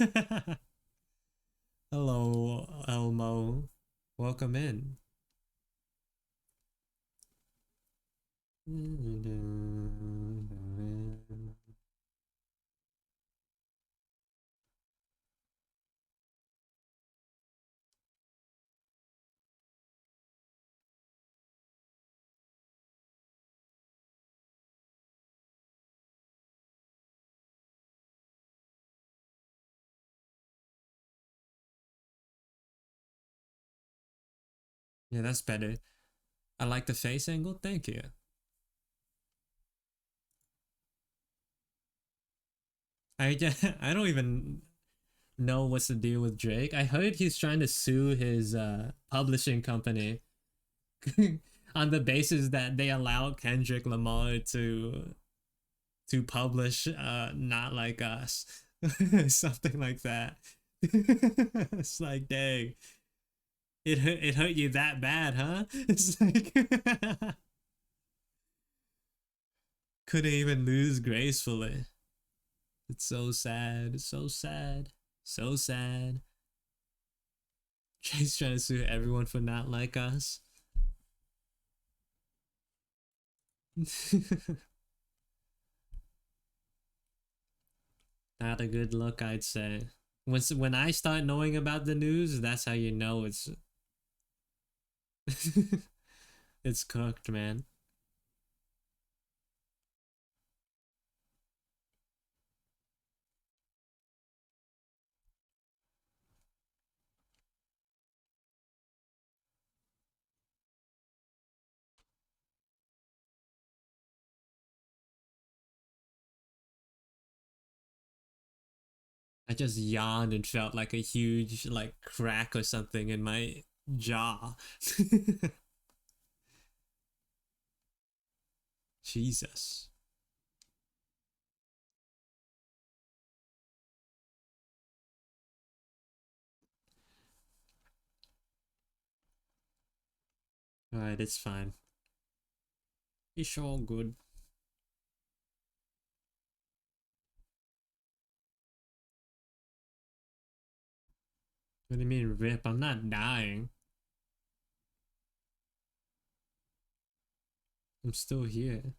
Hello, Elmo. Welcome in. Yeah, that's better. I like the face angle. Thank you. I don't even know what's the deal with Drake. I heard he's trying to sue his publishing company on the basis that they allowed Kendrick Lamar to publish Not Like Us. Something like that. It's like, dang. It hurt you that bad, huh? It's like couldn't even lose gracefully. It's so sad. It's so sad. So sad. Jay's trying to sue everyone for Not Like Us. Not a good look, I'd say. When I start knowing about the news, that's how you know it's it's cooked, man. I just yawned and felt like a huge like crack or something in my jaw. Jesus. Alright, it's fine. It's all good. What do you mean, rip? I'm not dying. I'm still here.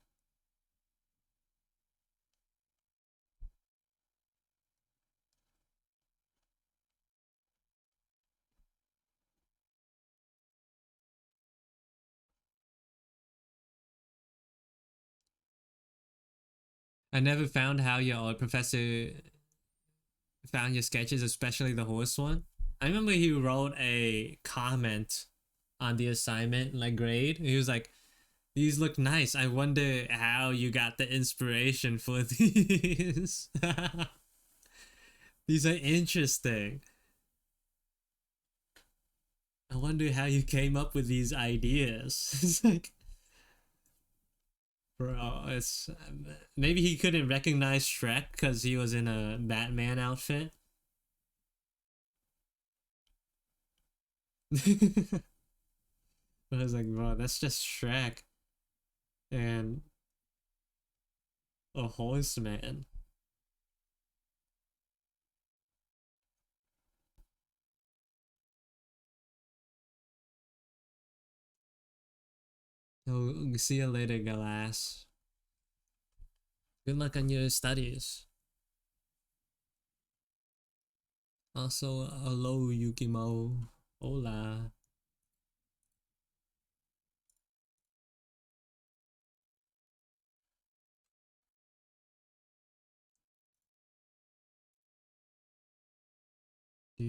I never found how your art professor found your sketches, especially the horse one. I remember he wrote a comment on the assignment, like grade. He was like, "These look nice. I wonder how you got the inspiration for these. These are interesting. I wonder how you came up with these ideas." It's like, bro, it's maybe he couldn't recognize Shrek because he was in a Batman outfit. I was like, bro, that's just Shrek and a horseman. Oh, see you later, Galas. Good luck on your studies. Also, hello, Yukimo. Hola. Yeah.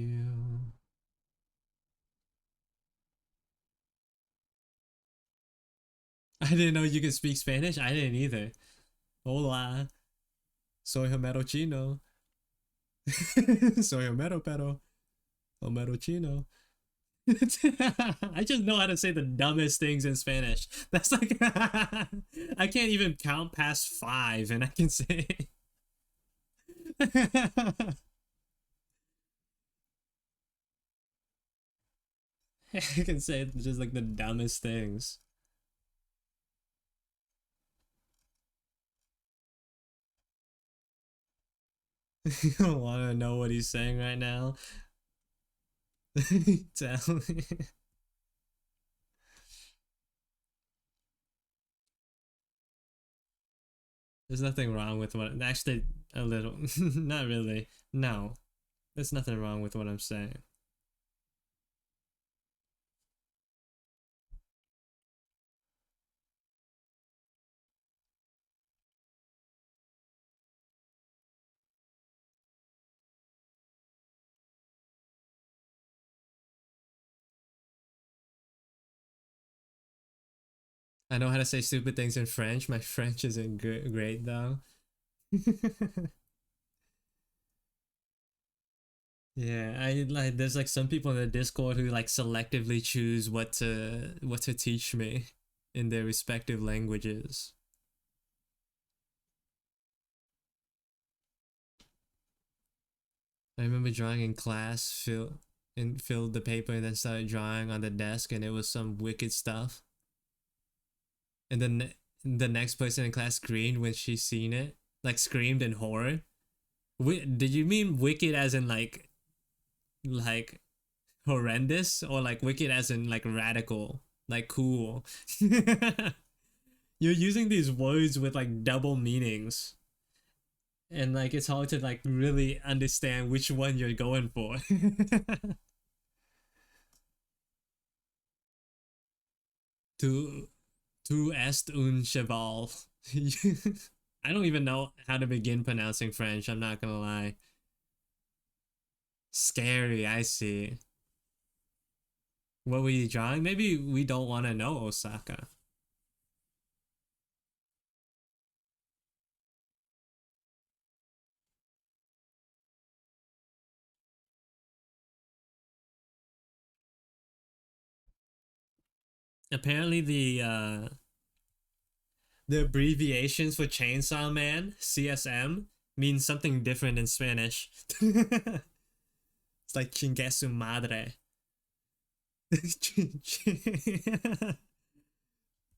I didn't know you could speak Spanish. I didn't either. Hola. Soy Homero Chino. Soy Homero pero. Homero Chino. I just know how to say the dumbest things in Spanish. That's like I can't even count past 5 and I can say I can say just like the dumbest things. You don't want to know what he's saying right now. Tell me. There's nothing wrong with what. Actually, a little. Not really. No, there's nothing wrong with what I'm saying. I know how to say stupid things in French. My French isn't great though. Yeah, I like there's like some people in the Discord who like selectively choose what to teach me in their respective languages. I remember drawing in class, filled the paper and then started drawing on the desk and it was some wicked stuff. And then the next person in class screamed when she seen it, like screamed in horror. Did you mean wicked as in like horrendous or like wicked as in like radical, like cool? You're using these words with like double meanings and like it's hard to like really understand which one you're going for. tu tu est un cheval. I don't even know how to begin pronouncing French, I'm not gonna lie. Scary, I see. What were you drawing? Maybe we don't want to know, Osaka. Apparently the abbreviations for Chainsaw Man, CSM, means something different in Spanish. It's like chingue su madre.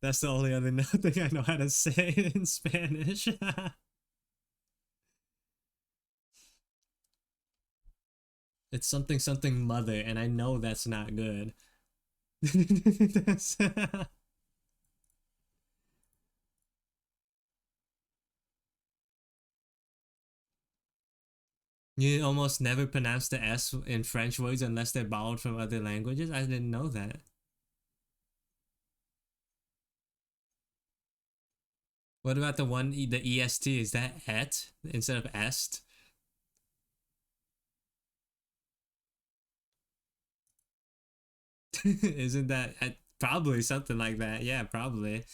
That's the only other thing I know how to say in Spanish. It's something something mother, and I know that's not good. That's you almost never pronounce the S in French words unless they're borrowed from other languages. I didn't know that. What about the EST? Is that et instead of est? Isn't that probably something like that? Yeah, probably.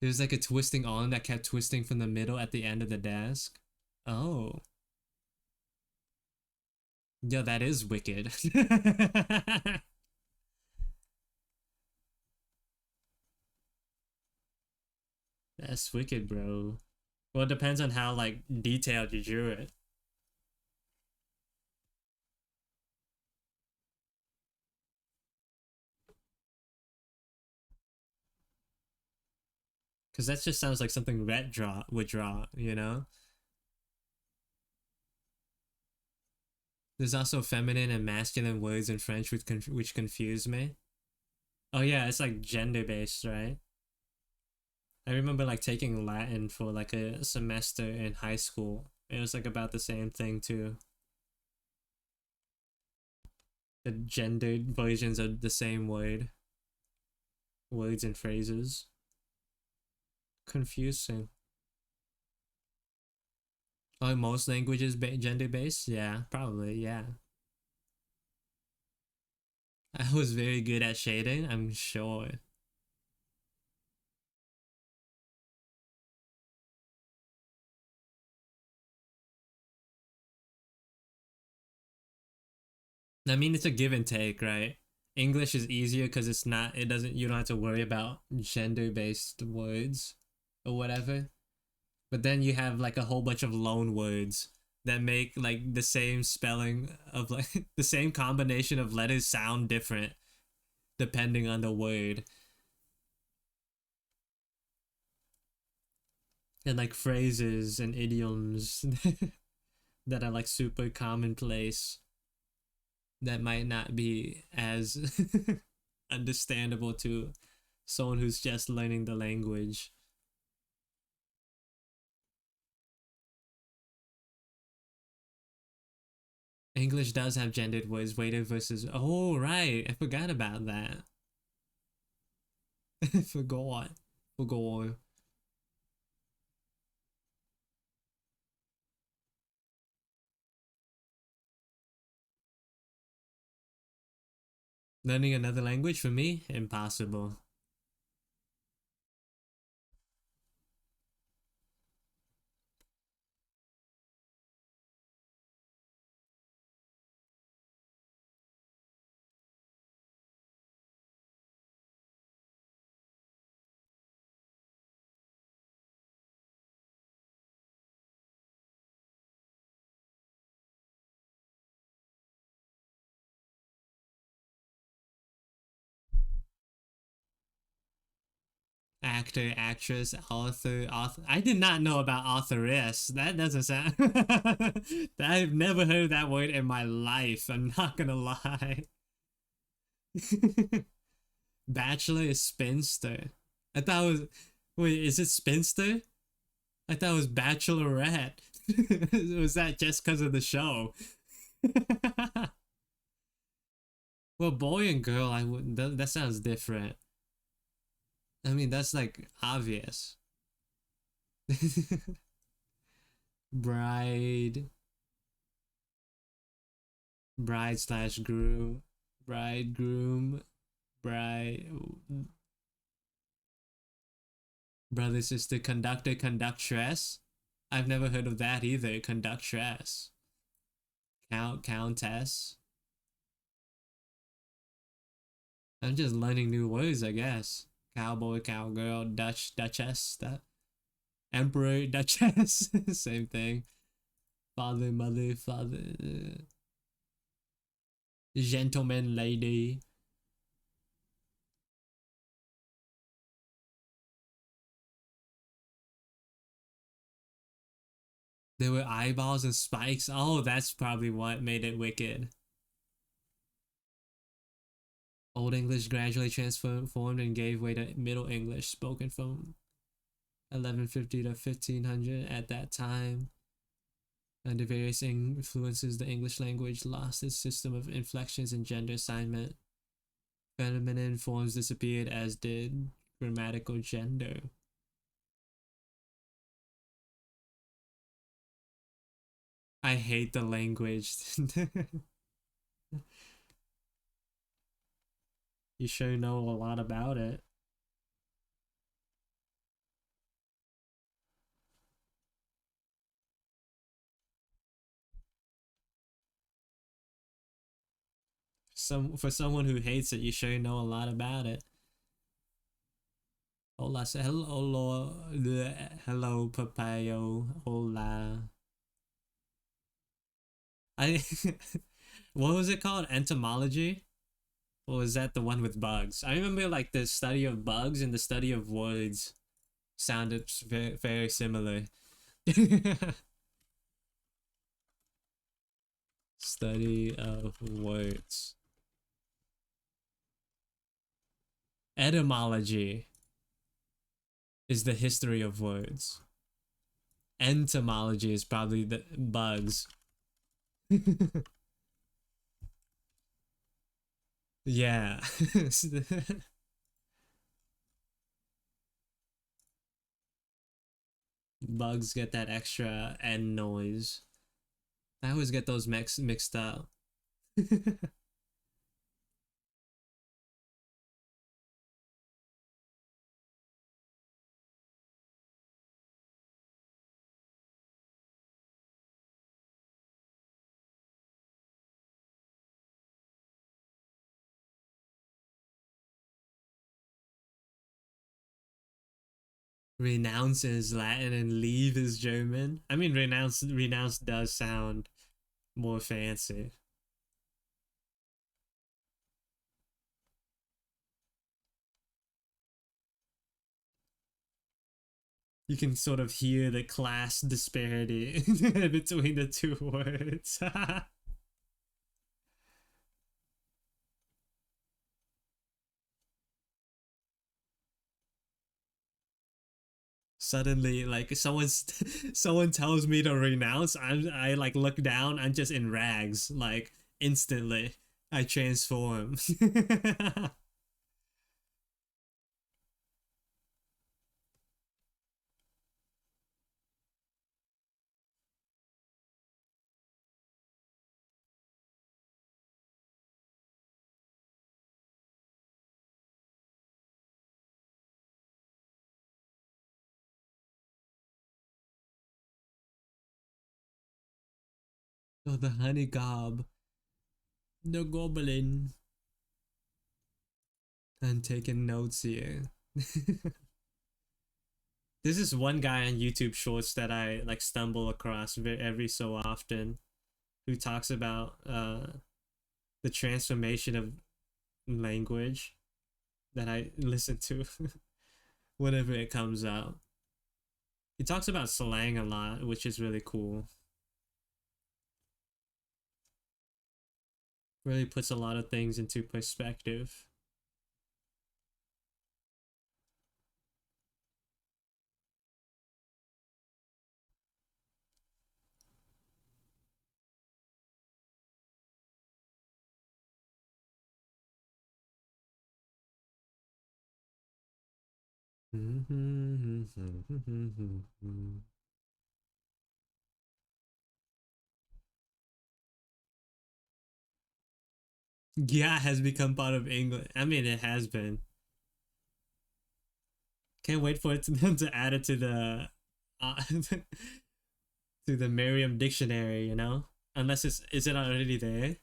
There's like a twisting arm that kept twisting from the middle at the end of the desk. Oh, yeah, that is wicked. That's wicked, bro. Well, it depends on how like detailed you drew it. Because that just sounds like something Ret draw would draw, you know? There's also feminine and masculine words in French which confuse me. Oh yeah, it's like gender based, right? I remember like taking Latin for like a semester in high school. It was like about the same thing too. The gendered versions of the same words and phrases. Confusing. Oh, most languages gender based? Yeah, probably. Yeah. I was very good at shading, I'm sure. I mean, it's a give and take, right? English is easier because it doesn't, you don't have to worry about gender based words or whatever. But then you have like a whole bunch of loan words that make like the same spelling of like the same combination of letters sound different depending on the word. And like phrases and idioms that are like super commonplace that might not be as understandable to someone who's just learning the language. English does have gendered words, waiter versus. Oh, right. I forgot about that. Forgot. Forgot. Learning another language for me, impossible. Actor, actress, author. I did not know about authoress. That doesn't sound. I've never heard that word in my life. I'm not gonna lie. Bachelor is spinster. I thought it was. Wait, is it spinster? I thought it was bachelorette. Was that just because of the show? Well, boy and girl, I wouldn't. That sounds different. I mean, that's like obvious. Bride, bride slash groom, bridegroom, bride, brother, sister, conductor, conductress. I've never heard of that either. Conductress, countess. I'm just learning new words, I guess. Cowboy, cowgirl, duchess, that emperor, duchess, same thing. Father, mother, father, gentleman, lady. There were eyeballs and spikes. Oh, that's probably what made it wicked. Old English gradually transformed and gave way to Middle English, spoken from 1150 to 1500. At that time, under various influences, the English language lost its system of inflections and gender assignment. Feminine forms disappeared, as did grammatical gender. I hate the language. You sure know a lot about it. For someone who hates it, you sure know a lot about it. Hola, say hello, hello, papayo, hola. I, what was it called? Entomology? Or was that the one with bugs? I remember like the study of bugs and the study of words sounded very, very similar. Study of words. Etymology is the history of words. Entomology is probably the bugs. Yeah. Bugs get that extra N noise. I always get those mixed up. Renounce is Latin and leave is German. I mean, renounce does sound more fancy. You can sort of hear the class disparity between the two words. Suddenly, like someone tells me to renounce, I like look down, I'm just in rags, like instantly. I transform. Oh, the honey gob, the goblin. I'm taking notes here. This is one guy on YouTube Shorts that I like stumble across every so often, who talks about the transformation of language that I listen to. whenever it comes out. He talks about slang a lot, which is really cool. Really puts a lot of things into perspective. Yeah, has become part of English. I mean, it has been. Can't wait for it to add it to the to the Merriam dictionary. You know, unless it's is it already there?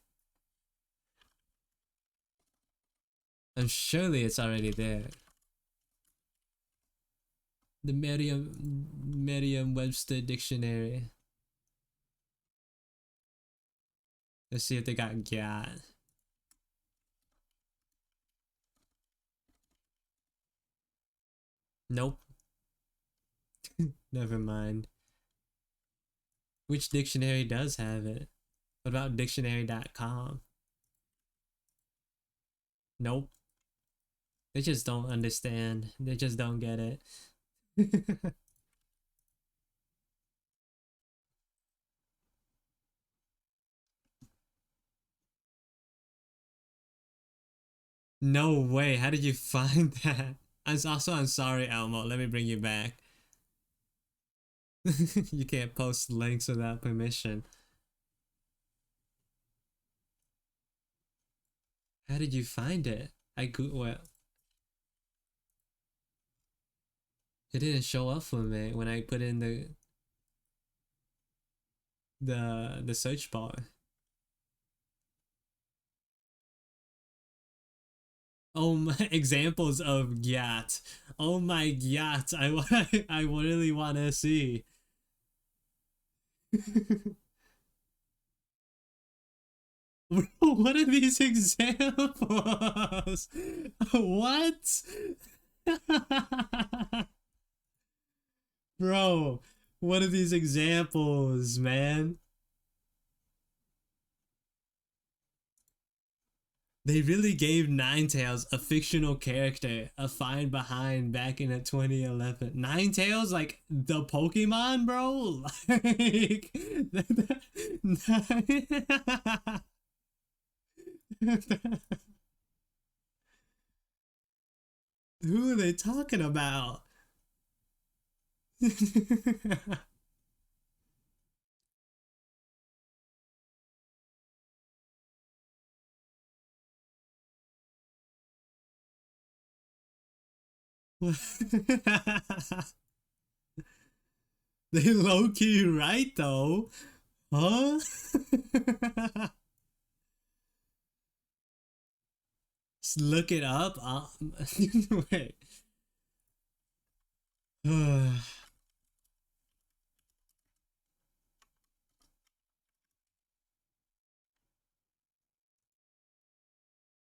I'm surely it's already there. The Merriam-Webster dictionary. Let's see if they got gat. Nope. Never mind. Which dictionary does have it? What about dictionary.com? Nope. They just don't understand. They just don't get it. No way. How did you find that? I'm sorry, Elmo. Let me bring you back. You can't post links without permission. How did you find it? Well, it didn't show up for me when I put in the search bar. Oh my examples of yacht. Oh my yacht. I really want to see. Bro, what are these examples? What? Bro, what are these examples, man? They really gave Ninetales, a fictional character, a find behind back in 2011. Ninetales, like the Pokemon, bro? Like, who are they talking about? They low key right though, huh? Just look it up. Wait.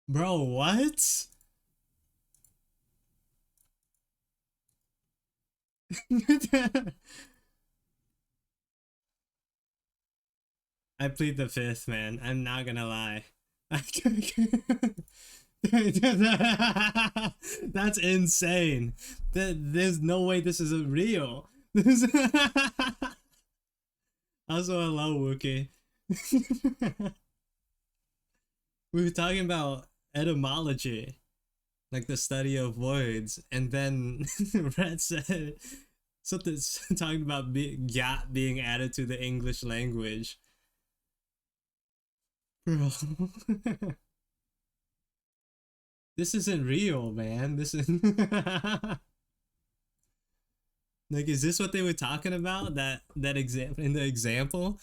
Bro, what? I plead the fifth, man. I'm not gonna lie. That's insane. There's no way this is real. Also, hello, Wookie. We were talking about etymology, like the study of words, and then Red said something talking about gat being added to the English language. Bro. This isn't real, man. This is like, is this what they were talking about? That example in the example?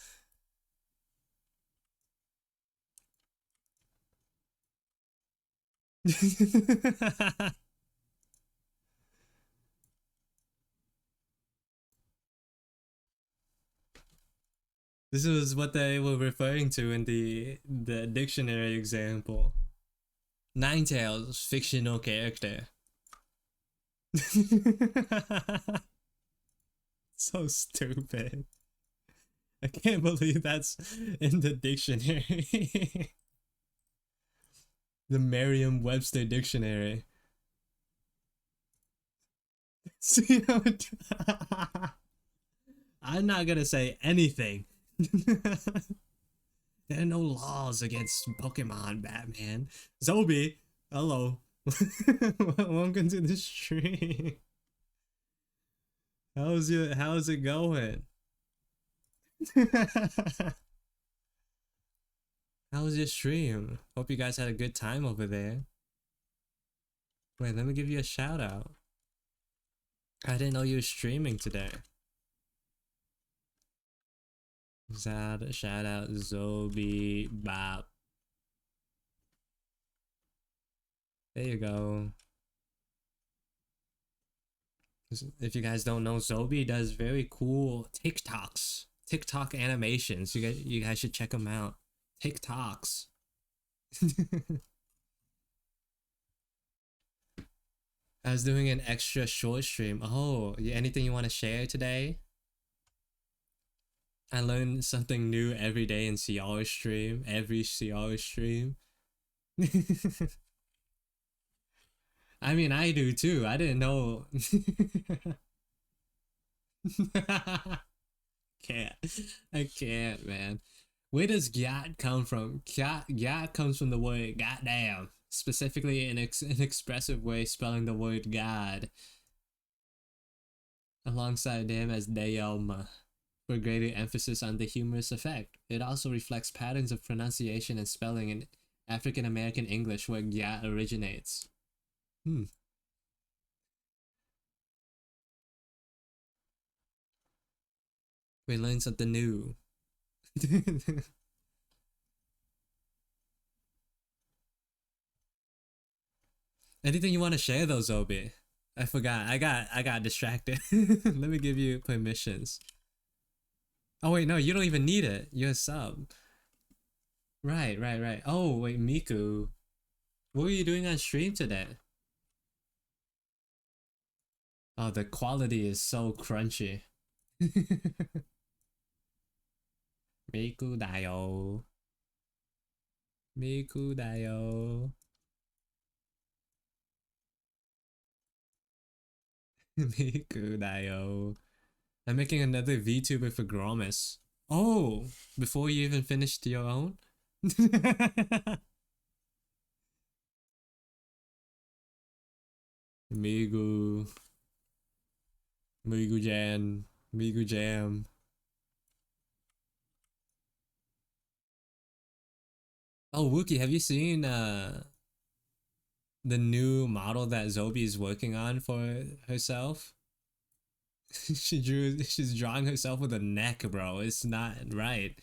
This was what they were referring to in the dictionary example. Ninetales, fictional character. So stupid. I can't believe that's in the dictionary. The Merriam-Webster dictionary. See how I'm not gonna say anything. There are no laws against Pokemon, Batman. Zobi, hello. Welcome to the stream. How's it going? How was your stream? Hope you guys had a good time over there. Wait, let me give you a shout out. I didn't know you were streaming today. Shout out Zobi Bop. There you go. If you guys don't know, Zobi does very cool TikToks, TikTok animations. You guys should check them out. TikToks. I was doing an extra short stream. Oh, anything you want to share today? I learn something new every day in CR stream. Every CR stream. I mean, I do too. I didn't know. Can't. I can't, man. Where does "gat" come from? "Gat" comes from the word "goddamn," specifically in an expressive way, spelling the word "God" alongside them as "dayom" for greater emphasis on the humorous effect. It also reflects patterns of pronunciation and spelling in African American English where "gat" originates. Hmm. We learned something new. Anything you want to share though, Zobi? I forgot. I got distracted. Let me give you permissions. Oh wait, no, you don't even need it. You're a sub. Right. Oh wait, Miku. What were you doing on stream today? Oh, the quality is so crunchy. Miku dayo. Miku dayo. Miku dayo. I'm making another VTuber for Gromus. Oh, before you even finished your own? Migu. Migu Jan. Migu Jam. Oh, Wookie, have you seen the new model that Zobi is working on for herself? She's drawing herself with a neck, bro. It's not right.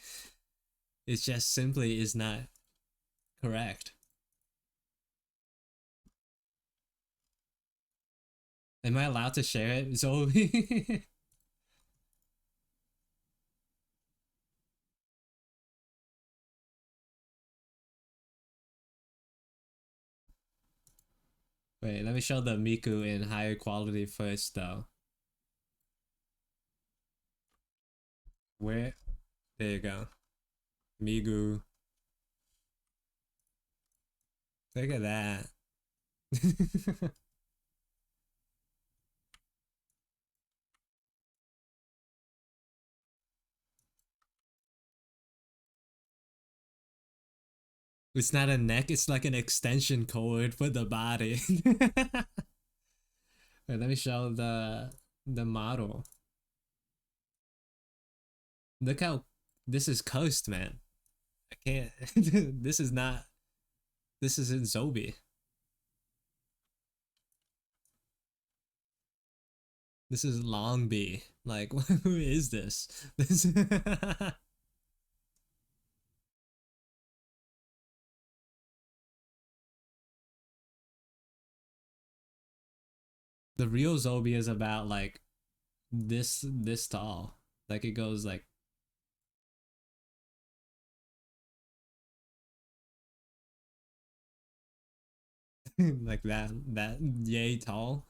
It just simply is not correct. Am I allowed to share it, Zobi? Wait, let me show the Miku in higher quality first, though. Where? There you go. Migu. Look at that. It's not a neck, it's like an extension cord for the body. Wait, let me show the model. Look how this is coast, man. I can't. This is not. This isn't Zobi. This is Long B. Like, who is this? This. The real Zobi is about like this tall. Like it goes like like that yay tall.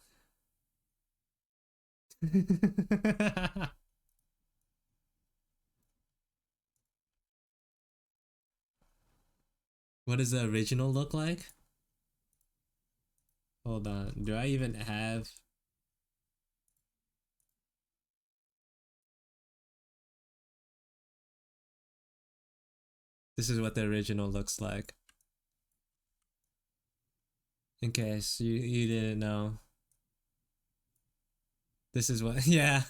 What does the original look like? Hold on. Do I even have? This is what the original looks like. In case you didn't know. This is what yeah.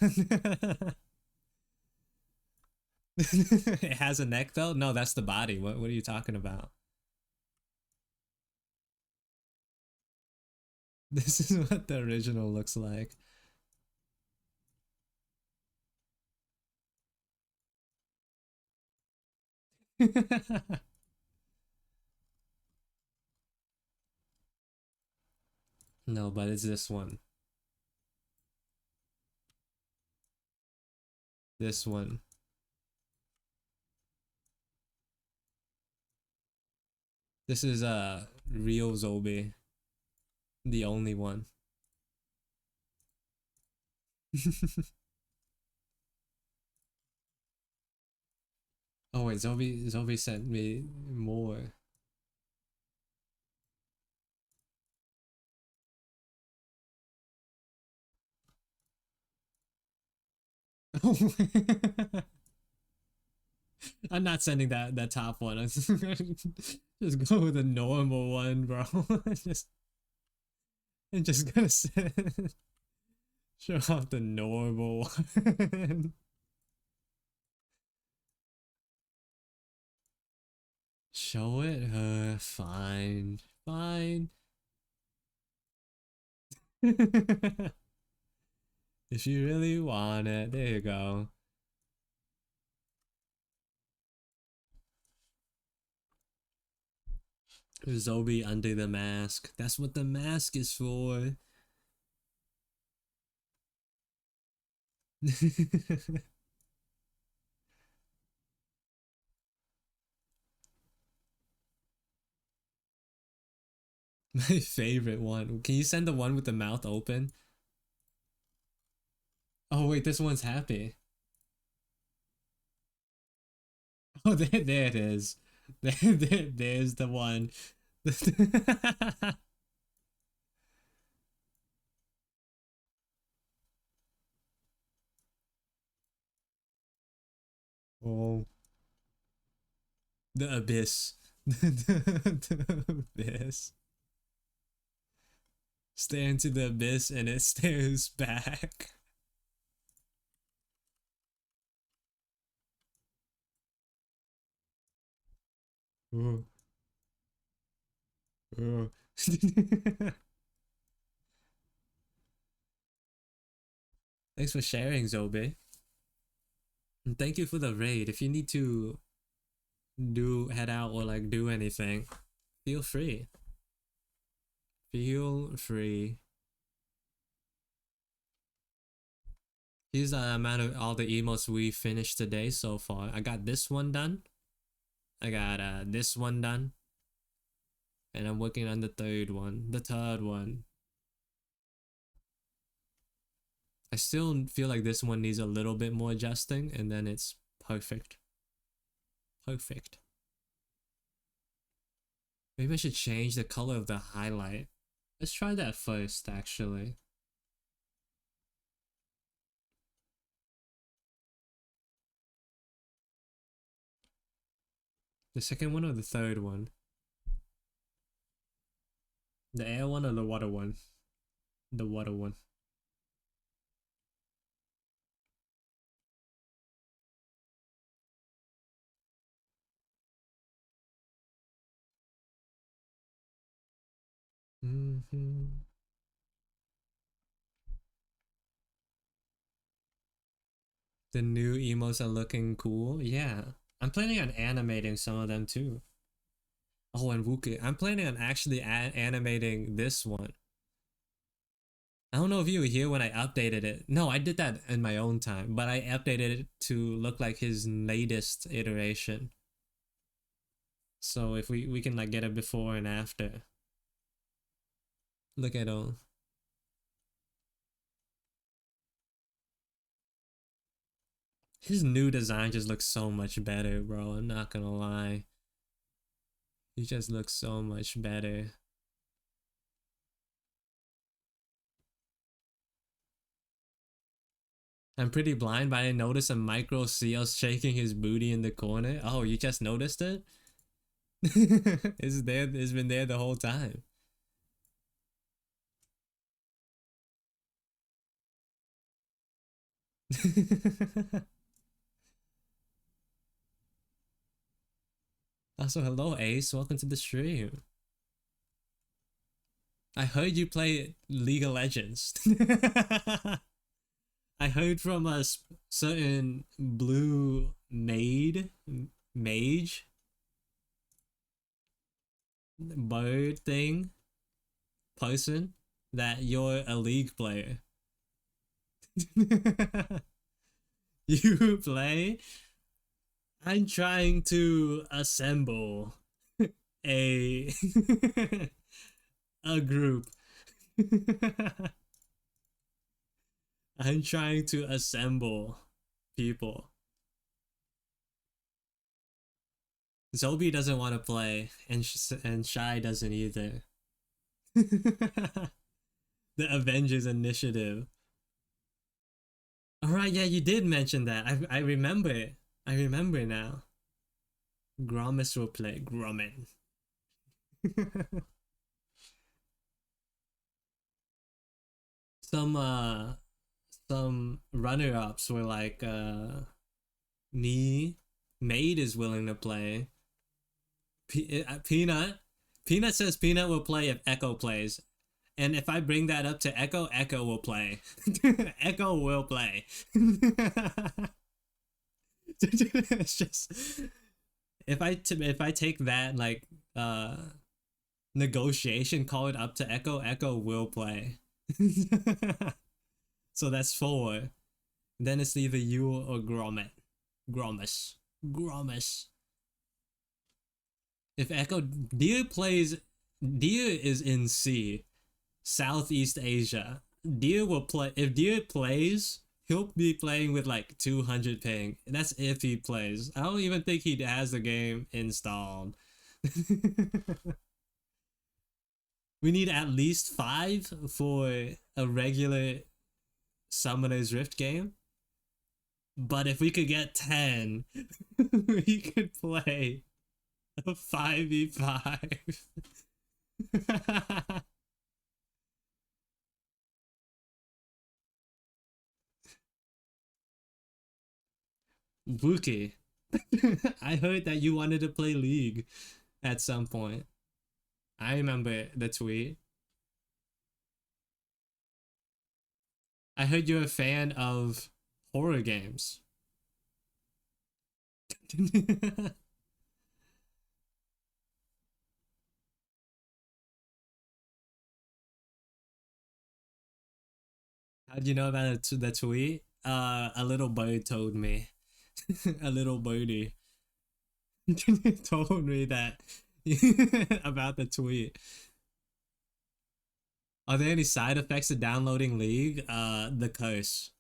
It has a neck though? No, that's the body. What are you talking about? This is what the original looks like. No, but it's this one. This one. This is real Zombie, the only one. Oh wait, Zombie sent me more. I'm not sending that top one. Just go with a normal one, bro. just I'm just gonna send, show off the normal one. Show it? Fine. Fine. If you really want it, there you go. Zombie under the mask. That's what the mask is for. My favorite one. Can you send the one with the mouth open? Oh wait, this one's happy. Oh, there it is. There's the one. Oh, the abyss. The abyss. Stare into the abyss and it stares back. Oh, oh. Thanks for sharing, Zobe. And thank you for the raid. If you need to head out or like do anything, feel free. Feel free. Here's the amount of all the emotes we finished today so far. I got this one done. I got this one done. And I'm working on the third one. The third one. I still feel like this one needs a little bit more adjusting and then it's perfect. Perfect. Maybe I should change the color of the highlight. Let's try that first, actually. The second one or the third one? The air one or the water one? The water one. Mm-hmm. The new emotes are looking cool. Yeah. I'm planning on animating some of them too. Oh, and Wookie. I'm planning on actually animating this one. I don't know if you were here when I updated it. No, I did that in my own time, but I updated it to look like his latest iteration. So if we can like get a before and after. Look at all. His new design just looks so much better, bro. I'm not gonna lie. He just looks so much better. I'm pretty blind, but I noticed a micro seal shaking his booty in the corner. Oh, you just noticed it? It's there. It's been there the whole time. Also, hello Ace. Welcome to the stream. I heard you play League of Legends. I heard from a certain blue mage bird thing person that you're a League player. You play? I'm trying to assemble a a group. I'm trying to assemble people. Zobi doesn't want to play, and Shy doesn't either. The Avengers Initiative. All right, yeah, you did mention that. I remember it. I remember now. Gromus will play Grommet. Some runner-ups were like me, Maid is willing to play. Peanut says Peanut will play if Echo plays. And if I bring that up to Echo, Echo will play. Echo will play. It's just if I take that like negotiation card up to Echo, Echo will play. So that's 4. Then it's either you or Grommet. Gromus. If Echo Deer is in C, Southeast Asia. Deer will play. If Deer plays, he'll be playing with like 200 ping. That's if he plays. I don't even think he has the game installed. We need at least 5 for a regular Summoner's Rift game. But if we could get 10, we could play a 5v5. Wookie, I heard that you wanted to play League at some point. I remember the tweet. I heard you're a fan of horror games. How'd you know about the tweet? A little bird told me. A little birdie told me that about the tweet. Are there any side effects of downloading League? The curse.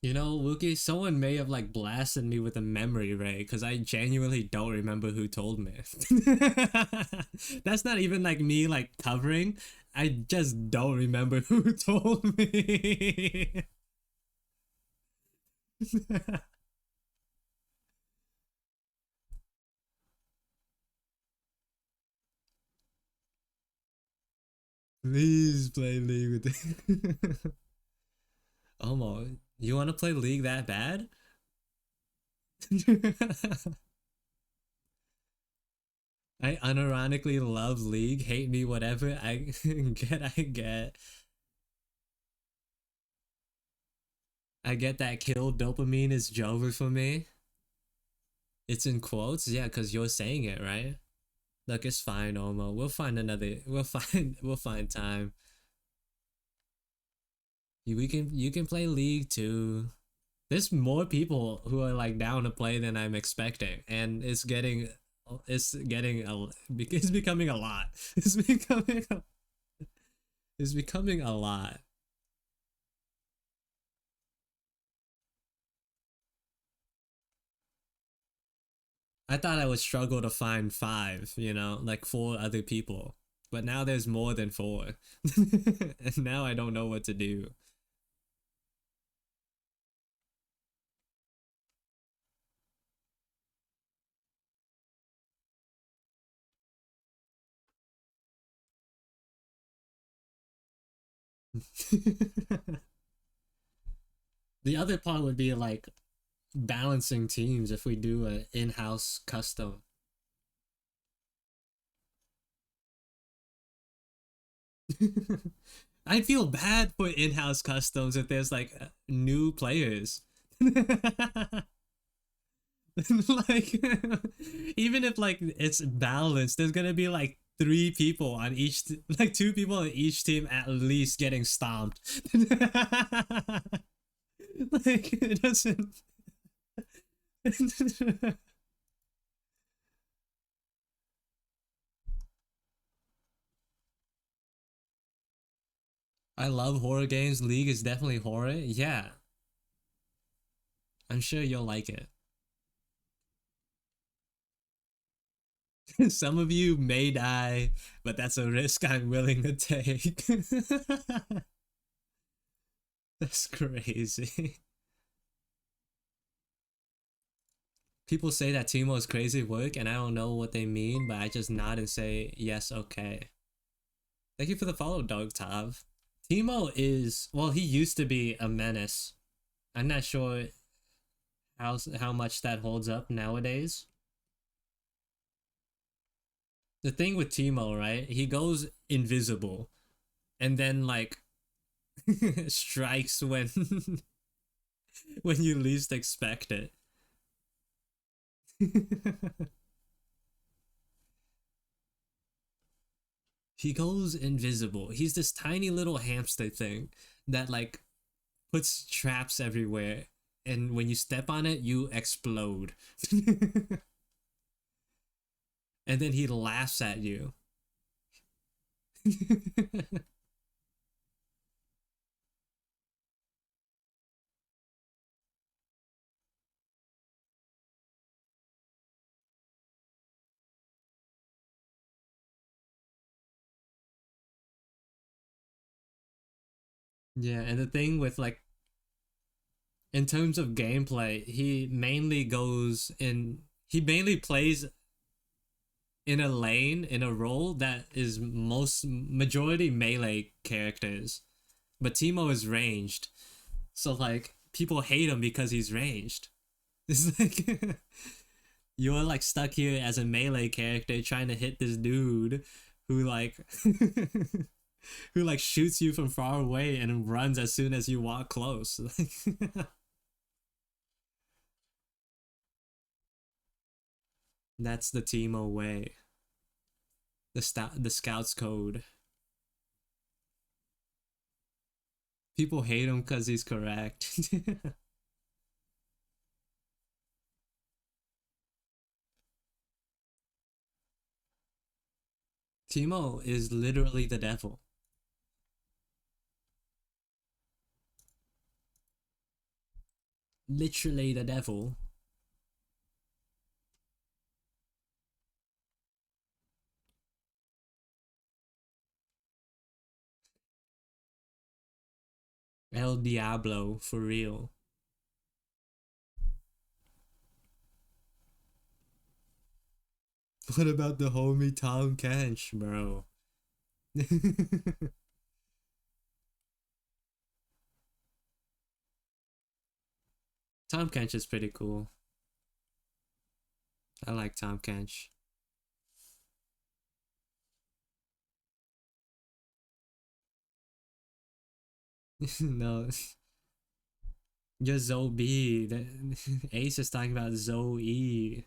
You know, Wookie, someone may have like blasted me with a memory ray because I genuinely don't remember who told me. That's not even like me like covering. I just don't remember who told me. Please play League with it. Omo, you want to play League that bad? I unironically love League. Hate me, whatever. I get. I get that kill dopamine is Jover for me. It's in quotes, yeah, because you're saying it, right? Look, it's fine, Omo. We'll find another. We'll find time. You can play League too. There's more people who are like down to play than I'm expecting, and it's becoming a lot. It's becoming a It's becoming a lot. I thought I would struggle to find five, like four other people. But now there's more than four. And now I don't know what to do. The other part would be like balancing teams if we do an in-house custom. I feel bad for in-house customs if there's like new players. Like even if like it's balanced, there's gonna be like three people on each like two people on each team at least getting stomped. Like it doesn't. I love horror games. League is definitely horror. Yeah, I'm sure you'll like it. Some of you may die, but that's a risk I'm willing to take. That's crazy. People say that Timo is crazy work, and I don't know what they mean, but I just nod and say, yes, okay. Thank you for the follow, Dog Tav. Timo is, well, he used to be a menace. I'm not sure how much that holds up nowadays. The thing with Timo, right? He goes invisible and then like strikes when when you least expect it. He goes invisible. He's this tiny little hamster thing that like puts traps everywhere, and when you step on it, you explode. And then he laughs at you. Yeah, and the thing with like in terms of gameplay, he mainly plays in a lane in a role that is most majority melee characters. But Timo is ranged. So like people hate him because he's ranged. It's like you're like stuck here as a melee character trying to hit this dude who like who like shoots you from far away and runs as soon as you walk close. That's the Timo way. The scouts code. People hate him because he's correct. Timo is literally the devil. Literally the devil. El Diablo for real. What about the homie Tom Kench, bro? Tom Kench is pretty cool. I like Tom Kench. No, you're Zoe B. Ace is talking about Zoe.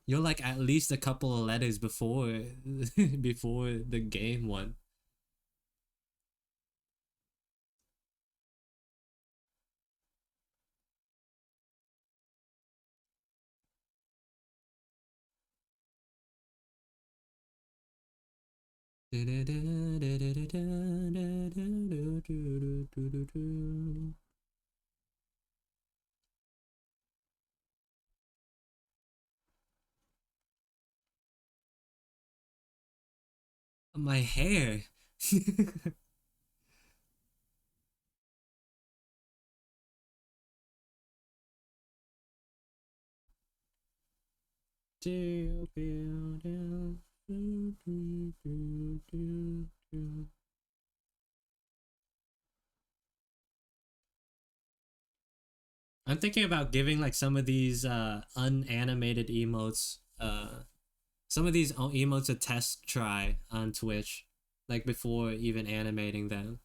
You're like at least a couple of letters before before the game one. My hair. I'm thinking about giving like some of these unanimated emotes, some of these emotes a test try on Twitch, like before even animating them.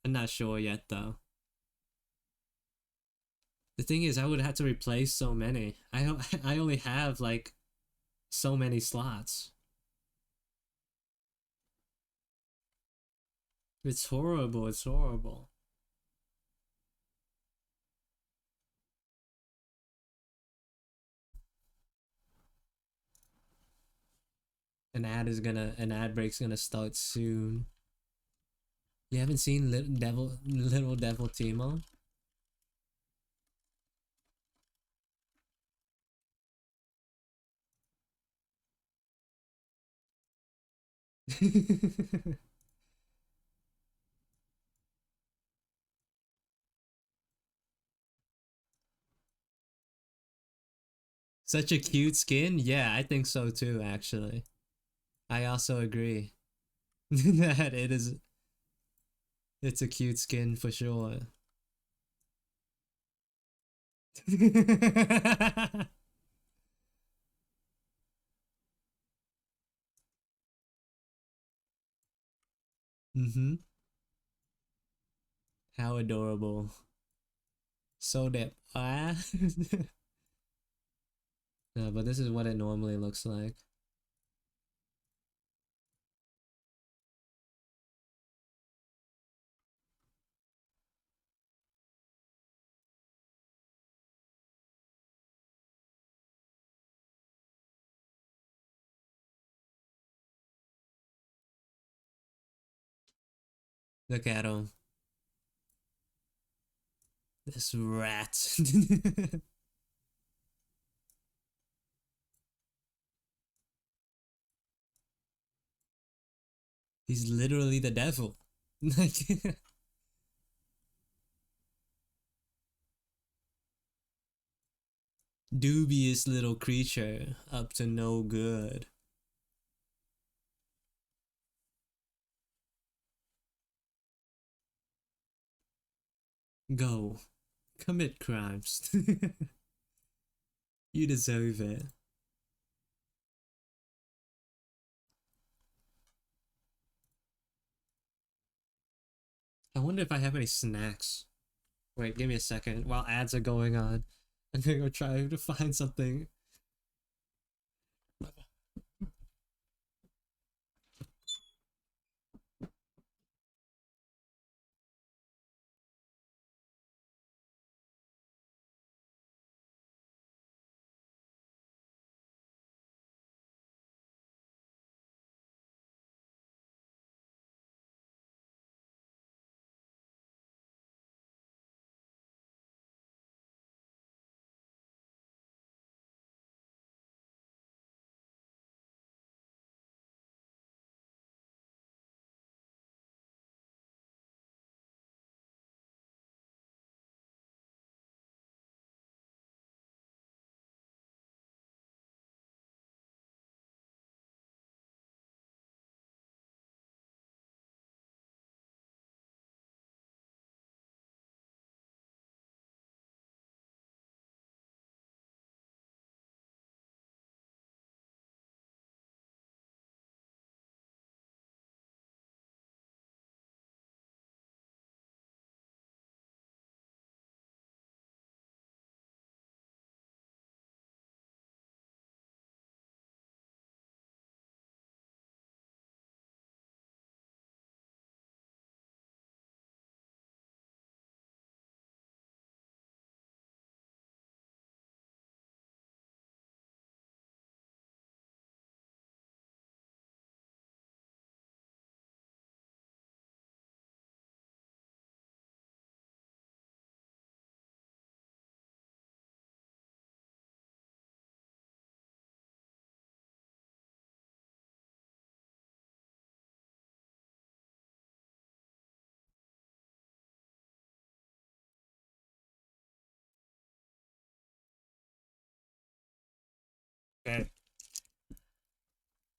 I'm not sure yet though. The thing is, I would have to replace so many. I only have like so many slots. It's horrible. It's horrible. An ad break's gonna start soon. You haven't seen Little Devil Timo? Such a cute skin? Yeah, I think so too, actually. I also agree that it's a cute skin for sure. Mm-hmm. How adorable. So that No, but this is what it normally looks like. Look at him. This rat. He's literally the devil. Like dubious little creature up to no good. Go. Commit crimes. You deserve it. I wonder if I have any snacks. Wait, give me a second. While ads are going on, I'm gonna go try to find something.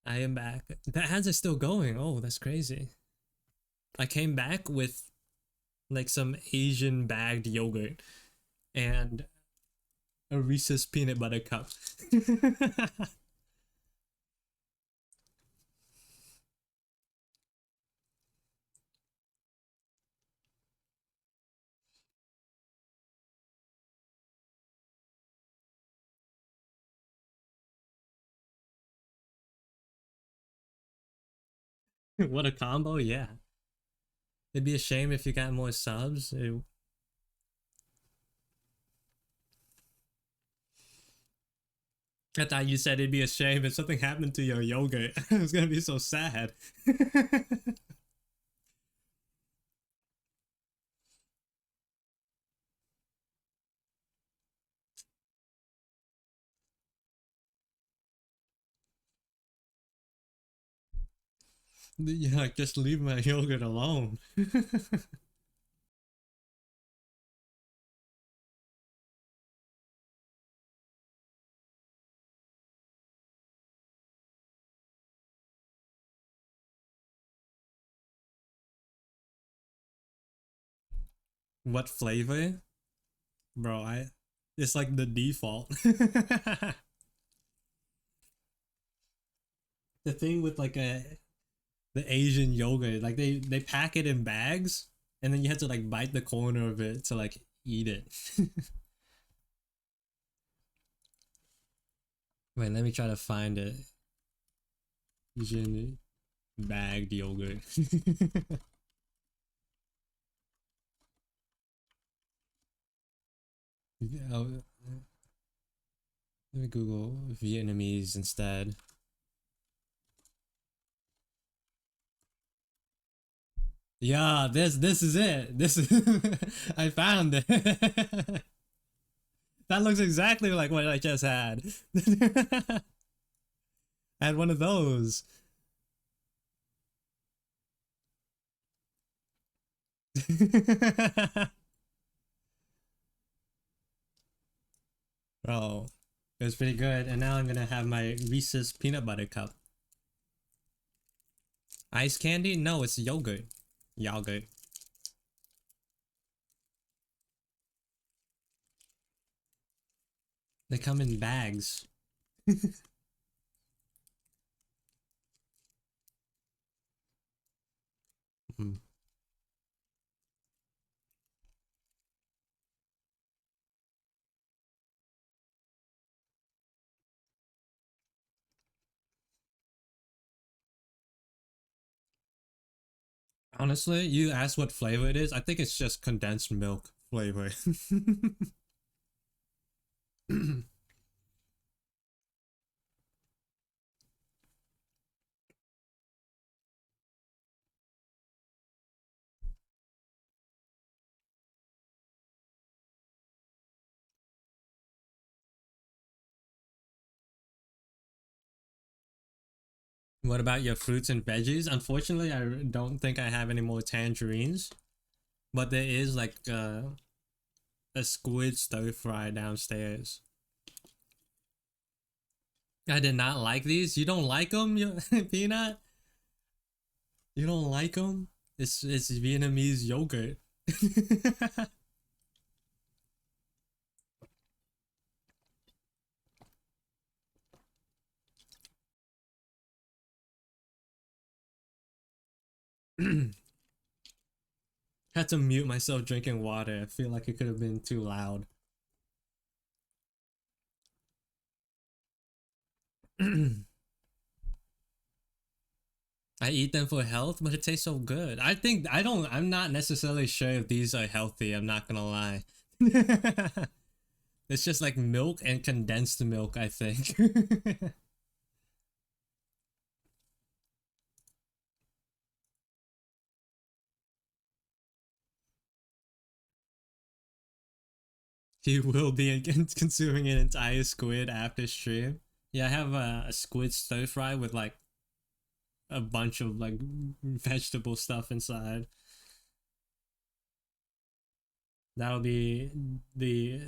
I am back. That ads is still going. Oh, that's crazy. I came back with like some Asian bagged yogurt and a Reese's peanut butter cup. What a combo, yeah. It'd be a shame if you got more subs. I thought you said it'd be a shame if something happened to your yogurt. It was gonna be so sad. Yeah, like just leave my yogurt alone. What flavor? Bro, I it's like the default. The thing with like the Asian yogurt, like they pack it in bags and then you have to like bite the corner of it to like eat it. Wait, let me try to find it. Asian bagged yogurt. Yeah, let me Google Vietnamese instead. Yeah, this is it. This is I found it. That looks exactly like what I just had. I had one of those. Oh, it was pretty good. And now I'm gonna have my Reese's peanut butter cup. Ice candy? No, it's yogurt. Yogurt. They come in bags. Mhm. Honestly, you asked what flavor it is. I think it's just condensed milk flavor. What about your fruits and veggies? Unfortunately, I don't think I have any more tangerines, but there is like a squid stir fry downstairs. I did not like these. You don't like them, Peanut? You don't like them? It's Vietnamese yogurt. Had to mute myself drinking water. I feel like it could have been too loud. I eat them for health, but it tastes so good. I'm not necessarily sure if these are healthy, I'm not gonna lie. It's just like milk and condensed milk, I think. He will be again consuming an entire squid after stream. Yeah, I have a squid stir fry with like a bunch of like vegetable stuff inside. That'll be the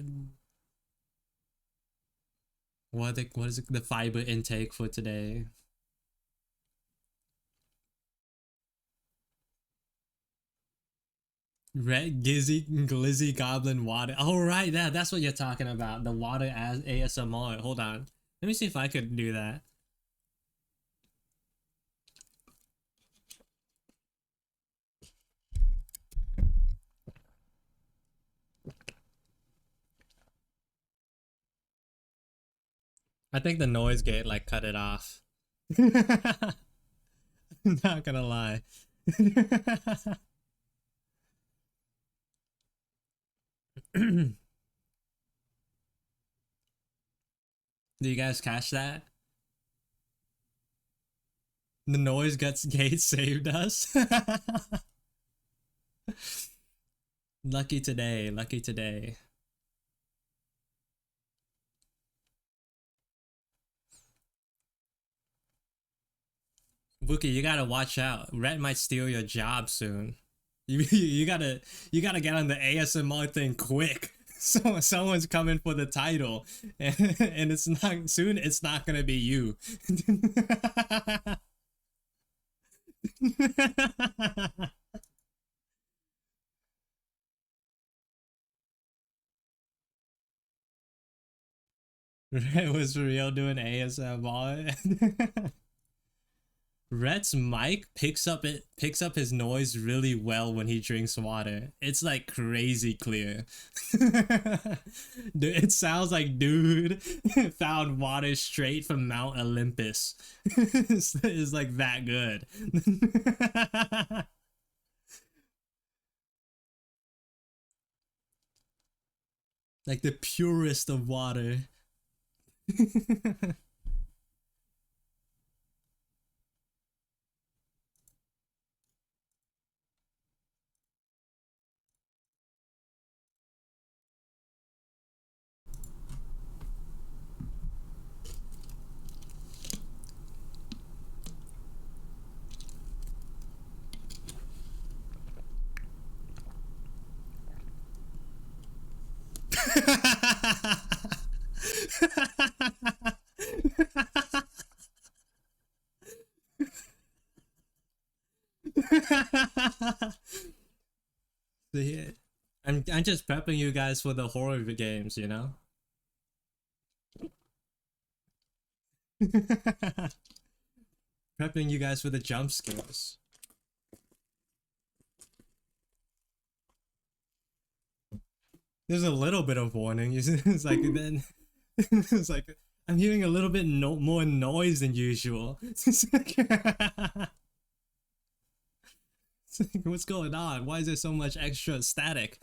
what is it, the fiber intake for today. Red Gizzy Glizzy Goblin Water. Oh right, that's what you're talking about. The water as ASMR. Hold on. Let me see if I could do that. I think the noise gate like cut it off. Not gonna lie. Do you guys catch that? The noise gets gate saved us. Lucky today, lucky today. Wookie, you gotta watch out. Red might steal your job soon. You gotta get on the ASMR thing quick. So someone's coming for the title, and it's not soon. It's not gonna be you. Red was for real doing ASMR. Rhett's mic picks up his noise really well when he drinks water. It's like crazy clear. Dude, it sounds like dude found water straight from Mount Olympus. It's like that good. Like the purest of water. See, I'm just prepping you guys for the horror games, you know? Prepping you guys for the jump scares. There's a little bit of warning. It's like then it's like I'm hearing a little bit more noise than usual. It's like, what's going on? Why is there so much extra static?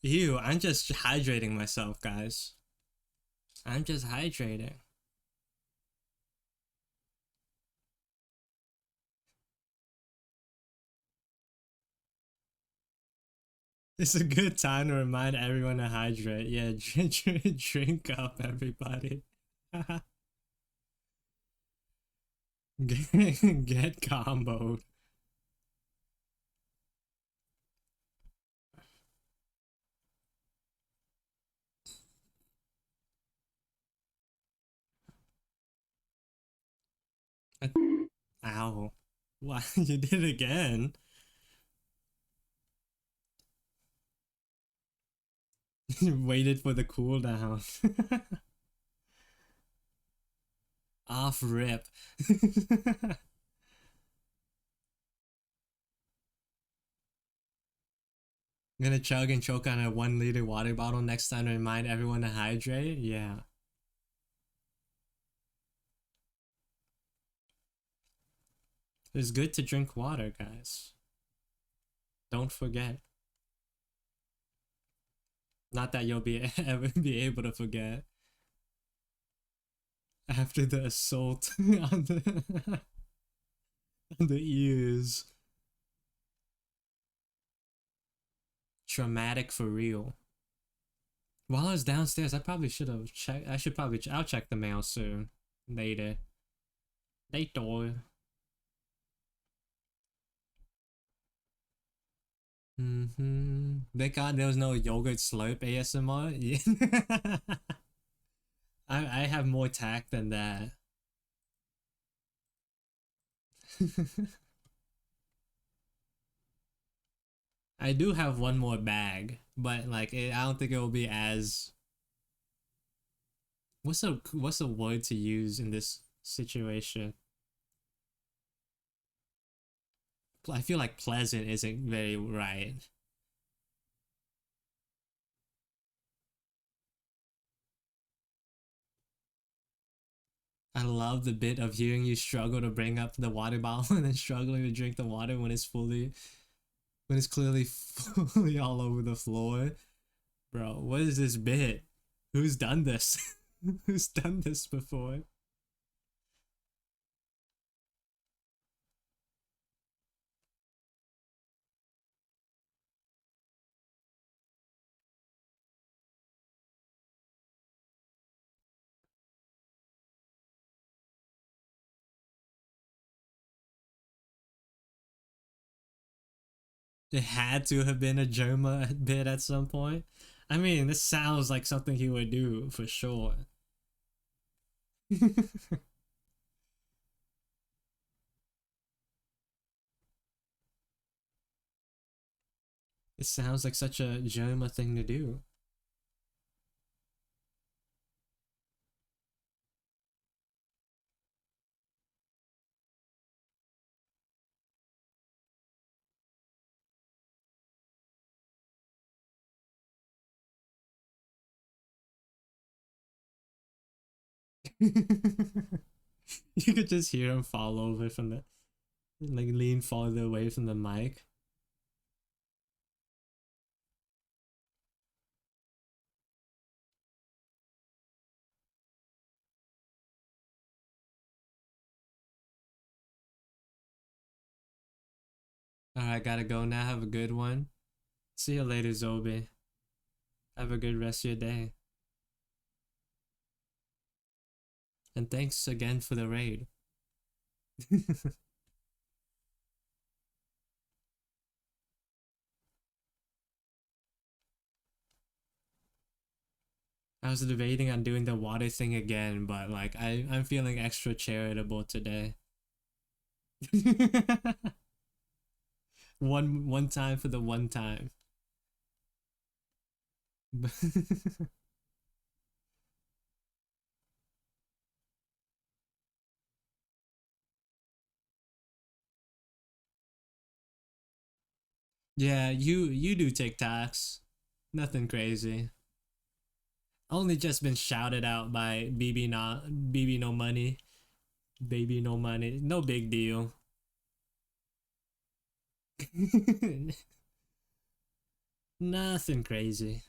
Ew, I'm just hydrating myself, guys. I'm just hydrating. It's a good time to remind everyone to hydrate. Yeah, drink up, everybody. Get comboed. Ow. Why you did it again? Waited for the cooldown. Off rip. I'm gonna chug and choke on a 1 liter water bottle next time to remind everyone to hydrate. Yeah. It's good to drink water, guys. Don't forget. Not that you'll be ever be able to forget after the assault on the ears. Traumatic for real. While I was downstairs, I probably should have checked. I'll check the mail soon. Later. Later. Thank God there was no yogurt slurp ASMR. Yeah. I have more tact than that. I do have one more bag, but like I don't think it will be as what's a word to use in this situation? I feel like pleasant isn't very right. I love the bit of hearing you struggle to bring up the water bottle and then struggling to drink the water when it's clearly fully all over the floor. Bro, what is this bit? Who's done this? Who's done this before? It had to have been a Joma bit at some point. I mean, this sounds like something he would do for sure. It sounds like such a Joma thing to do. You could just hear him fall over from the like lean farther away from the mic. All right, gotta go now. Have a good one. See you later, Zobi. Have a good rest of your day. And thanks again for the raid. I was debating on doing the water thing again, but like I'm feeling extra charitable today. One time for the one time. Yeah, you do TikToks. Nothing crazy. Only just been shouted out by BB no money. Baby no money. No big deal. Nothing crazy.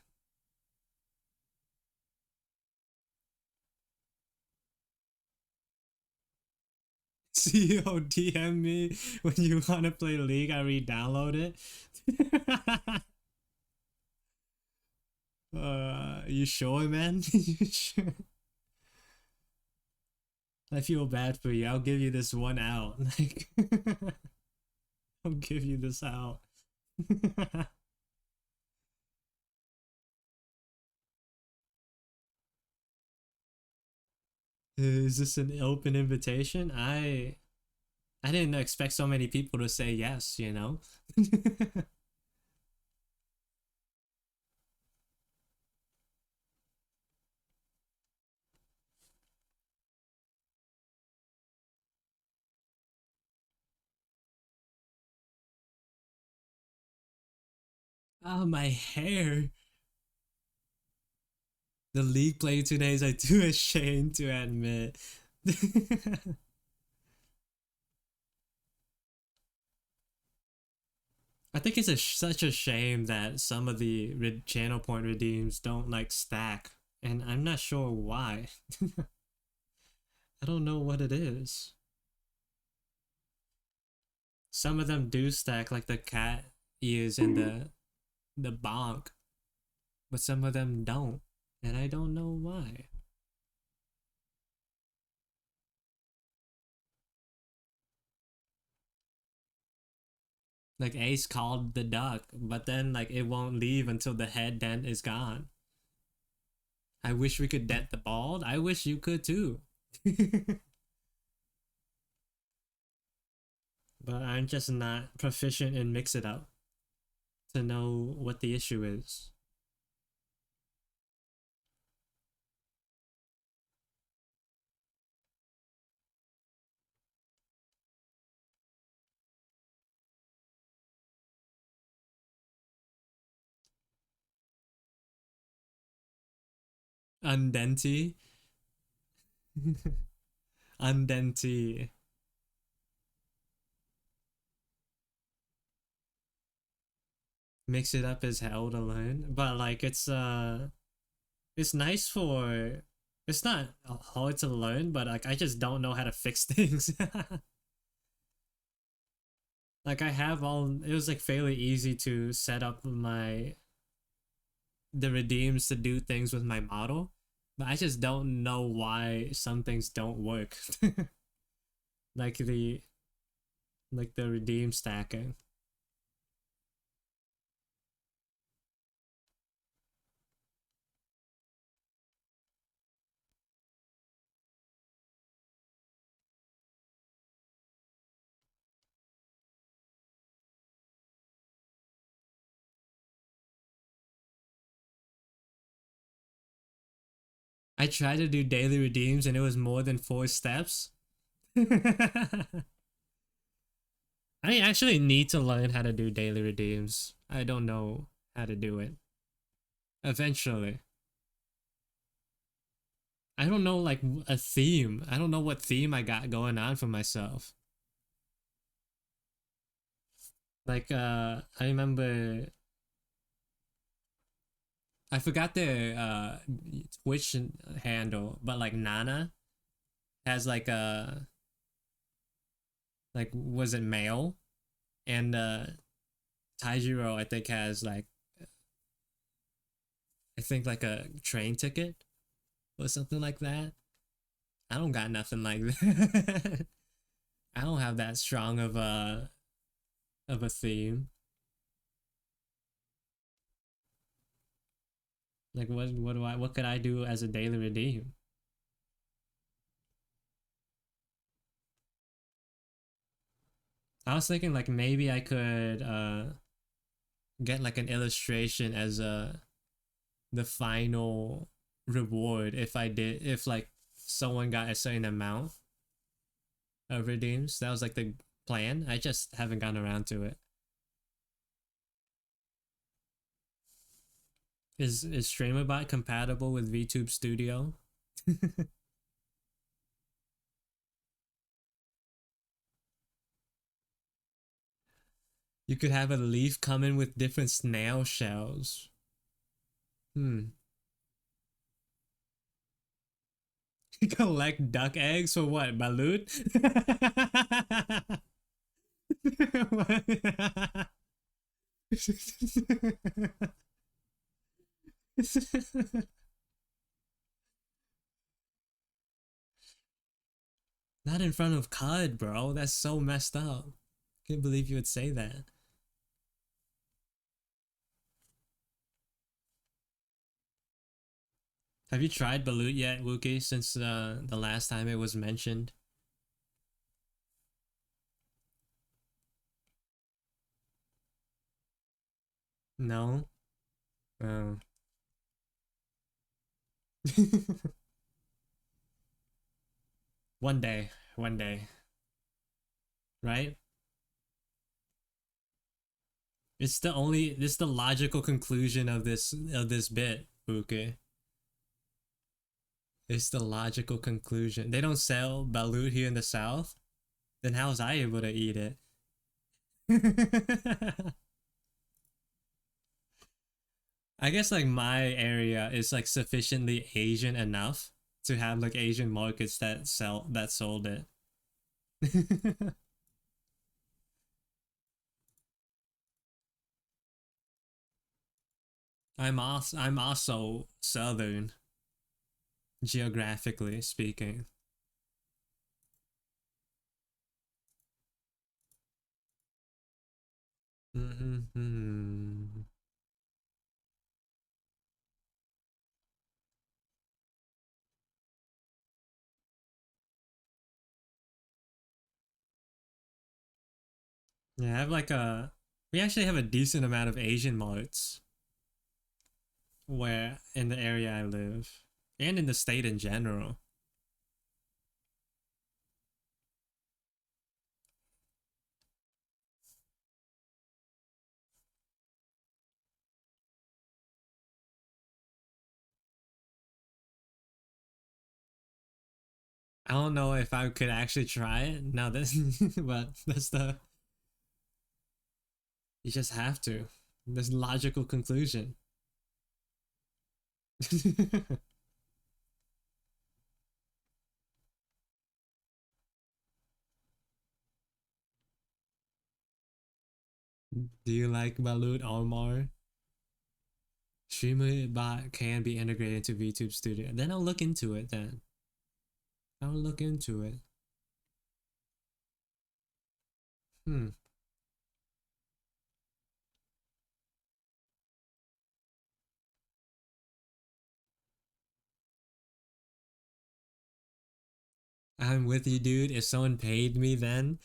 CEO DM me when you want to play League. I re-download it. You sure, man? You sure? I feel bad for you. I'll give you this one out. Like, I'll give you this out. Is this an open invitation? I didn't expect so many people to say yes, you know? Oh, my hair. The league play 2 days, I too ashamed to admit. I think it's such a shame that some of the channel point redeems don't like stack, and I'm not sure why. I don't know what it is. Some of them do stack, like the cat ears and the bonk, but some of them don't, and I don't know why. Like Ace called the duck, but then like it won't leave until the head dent is gone. I wish we could dent the bald. I wish you could too. But I'm just not proficient in mix it up to know what the issue is. Undenti. Undenti. Mix it up is hell to learn. But like it's nice for it's not hard to learn, but like I just don't know how to fix things. Like I have all it was like fairly easy to set up my the redeems to do things with my model, but I just don't know why some things don't work. like the like the redeem stacking. I tried to do daily redeems and it was more than 4 steps. I actually need to learn how to do daily redeems. I don't know how to do it. Eventually. I don't know like a theme. I don't know what theme I got going on for myself. Like I remember I forgot the Twitch handle, but like Nana has like a like was it male? And Taijiro I think has like I think like a train ticket or something like that. I don't got nothing like that. I don't have that strong of a theme. Like what could I do as a daily redeem? I was thinking like maybe I could get like an illustration as the final reward if like someone got a certain amount of redeems. That was like the plan. I just haven't gotten around to it. Is StreamerBot compatible with VTube Studio? You could have a leaf come in with different snail shells. Hmm. Collect duck eggs for what? Balut? Not in front of Cud, bro. That's so messed up. Can't believe you would say that. Have you tried Balut yet, Wookie, since the last time it was mentioned? No? Oh. One day, right? It's the logical conclusion of this bit, Wookie. It's the logical conclusion. They don't sell balut here in the South? Then how was I able to eat it? I guess like my area is like sufficiently Asian enough to have like Asian markets that sold it. I'm also southern geographically speaking. Mm-hmm. Yeah, I have like a. We actually have a decent amount of Asian marts where in the area I live, and in the state in general. I don't know if I could actually try it. No, this, but that's the. You just have to. This logical conclusion. Do you like Balut Almar? Streamer bot can be integrated into VTube Studio. Then I'll look into it. Then I'll look into it. Hmm. I'm with you, dude. If someone paid me, then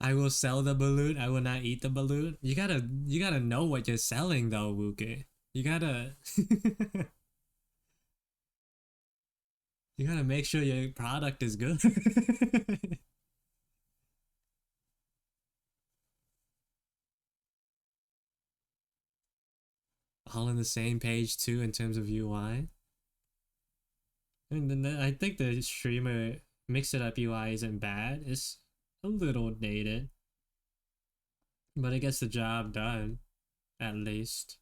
I will sell the balut. I will not eat the balut. You gotta know what you're selling, though, Wuke. You gotta, you gotta make sure your product is good. All on the same page too in terms of UI. And then I think the streamer mix it up UI isn't bad. It's a little dated, but it gets the job done at least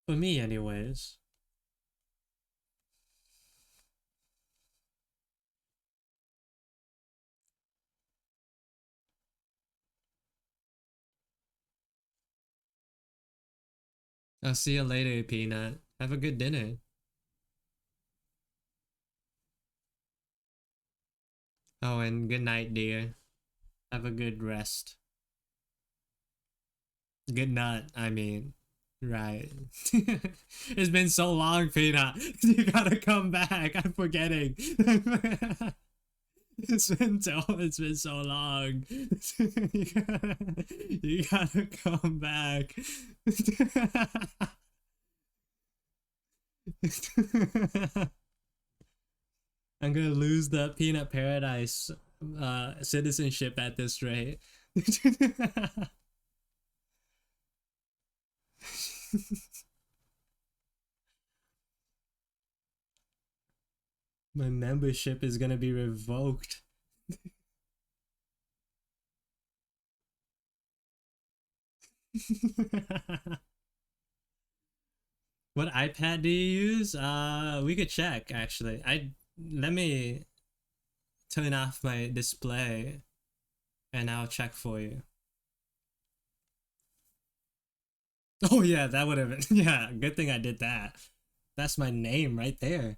for me, anyways. I'll see you later, Peanut. Have a good dinner. Oh, and good night, dear. Have a good rest. Good nut, I mean. Right. It's been so long, Peanut. You gotta come back. I'm forgetting. It's been so long. You gotta come back. I'm gonna lose the Peanut Paradise citizenship at this rate. My membership is gonna be revoked. What iPad do you use? We could check actually. I let me turn off my display and I'll check for you. Oh yeah, that would have been yeah, good thing I did that. That's my name right there.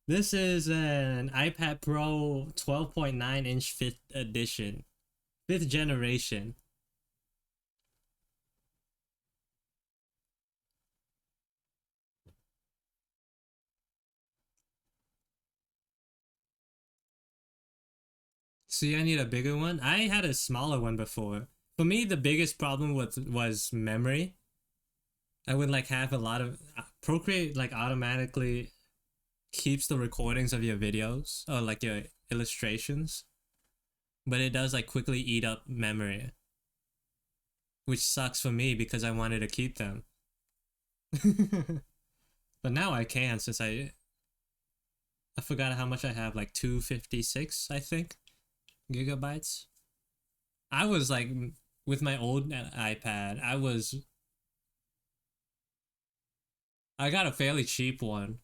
This is an iPad Pro 12.9-inch 5th edition. 5th generation. See, I need a bigger one. I had a smaller one before. For me, the biggest problem with was memory. I would like have a lot of Procreate like automatically keeps the recordings of your videos or like your illustrations, but it does like quickly eat up memory, which sucks for me because I wanted to keep them. But now I can since I forgot how much I have, like 256, I think, gigabytes. I was like with my old iPad, I got a fairly cheap one,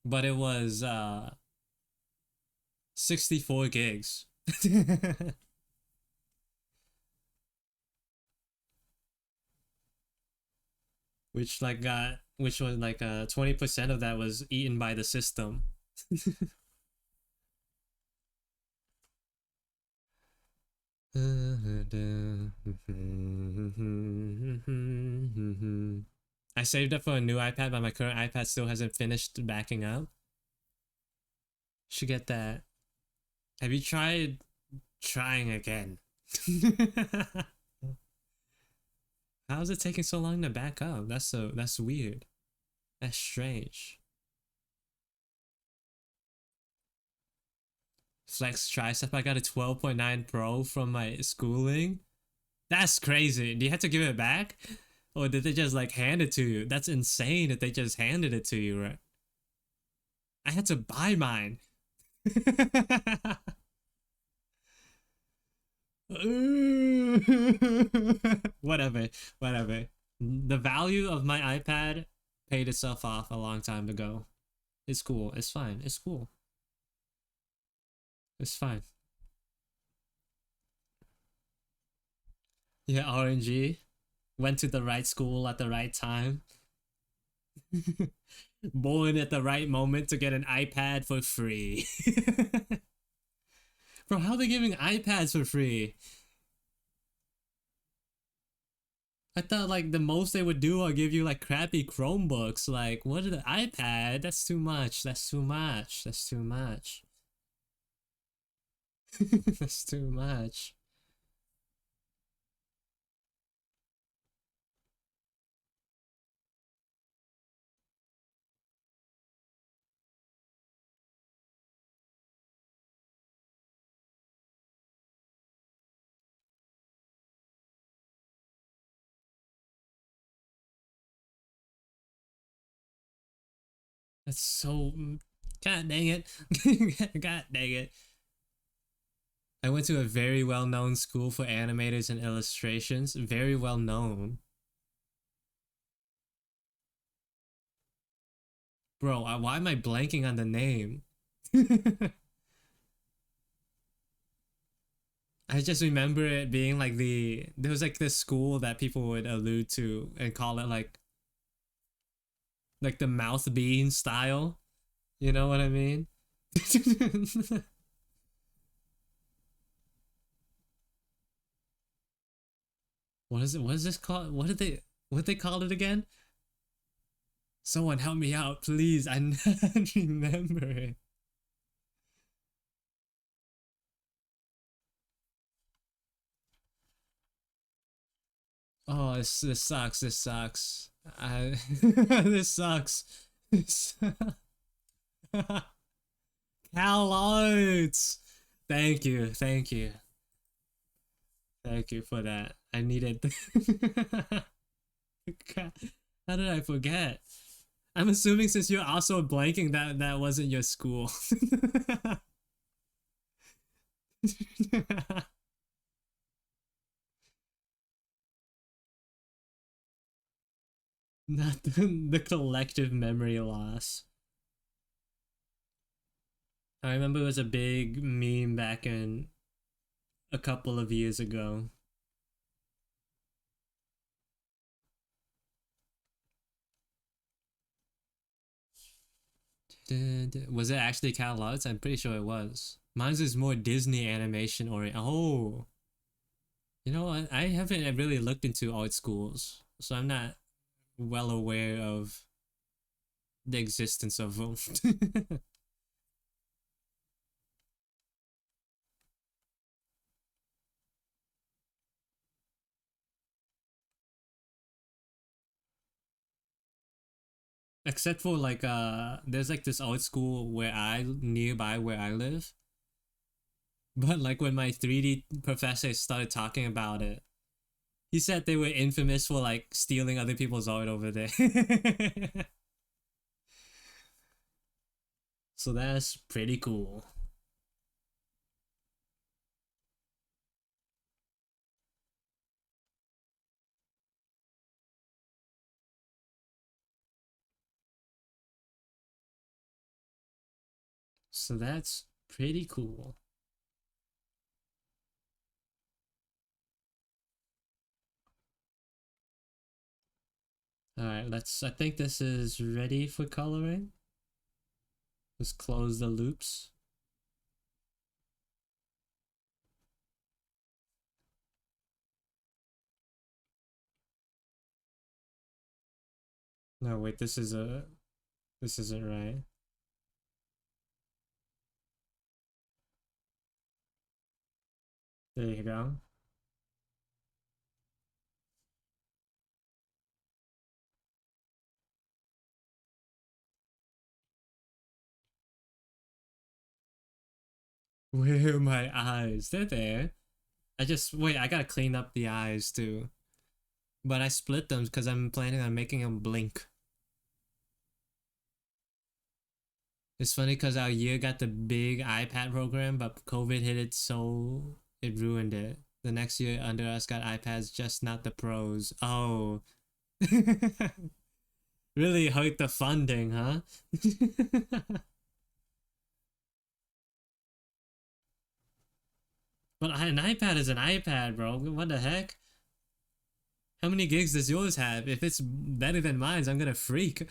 but it was 64 gigs. Which was like 20% of that was eaten by the system. I saved up for a new iPad, but my current iPad still hasn't finished backing up. Should get that. Have you tried trying again? How is it taking so long to back up? That's weird. That's strange. Flex tricep. I got a 12.9 Pro from my schooling. That's crazy. Do you have to give it back? Or did they just like hand it to you? That's insane that they just handed it to you, right? I had to buy mine. Whatever, whatever. The value of my iPad paid itself off a long time ago. It's cool. It's fine. It's cool. It's fine. Yeah, RNG went to the right school at the right time. Born at the right moment to get an iPad for free. Bro, how are they giving iPads for free? I thought like the most they would do are give you like crappy Chromebooks. Like, what are the iPad? That's too much. That's too much. That's too much. That's too much. That's so. God dang it. God dang it. I went to a very well known school for animators and illustrations. Very well known. Bro, why am I blanking on the name? I just remember it being like there was like this school that people would allude to and call it like the mouth bean style. You know what I mean? What is it? What is this called? What they called it again? Someone help me out, please. I remember it. Oh, this sucks. This sucks. This sucks. This Cal Oates. Thank you. Thank you. Thank you for that. I needed. How did I forget? I'm assuming since you're also blanking that wasn't your school. Not the collective memory loss. I remember it was a big meme back in a couple of years ago. Was it actually Cal Oates? I'm pretty sure it was. Mine's is more Disney animation or oh, you know what? I haven't really looked into art schools, so I'm not well aware of the existence of them. Except for like there's like this art school where I nearby where I live. But like when my 3D professor started talking about it, he said they were infamous for like stealing other people's art over there. So that's pretty cool. So that's pretty cool. All right, let's. I think this is ready for coloring. Let's close the loops. No, wait, this isn't right. There you go. Where are my eyes? They're there. I just wait. I gotta clean up the eyes too. But I split them because I'm planning on making them blink. It's funny because our year got the big iPad program, but COVID hit it, so it ruined it. The next year under us got iPads, just not the pros. Oh, really hurt the funding, huh? But an iPad is an iPad, bro. What the heck? How many gigs does yours have? If it's better than mine's, I'm gonna freak.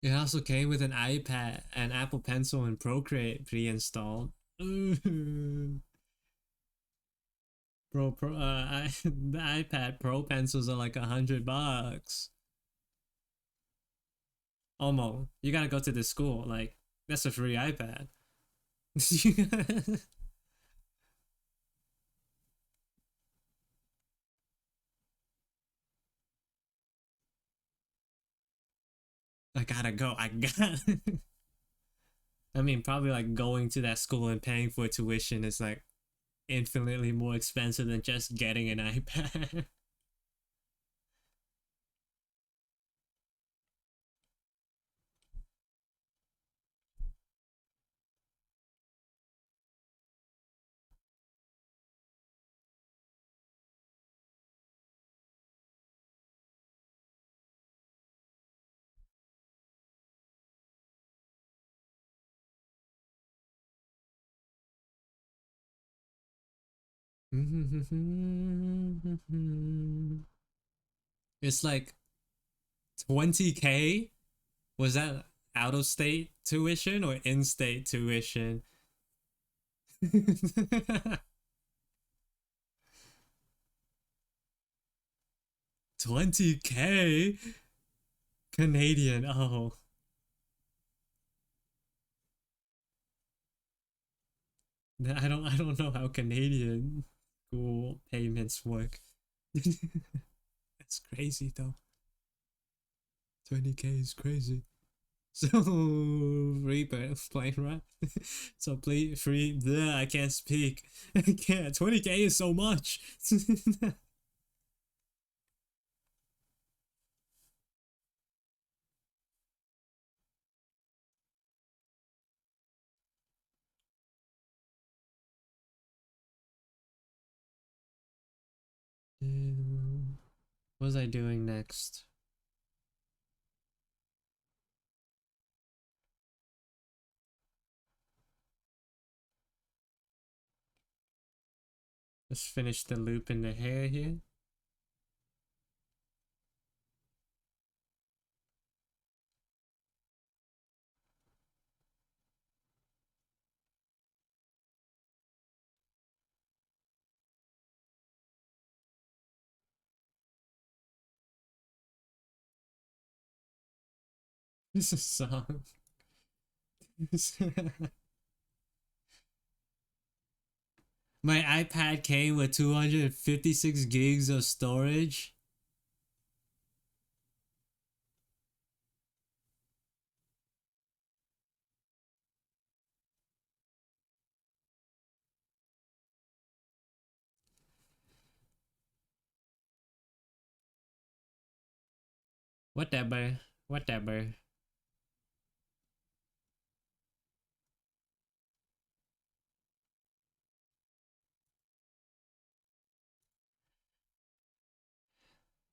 It also came with an iPad, an Apple Pencil, and Procreate pre-installed. The iPad Pro pencils are like $100. Almost. You gotta go to the school. Like that's a free iPad. I gotta go. I got. I mean, probably like going to that school and paying for tuition is like infinitely more expensive than just getting an iPad. It's like 20K. Was that out of state tuition or in state tuition? 20K Canadian. Oh, I don't know how Canadian school payments work. That's crazy though. 20K is crazy. So free plane ride. So play free. Bleh, I can't speak. I can't. 20K is so much. What was I doing next? Let's finish the loop in the hair here. This is a song. My iPad came with 256 gigs of storage. Whatever. Whatever.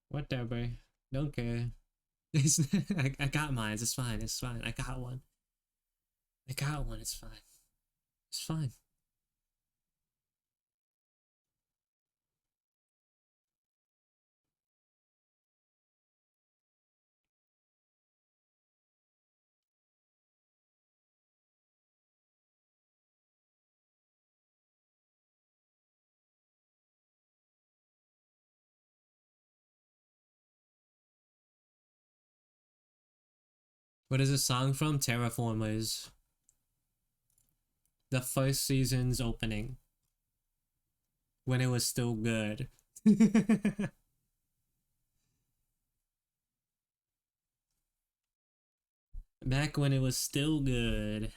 Whatever. Don't care. I got mine. It's fine. It's fine. I got one. I got one. It's fine. It's fine. What is the song from? Terraformers. The first season's opening. When it was still good. Back when it was still good.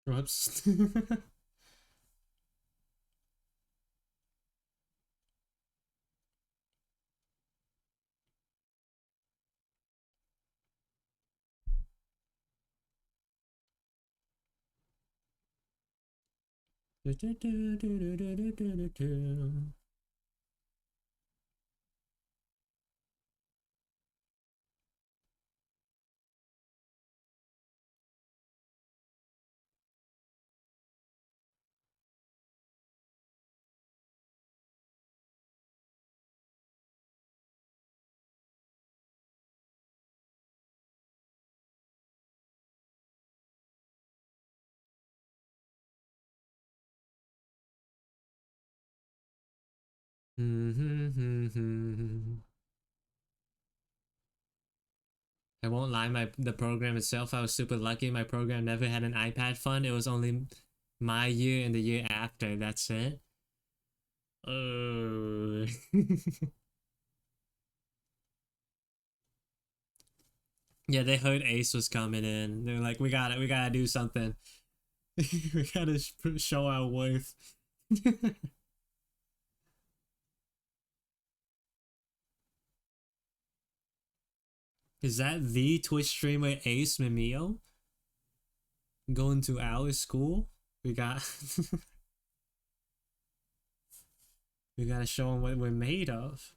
Whoops. I won't lie, the program itself, I was super lucky. My program never had an iPad fund. It was only my year and the year after. That's it. Oh. Yeah, they heard Ace was coming in. They're like, we gotta do something. We gotta show our worth. Is that the Twitch streamer Ace Mimio going to our school? We got we gotta show him what we're made of.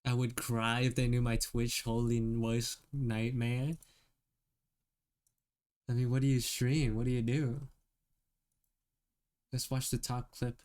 I would cry if they knew my Twitch holy worst nightmare. I mean, what do you stream? What do you do? Let's watch the top clip.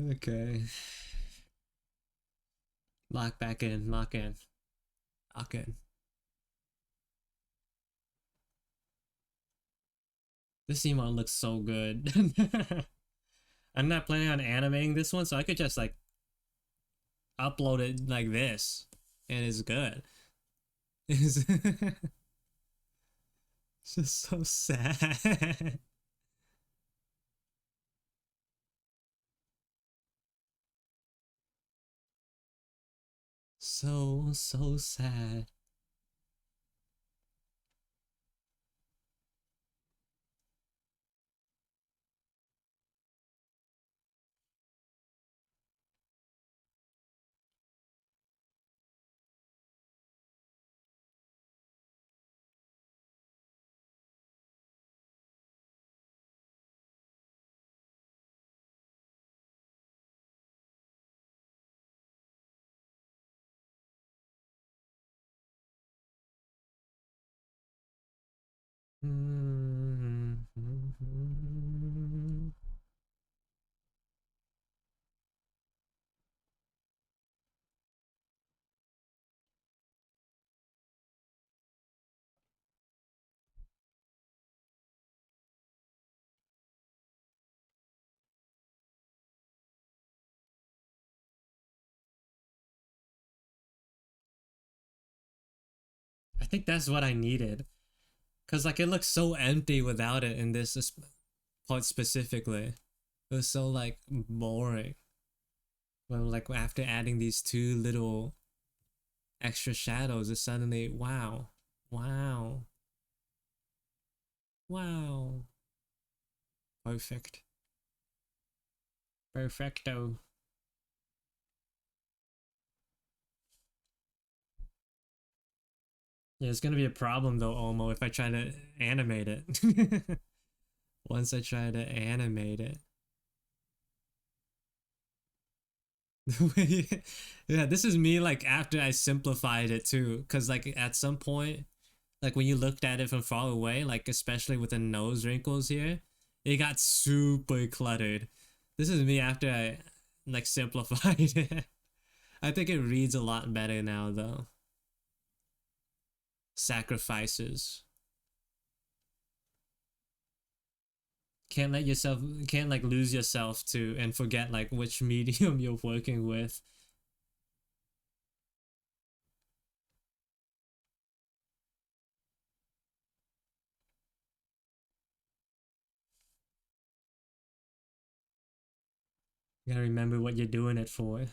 Okay. Lock back in, lock in, lock in. This emote looks so good. I'm not planning on animating this one, so I could just like upload it like this, and it's good. It's just so sad. So sad. think that's what I needed. Cause like it looks so empty without it in this part specifically. It was so like boring. Well, like after adding these two little extra shadows, it's suddenly wow, wow, wow, perfect, perfecto. Yeah, it's gonna be a problem though, Omo, if I try to animate it. Once I try to animate it. Yeah, this is me like after I simplified it too. Cause like at some point, like when you looked at it from far away, like especially with the nose wrinkles here, it got super cluttered. This is me after I like simplified it. I think it reads a lot better now though. Sacrifices. Can't let yourself can't like lose yourself to and forget like which medium you're working with. You gotta remember what you're doing it for.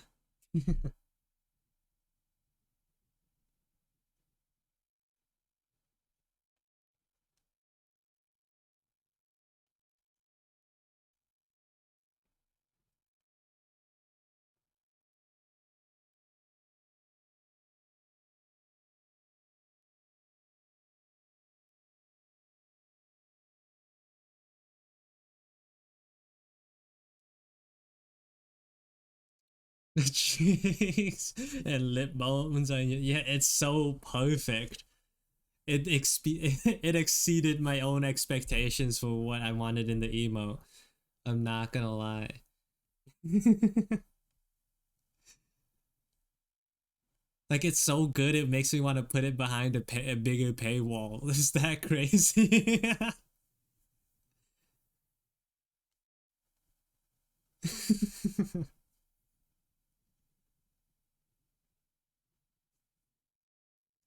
The cheeks and lip bones on you. Yeah, it's so perfect. It exceeded my own expectations for what I wanted in the emo. I'm not gonna lie. Like it's so good, it makes me want to put it behind a bigger paywall. Is that crazy?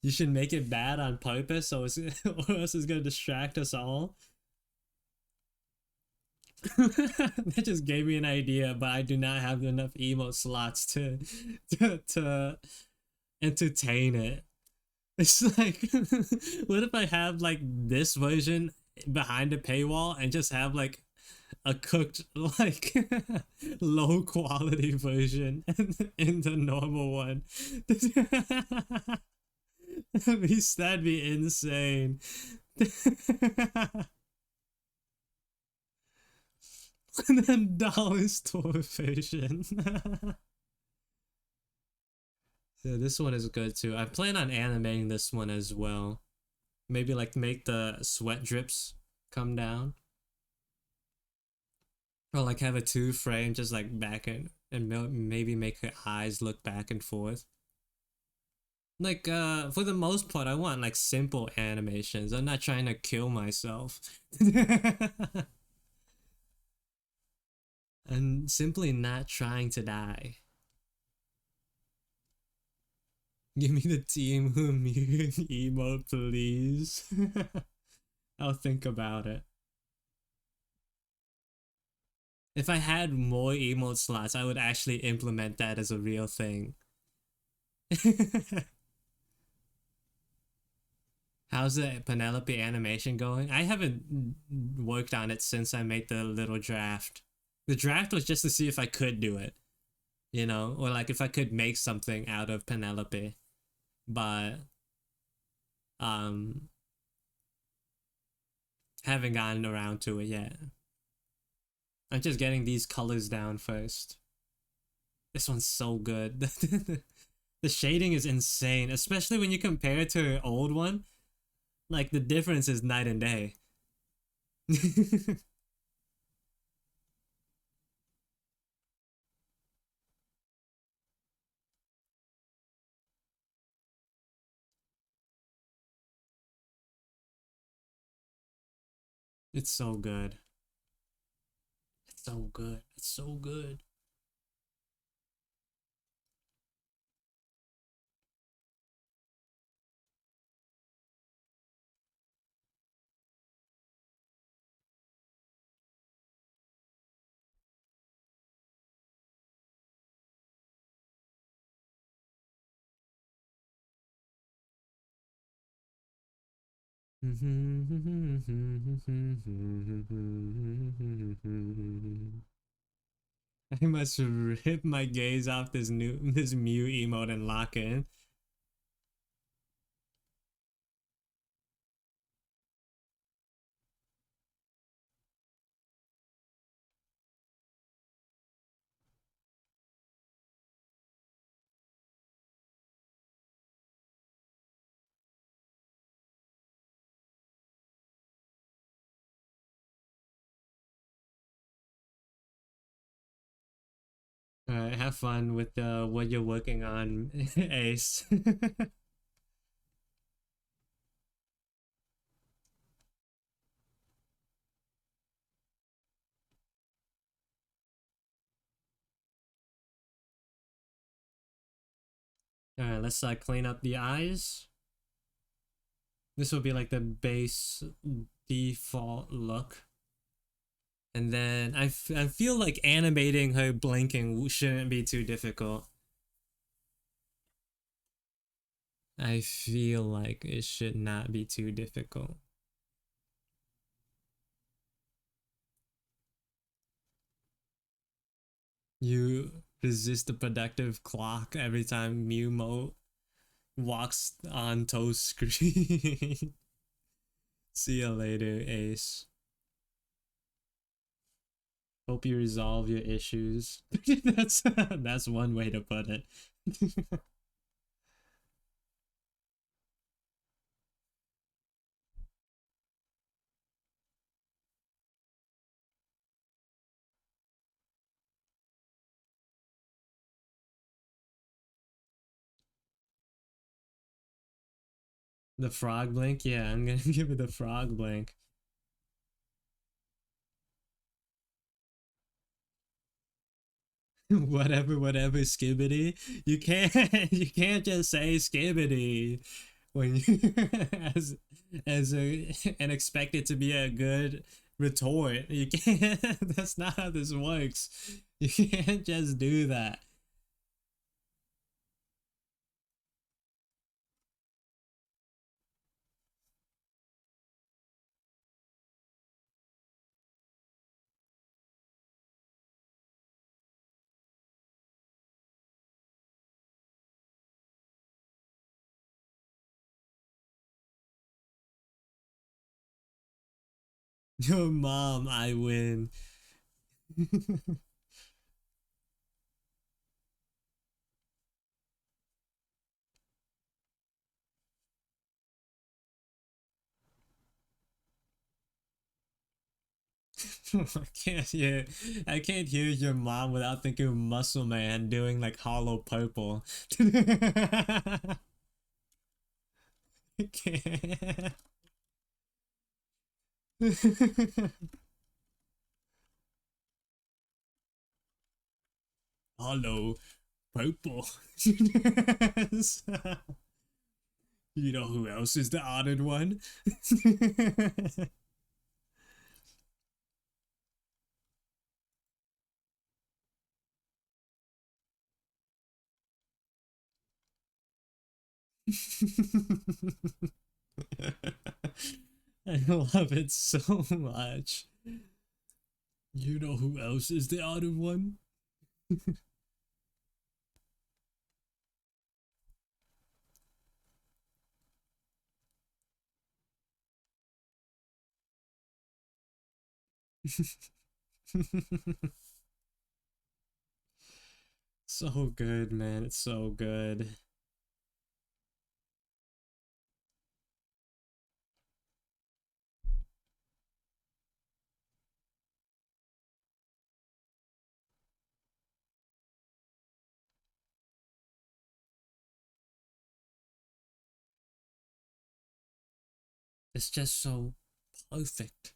You should make it bad on purpose, so it's, or else it's gonna distract us all. That just gave me an idea, but I do not have enough emote slots to entertain it. It's like, what if I have like this version behind a paywall and just have like a cooked like low quality version in the normal one? That'd be insane. And then dollar store version. Yeah, this one is good too. I plan on animating this one as well. Maybe like make the sweat drips come down. Or like have a two frame just like back and maybe make her eyes look back and forth. Like for the most part I want like simple animations. I'm not trying to kill myself. I'm simply not trying to die. Give me the Team Mutant emote, please. I'll think about it. If I had more emote slots, I would actually implement that as a real thing. How's the Penelope animation going? I haven't worked on it since I made the little draft. The draft was just to see if I could do it, you know, or like if I could make something out of Penelope. But um haven't gotten around to it yet. I'm just getting these colors down first. This one's so good. The shading is insane, especially when you compare it to her old one. Like the difference is night and day. It's so good. It's so good. It's so good. I must rip my gaze off this Mew emote and lock in. All right, have fun with what you're working on, Ace. All right, let's clean up the eyes. This will be like the base default look. And then I feel like animating her blinking shouldn't be too difficult. I feel like it should not be too difficult. You resist the productive clock every time Mumo walks on Toast screen. See you later, Ace. Hope you resolve your issues. That's one way to put it. The frog blink? Yeah, I'm gonna give it the frog blink. whatever, skibbity. You can't just say skibbity when you as a and expect it to be a good retort. You can't. That's not how this works. You can't just do that. Your mom, I win. I can't hear your mom without thinking of Muscle Man doing like hollow purple. I can't. Hollow purple. You know who else is the honored one? I love it so much. You know who else is the honored one? So good, man. It's so good. It's just so perfect.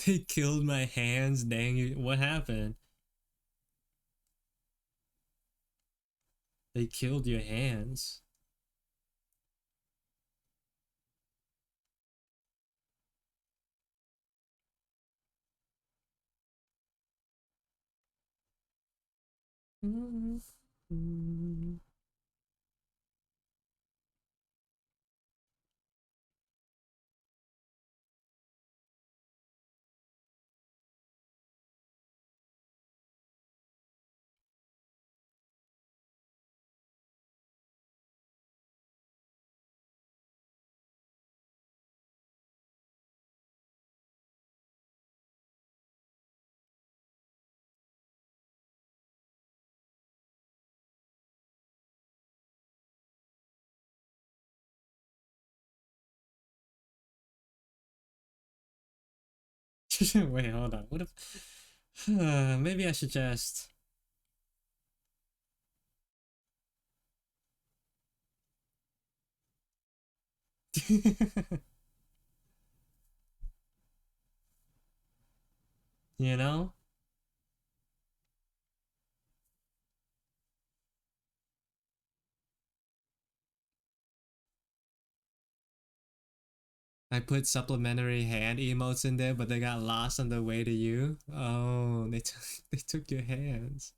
They killed my hands. Dang it. What happened? They killed your hands. Wait, hold on. What if maybe I should just you know? I put supplementary hand emotes in there, but they got lost on the way to you. Oh, they took your hands.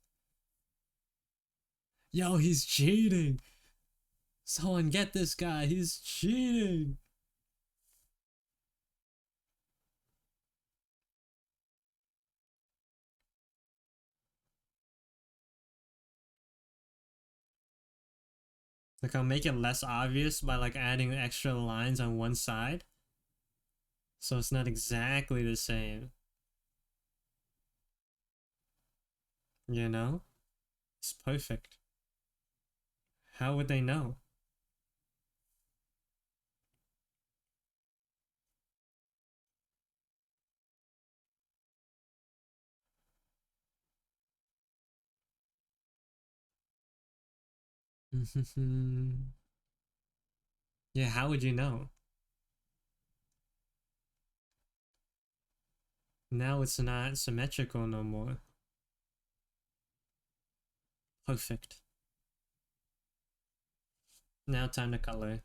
Yo, he's cheating. Someone get this guy. He's cheating. Like I'll make it less obvious by like adding extra lines on one side, so it's not exactly the same. You know? It's perfect. How would they know? Yeah, how would you know? Now it's not symmetrical no more. Perfect. Now time to color.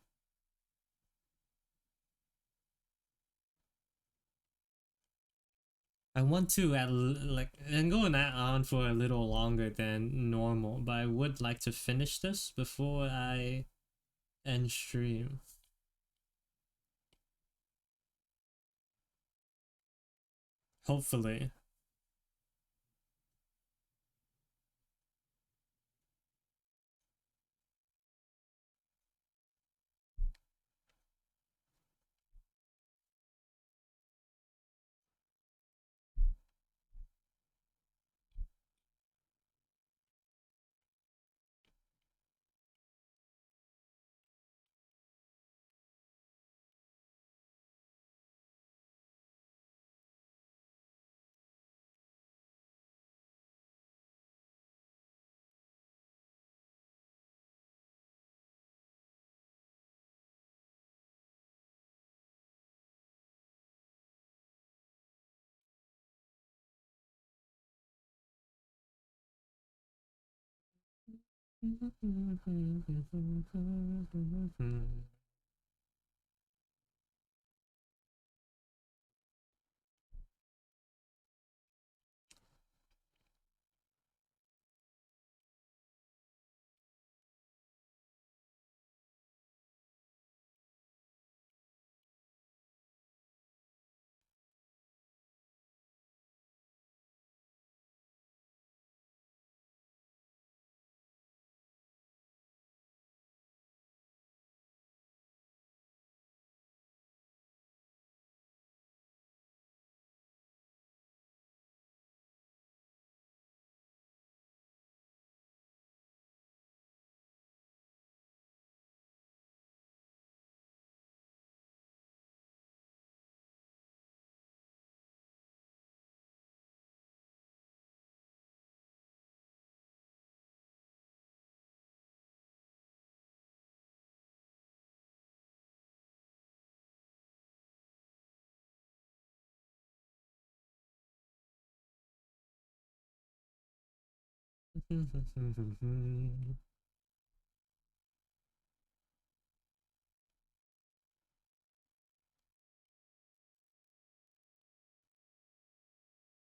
I want to like and going that on for a little longer than normal, but I would like to finish this before I end stream. Hopefully.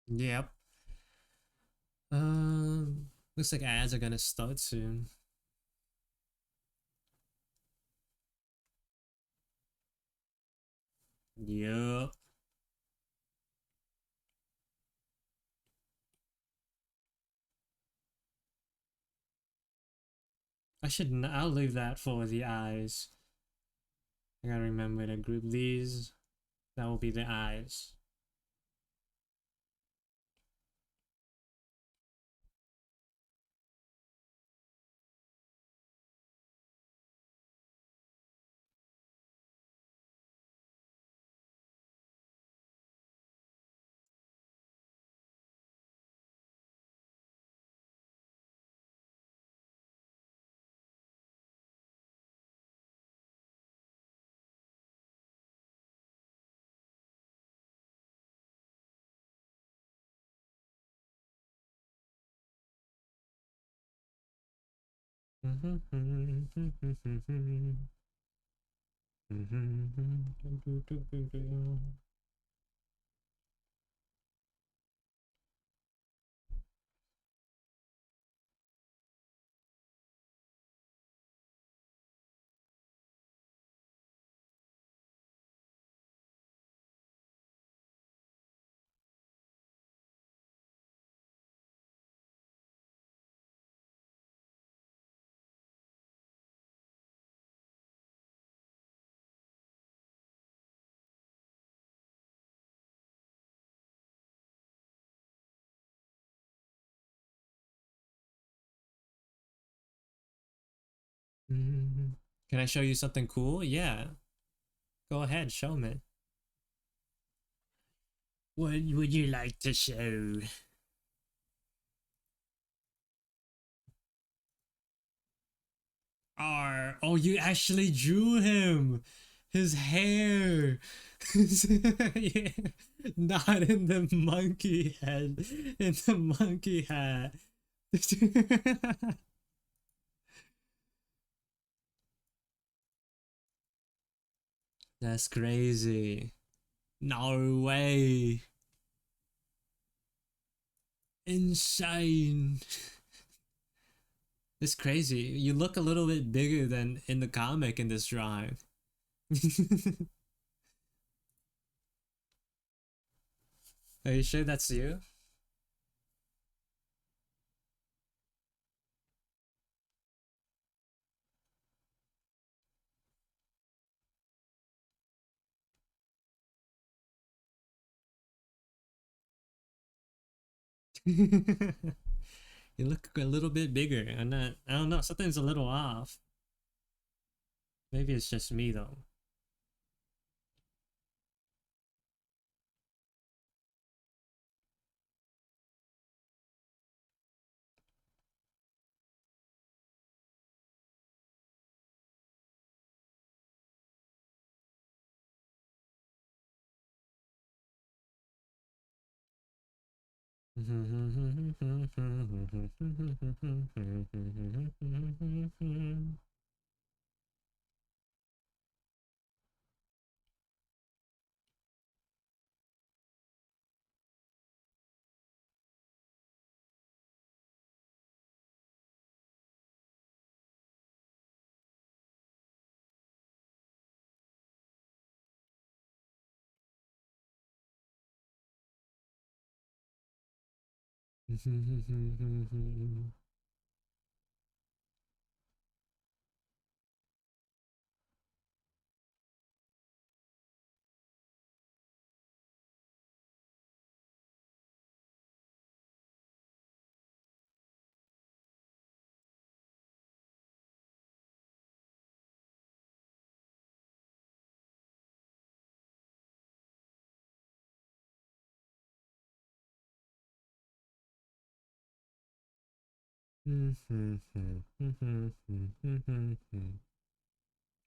Yep. Looks like ads are gonna start soon. Yep. I'll leave that for the eyes. I gotta remember to group these. That will be the eyes. Can I show you something cool? Yeah. Go ahead, show me. What would you like to show? Oh, you actually drew him. His hair. Yeah. Not in the monkey head. In the monkey hat. That's crazy. No way. Insane. It's crazy. You look a little bit bigger than in the comic in this drawing. Are you sure that's you? You look a little bit bigger. I'm not. I don't know. Something's a little off. Maybe it's just me though.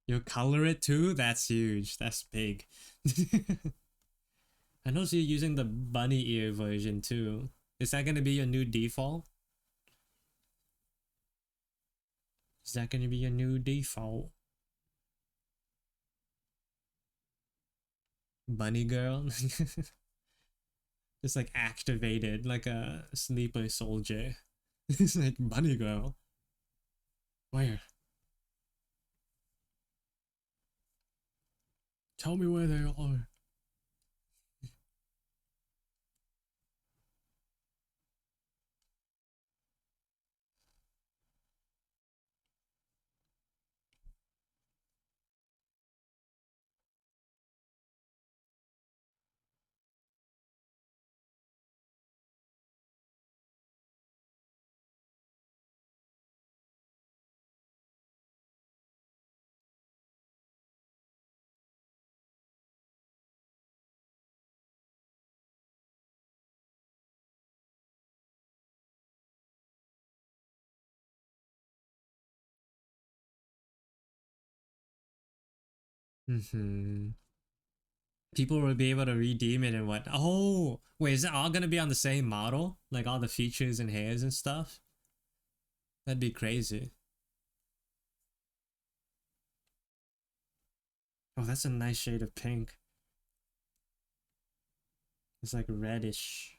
You color it too? That's huge. That's big. I know you're using the bunny ear version too. Is that gonna be your new default? Is that gonna be your new default? Bunny girl? Just like activated like a sleeper soldier. It's like bunny girl. Where? Tell me where they are. People will be able to redeem it and what? Oh, wait, is it all gonna be on the same model? Like all the features and hairs and stuff? That'd be crazy. Oh, that's a nice shade of pink. It's like reddish.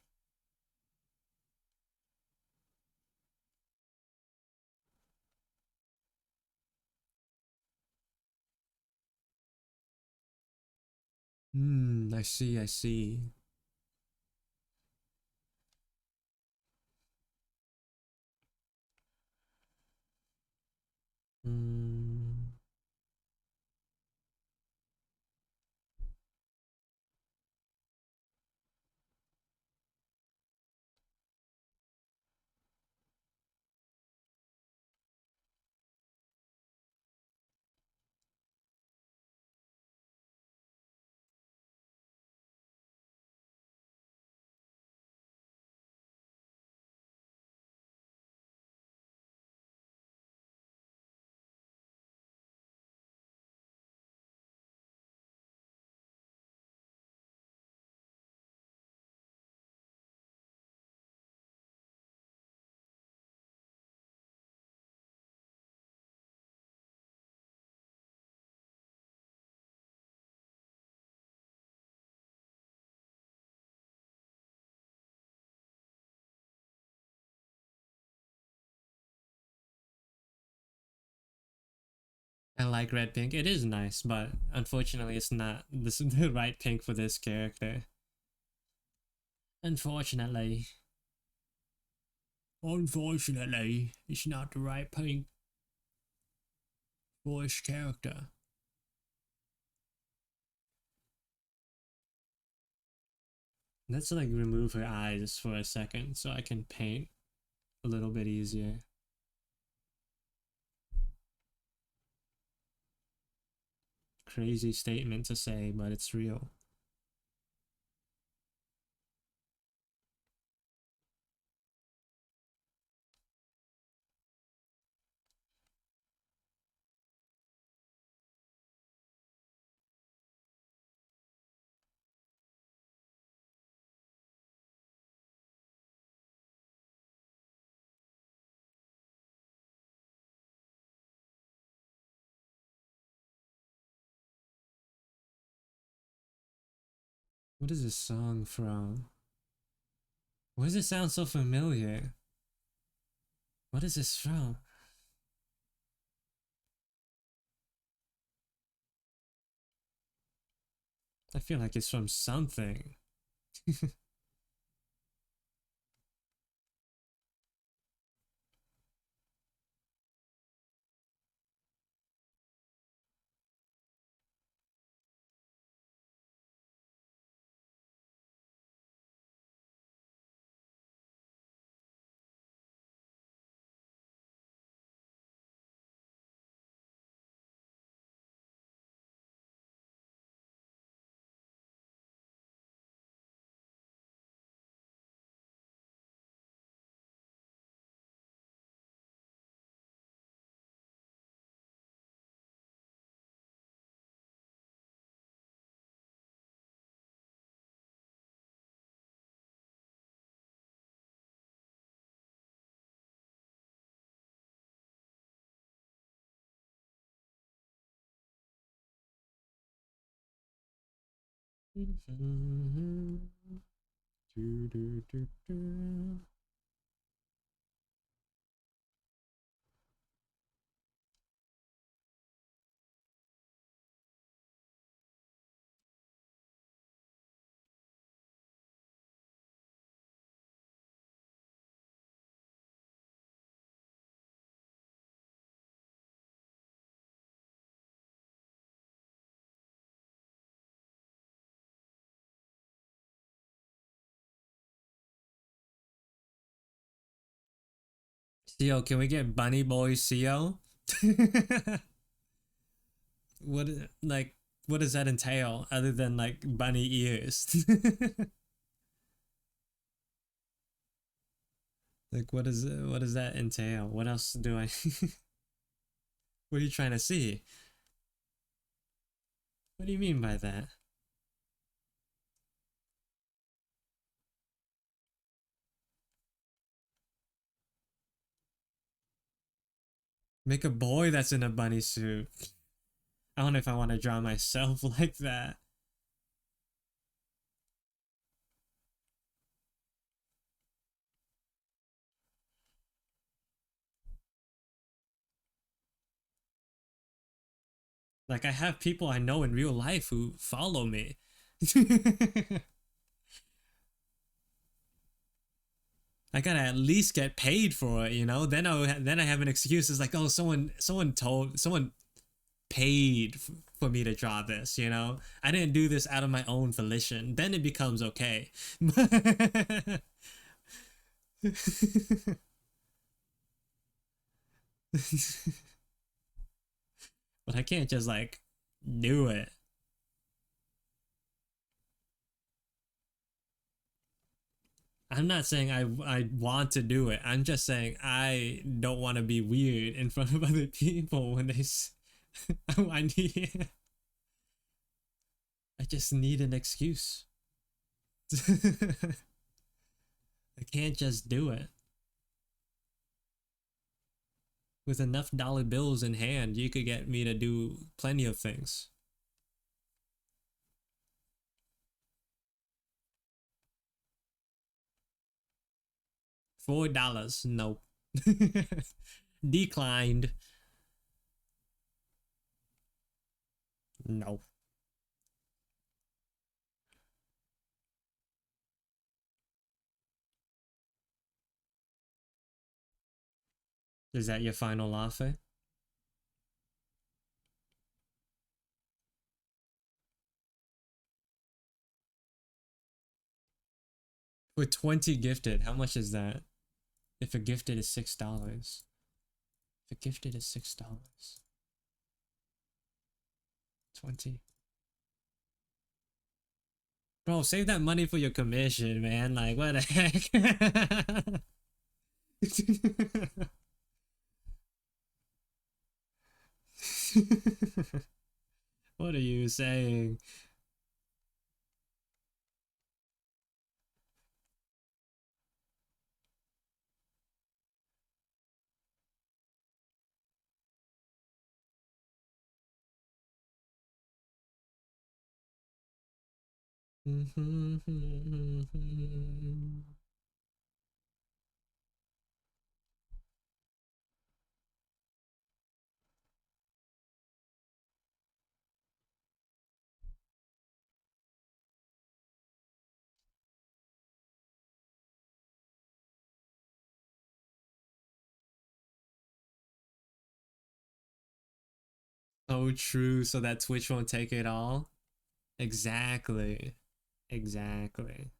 Hmm, I see, I see. Hmm. I like red pink. It is nice, but unfortunately, it's not the right pink for this character. Unfortunately. Unfortunately, it's not the right pink for his character. Let's like remove her eyes for a second so I can paint a little bit easier. Crazy statement to say, but it's real. What is this song from? Why does it sound so familiar? What is this from? I feel like it's from something. CO, can we get Bunny Boy CO? What like what does that entail other than like bunny ears? Like what does that entail? What else do I What are you trying to see? What do you mean by that? Make a boy that's in a bunny suit. I don't know if I want to draw myself like that. Like I have people I know in real life who follow me. I gotta at least get paid for it, you know. Then I have an excuse. It's like, oh, someone paid for me to draw this, you know. I didn't do this out of my own volition. Then it becomes okay. But I can't just like do it. I'm not saying I want to do it. I'm just saying I don't want to be weird in front of other people when oh, I just need an excuse. I can't just do it. With enough dollar bills in hand, you could get me to do plenty of things. $4, nope. Declined. No. Is that your final offer? With 20 gifted, how much is that? If a gifted is $6. If a gifted is $6. 20. Bro, save that money for your commission, man. Like, what the heck? What are you saying? So true, so that Twitch won't take it all. Exactly. Exactly.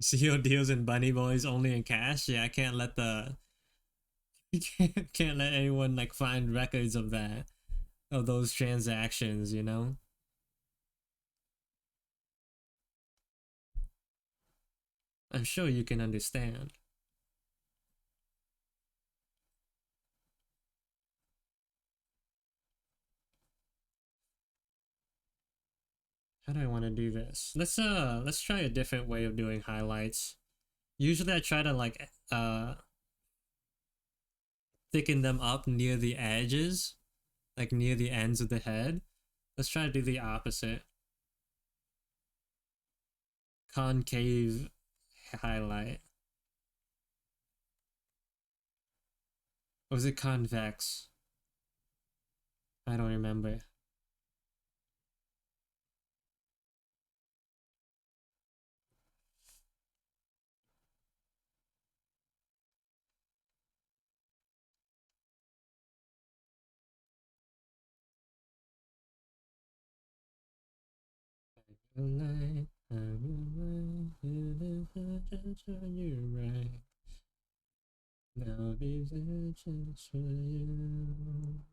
CEO deals and bunny boys only in cash. Yeah, I can't let the can't let anyone like find records of that, of those transactions, you know? I'm sure you can understand. How do I want to do this? Let's try a different way of doing highlights. Usually I try to like thicken them up near the edges, like near the ends of the head. Let's try to do the opposite. Concave highlight. Or was it convex? I don't remember. I will you're right. Now these edges for you.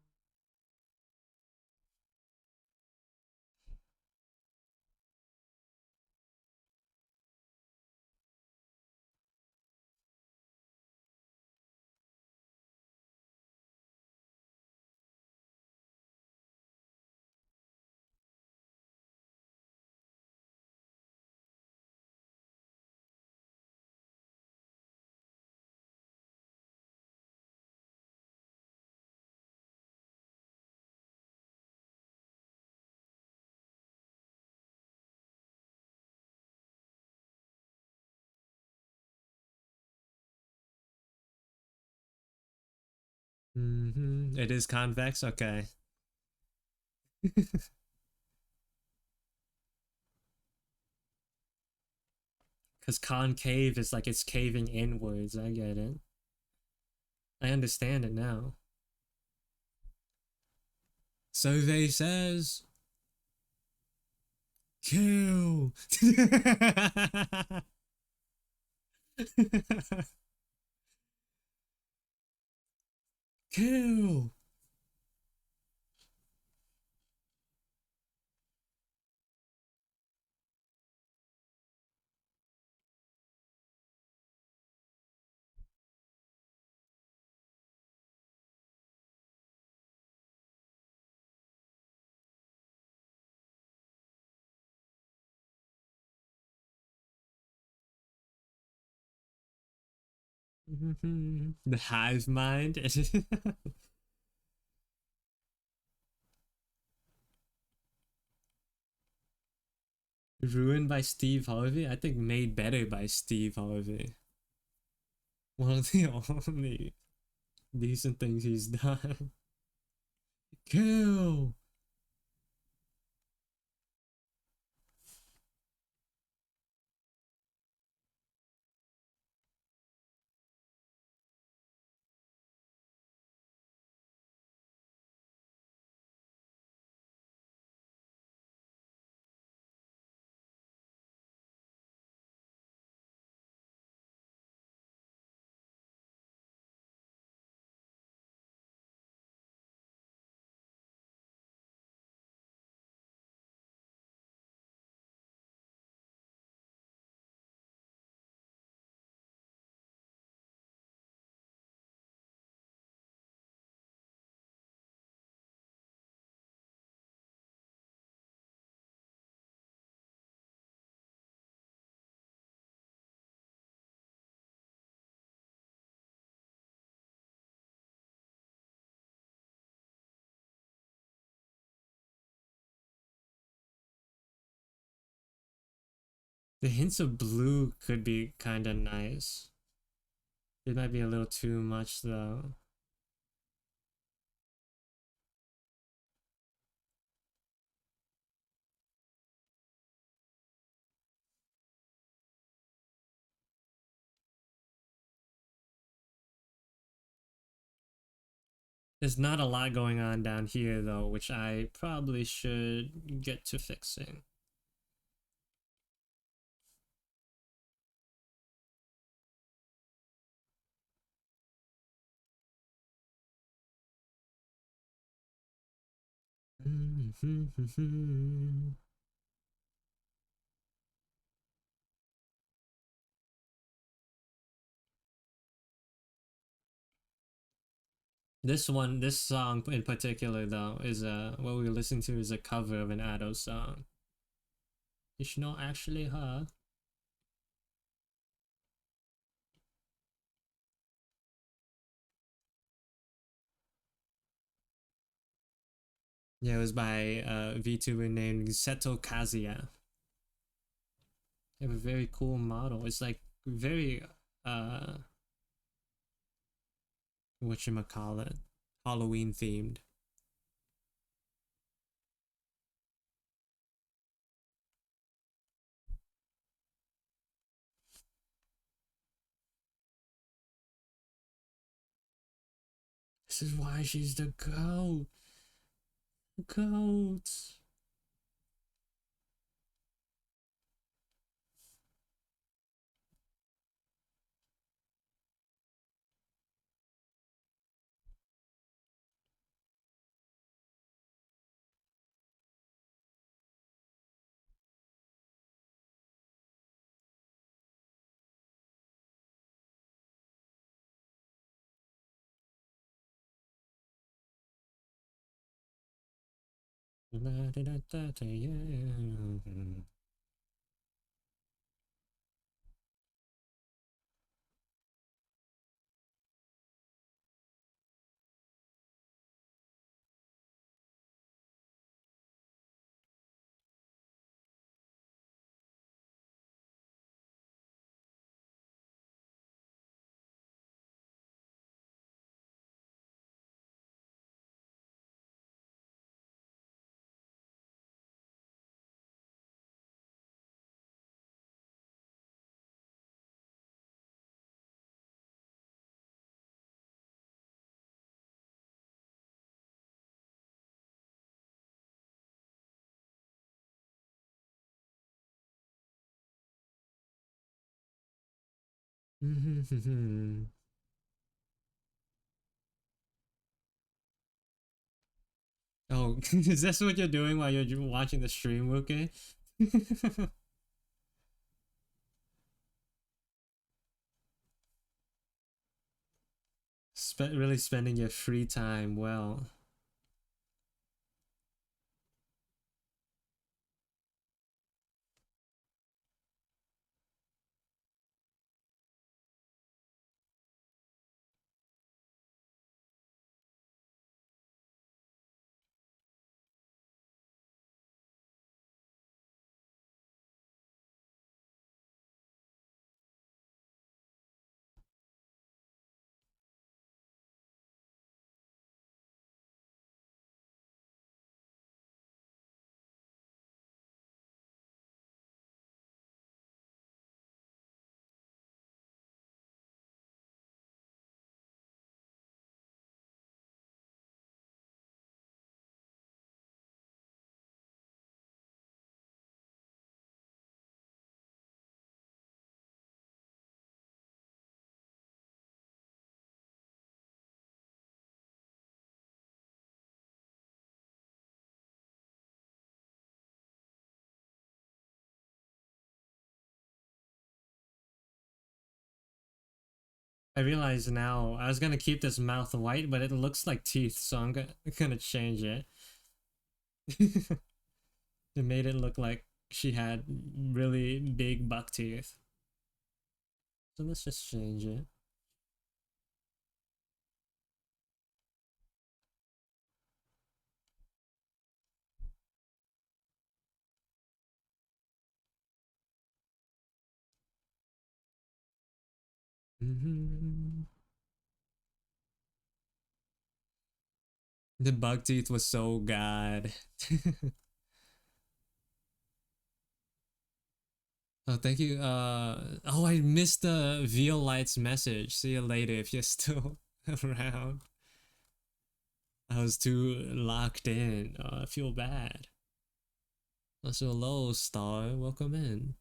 It is convex? Okay. Because concave is like it's caving inwards. I get it. I understand it now. Survey says kill. Kill. The hive mind. Ruined by Steve Harvey? I think made better by Steve Harvey. One of the only decent things he's done. Kill! The hints of blue could be kind of nice. It might be a little too much though. There's not a lot going on down here though, which I probably should get to fixing. This song in particular though, is what we listen to is a cover of an Ado song. It's not actually her. Yeah, it was by a VTuber named Seto Kazuya. They have a very cool model. It's like very uh whatchamacallit, Halloween themed. This is why she's the goat. Goat. Oh, is this what you're doing while you're watching the stream, okay? Really spending your free time well. I realize now I was gonna keep this mouth white, but it looks like teeth, so I'm gonna change it. It made it look like she had really big buck teeth. So let's just change it. The bug teeth was so god. Oh, thank you. Oh, I missed the Veal Lights message. See you later if you're still around. I was too locked in. I feel bad. Also, hello, Star. Welcome in.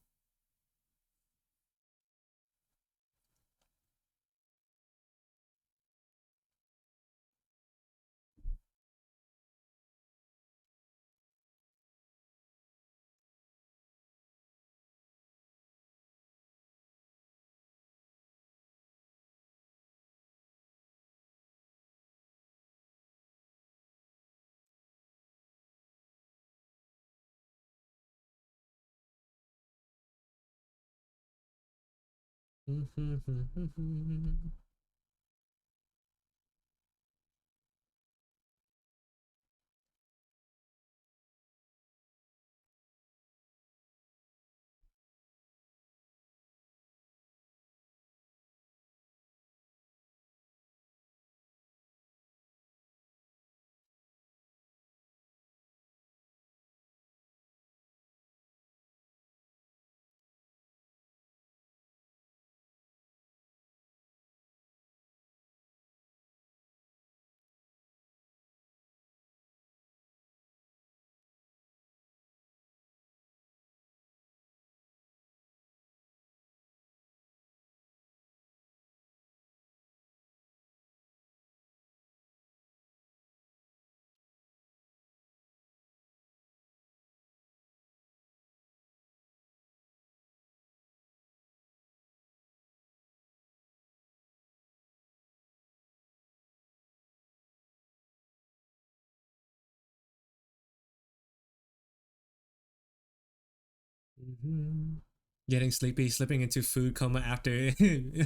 Mhm. Getting sleepy, slipping into food coma after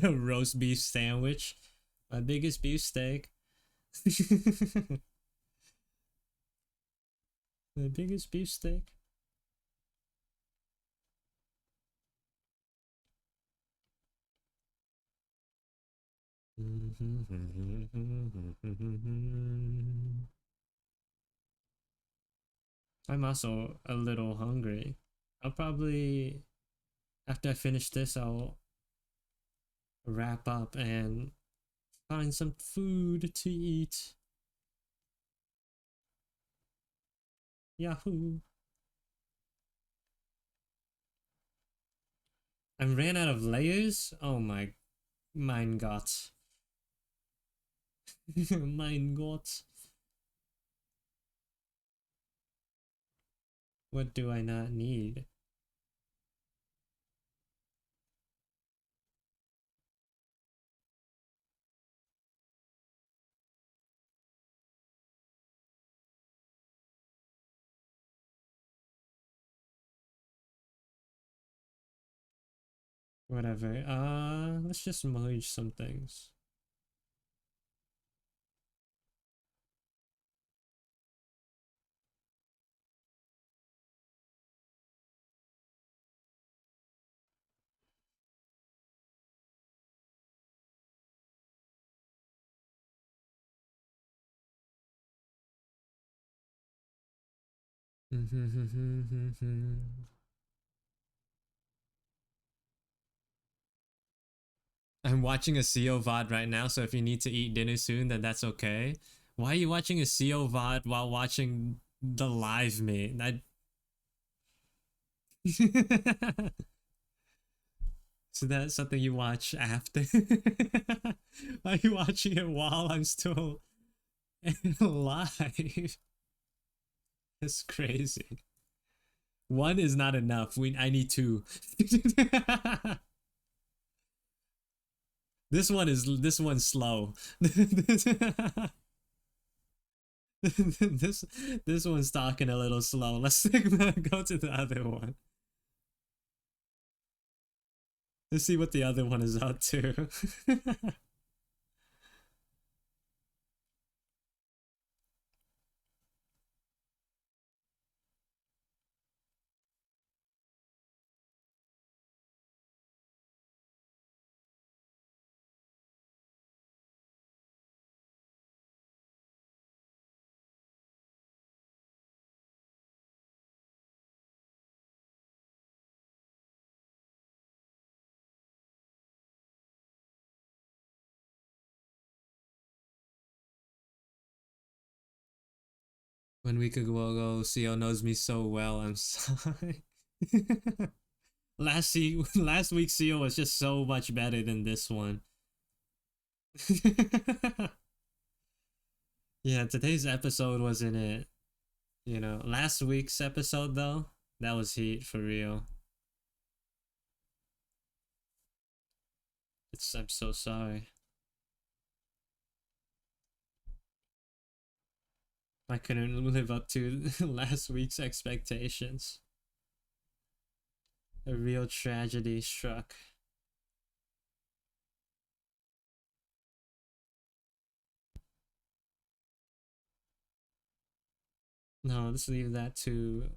a roast beef sandwich. My biggest beef steak. The biggest beef steak. I'm also a little hungry. I'll probably, after I finish this, I'll wrap up and find some food to eat. Yahoo! I ran out of layers? Oh mein Gott. Mein Gott. What do I not need? Whatever. Let's just merge some things. I'm watching a CO VOD right now, so if you need to eat dinner soon, then that's okay. Why are you watching a CO VOD while watching the live me? So that's something you watch after? Why are you watching it while I'm still live? That's crazy. One is not enough. I need two. This one's slow. this this one's talking a little slow. Let's go to the other one. Let's see what the other one is up to. When we could go, CO knows me so well. I'm sorry. Last week's CO was just so much better than this one. Yeah, today's episode wasn't it. You know, last week's episode though, that was heat for real. I'm so sorry. I couldn't live up to last week's expectations. A real tragedy struck. No, let's leave that to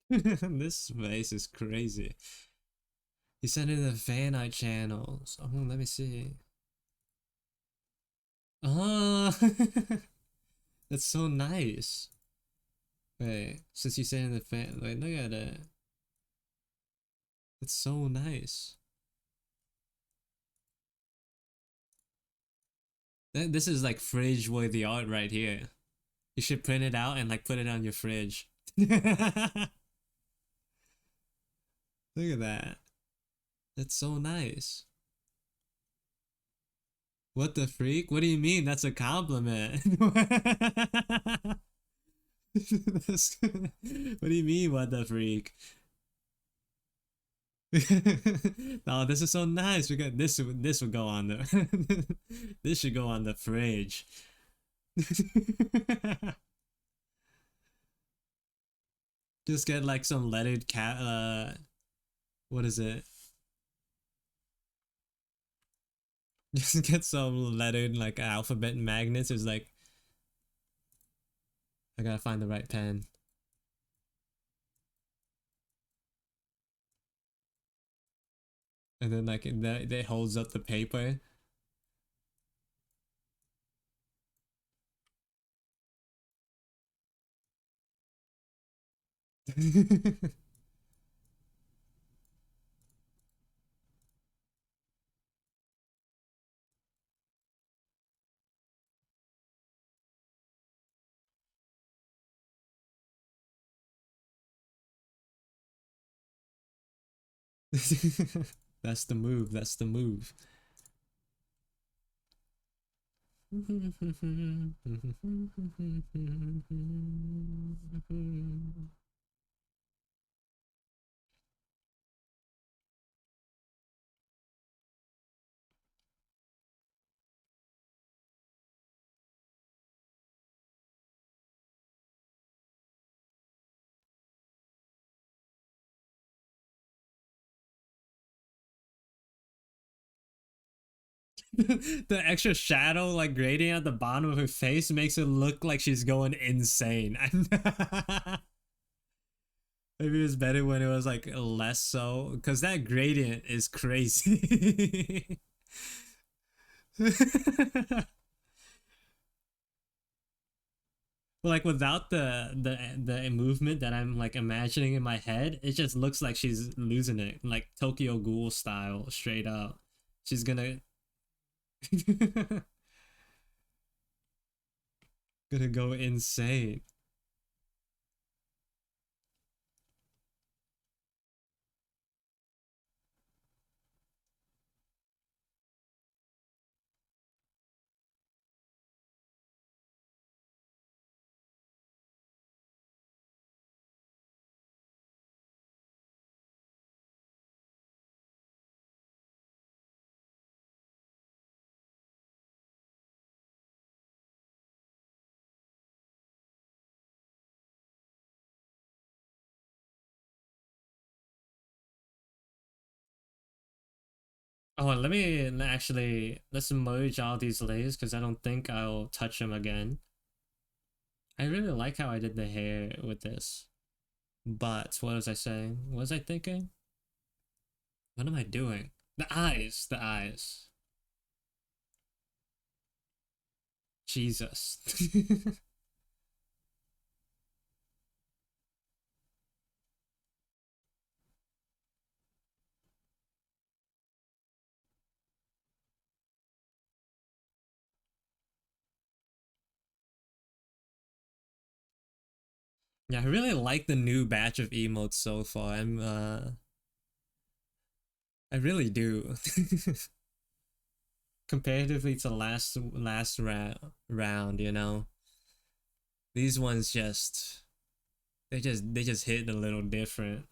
This face is crazy. He sent it in the fan art channels. Oh, let me see. Oh, that's so nice. Wait, since you sent in the fan, wait, look at it. It's so nice. This is like fridge worthy art right here. You should print it out and like put it on your fridge. Look at that. That's so nice. What the freak? What do you mean? That's a compliment. What do you mean, what the freak? No, this is so nice. We got this would go on the this should go on the fridge. Just get like some lettered cat what is it? Just get some lettered like alphabet magnets. It's like I gotta find the right pen. And then like that holds up the paper. That's the move. That's the move. The extra shadow like gradient at the bottom of her face makes it look like she's going insane. Maybe it was better when it was like less so, because that gradient is crazy. Like without the movement that I'm like imagining in my head, it just looks like she's losing it, like Tokyo Ghoul style, straight up. She's gonna gonna go insane. Oh, and let me actually let's merge all these layers because I don't think I'll touch them again. I really like how I did the hair with this. But what was I saying? What was I thinking? What am I doing? The eyes, the eyes. Jesus. Yeah, I really like the new batch of emotes so far. I really do. Comparatively to last round, you know. These ones just they just hit a little different.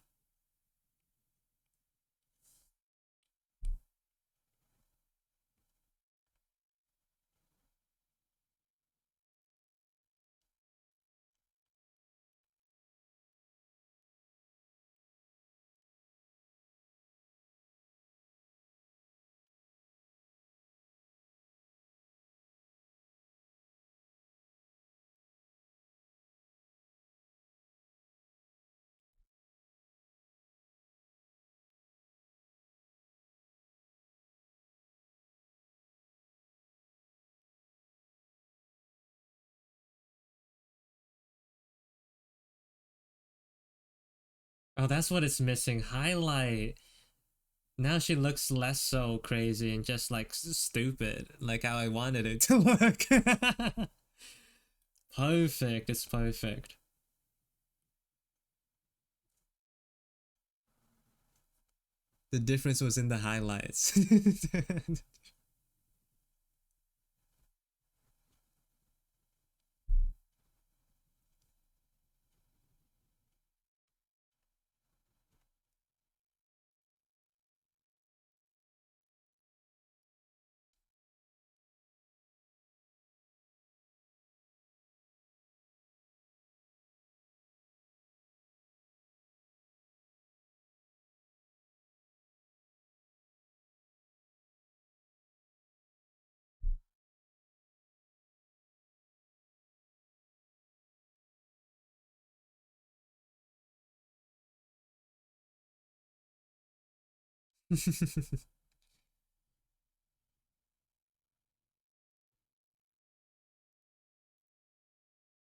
Oh, that's what it's missing. Highlight. Now she looks less so crazy and just like stupid, like how I wanted it to look. Perfect. It's perfect. The difference was in the highlights.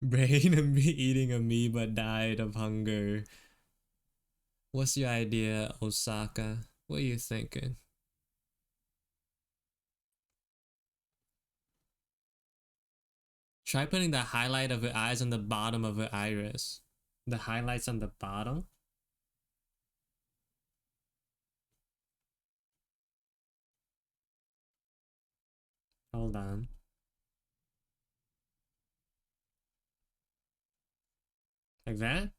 Brain of me eating amoeba died of hunger. What's your idea, Osaka? What are you thinking? Try putting the highlight of her eyes on the bottom of her iris. The highlights on the bottom? Hold on. Like that?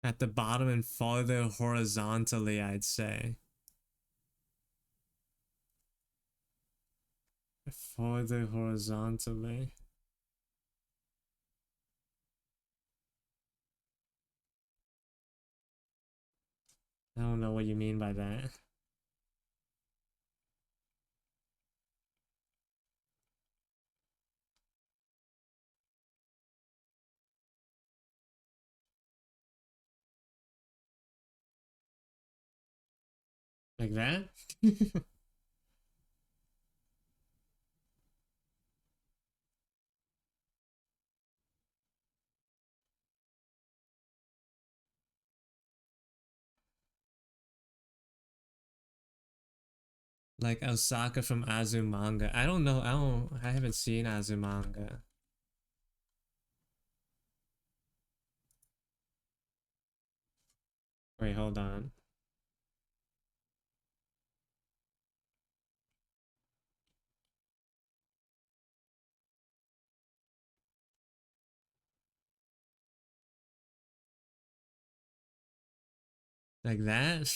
At the bottom and farther horizontally, I'd say. Farther horizontally. I don't know what you mean by that. Like that? Like Osaka from Azumanga. I don't know. I haven't seen Azumanga. Wait, hold on. Like that?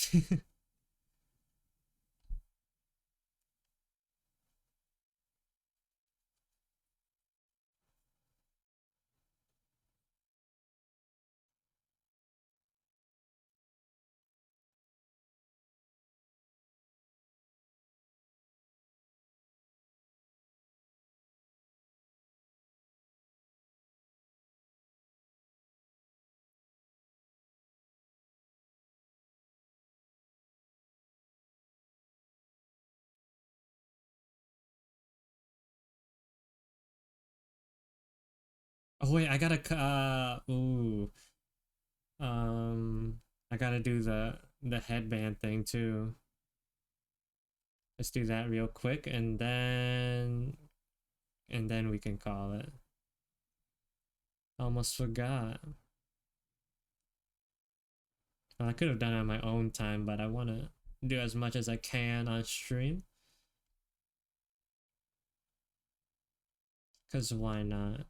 Oh wait, I gotta ooh. I gotta do the headband thing too. Let's do that real quick and then we can call it. Almost forgot. Well, I could have done it on my own time, but I want to do as much as I can on stream. Because why not?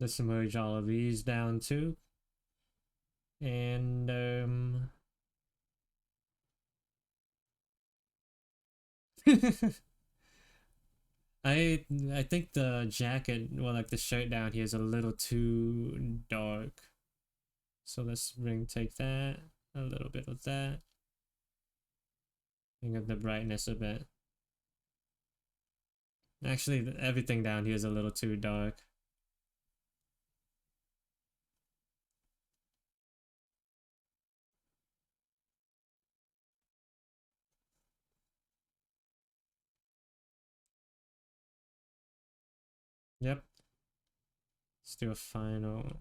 Let's merge all of these down too. And I think the jacket, well, like the shirt down here is a little too dark. So let's take that, a little bit of that. Bring up the brightness a bit. Actually, everything down here is a little too dark. Yep. Let's do a final.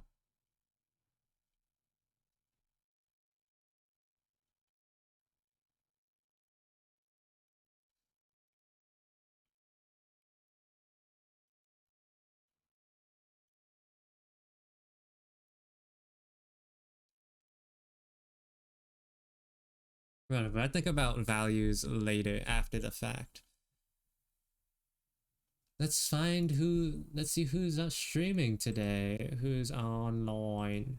Whatever. I think about values later after the fact. Let's see who's streaming today. Who's online?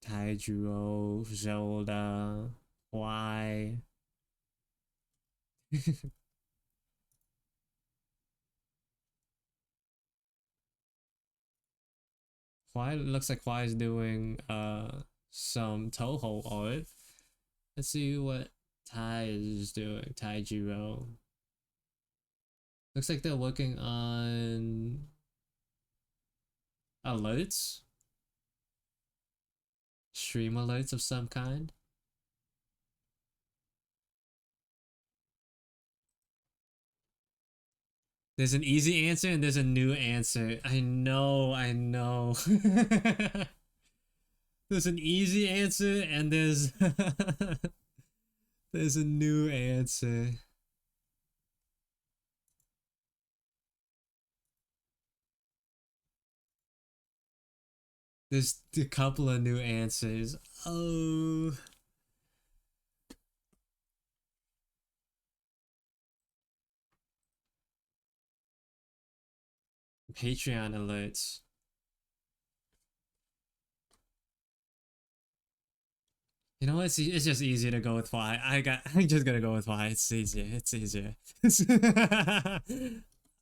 Taijuro, Zelda, why? Why looks like Why is doing some Toho art. Let's see what Tai is doing. Taijuro. Looks like they're working on alerts. Stream alerts of some kind. There's an easy answer and there's a new answer. I know. There's an easy answer and there's there's a new answer. There's a couple of new answers. Oh. Patreon alerts. You know what? It's just easier to go with why. I'm just gonna go with why. It's easier. It's easier.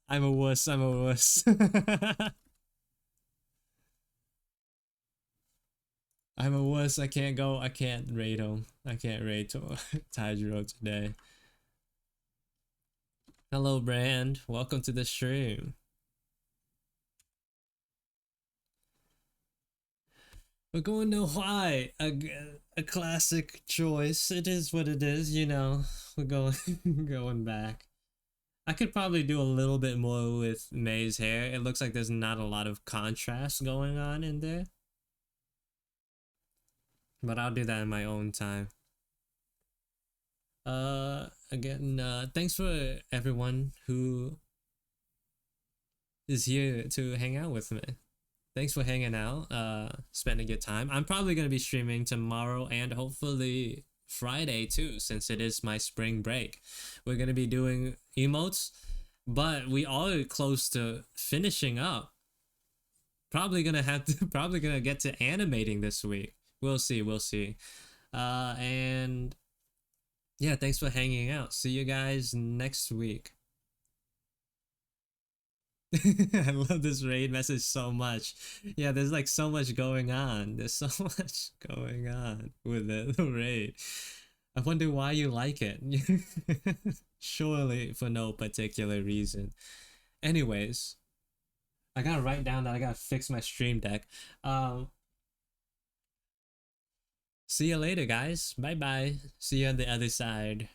I'm a wuss. I'm a wuss. I'm a wuss. I can't go. I can't raid him. I can't raid Taijuro today. Hello, Brand. Welcome to the stream. We're going to why a classic choice. It is what it is, you know. We're going going back. I could probably do a little bit more with May's hair. It looks like there's not a lot of contrast going on in there. But I'll do that in my own time. Again, thanks for everyone who is here to hang out with me. Thanks for hanging out, spending your time. I'm probably going to be streaming tomorrow and hopefully Friday too, since it is my spring break. We're going to be doing emotes, but we are close to finishing up. Probably going to get to animating this week. We'll see. And yeah, thanks for hanging out. See you guys next week. I love this raid message so much. Yeah, there's like so much going on. There's so much going on with the raid. I wonder why you like it. Surely for no particular reason. Anyways, I gotta write down that I gotta fix my stream deck. See you later, guys. Bye bye. See you on the other side.